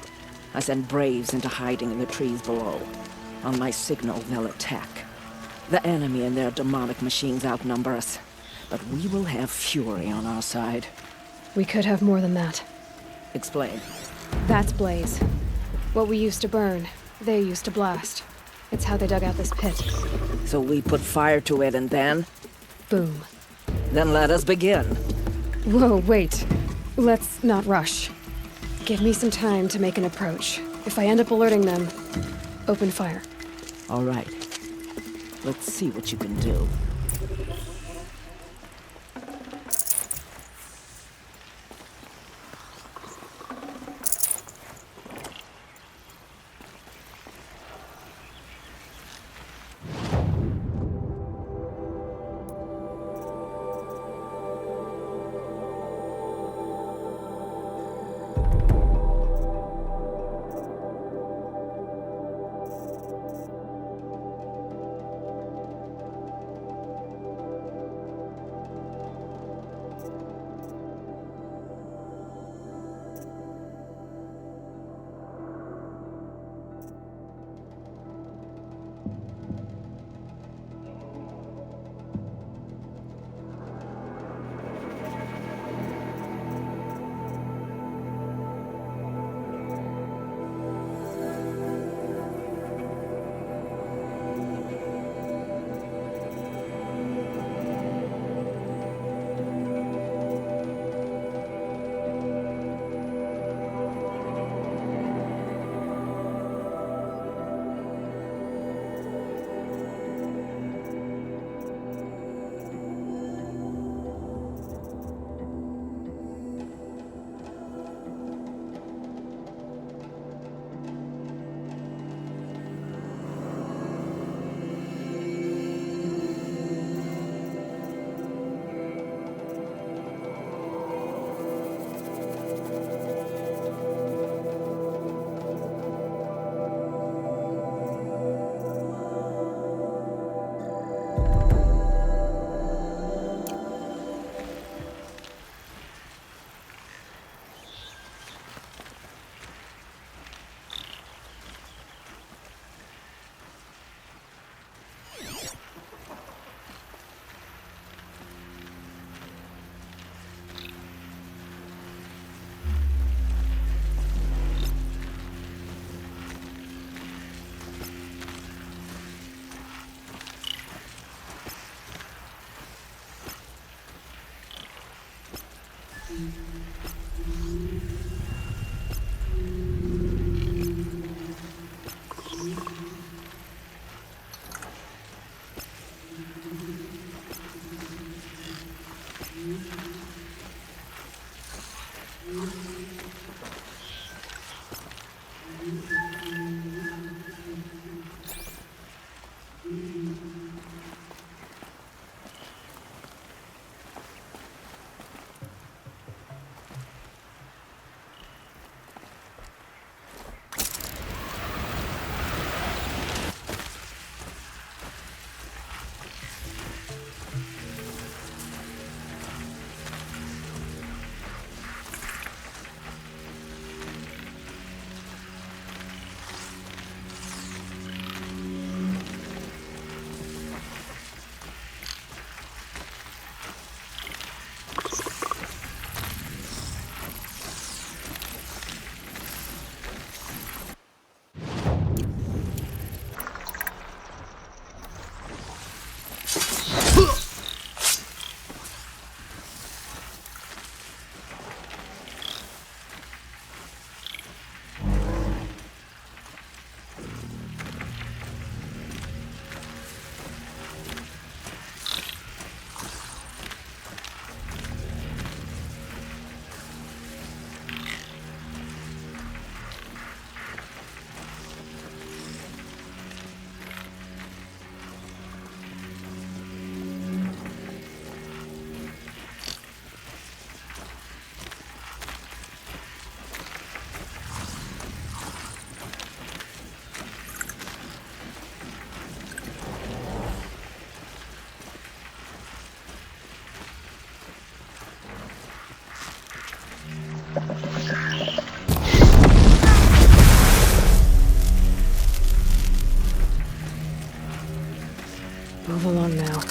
I sent Braves into hiding in the trees below. On my signal, they'll attack. The enemy and their demonic machines outnumber us, but we will have fury on our side. We could have more than that. Explain. That's Blaze. What we used to burn, they used to blast. It's how they dug out this pit. So we put fire to it and then? Boom. Then let us begin. Whoa, wait. Let's not rush. Give me some time to make an approach. If I end up alerting them, open fire. All right. Let's see what you can do. Move along now.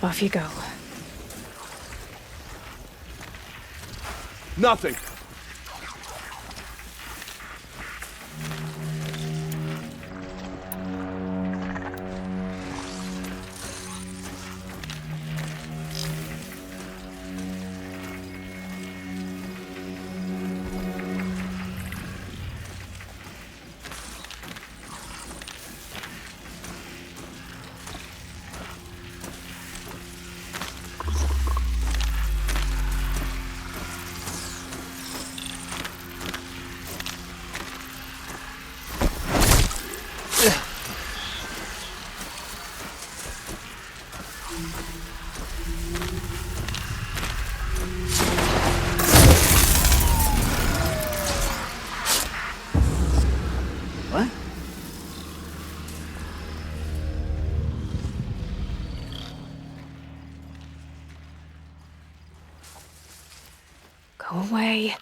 Off you go. Nothing. What? Go away.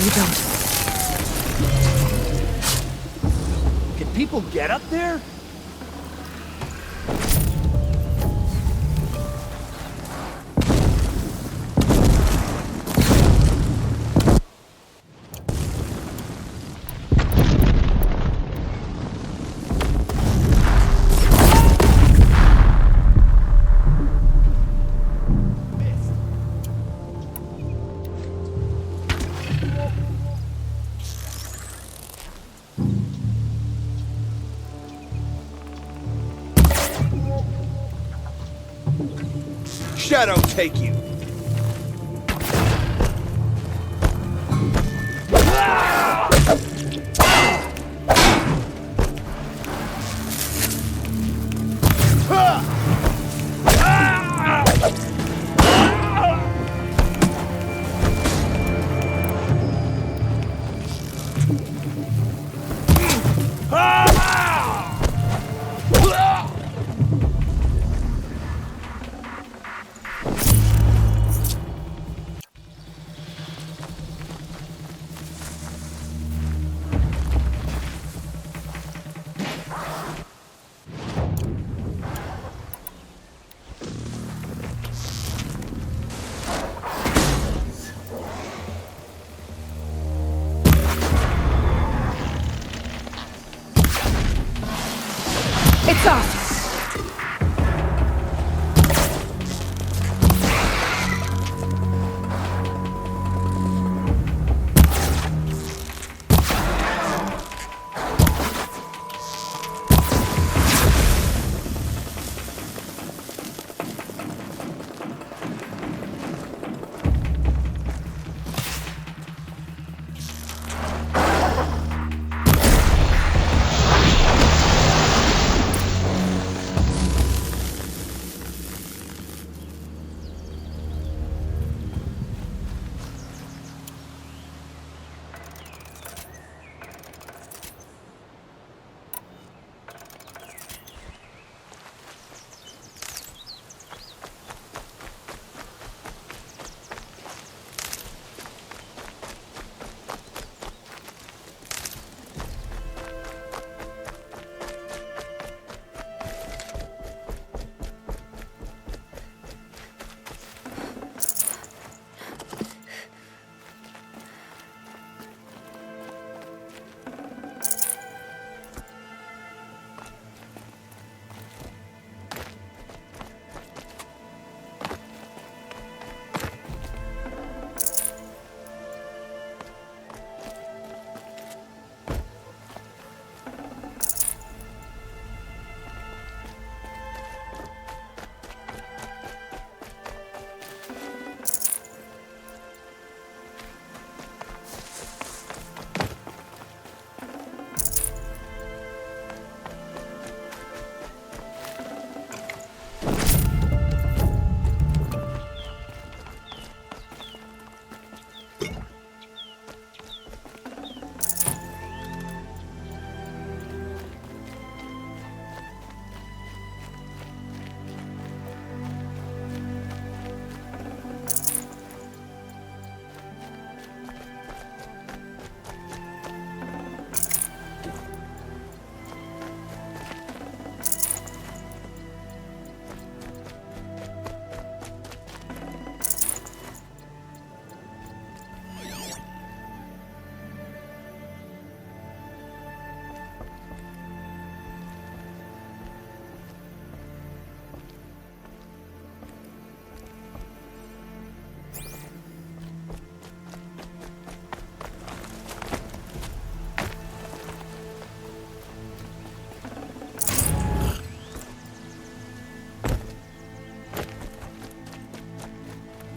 You don't. Can people get up there? shadow take you! It's off!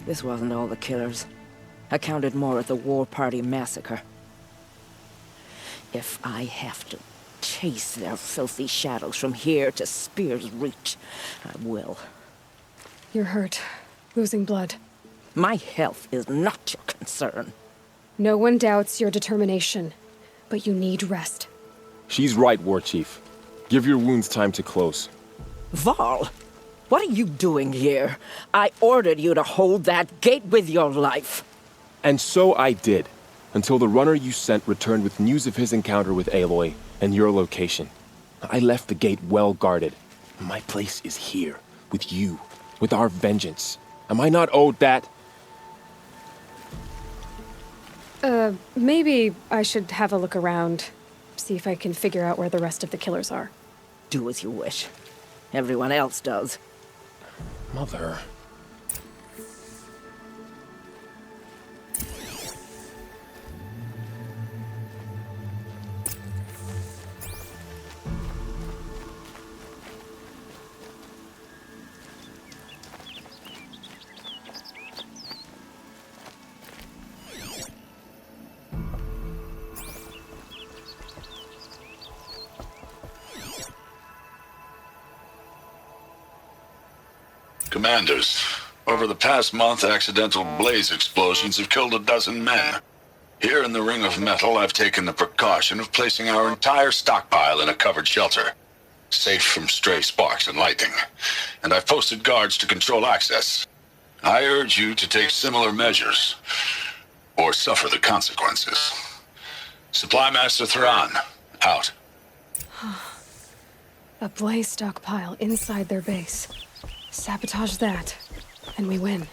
This wasn't all the killers. I counted more at the War Party massacre. If I have to chase their filthy shadows from here to Spear's Reach, I will. You're hurt. Losing blood. My health is not your concern. No one doubts your determination, but you need rest. She's right, War Chief. Give your wounds time to close. Varl, what are you doing here? I ordered you to hold that gate with your life. And so I did, until the runner you sent returned with news of his encounter with Aloy and your location. I left the gate well guarded. My place is here, with you, with our vengeance. Am I not owed that? Maybe I should have a look around, see if I can figure out where the rest of the killers are. Do as you wish. Everyone else does. Mother... Commanders, over the past month, accidental blaze explosions have killed 12 men. Here in the Ring of Metal, I've taken the precaution of placing our entire stockpile in a covered shelter, safe from stray sparks and lightning, and I've posted guards to control access. I urge you to take similar measures, or suffer the consequences. Supply Master Thrawn, out. A blaze stockpile inside their base. Sabotage that, and we win.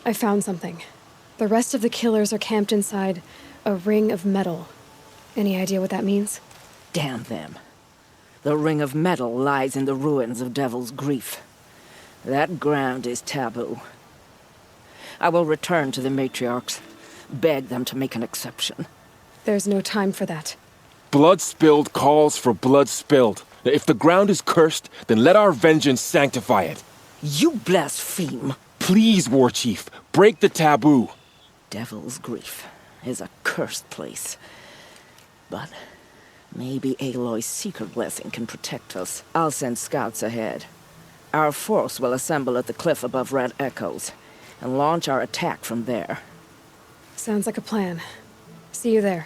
I found something. The rest of the killers are camped inside a ring of metal. Any idea what that means? Damn them. The Ring of Metal lies in the ruins of Devil's Grief. That ground is taboo. I will return to the matriarchs, beg them to make an exception. There's no time for that. Blood spilled calls for blood spilled. If the ground is cursed, then let our vengeance sanctify it. You blaspheme. Please, War Chief, break the taboo. Devil's Grief is a cursed place. But maybe Aloy's secret blessing can protect us. I'll send scouts ahead. Our force will assemble at the cliff above Red Echoes and launch our attack from there. Sounds like a plan. See you there.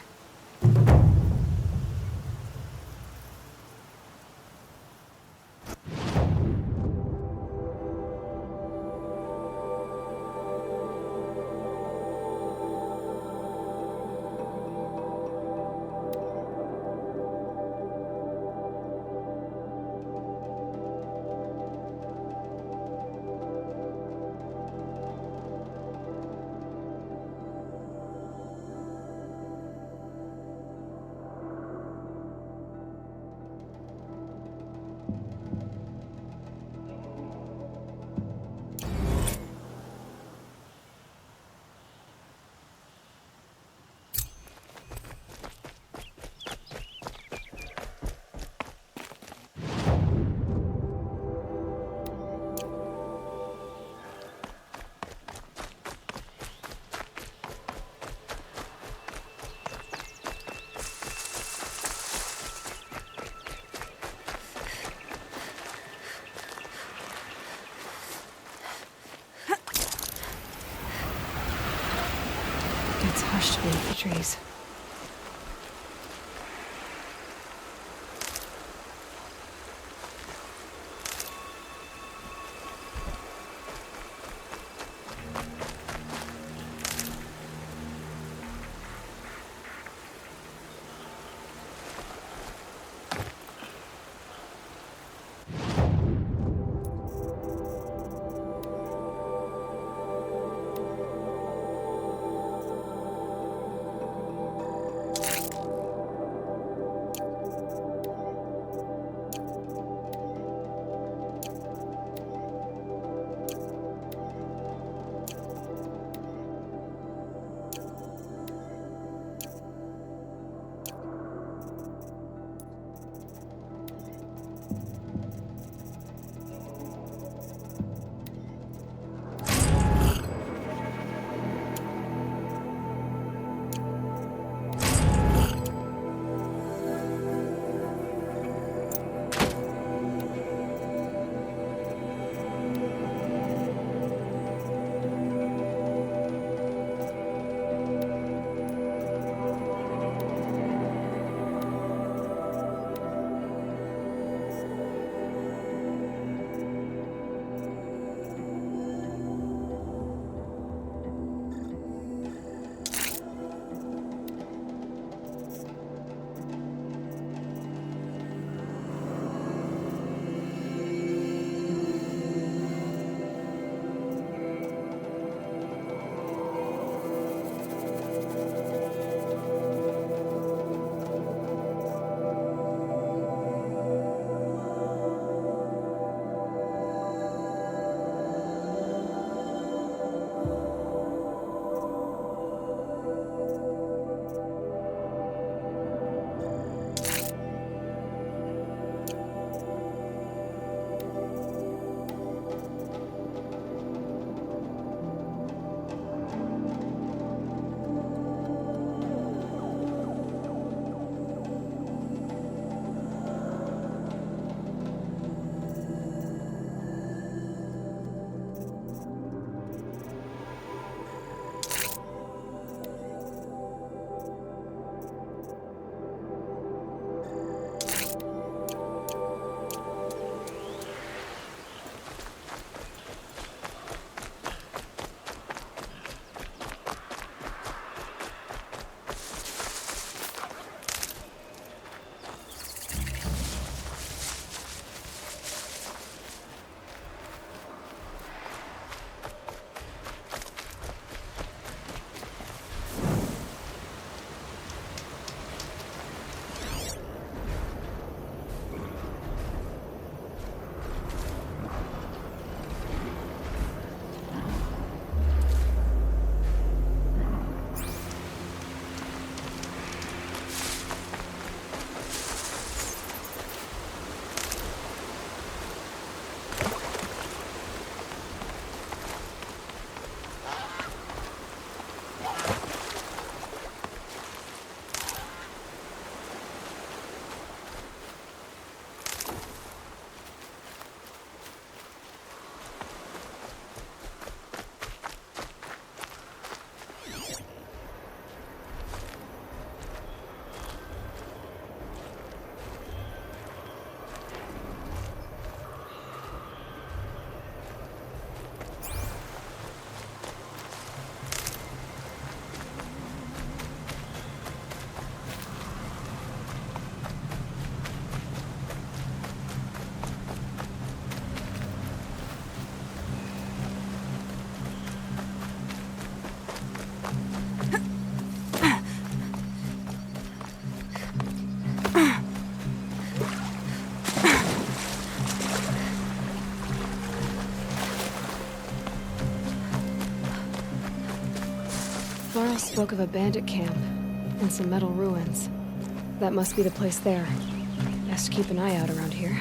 It's hushed beneath the trees. Varl spoke of a bandit camp and some metal ruins. That must be the place there. Best keep an eye out around here.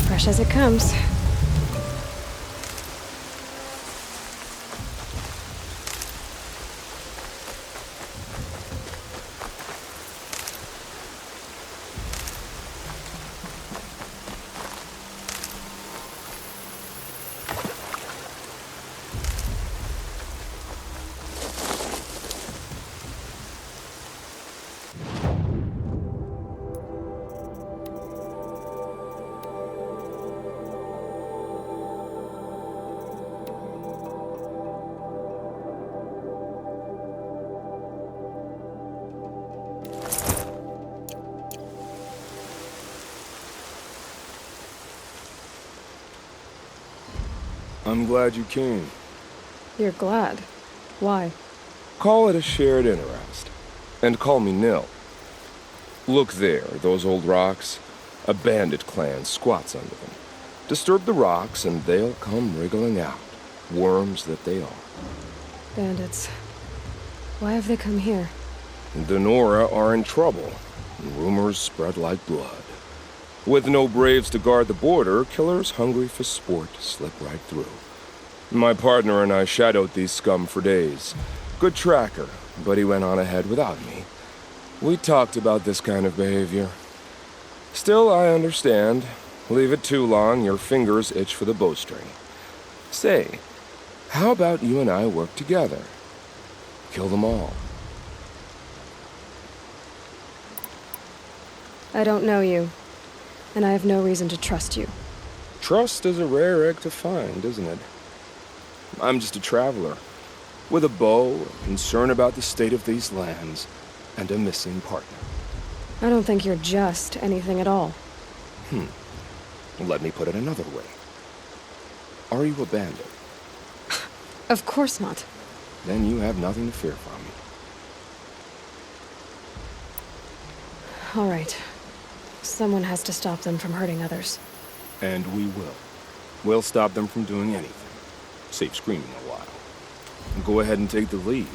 Fresh as it comes. I'm glad you came. You're glad. Why? Call it a shared interest. And call me Nil. Look there, those old rocks. A bandit clan squats under them. Disturb the rocks and they'll come wriggling out. Worms that they are. Bandits. Why have they come here? Denora are in trouble. Rumors spread like blood. With no braves to guard the border, killers hungry for sport slip right through. My partner and I shadowed these scum for days. Good tracker, but he went on ahead without me. We talked about this kind of behavior. Still, I understand. Leave it too long, your fingers itch for the bowstring. Say, how about you and I work together? Kill them all. I don't know you, and I have no reason to trust you. Trust is a rare egg to find, isn't it? I'm just a traveler, with a bow, a concern about the state of these lands, and a missing partner. I don't think you're just anything at all. Let me put it another way. Are you a bandit? Of course not. Then you have nothing to fear from me. All right. Someone has to stop them from hurting others. And we will. We'll stop them from doing anything. Save screaming a while. Go ahead and take the lead.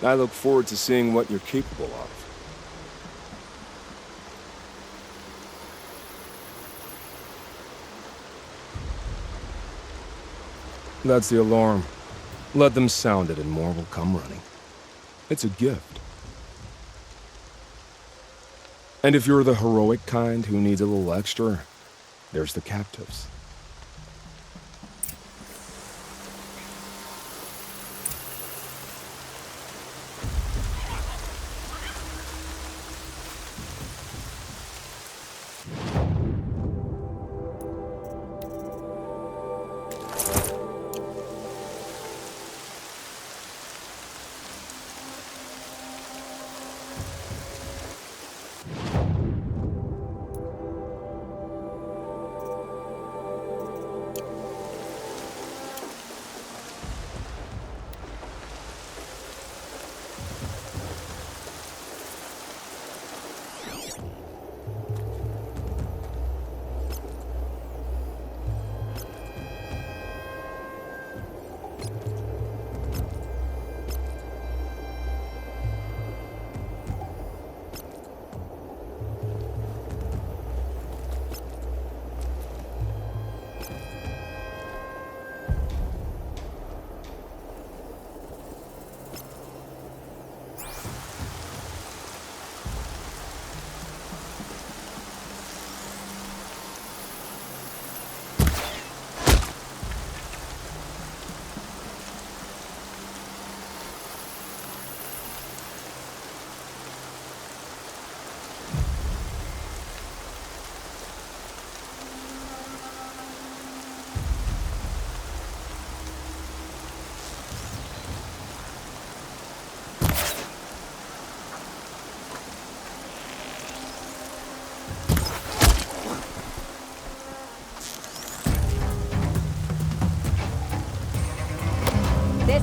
I look forward to seeing what you're capable of. That's the alarm. Let them sound it and more will come running. It's a gift. And if you're the heroic kind who needs a little extra, there's the captives.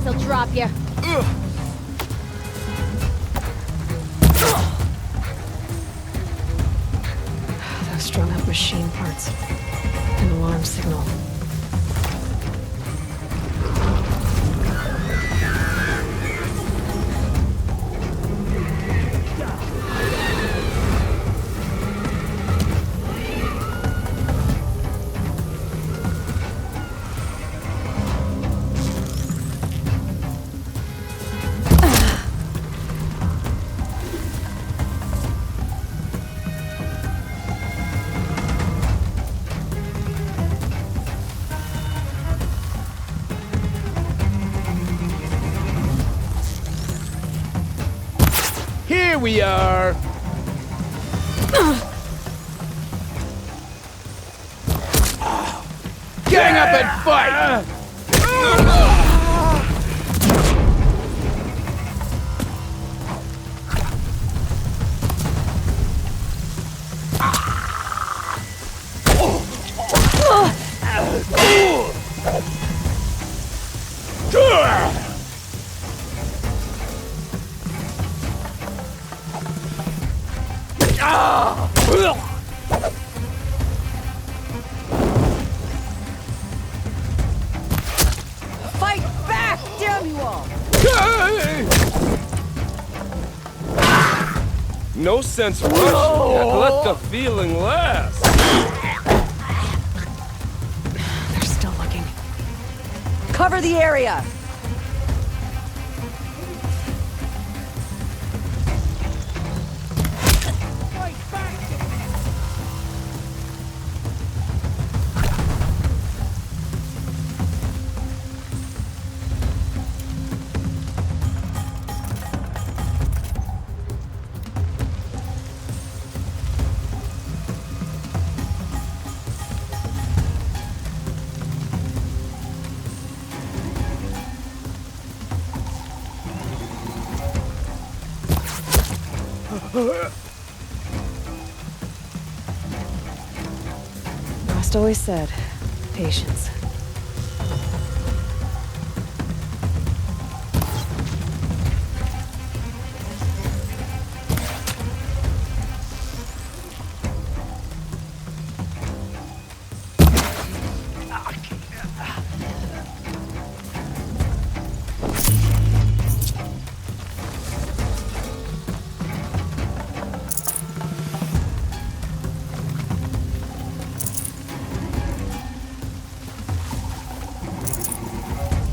This'll drop you. Those strung up machine parts. An alarm signal. Here we are! Gang up and fight! Fight back, damn you all! No sense rushing. Let the feeling last. They're still looking. Cover the area! Rost always said, patience.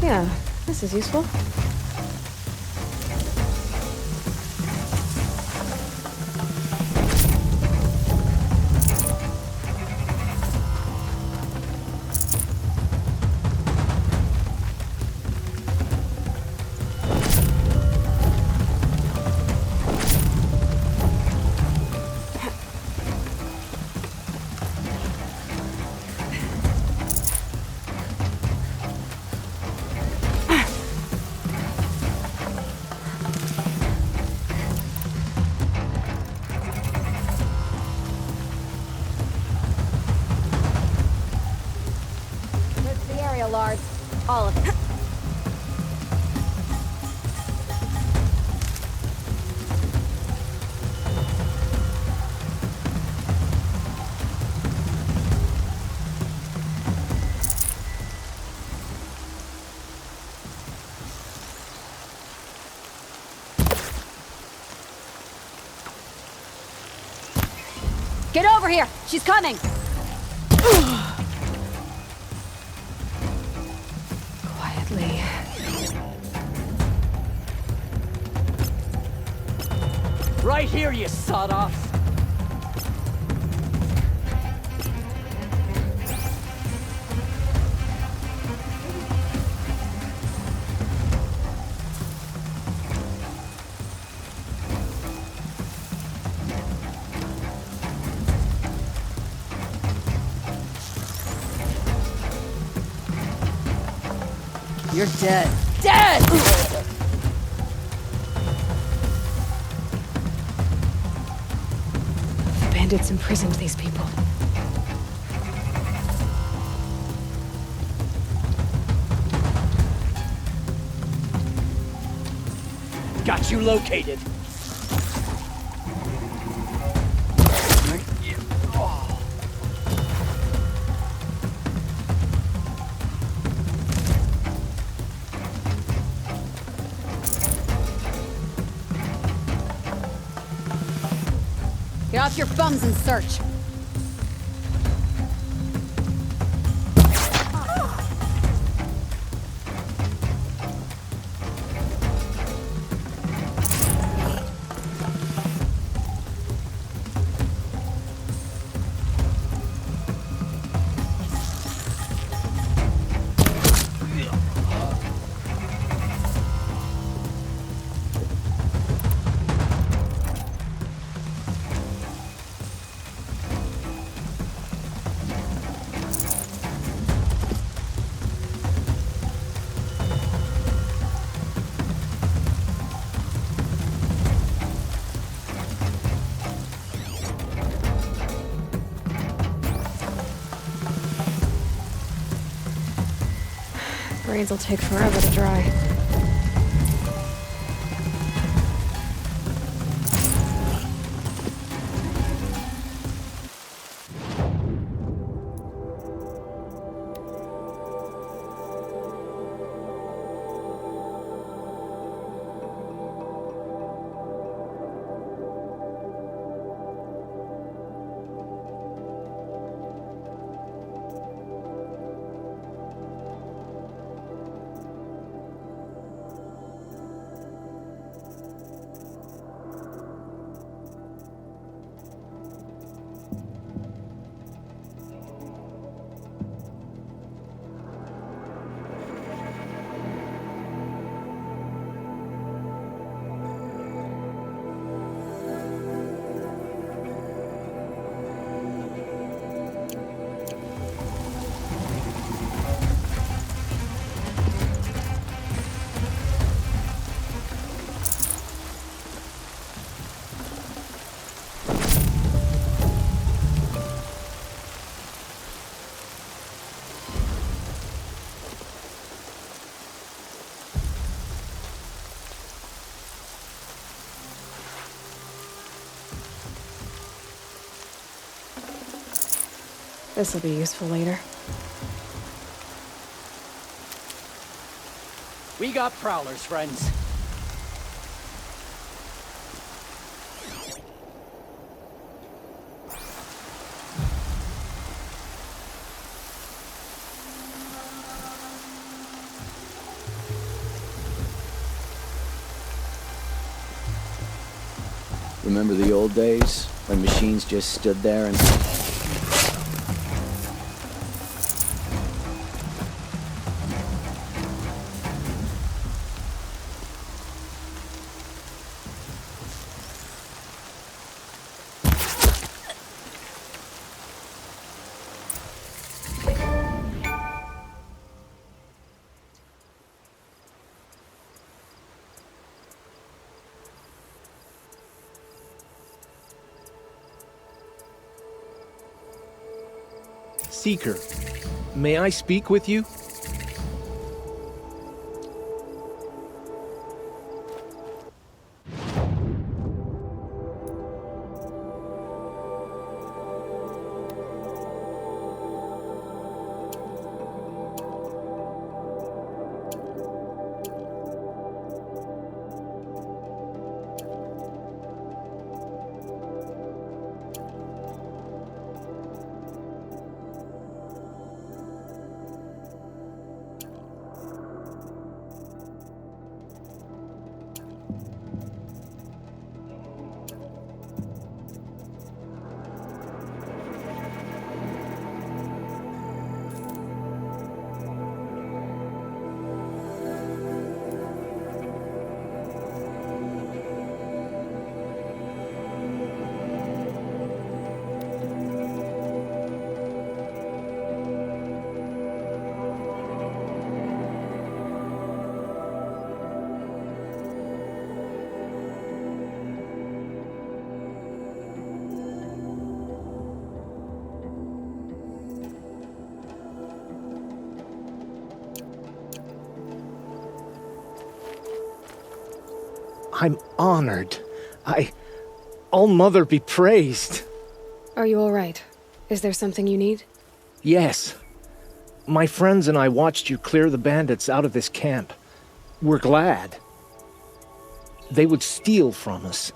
Yeah, this is useful. Lards. All of it. Get over here! She's coming! Quietly. Right here, you sawed-offs! You're dead. Dead! The bandits imprisoned these people. Got you located. Get off your bums and search. Brains will take forever to dry. This'll be useful later. We got prowlers, friends. Remember the old days when machines just stood there and... Seeker, may I speak with you? I'm honored. All Mother be praised. Are you all right? Is there something you need? Yes. My friends and I watched you clear the bandits out of this camp. We're glad. They would steal from us,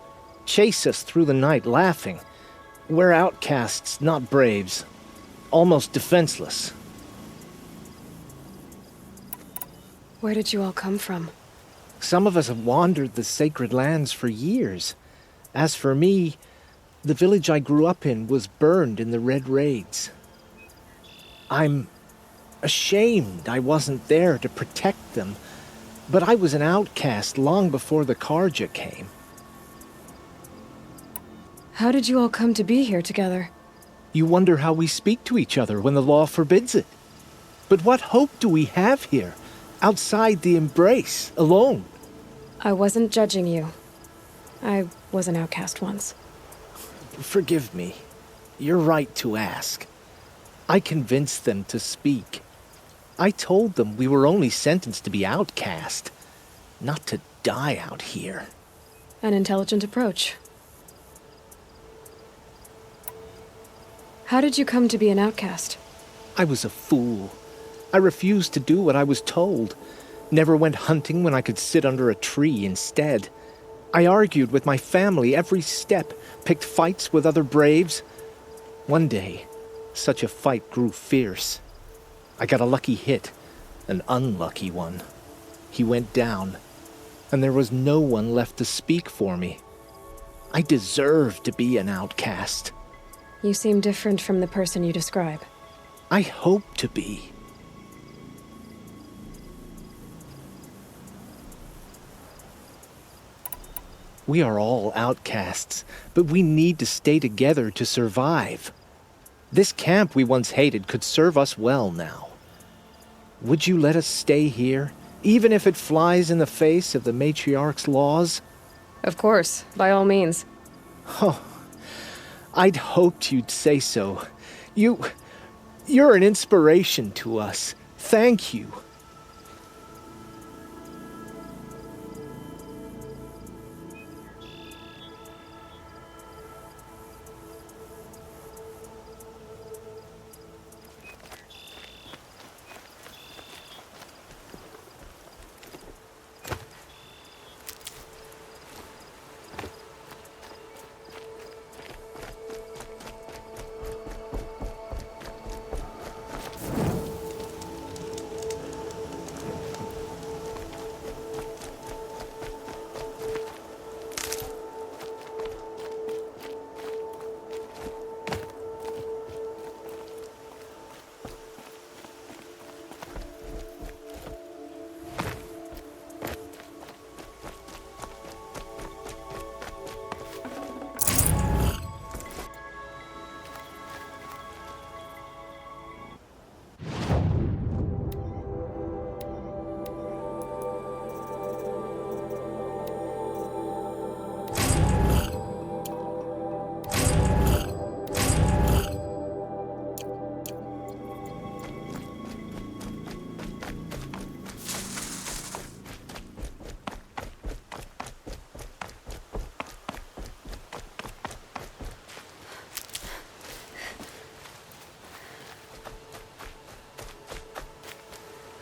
chase us through the night laughing. We're outcasts, not braves. Almost defenseless. Where did you all come from? Some of us have wandered the sacred lands for years. As for me, the village I grew up in was burned in the Red Raids. I'm ashamed I wasn't there to protect them, but I was an outcast long before the Karja came. How did you all come to be here together? You wonder how we speak to each other when the law forbids it. But what hope do we have here, outside the embrace, alone? I wasn't judging you. I was an outcast once. Forgive me. You're right to ask. I convinced them to speak. I told them we were only sentenced to be outcast, not to die out here. An intelligent approach. How did you come to be an outcast? I was a fool. I refused to do what I was told. Never went hunting when I could sit under a tree instead. I argued with my family every step, picked fights with other braves. One day, such a fight grew fierce. I got a lucky hit, an unlucky one. He went down, and there was no one left to speak for me. I deserved to be an outcast. You seem different from the person you describe. I hope to be. We are all outcasts, but we need to stay together to survive. This camp we once hated could serve us well now. Would you let us stay here, even if it flies in the face of the matriarch's laws? Of course, by all means. Oh, I'd hoped you'd say so. You're an inspiration to us. Thank you.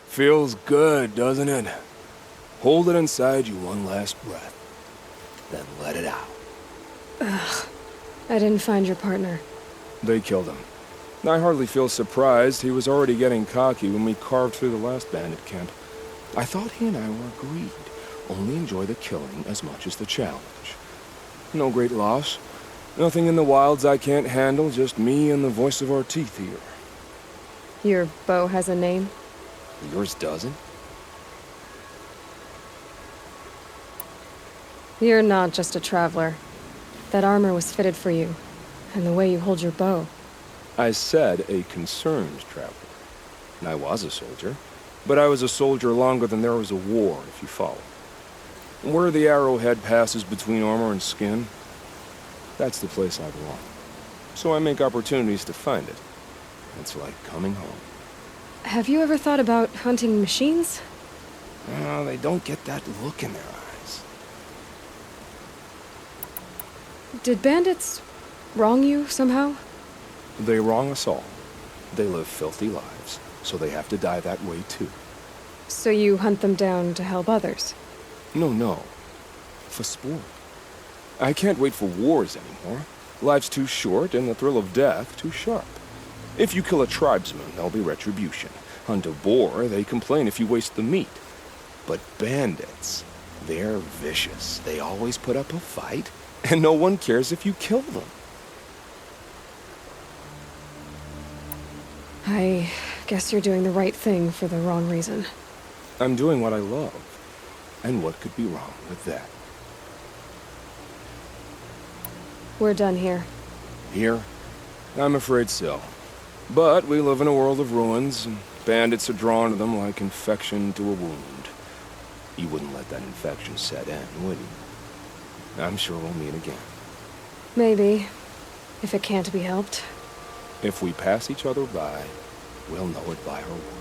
Feels good, doesn't it? Hold it inside you one last breath. Then let it out. Ugh. I didn't find your partner. They killed him. I hardly feel surprised. He was already getting cocky when we carved through the last bandit camp. I thought he and I were agreed. Only enjoy the killing as much as the challenge. No great loss. Nothing in the wilds I can't handle, just me and the voice of our teeth here. Your bow has a name? Yours doesn't? You're not just a traveler. That armor was fitted for you, and the way you hold your bow. I said a concerned traveler. I was a soldier, but I was a soldier longer than there was a war, if you follow. Where the arrowhead passes between armor and skin, that's the place I belong. So I make opportunities to find it. It's like coming home. Have you ever thought about hunting machines? Well, they don't get that look in their eyes. Did bandits wrong you somehow? They wrong us all. They live filthy lives, so they have to die that way too. So you hunt them down to help others? No. For sport. I can't wait for wars anymore. Life's too short and the thrill of death too sharp. If you kill a tribesman, there'll be retribution. Hunt a boar, they complain if you waste the meat. But bandits, they're vicious. They always put up a fight, and no one cares if you kill them. I guess you're doing the right thing for the wrong reason. I'm doing what I love. And what could be wrong with that? We're done here. Here? I'm afraid so. But we live in a world of ruins, and bandits are drawn to them like infection to a wound. You wouldn't let that infection set in, would you? I'm sure we'll meet again. Maybe. If it can't be helped. If we pass each other by, we'll know it by our work.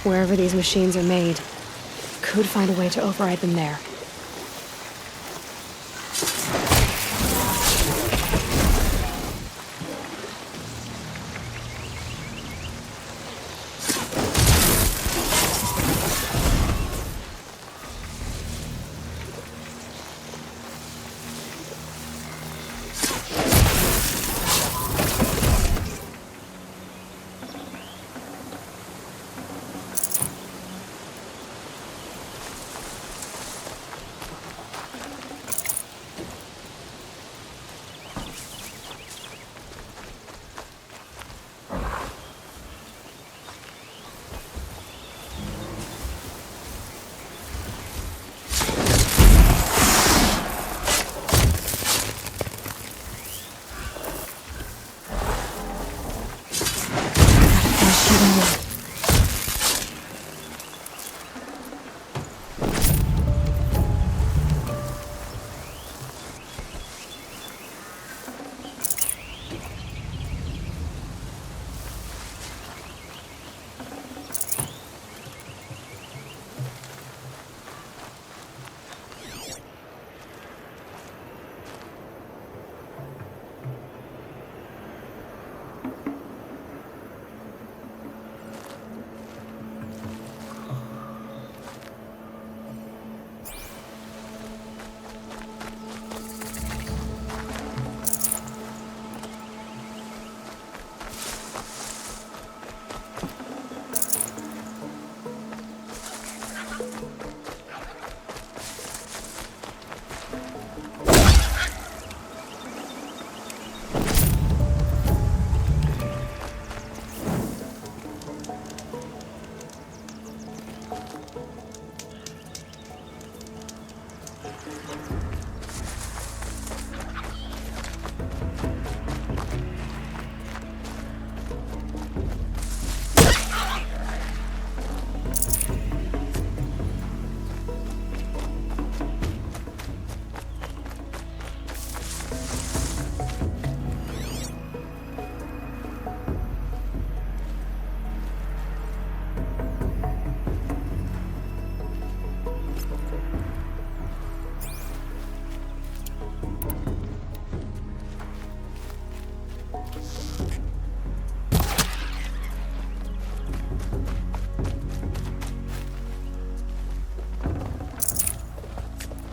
Wherever these machines are made, could find a way to override them there.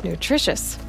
Nutritious.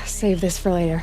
Save this for later.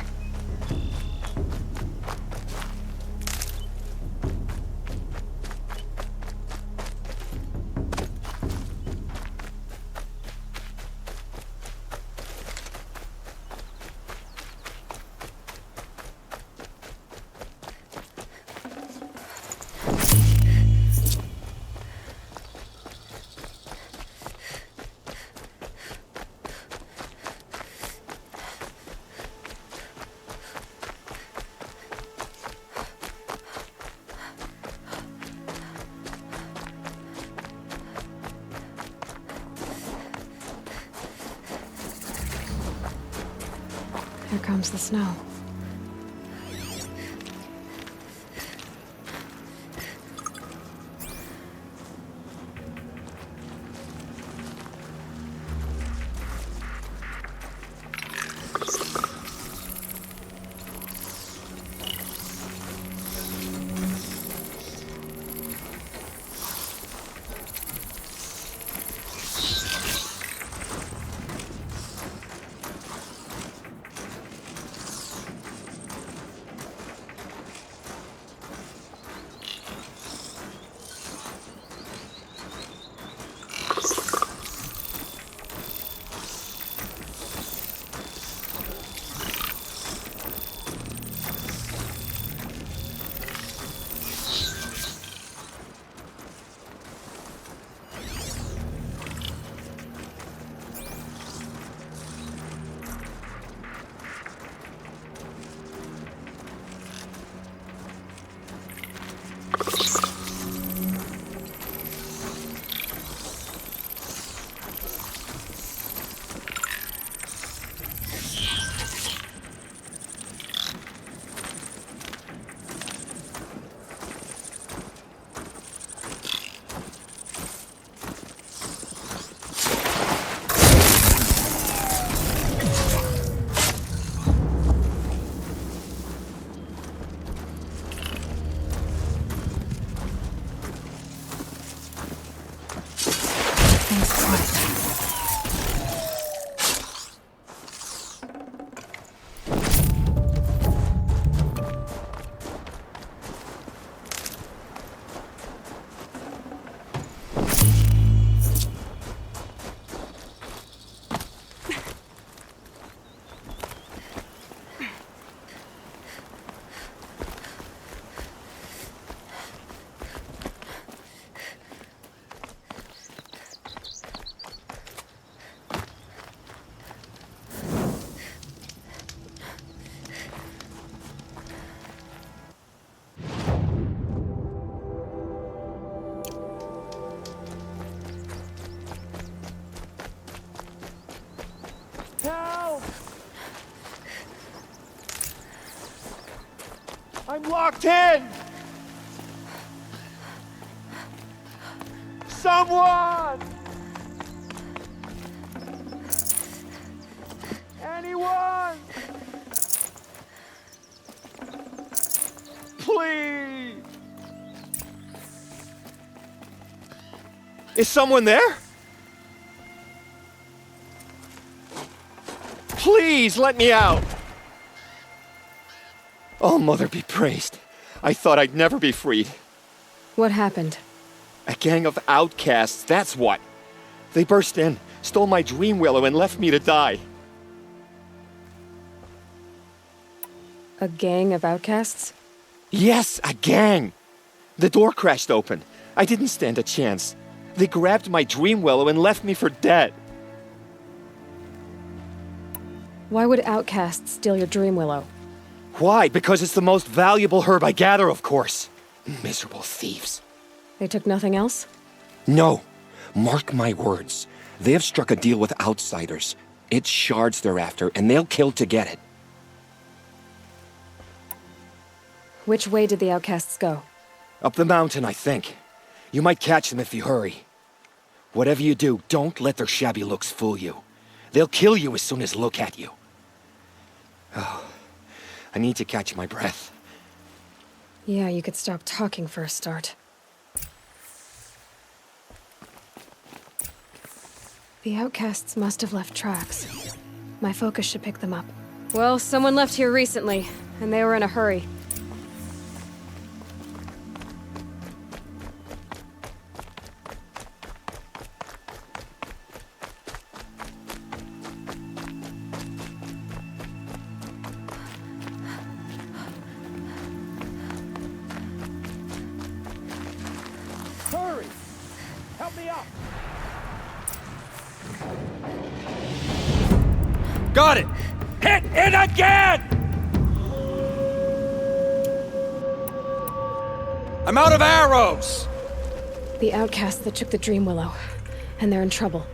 Here comes the snow. I'm locked in! Someone! Anyone! Please! Is someone there? Please let me out! Oh, Mother be praised. I thought I'd never be freed. What happened? A gang of outcasts, that's what. They burst in, stole my dream willow, and left me to die. A gang of outcasts? Yes, a gang! The door crashed open. I didn't stand a chance. They grabbed my dream willow and left me for dead. Why would outcasts steal your dream willow? Why? Because it's the most valuable herb I gather, of course. Miserable thieves. They took nothing else? No. Mark my words. They have struck a deal with outsiders. It's shards they're after, and they'll kill to get it. Which way did the outcasts go? Up the mountain, I think. You might catch them if you hurry. Whatever you do, don't let their shabby looks fool you. They'll kill you as soon as look at you. Oh, I need to catch my breath. Yeah, you could stop talking for a start. The outcasts must have left tracks. My focus should pick them up. Well, someone left here recently, and they were in a hurry. Hurry! Help me up! Got it! Hit it again! I'm out of arrows! The outcasts that took the dream willow, and they're in trouble.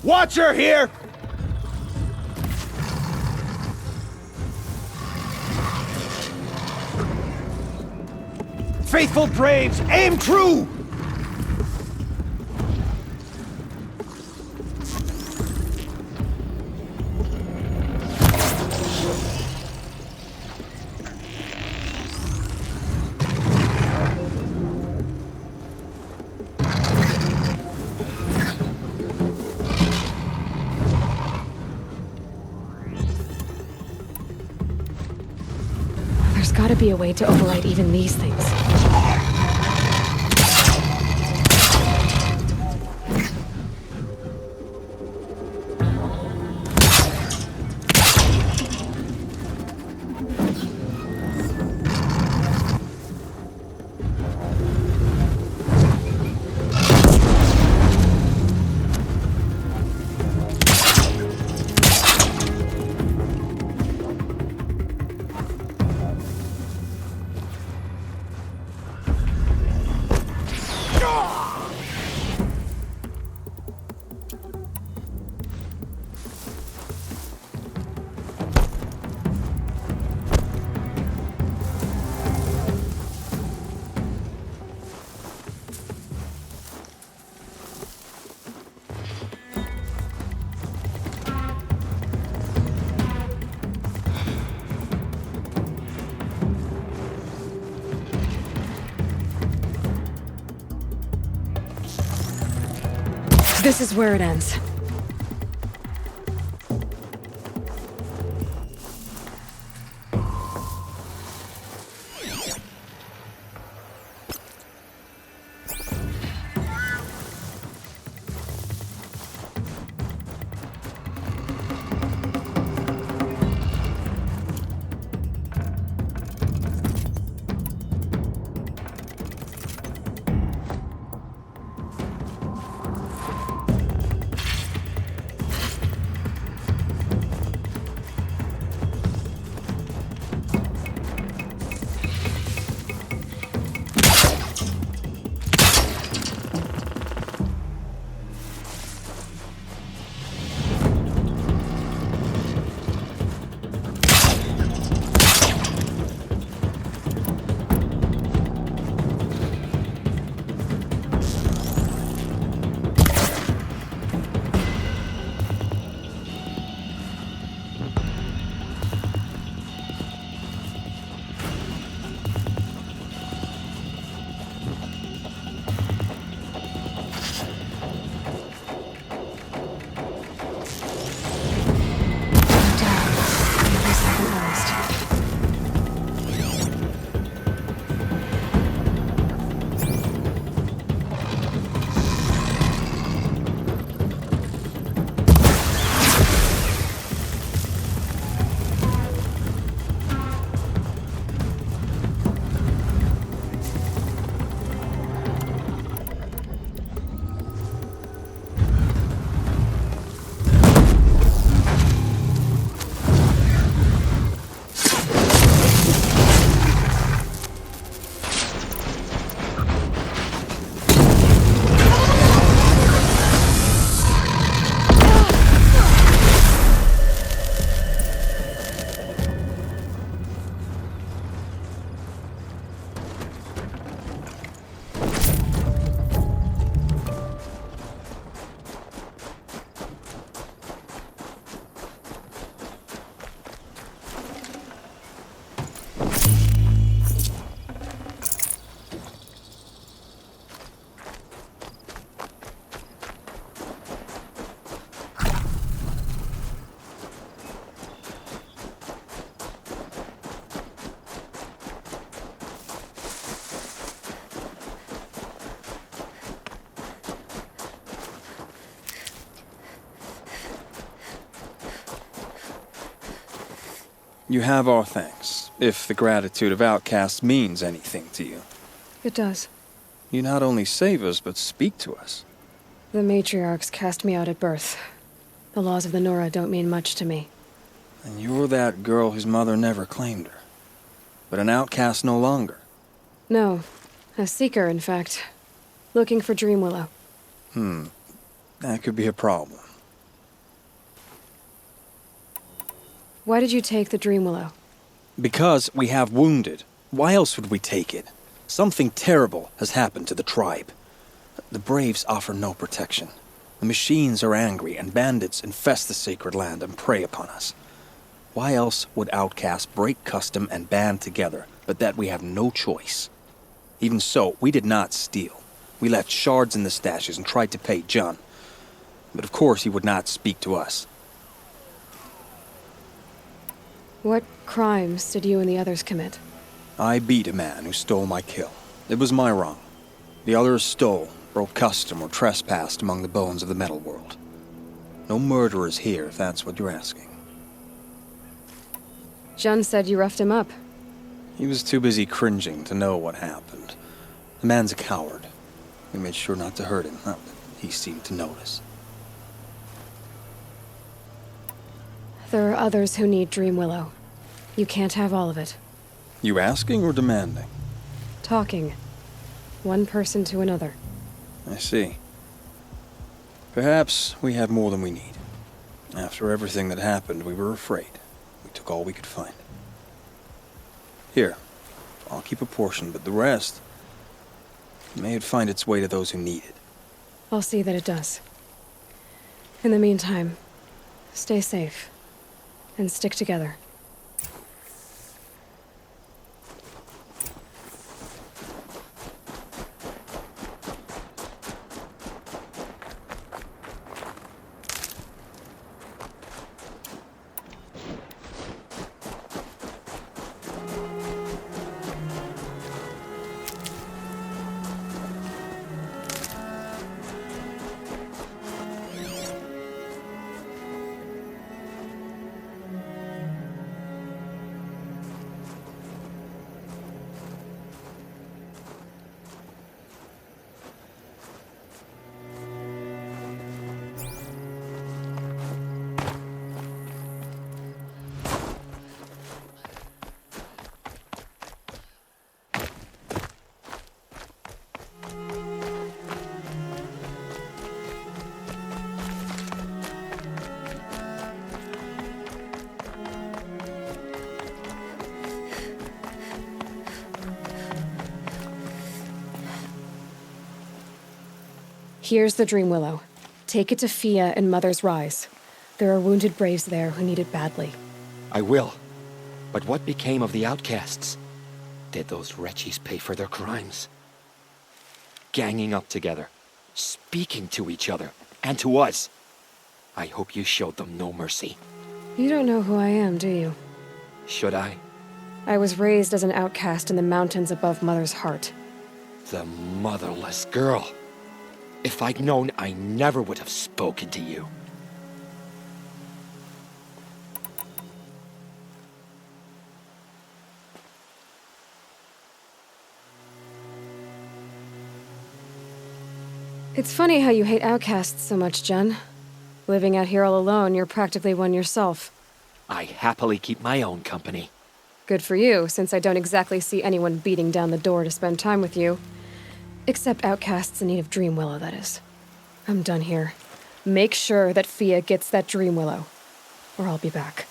Watcher here! Faithful braves, aim true! There's gotta be a way to override even these things. This is where it ends. You have our thanks, if the gratitude of outcasts means anything to you. It does. You not only save us, but speak to us. The matriarchs cast me out at birth. The laws of the Nora don't mean much to me. And you're that girl whose mother never claimed her. But an outcast no longer. No. A seeker, in fact. Looking for Dreamwillow. That could be a problem. Why did you take the Dreamwillow? Because we have wounded. Why else would we take it? Something terrible has happened to the tribe. The Braves offer no protection. The machines are angry, and bandits infest the sacred land and prey upon us. Why else would outcasts break custom and band together, but that we have no choice? Even so, we did not steal. We left shards in the stashes and tried to pay John. But of course he would not speak to us. What crimes did you and the others commit? I beat a man who stole my kill. It was my wrong. The others stole, broke custom, or trespassed among the bones of the metal world. No murderers here, if that's what you're asking. Jun said you roughed him up. He was too busy cringing to know what happened. The man's a coward. We made sure not to hurt him, not that he seemed to notice. There are others who need Dreamwillow. You can't have all of it. You asking or demanding? Talking. One person to another. I see. Perhaps we have more than we need. After everything that happened, we were afraid. We took all we could find. Here, I'll keep a portion, but the rest... may it find its way to those who need it. I'll see that it does. In the meantime, stay safe. And stick together. Here's the Dreamwillow. Take it to Fia and Mother's Rise. There are wounded Braves there who need it badly. I will. But what became of the outcasts? Did those wretches pay for their crimes? Ganging up together, speaking to each other, and to us. I hope you showed them no mercy. You don't know who I am, do you? Should I? I was raised as an outcast in the mountains above Mother's heart. The motherless girl. If I'd known, I never would have spoken to you. It's funny how you hate outcasts so much, Jun. Living out here all alone, you're practically one yourself. I happily keep my own company. Good for you, since I don't exactly see anyone beating down the door to spend time with you. Except outcasts in need of Dreamwillow, that is. I'm done here. Make sure that Fia gets that Dreamwillow, or I'll be back.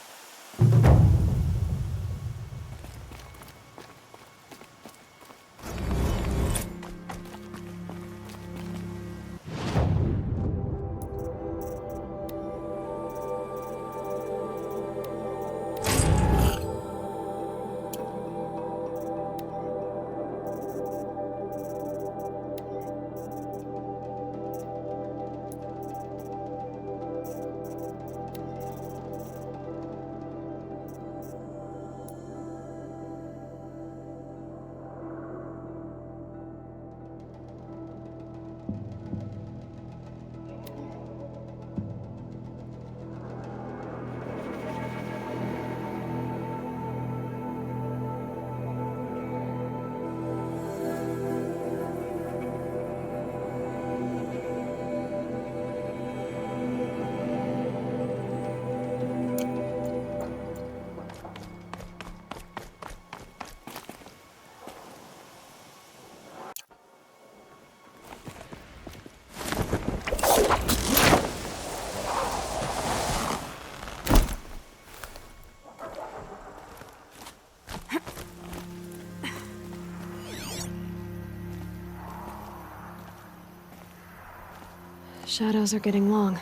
Shadows are getting long.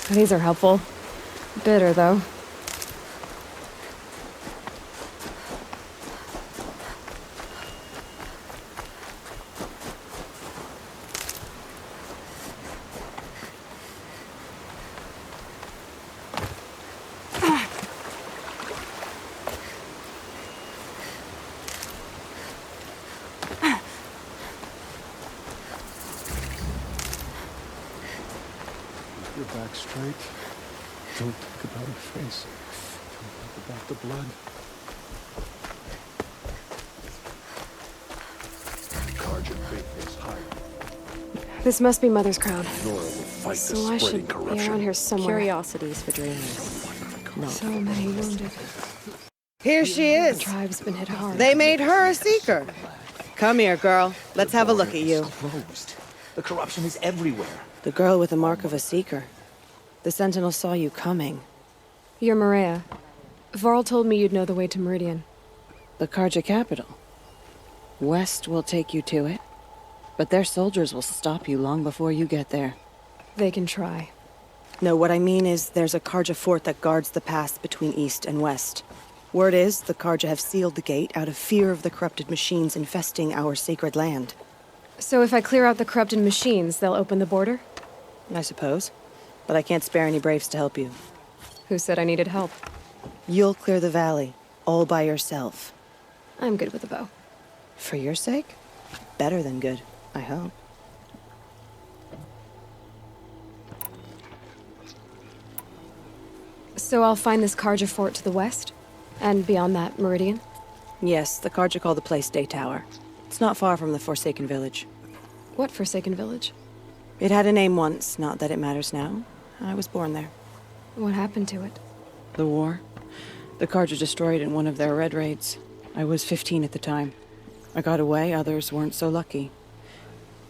These are helpful. Bitter, though. Your back straight. Don't think about her face. Don't think about the blood. Sergeant Bateman's hiding. This must be Mother's crown. Nora will fight So the I spreading should be corruption. around here somewhere. Curiosities for dreamers. No. So many wounded. Here she is. The tribe's been hit hard. They made her a seeker. Come here, girl. Let's have a look at you. Closed. The corruption is everywhere. The girl with the mark of a seeker. The Sentinel saw you coming. You're Maria. Varl told me you'd know the way to Meridian. The Karja capital. West will take you to it, but their soldiers will stop you long before you get there. They can try. No, what I mean is there's a Karja fort that guards the pass between East and West. Word is, the Karja have sealed the gate out of fear of the corrupted machines infesting our sacred land. So if I clear out the corrupted machines, they'll open the border? I suppose. But I can't spare any braves to help you. Who said I needed help? You'll clear the valley, all by yourself. I'm good with a bow. For your sake? Better than good, I hope. So I'll find this Karja fort to the west? And beyond that, Meridian? Yes, the Karja call the place Day Tower. It's not far from the Forsaken Village. What Forsaken Village? It had a name once, not that it matters now. I was born there. What happened to it? The war. The Karja destroyed in one of their red raids. I was 15 at the time. I got away, others weren't so lucky.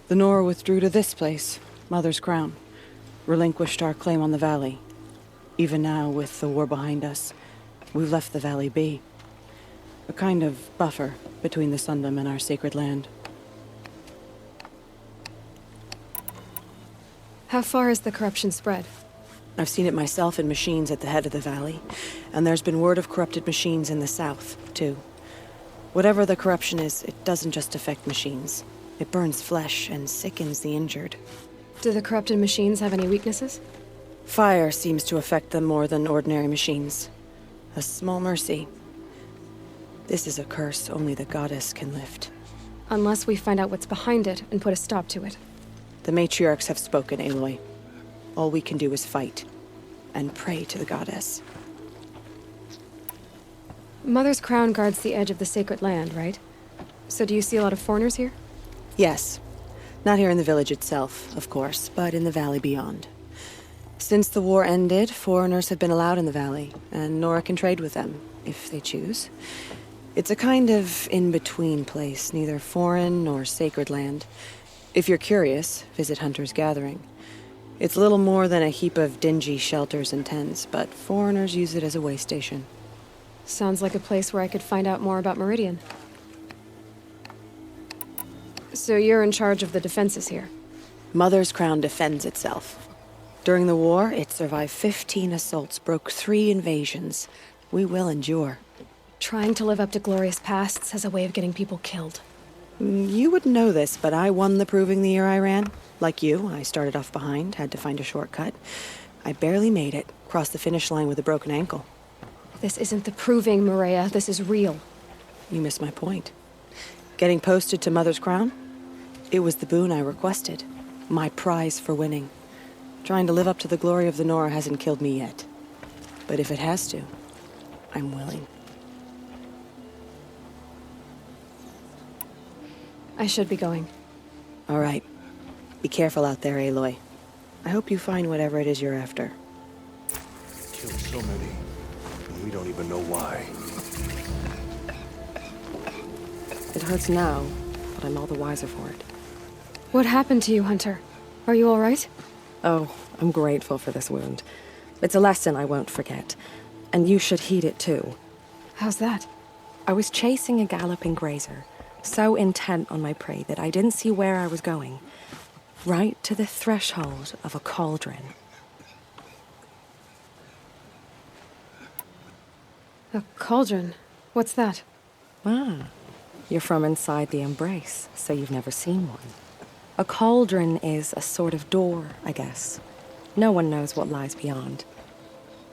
The Nora withdrew to this place, Mother's Crown. Relinquished our claim on the valley. Even now, with the war behind us, we've left the valley be. A kind of buffer between the Sundom and our sacred land. How far has the corruption spread? I've seen it myself in machines at the head of the valley, and there's been word of corrupted machines in the south, too. Whatever the corruption is, it doesn't just affect machines. It burns flesh and sickens the injured. Do the corrupted machines have any weaknesses? Fire seems to affect them more than ordinary machines. A small mercy. This is a curse only the goddess can lift. Unless we find out what's behind it and put a stop to it. The matriarchs have spoken, Aloy. All we can do is fight, and pray to the goddess. Mother's crown guards the edge of the sacred land, right? So do you see a lot of foreigners here? Yes. Not here in the village itself, of course, but in the valley beyond. Since the war ended, foreigners have been allowed in the valley, and Nora can trade with them, if they choose. It's a kind of in-between place, neither foreign nor sacred land. If you're curious, visit Hunter's Gathering. It's little more than a heap of dingy shelters and tents, but foreigners use it as a way station. Sounds like a place where I could find out more about Meridian. So you're in charge of the defenses here? Mother's Crown defends itself. During the war, it survived 15 assaults, broke 3 invasions. We will endure. Trying to live up to glorious pasts has a way of getting people killed. You wouldn't know this, but I won the proving the year I ran. Like you, I started off behind, had to find a shortcut. I barely made it, crossed the finish line with a broken ankle. This isn't the proving, Maria. This is real. You missed my point. Getting posted to Mother's Crown? It was the boon I requested. My prize for winning. Trying to live up to the glory of the Nora hasn't killed me yet. But if it has to, I'm willing. I should be going. All right. Be careful out there, Aloy. I hope you find whatever it is you're after. Killed so many, and we don't even know why. It hurts now, but I'm all the wiser for it. What happened to you, Hunter? Are you all right? Oh, I'm grateful for this wound. It's a lesson I won't forget. And you should heed it too. How's that? I was chasing a galloping grazer, so intent on my prey that I didn't see where I was going. Right to the threshold of a cauldron. A cauldron? What's that? Ah, you're from inside the Embrace, so you've never seen one. A cauldron is a sort of door, I guess. No one knows what lies beyond.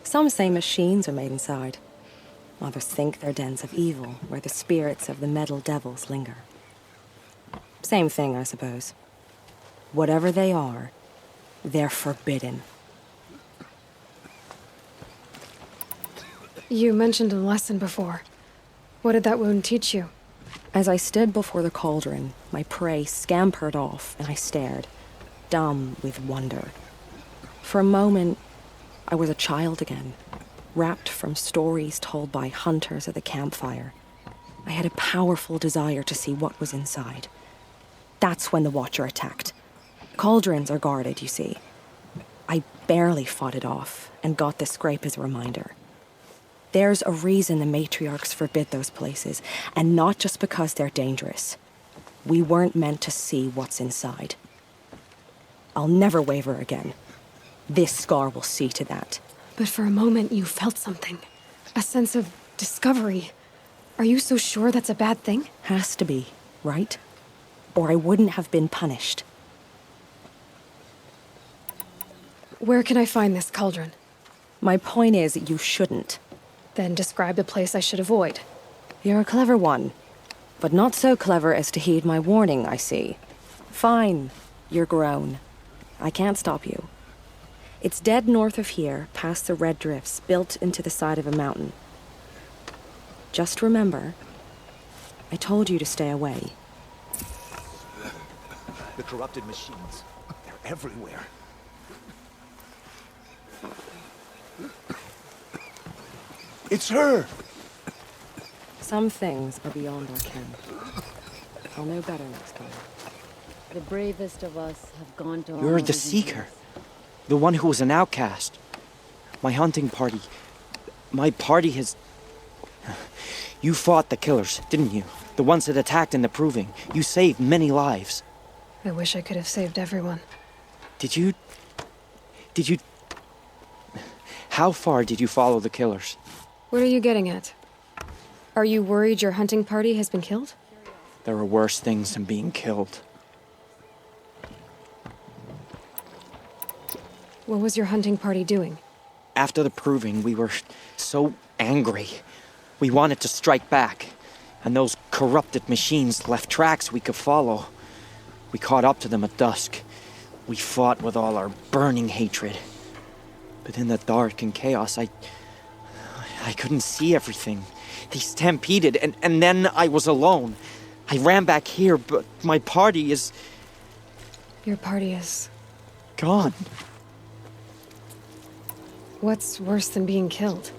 Some say machines are made inside. Others think they're dens of evil, where the spirits of the metal devils linger. Same thing, I suppose. Whatever they are, they're forbidden. You mentioned a lesson before. What did that wound teach you? As I stood before the cauldron, my prey scampered off, and I stared, dumb with wonder. For a moment, I was a child again, wrapped from stories told by hunters at the campfire. I had a powerful desire to see what was inside. That's when the Watcher attacked. Cauldrons are guarded, you see. I barely fought it off, and got the scrape as a reminder. There's a reason the matriarchs forbid those places, and not just because they're dangerous. We weren't meant to see what's inside. I'll never waver again. This scar will see to that. But for a moment you felt something. A sense of discovery. Are you so sure that's a bad thing? Has to be, right? Or I wouldn't have been punished. Where can I find this cauldron? My point is, you shouldn't. Then describe the place I should avoid. You're a clever one. But not so clever as to heed my warning, I see. Fine. You're grown. I can't stop you. It's dead north of here, past the red drifts, built into the side of a mountain. Just remember, I told you to stay away. The corrupted machines. They're everywhere. It's her! Some things are beyond our ken. I'll know better next time. The bravest of us have gone to You're the Seeker. The one who was an outcast. My hunting party. My party has... You fought the killers, didn't you? The ones that attacked in the Proving. You saved many lives. I wish I could have saved everyone. Did you... How far did you follow the killers? What are you getting at? Are you worried your hunting party has been killed? There are worse things than being killed. What was your hunting party doing? After the Proving, we were so angry. We wanted to strike back. And those corrupted machines left tracks we could follow. We caught up to them at dusk. We fought with all our burning hatred. But in the dark and chaos, I couldn't see everything. They stampeded, and then I was alone. I ran back here, but my party is... Your party is... gone. What's worse than being killed?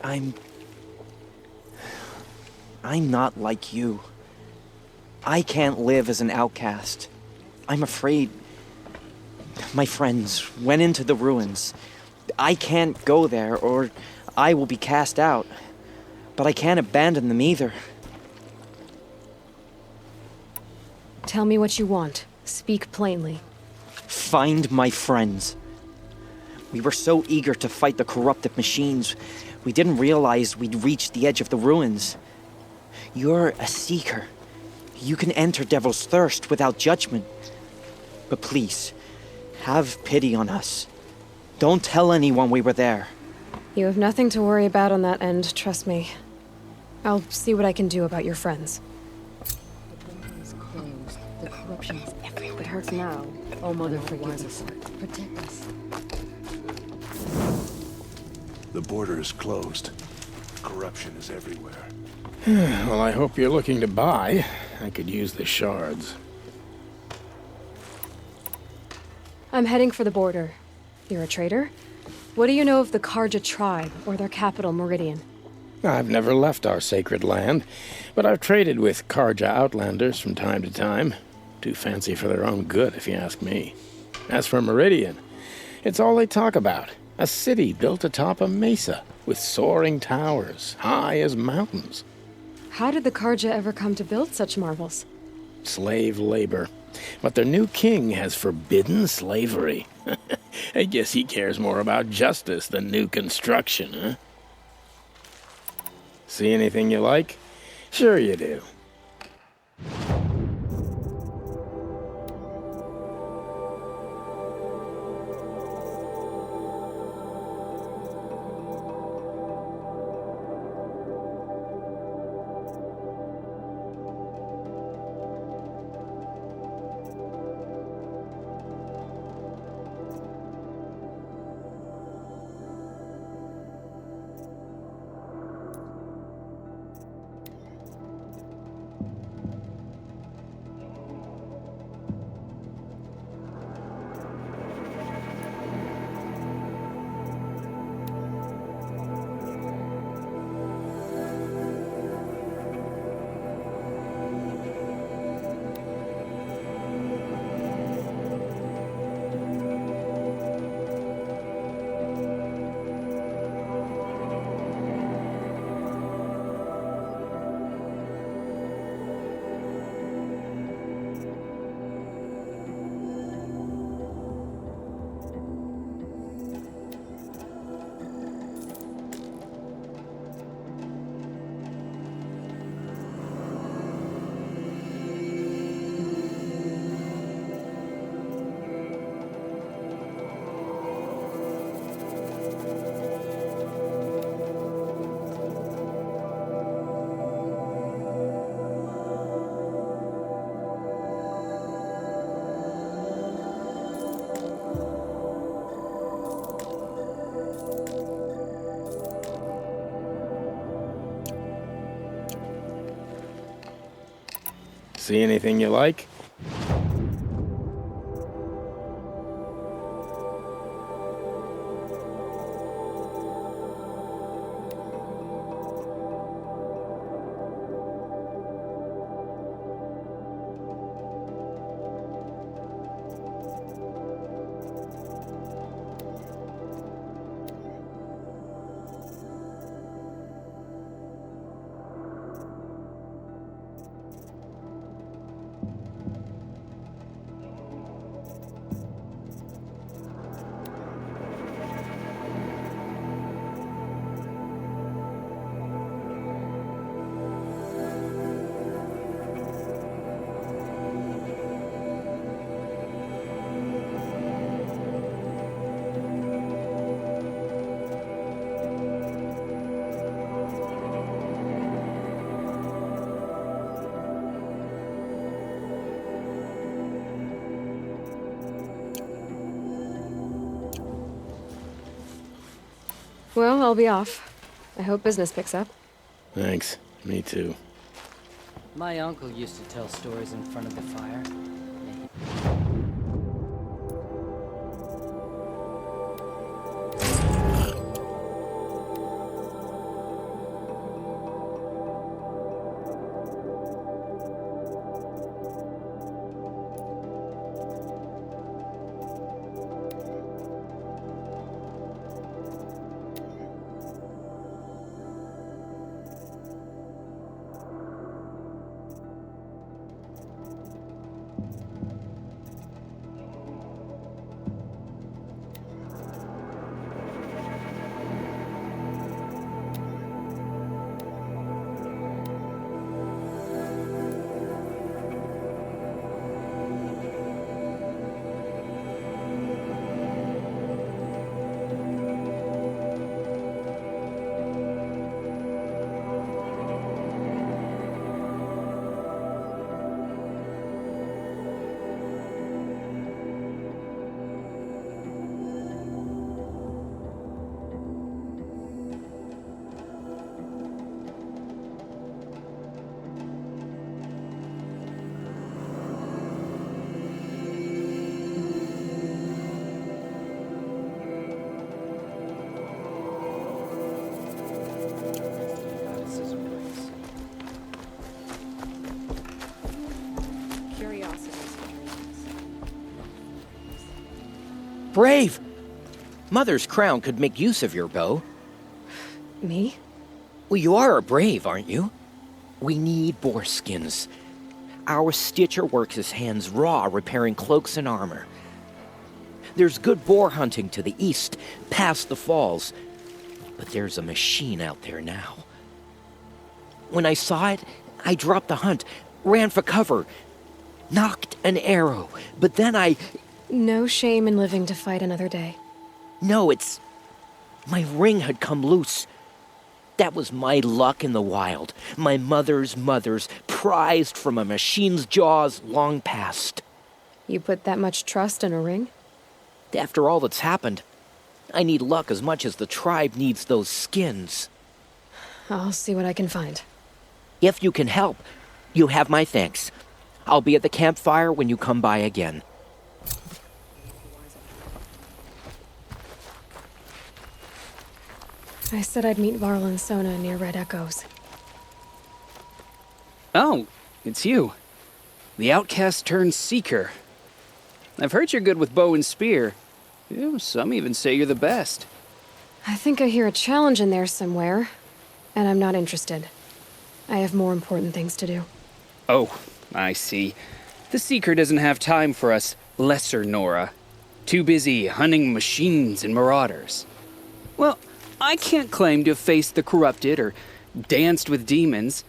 I'm not like you. I can't live as an outcast. I'm afraid. My friends went into the ruins. I can't go there, or I will be cast out. But I can't abandon them either. Tell me what you want. Speak plainly. Find my friends. We were so eager to fight the corrupted machines, we didn't realize we'd reached the edge of the ruins. You're a seeker. You can enter Devil's Thirst without judgment. But please, have pity on us. Don't tell anyone we were there. You have nothing to worry about on that end, trust me. I'll see what I can do about your friends. The corruption is everywhere. It hurts now. Oh, Mother, forgive us. Protect us. The border is closed. Corruption is everywhere. Well, I hope you're looking to buy. I could use the shards. I'm heading for the border. You're a trader? What do you know of the Karja tribe, or their capital, Meridian? I've never left our sacred land, but I've traded with Karja outlanders from time to time. Too fancy for their own good, if you ask me. As for Meridian, it's all they talk about. A city built atop a mesa, with soaring towers, high as mountains. How did the Karja ever come to build such marvels? Slave labor. But their new king has forbidden slavery. I guess he cares more about justice than new construction, huh? See anything you like? Sure you do. See anything you like? Well, I'll be off. I hope business picks up. Thanks. Me too. My uncle used to tell stories in front of the fire. Brave! Mother's crown could make use of your bow. Me? Well, you are a brave, aren't you? We need boar skins. Our stitcher works his hands raw repairing cloaks and armor. There's good boar hunting to the east, past the falls. But there's a machine out there now. When I saw it, I dropped the hunt, ran for cover, knocked an arrow, but then I... No shame in living to fight another day. No, it's... My ring had come loose. That was my luck in the wild. My mother's prized from a machine's jaws long past. You put that much trust in a ring? After all that's happened, I need luck as much as the tribe needs those skins. I'll see what I can find. If you can help, you have my thanks. I'll be at the campfire when you come by again. I said I'd meet Varl and Sona near Red Echoes. Oh, it's you. The outcast turned seeker. I've heard you're good with bow and spear. Some even say you're the best. I think I hear a challenge in there somewhere, and I'm not interested. I have more important things to do. Oh, I see. The Seeker doesn't have time for us lesser Nora. Too busy hunting machines and marauders. Well, I can't claim to have faced the corrupted or danced with demons,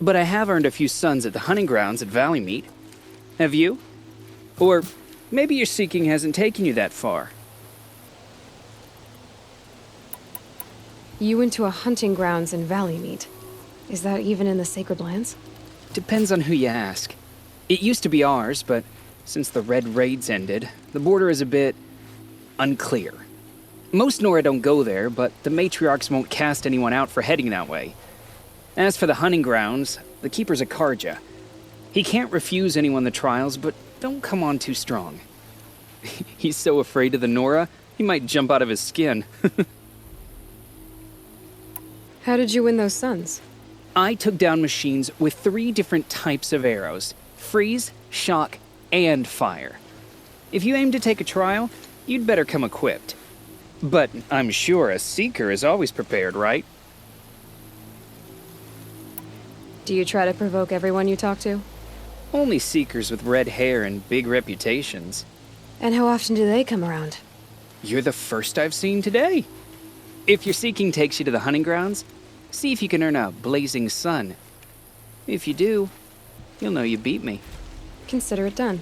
but I have earned a few sons at the hunting grounds at Valleymeet. Have you? Or maybe your seeking hasn't taken you that far. You went to a hunting grounds in Valleymeet. Is that even in the Sacred Lands? Depends on who you ask. It used to be ours, but since the Red Raids ended, the border is a bit unclear. Most Nora don't go there, but the matriarchs won't cast anyone out for heading that way. As for the hunting grounds, the keeper's a Karja. He can't refuse anyone the trials, but don't come on too strong. He's so afraid of the Nora, he might jump out of his skin. How did you win those sons? I took down machines with 3 different types of arrows: freeze, shock, and fire. If you aim to take a trial, you'd better come equipped. But I'm sure a seeker is always prepared, right? Do you try to provoke everyone you talk to? Only seekers with red hair and big reputations. And how often do they come around? You're the first I've seen today. If your seeking takes you to the hunting grounds, see if you can earn a blazing sun. If you do, you'll know you beat me. Consider it done.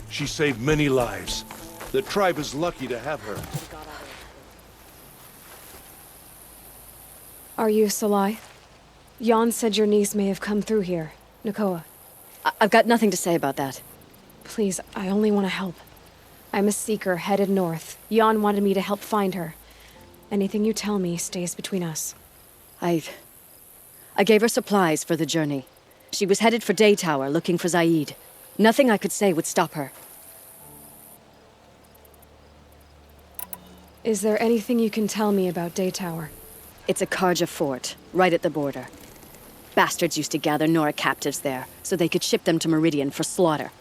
She saved many lives. The tribe is lucky to have her. Are you Salai? Jan said your niece may have come through here. Nakoa. I've got nothing to say about that. Please, I only want to help. I'm a seeker headed north. Jan wanted me to help find her. Anything you tell me stays between us. I gave her supplies for the journey. She was headed for Day Tower looking for Zaid. Nothing I could say would stop her. Is there anything you can tell me about Day Tower? It's a Karja fort, right at the border. Bastards used to gather Nora captives there, so they could ship them to Meridian for slaughter.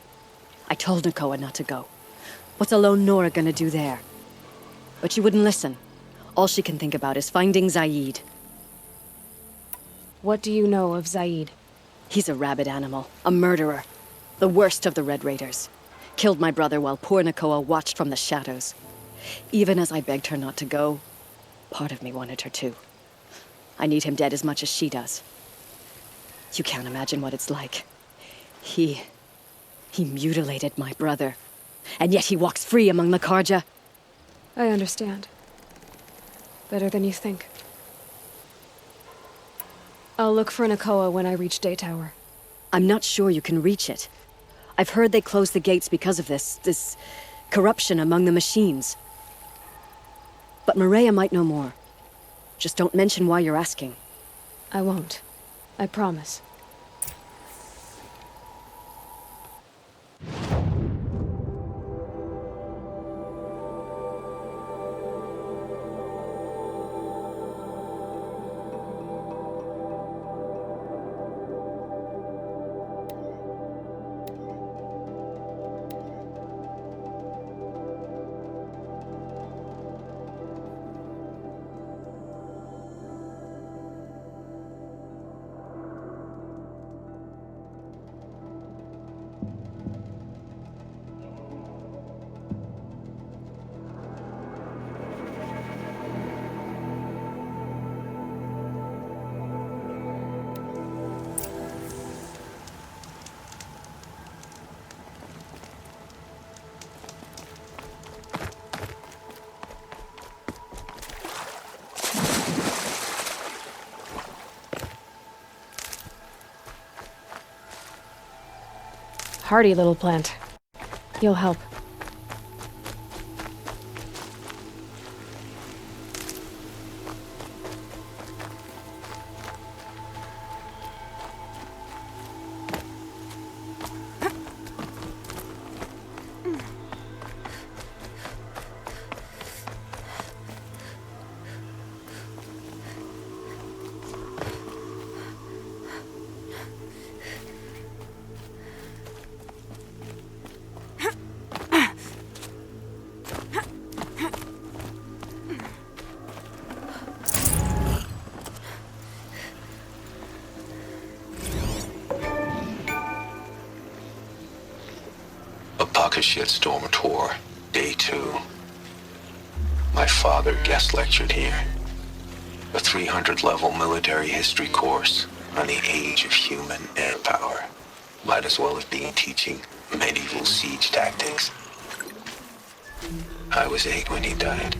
I told Nakoa not to go. What's a lone Nora gonna do there? But she wouldn't listen. All she can think about is finding Zaid. What do you know of Zaid? He's a rabid animal, a murderer. The worst of the Red Raiders. Killed my brother while poor Nakoa watched from the shadows. Even as I begged her not to go, part of me wanted her to. I need him dead as much as she does. You can't imagine what it's like. He mutilated my brother. And yet he walks free among the Karja. I understand. Better than you think. I'll look for Nakoa when I reach Day Tower. I'm not sure you can reach it. I've heard they closed the gates because of this corruption among the machines. But Maria might know more. Just don't mention why you're asking. I won't. I promise. Hardy little plant. You'll help. Shitstorm tour, day 2. My father guest lectured here. A 300-level military history course on the age of human air power. Might as well have been teaching medieval siege tactics. I was 8 when he died.